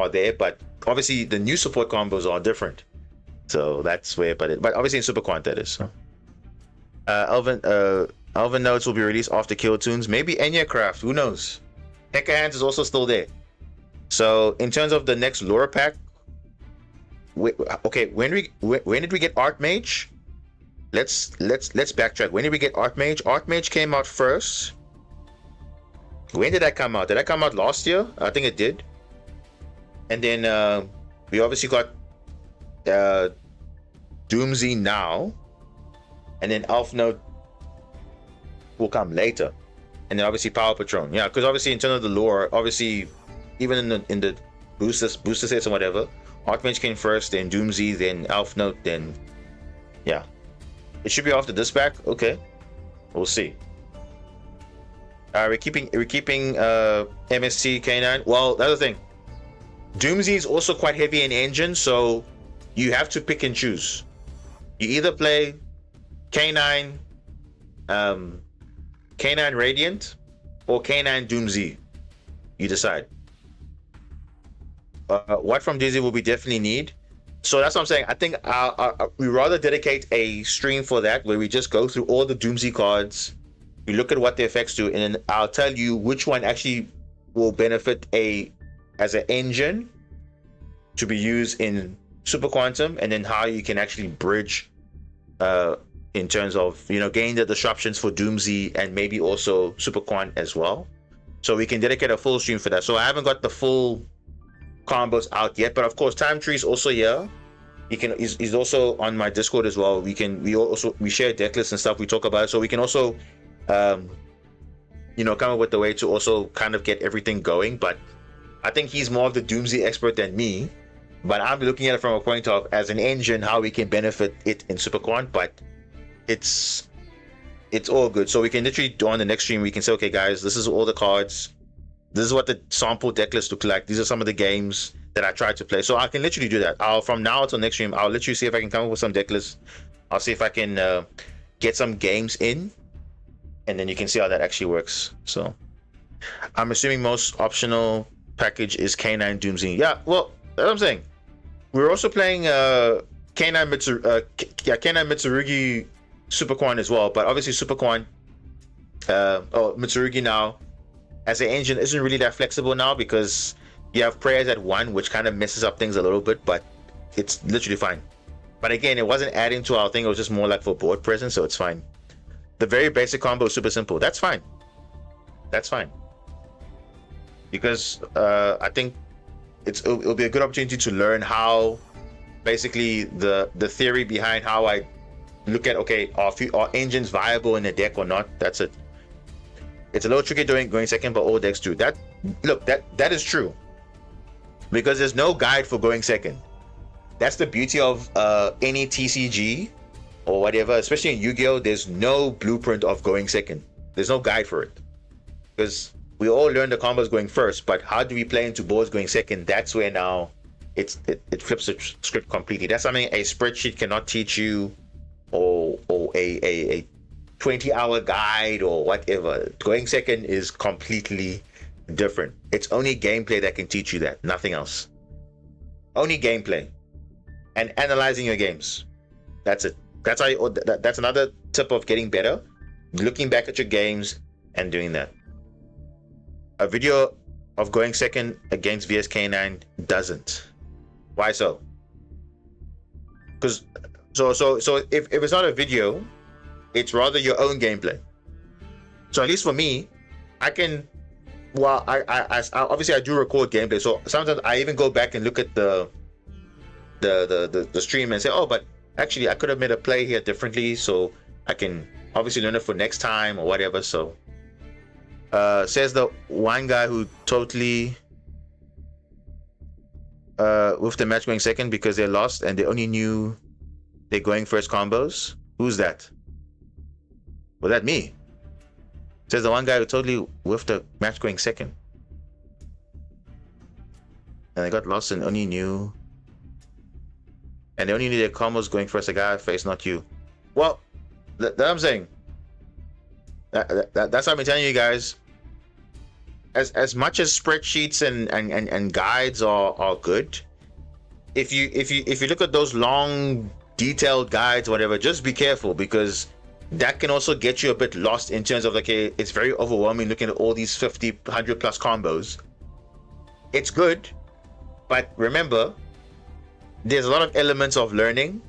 there, but obviously the new support combos are different. So that's where, but obviously in Super Quant that is. So. Elven Notes will be released after Kill Tunes. Maybe Enyacraft, who knows? Hecker Hands is also still there. So in terms of the next lore pack, okay, when did we get Archmage? Let's backtrack. When did we get Archmage? Archmage came out first. When did that come out? Did that come out last year? I think it did. And then we obviously got Doomsday now, and then Elf Note will come later, and then obviously Power Patron. Yeah, because obviously in terms of the lore, obviously even in the booster sets and whatever, Archmage came first, then Doomsday, then Elf Note, then yeah, it should be after this pack. Okay, we'll see. We're keeping MSC K9. Well, that's the thing. Doomsday is also quite heavy in engine, so you have to pick and choose. You either play K9, um, K9 Radiant, or K9 Doomsday. You decide. What from Doomsday will we definitely need? So that's what I'm saying. I think we rather dedicate a stream for that, where we just go through all the Doomsday cards. We look at what the effects do, and then I'll tell you which one actually will benefit as an engine to be used in Super Quantum, and then how you can actually bridge in terms of gain the disruptions for Doomsday and maybe also Super Quant as well. So we can dedicate a full stream for that. So I haven't got the full combos out yet, but of course Time Tree is also here. He's also on my Discord as well. We share deck lists and stuff. We talk about it, so we can also come up with a way to also kind of get everything going. But I think he's more of the Doomsday expert than me. But I'm looking at it from a point of, as an engine, how we can benefit it in Super Quant. But it's all good. So we can literally do on the next stream, we can say, okay guys, this is all the cards, this is what the sample deck list look like, these are some of the games that I tried to play. So I can literally do that. From now until next stream, I'll literally see if I can come up with some deck lists. I'll see if I can get some games in, and then you can see how that actually works. So I'm assuming most optional package is K9 Doomsday. Yeah, well, that's what I'm saying. We're also playing K9 Mitsurugi Super Quan as well, but obviously Super Quan Mitsurugi now as an engine isn't really that flexible now, because you have prayers at 1, which kind of messes up things a little bit, but it's literally fine. But again, it wasn't adding to our thing, it was just more like for board presence, so it's fine. The very basic combo is super simple. That's fine. Because I think it'll be a good opportunity to learn how, basically the theory behind how I look at, okay, are engines viable in a deck or not. That's it. It's a little tricky going second, but all decks do that. Look, that is true, because there's no guide for going second. That's the beauty of any TCG or whatever, especially in Yu-Gi-Oh. There's no blueprint of going second. There's no guide for it, because we all learn the combos going first, but how do we play into boards going second? That's where now it flips the script completely. That's something a spreadsheet cannot teach you, or a 20-hour guide or whatever. Going second is completely different. It's only gameplay that can teach you that, nothing else. Only gameplay and analyzing your games. That's it. That's another tip of getting better, looking back at your games and doing that. A video of going second against VSK9 doesn't. Why so? Because so if it's not a video, it's rather your own gameplay. So at least for me, I can, well, I obviously I do record gameplay, so sometimes I even go back and look at the stream and say, oh, but actually I could have made a play here differently, so I can obviously learn it for next time or whatever. So says the one guy who totally with the match going second because they lost and they only knew they're going first combos. Who's that? Was that me? Says the one guy who totally with the match going second and they got lost and only knew, and they only knew their combos going first. The guy face, not you. Well, that I'm saying. That's what I've been telling you guys. As much as spreadsheets and guides are good, if you look at those long detailed guides, whatever, just be careful, because that can also get you a bit lost in terms of, like, it's very overwhelming looking at all these 50, 100 plus combos. It's good, but remember, there's a lot of elements of learning.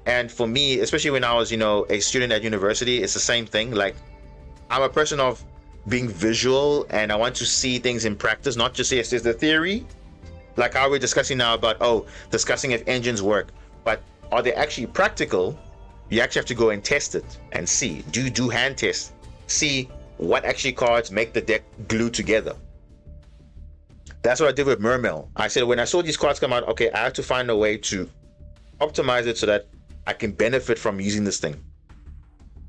And for me, especially when I was, a student at university, it's the same thing. Like, I'm a person of being visual and I want to see things in practice, not just say it's the theory, like how we're discussing now about, discussing if engines work, but are they actually practical? You actually have to go and test it and see. Do hand tests, see what actually cards make the deck glue together. That's what I did with Mermail. I said, when I saw these cards come out, okay, I have to find a way to optimize it so that I can benefit from using this thing.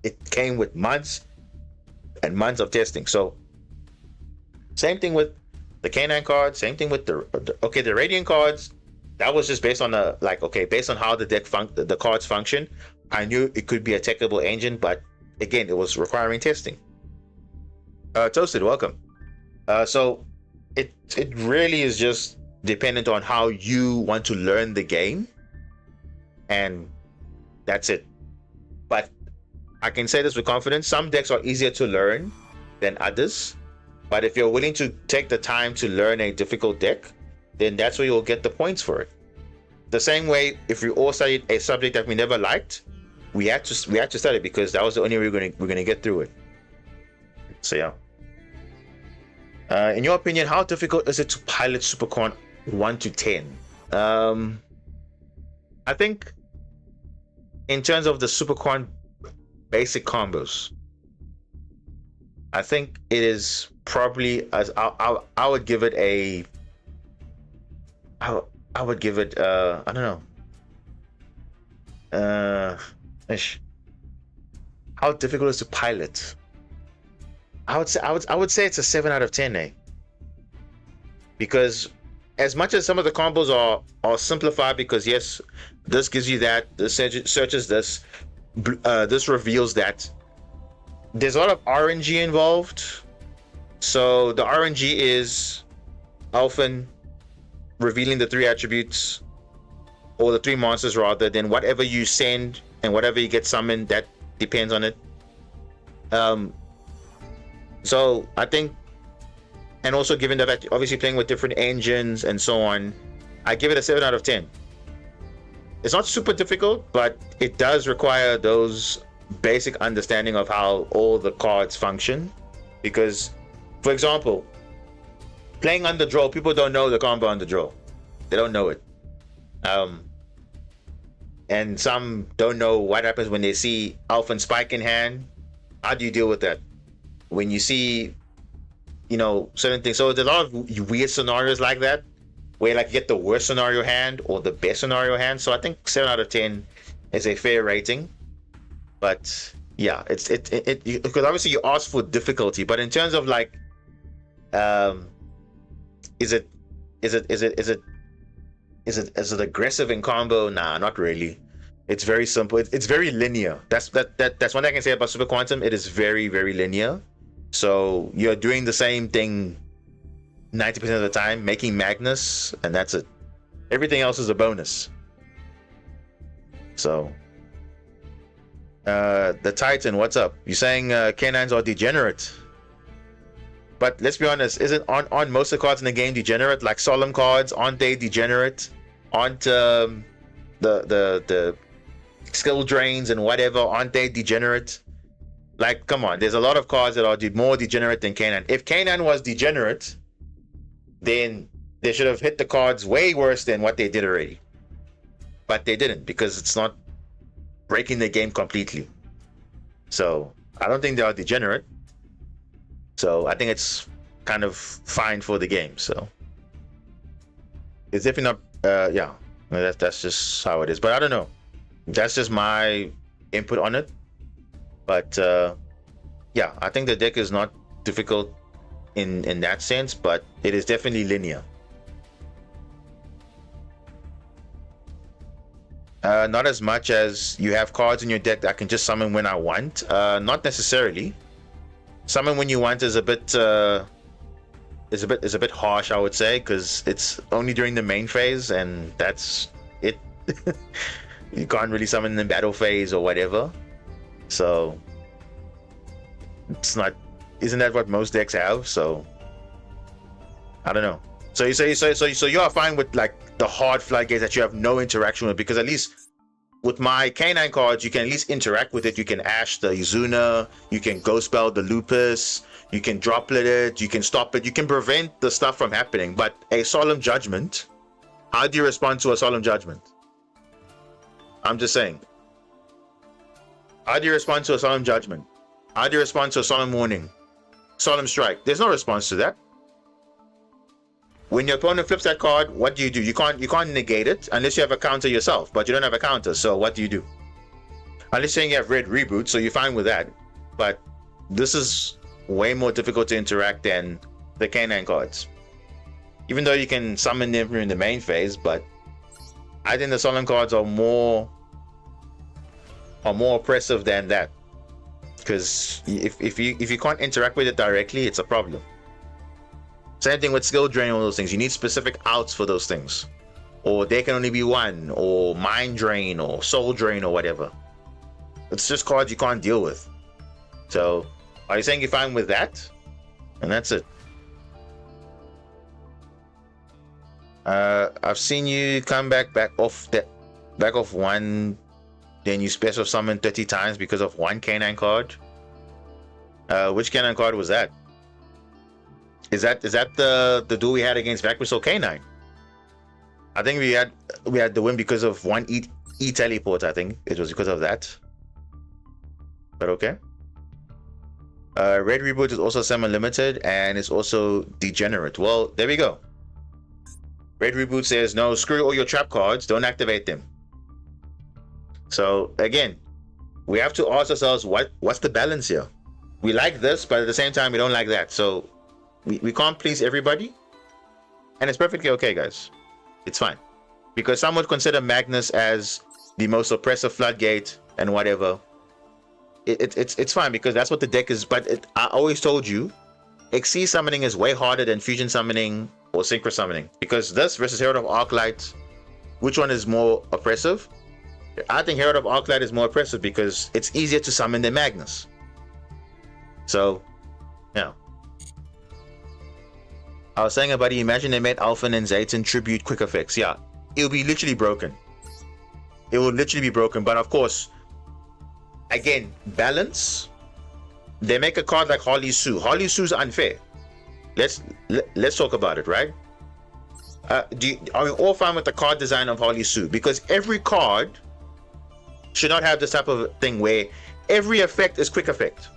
It came with months and months of testing. So same thing with the K9 cards, same thing with the Radiant cards. That was just based on based on how the deck the cards function. I knew it could be a techable engine, but again, it was requiring testing. Toasted, welcome. So it really is just dependent on how you want to learn the game, and that's it. But I can say this with confidence: some decks are easier to learn than others. But if you're willing to take the time to learn a difficult deck, then that's where you'll get the points for it. The same way, if we all studied a subject that we never liked, we had to study because that was the only way we're gonna get through it. So yeah. In your opinion, how difficult is it to pilot Supercorn 1 to 10? I think in terms of the Supercorn basic combos, I think it is probably, as I would give it a, I would give it I don't know, how difficult is to pilot? I would say it's a 7 out of 10, eh? Because as much as some of the combos are simplified, because yes, this gives you that, this searches this, this reveals that. There's a lot of RNG involved. So the RNG is often revealing the 3 attributes, or the 3 monsters rather, then whatever you send and whatever you get summoned, that depends on it. So I think, and also given the fact obviously playing with different engines and so on, I give it a 7 out of 10. It's not super difficult, but it does require those basic understanding of how all the cards function. Because, for example, playing Underdraw, people don't know the combo Underdraw. They don't know it. And some don't know what happens when they see Alpha and Spike in hand. How do you deal with that? When you see, you know, certain things. So there's a lot of weird scenarios like that, where like you get the worst scenario hand or the best scenario hand. So I think 7 out of 10 is a fair rating. But yeah, it's because obviously you ask for difficulty, but in terms of like, is it aggressive in combo? Nah, not really. It's very simple. It's very linear. That's one thing I can say about Super Quantum. It is very, very linear. So you're doing the same thing 90% of the time, making Magnus, and that's it. Everything else is a bonus. So the Titan, what's up? You're saying canines are degenerate, but let's be honest, isn't on most of the cards in the game degenerate? Like solemn cards, aren't they degenerate? Aren't the skill drains and whatever, aren't they degenerate? Like, come on, there's a lot of cards that are more degenerate than Canine. If Canine was degenerate, then they should have hit the cards way worse than what they did already. But they didn't, because it's not breaking the game completely. So I don't think they are degenerate. So I think it's kind of fine for the game. So it's definitely not. Yeah, that's just how it is. But I don't know. That's just my input on it. But yeah, I think the deck is not difficult in that sense, but it is definitely linear. Not as much as you have cards in your deck that I can just summon when I want. Not necessarily. Summon when you want is a bit harsh, I would say, because it's only during the main phase, and that's it. You can't really summon in the battle phase or whatever. So it's not. Isn't that what most decks have? So I don't know. So you say so you are fine with like the hard floodgates that you have no interaction with, because at least with my canine cards you can at least interact with it. You can Ash the Izuna, you can Ghost Spell the Lupus, you can Droplet it, you can stop it, you can prevent the stuff from happening. But a Solemn Judgment, how do you respond to a Solemn Judgment? I'm just saying. How do you respond to a Solemn Judgment? How do you respond to a Solemn Warning? Solemn Strike? There's no response to that. When your opponent flips that card, what do? You can't negate it unless you have a counter yourself, but you don't have a counter, so what do? Unless saying you have Red Reboot, so you're fine with that. But this is way more difficult to interact than the canine cards. Even though you can summon them in the main phase, but I think the Solemn cards are more are more oppressive than that. Because if you can't interact with it directly, it's a problem. Same thing with skill drain, all those things. You need specific outs for those things. Or there can only be one, or mind drain, or soul drain, or whatever. It's just cards you can't deal with. So, are you saying you're fine with that? And that's it. I've seen you come back off one, then you special summon 30 times because of one canine card. Which canine card was that? Is that the duel we had against Vacuous Canine? I think we had the win because of one E teleport. I think it was because of that. But okay. Red Reboot is also semi-limited and it's also degenerate. Well, there we go. Red Reboot says no, screw all your trap cards, don't activate them. So again, we have to ask ourselves what's the balance here? We like this, but at the same time we don't like that. So we can't please everybody. And it's perfectly okay, guys. It's fine. Because some would consider Magnus as the most oppressive floodgate and whatever. It's fine because that's what the deck is. But I always told you, XC summoning is way harder than fusion summoning or synchro summoning. Because this versus Herald of Arclight, which one is more oppressive? I think Herald of Arclight is more oppressive because it's easier to summon than Magnus. So, yeah. I was saying about it, imagine they made Alphen and Zayton tribute quick effects. Yeah, it'll be literally broken. It will literally be broken. But of course, again, balance. They make a card like Holly Sue. Holly Sue's unfair. Let's talk about it, right? Are we all fine with the card design of Holly Sue? Because every card should not have this type of thing where every effect is quick effect.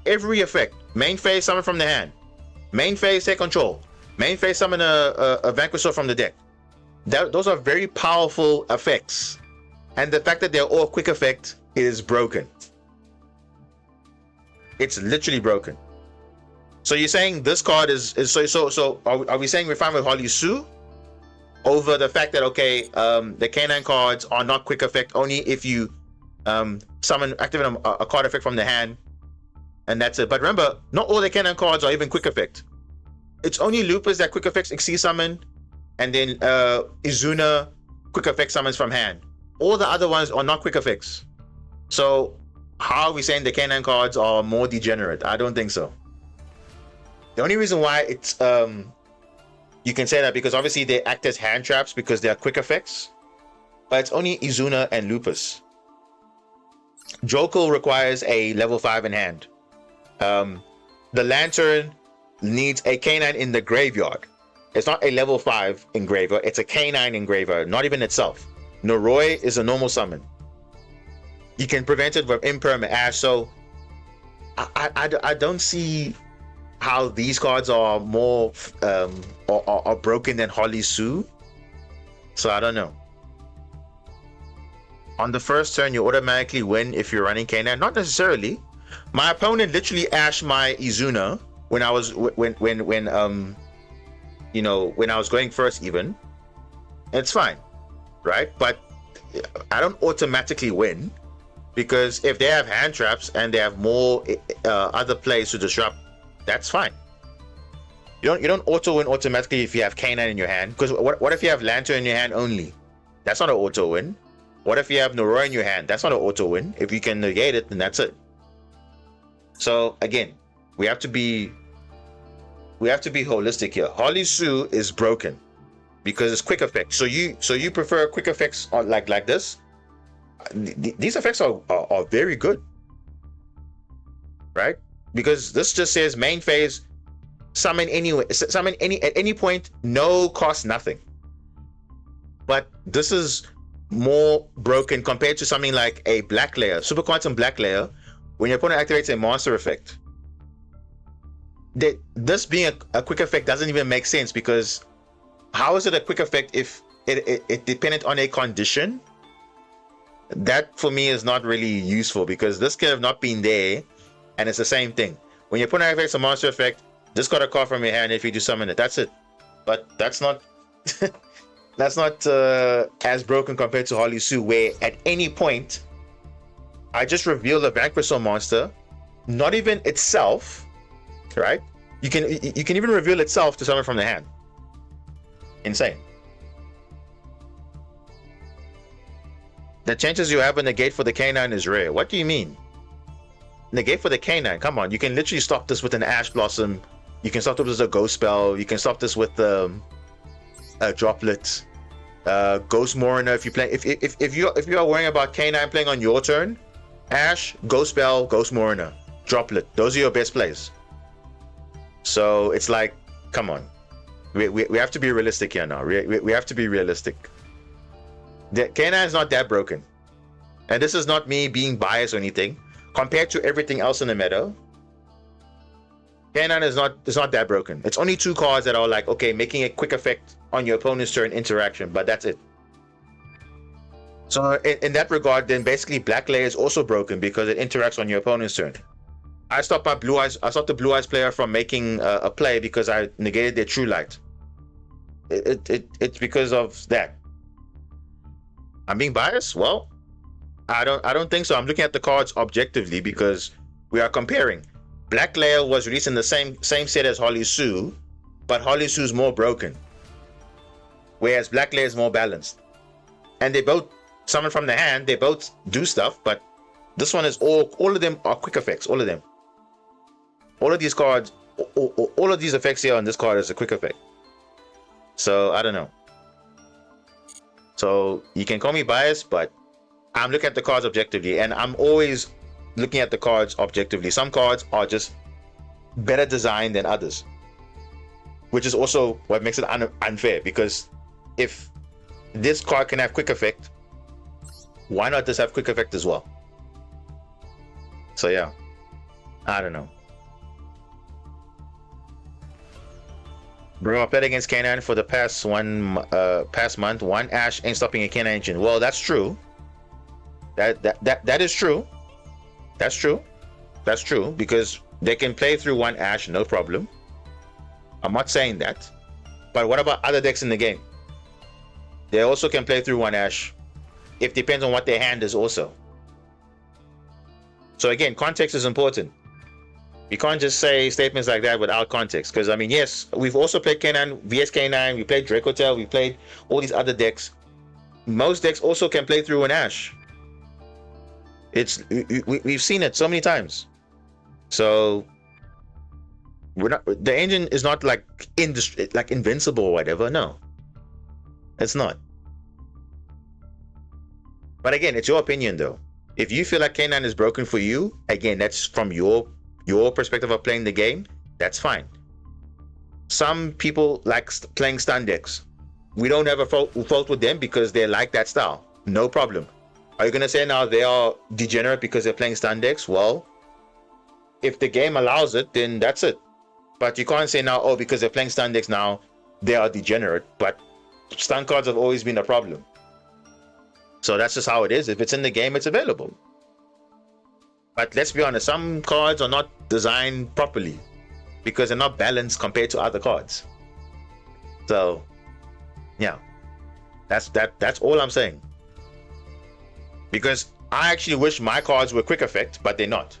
Every effect. Main phase, summon from the hand. Main phase, take control. Main phase, summon a Vanquisher from the deck. Those are very powerful effects. And the fact that they're all quick effect is broken. It's literally broken. So you're saying this card is so are we saying we're fine with Holly Sue over the fact that okay, the canine cards are not quick effect only if you activate a card effect from the hand, and that's it. But remember, not all the canine cards are even quick effect. It's only Lupus that quick effects XC summon, and then Izuna quick effect summons from hand. All the other ones are not quick effects. So how are we saying the canine cards are more degenerate? I don't think so. The only reason why it's you can say that because obviously they act as hand traps because they are quick effects, but it's only Izuna and Lupus. Jokel requires a level 5 in hand. The Lantern needs a canine in the graveyard. It's not a level 5 in graveyard, it's a canine in graveyard, not even itself. Noroi is a normal summon. You can prevent it with Imperm and Ash, so I don't see how these cards are more are broken than Holly Sue. So I don't know. On the first turn, you automatically win if you're running canine. Not necessarily. My opponent literally ashed my Izuna when I was when I was going first even. It's fine, right? But I don't automatically win because if they have hand traps and they have more other plays to disrupt, that's fine. You don't auto win automatically if you have canine in your hand. Because what if you have Lantern in your hand only? That's not an auto win. What if you have Noroi in your hand? That's not an auto win. If you can negate it, then that's it. So again, we have to be holistic here. Holly Sue is broken because it's quick effect. So you prefer quick effects like this? These effects are very good, right? Because this just says main phase, summon at any point, no cost, nothing. But this is more broken compared to something like a Black Layer, Super Quantum Black Layer. When your opponent activates a monster effect, this being a quick effect doesn't even make sense, because how is it a quick effect if it dependent on a condition? That for me is not really useful, because this could have not been there and it's the same thing. When your opponent activates a monster effect, discard a card from your hand if you do summon it. That's it. But that's not that's not as broken compared to Holly Sue, where at any point I just reveal the Vanquisher monster, not even itself, right? You can even reveal itself to summon from the hand. Insane. The chances you have in negate for the canine is rare. What do you mean? Negate for the canine? Come on, you can literally stop this with an Ash Blossom. You can stop this with a Ghost Spell. You can stop this with a Droplet. Ghost Moriner. If you play, if you are worrying about canine playing on your turn, Ash, Ghost Spell, Ghost Moriner, Droplet. Those are your best plays. So it's like, come on, we have to be realistic here now. We have to be realistic. The canine is not that broken, and this is not me being biased or anything. Compared to everything else in the meta, canine is not that broken. It's only 2 cards that are like, okay, making a quick effect on your opponent's turn interaction, but that's it. So in that regard, then basically Black Layer is also broken because it interacts on your opponent's turn. I stopped the Blue Eyes player from making a play because I negated their True Light. It's because of that. I'm being biased? Well, I don't think so. I'm looking at the cards objectively because we are comparing. Black Layer was released in the same set as Holly Sue, but Holly Sue's more broken, whereas Black Layer is more balanced. And they both summon from the hand. They both do stuff, but this one is all of them are quick effects. All of them. All of these cards, all of these effects here on this card is a quick effect. So I don't know. So you can call me biased, but I'm looking at the cards objectively, and I'm always looking at the cards objectively. Some cards are just better designed than others, which is also what makes it unfair, because if this card can have quick effect, why not this have quick effect as well? So yeah, I don't know. Bro, I played against Canine for the past month. One Ash ain't stopping a Canine engine. Well, that's true. That is true. That's true. That's true, because they can play through one Ash, no problem. I'm not saying that. But what about other decks in the game? They also can play through one Ash. It depends on what their hand is also. So again, context is important. You can't just say statements like that without context. Because I mean, yes, we've also played K9, VS K9, we played Dracotel, we played all these other decks. Most decks also can play through an Ash. We've seen it so many times. So the engine is not like invincible or whatever. No, it's not. But again, it's your opinion though. If you feel like K9 is broken for you, again, that's from your perspective of playing the game. That's fine. Some people like playing stun decks. We don't have a fault with them because they like that style. No problem. Are you gonna say now they are degenerate because they're playing stun decks? Well, if the game allows it, then that's it. But you can't say now, oh, because they're playing stun decks now, they are degenerate. But stun cards have always been a problem. So that's just how it is. If it's in the game, it's available. But let's be honest, some cards are not designed properly because they're not balanced compared to other cards. So, yeah, that's all I'm saying. Because I actually wish my cards were quick effect, but they're not.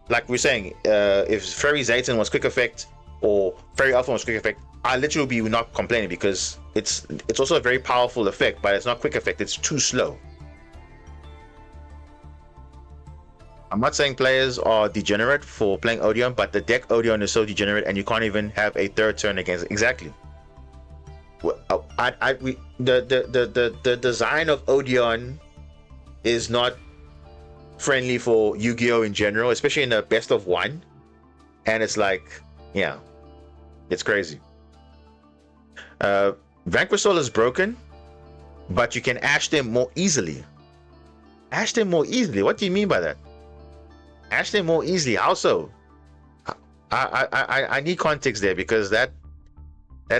Like we're saying, if Fairy Zayton was quick effect or Fairy Alpha was quick effect, I literally be not complaining because it's also a very powerful effect, but it's not quick effect. It's too slow. I'm not saying players are degenerate for playing Odeon, but the deck Odeon is so degenerate, and you can't even have a third turn against it. Exactly. The design of Odeon is not friendly for Yu-Gi-Oh in general, especially in the best of one. And it's like, yeah, it's crazy. Vanquish Soul is broken, but you can ash them more easily. Ash them more easily? What do you mean by that? Ash them more easily? How so? I need context there, because that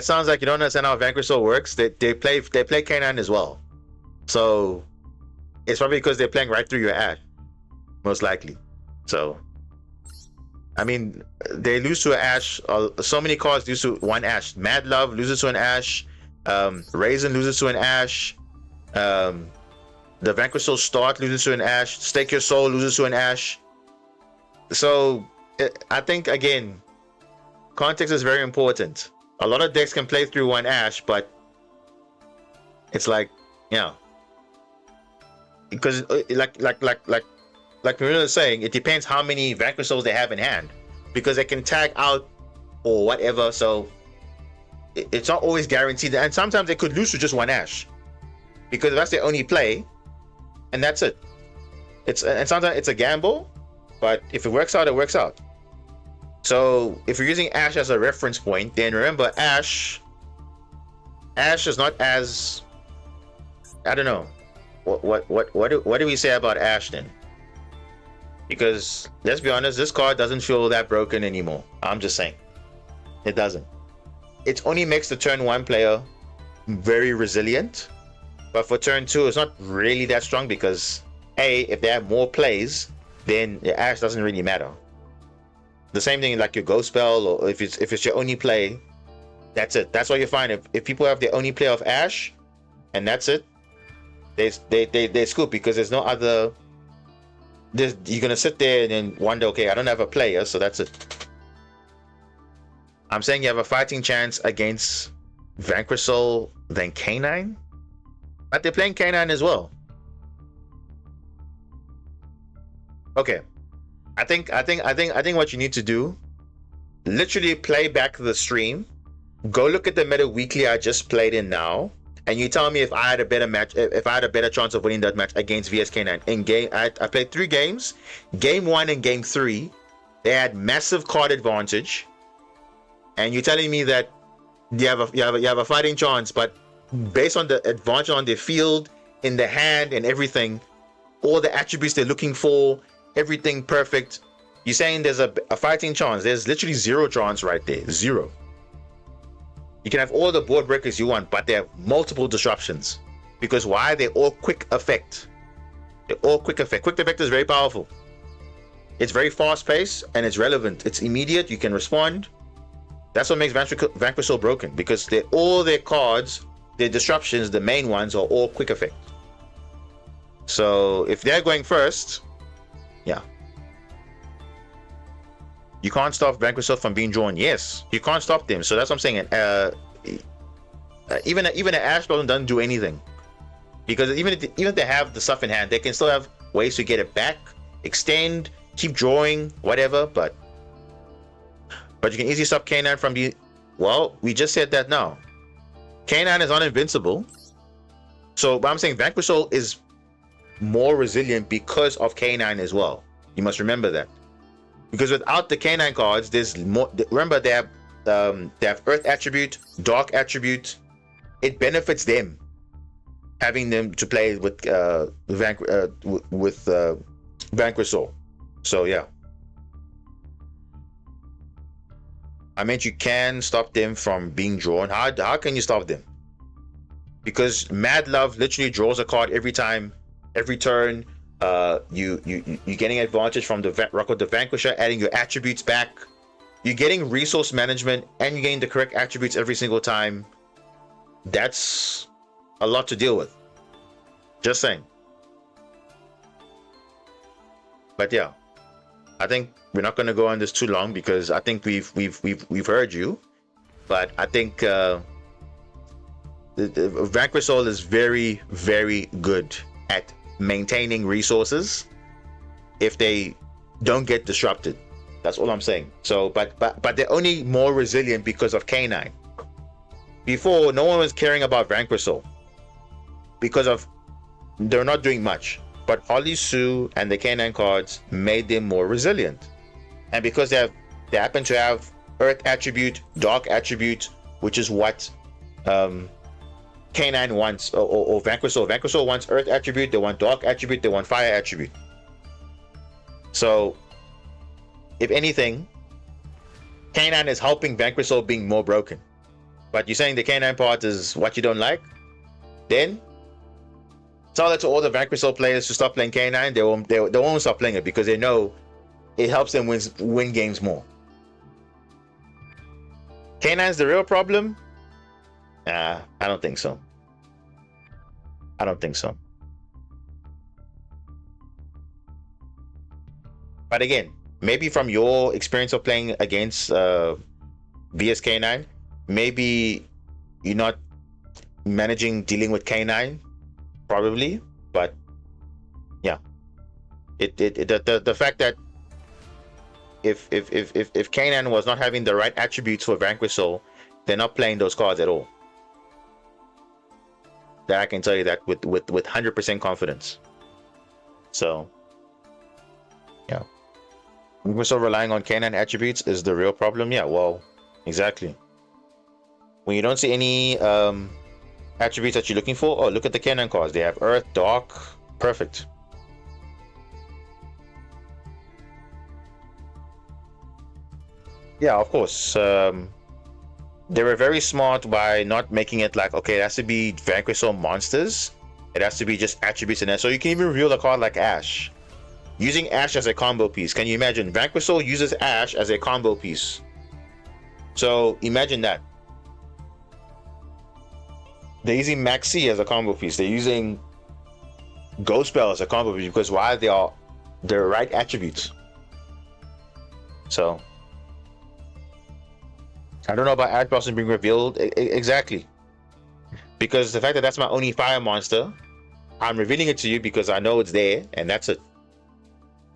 sounds like you don't understand how Vanquish Soul works. They play K9 as well, so it's probably because they're playing right through your Ash, most likely. So I mean, they lose to an Ash. So many cards lose to one Ash. Mad Love loses to an Ash. Raisin loses to an Ash. The Vanquish Soul start loses to an Ash. Stake Your Soul loses to an Ash. So I think again, context is very important. A lot of decks can play through one Ash, but it's like, you know, because like Marina was saying, it depends how many Vanquish Souls they have in hand, because they can tag out or whatever. So it's not always guaranteed, and sometimes they could lose to just one Ash, because that's their only play, and that's it. And sometimes it's a gamble, but if it works out, it works out. So if you're using Ash as a reference point, then remember Ash is not as, I don't know, what do we say about Ash then? Because let's be honest, this card doesn't feel that broken anymore. I'm just saying, it doesn't. It only makes the turn 1 player very resilient, but for turn 2 it's not really that strong, because if they have more plays, then the Ash doesn't really matter. The same thing like your Ghost Spell, or if it's your only play, that's it. That's why you find if people have their only play of Ash, and that's it, they scoop, because there's no other. You're gonna sit there and then wonder, okay, I don't have a player, so that's it. I'm saying you have a fighting chance against Vanquish Soul than K9, but they're playing K9 as well. Okay, I think what you need to do, literally play back the stream, go look at the meta weekly I just played in now, and you tell me if I had a better match, if I had a better chance of winning that match against VSK9. In game, I played 3 games. Game 1 and game 3, they had massive card advantage, and you're telling me that you have a fighting chance, but based on the advantage on the field, in the hand, and everything, all the attributes they're looking for, everything perfect. You're saying there's a fighting chance? There's literally 0 chance right there. 0. You can have all the board breakers you want, but they have multiple disruptions. Because why? They're all quick effect. They're all quick effect. Quick effect is very powerful. It's very fast paced and it's relevant. It's immediate. You can respond. That's what makes Vanquish so broken, because all their cards, their disruptions, the main ones, are all quick effect. So if they're going first, yeah. You can't stop Vanquish from being drawn. Yes, you can't stop them. So that's what I'm saying. Even an Ash doesn't do anything, because even if they have the stuff in hand, they can still have ways to get it back, extend, keep drawing, whatever. But you can easily stop K9 from being. Well, we just said that now. K9 is not invincible. So, but I'm saying Vanquish Soul is more resilient because of K9 as well. You must remember that. Because without the K9 cards, there's more. Remember, they have Earth attribute, Dark attribute. It benefits them having them to play with Vanquish Soul. So yeah, I meant you can stop them from being drawn. How can you stop them? Because Mad Love literally draws a card every time, every turn. You're getting advantage from the Vanquisher, adding your attributes back. You're getting resource management, and you're getting the correct attributes every single time. That's a lot to deal with. Just saying. But yeah, I think we're not going to go on this too long, because I think we've heard you. But I think the Vanquish Soul is very, very good at maintaining resources if they don't get disrupted. That's all I'm saying. So but they're only more resilient because of K9. Before, no one was caring about Vanquish Soul because of they're not doing much, but Holly Sue and the K9 cards made them more resilient. And because they happen to have Earth attribute, Dark attribute, which is what K9 wants, or Vanquish Soul. Vanquish Soul wants Earth attribute, they want Dark attribute, they want Fire attribute. So, if anything, K9 is helping Vanquish Soul being more broken. But you're saying the K9 part is what you don't like? Then, tell that to all the Vanquish Soul players to stop playing K9. They won't stop playing it, because they know it helps them win games more. K9 is the real problem? I don't think so. I don't think so. But again, maybe from your experience of playing against VS K9, maybe you're not managing dealing with K9, probably. But yeah, the fact that if K9 was not having the right attributes for Vanquish Soul, they're not playing those cards at all. That I can tell you that with 100% confidence. So yeah, we're so relying on K9 attributes is the real problem. Yeah, well, exactly. When you don't see any attributes that you're looking for, oh, look at the K9 cards. They have Earth, Dark, perfect. Yeah, of course. They were very smart by not making it like, okay, it has to be Vanquish Soul monsters. It has to be just attributes in there. So you can even reveal a card like Ash. Using Ash as a combo piece. Can you imagine? Vanquish Soul uses Ash as a combo piece. So imagine that. They're using Maxi as a combo piece. They're using Ghost Bell as a combo piece because why? They are the right attributes. So I don't know about Ash Blossom being revealed exactly, because the fact that that's my only fire monster, I'm revealing it to you because I know it's there, and that's it.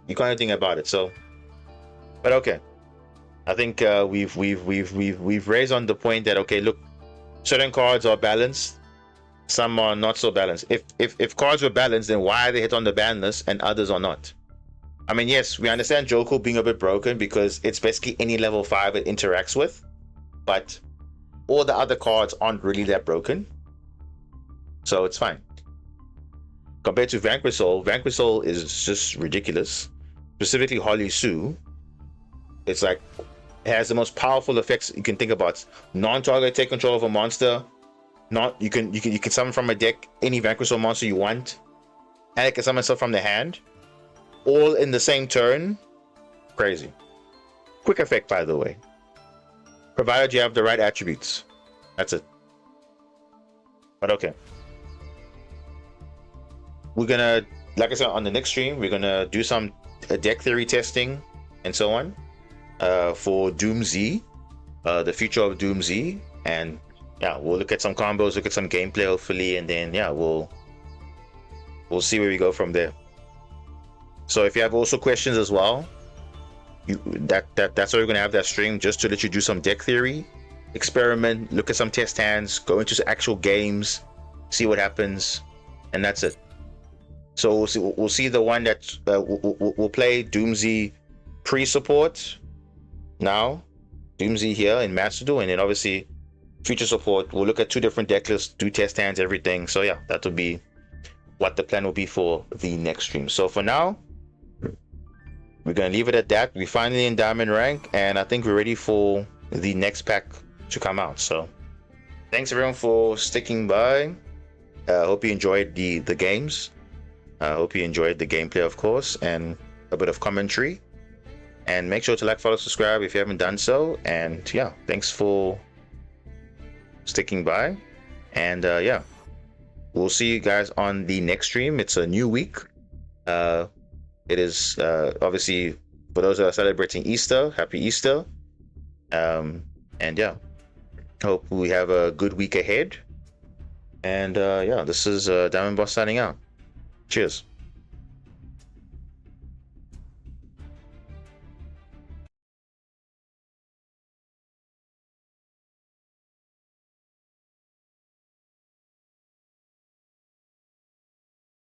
You can't do anything about it. So, but okay, I think we've raised on the point that okay, look, certain cards are balanced, some are not so balanced. If cards were balanced, then why are they hit on the ban list and others are not? I mean, yes, we understand Joko being a bit broken because it's basically any level 5 it interacts with, but all the other cards aren't really that broken, so it's fine. Compared to Vanquish Soul is just ridiculous. Specifically Holly Sue, it's like it has the most powerful effects you can think about. Non-target take control of a monster. Not you can summon from a deck any Vanquish Soul monster you want, and it can summon stuff from the hand, all in the same turn. Crazy. Quick effect, by the way. Provided you have the right attributes. That's it. But okay. We're gonna, like I said, on the next stream, we're gonna do some deck theory testing and so on for Doom Z, the future of Doom Z, and yeah, we'll look at some combos, look at some gameplay hopefully, and then yeah, we'll see where we go from there. So if you have also questions as well, that's why we're gonna have that stream, just to let you do some deck theory, experiment, look at some test hands, go into actual games, see what happens, and that's it. So we'll see the one that we'll play Doomsy pre-support now, Doomsy here in Masterduel, and then obviously future support. We'll look at 2 different deck lists, do test hands, everything. So yeah, that will be what the plan will be for the next stream. So for now, we're gonna leave it at that. We're finally in Diamond rank, and I think we're ready for the next pack to come out. So thanks everyone for sticking by. Hope you enjoyed the games. I hope you enjoyed the gameplay, of course, and a bit of commentary. And make sure to like, follow, subscribe if you haven't done so. And yeah, thanks for sticking by. And yeah, we'll see you guys on the next stream. It's a new week. It is obviously for those that are celebrating Easter, happy Easter. And yeah, hope we have a good week ahead. And yeah, this is Diamond Boss signing out. Cheers.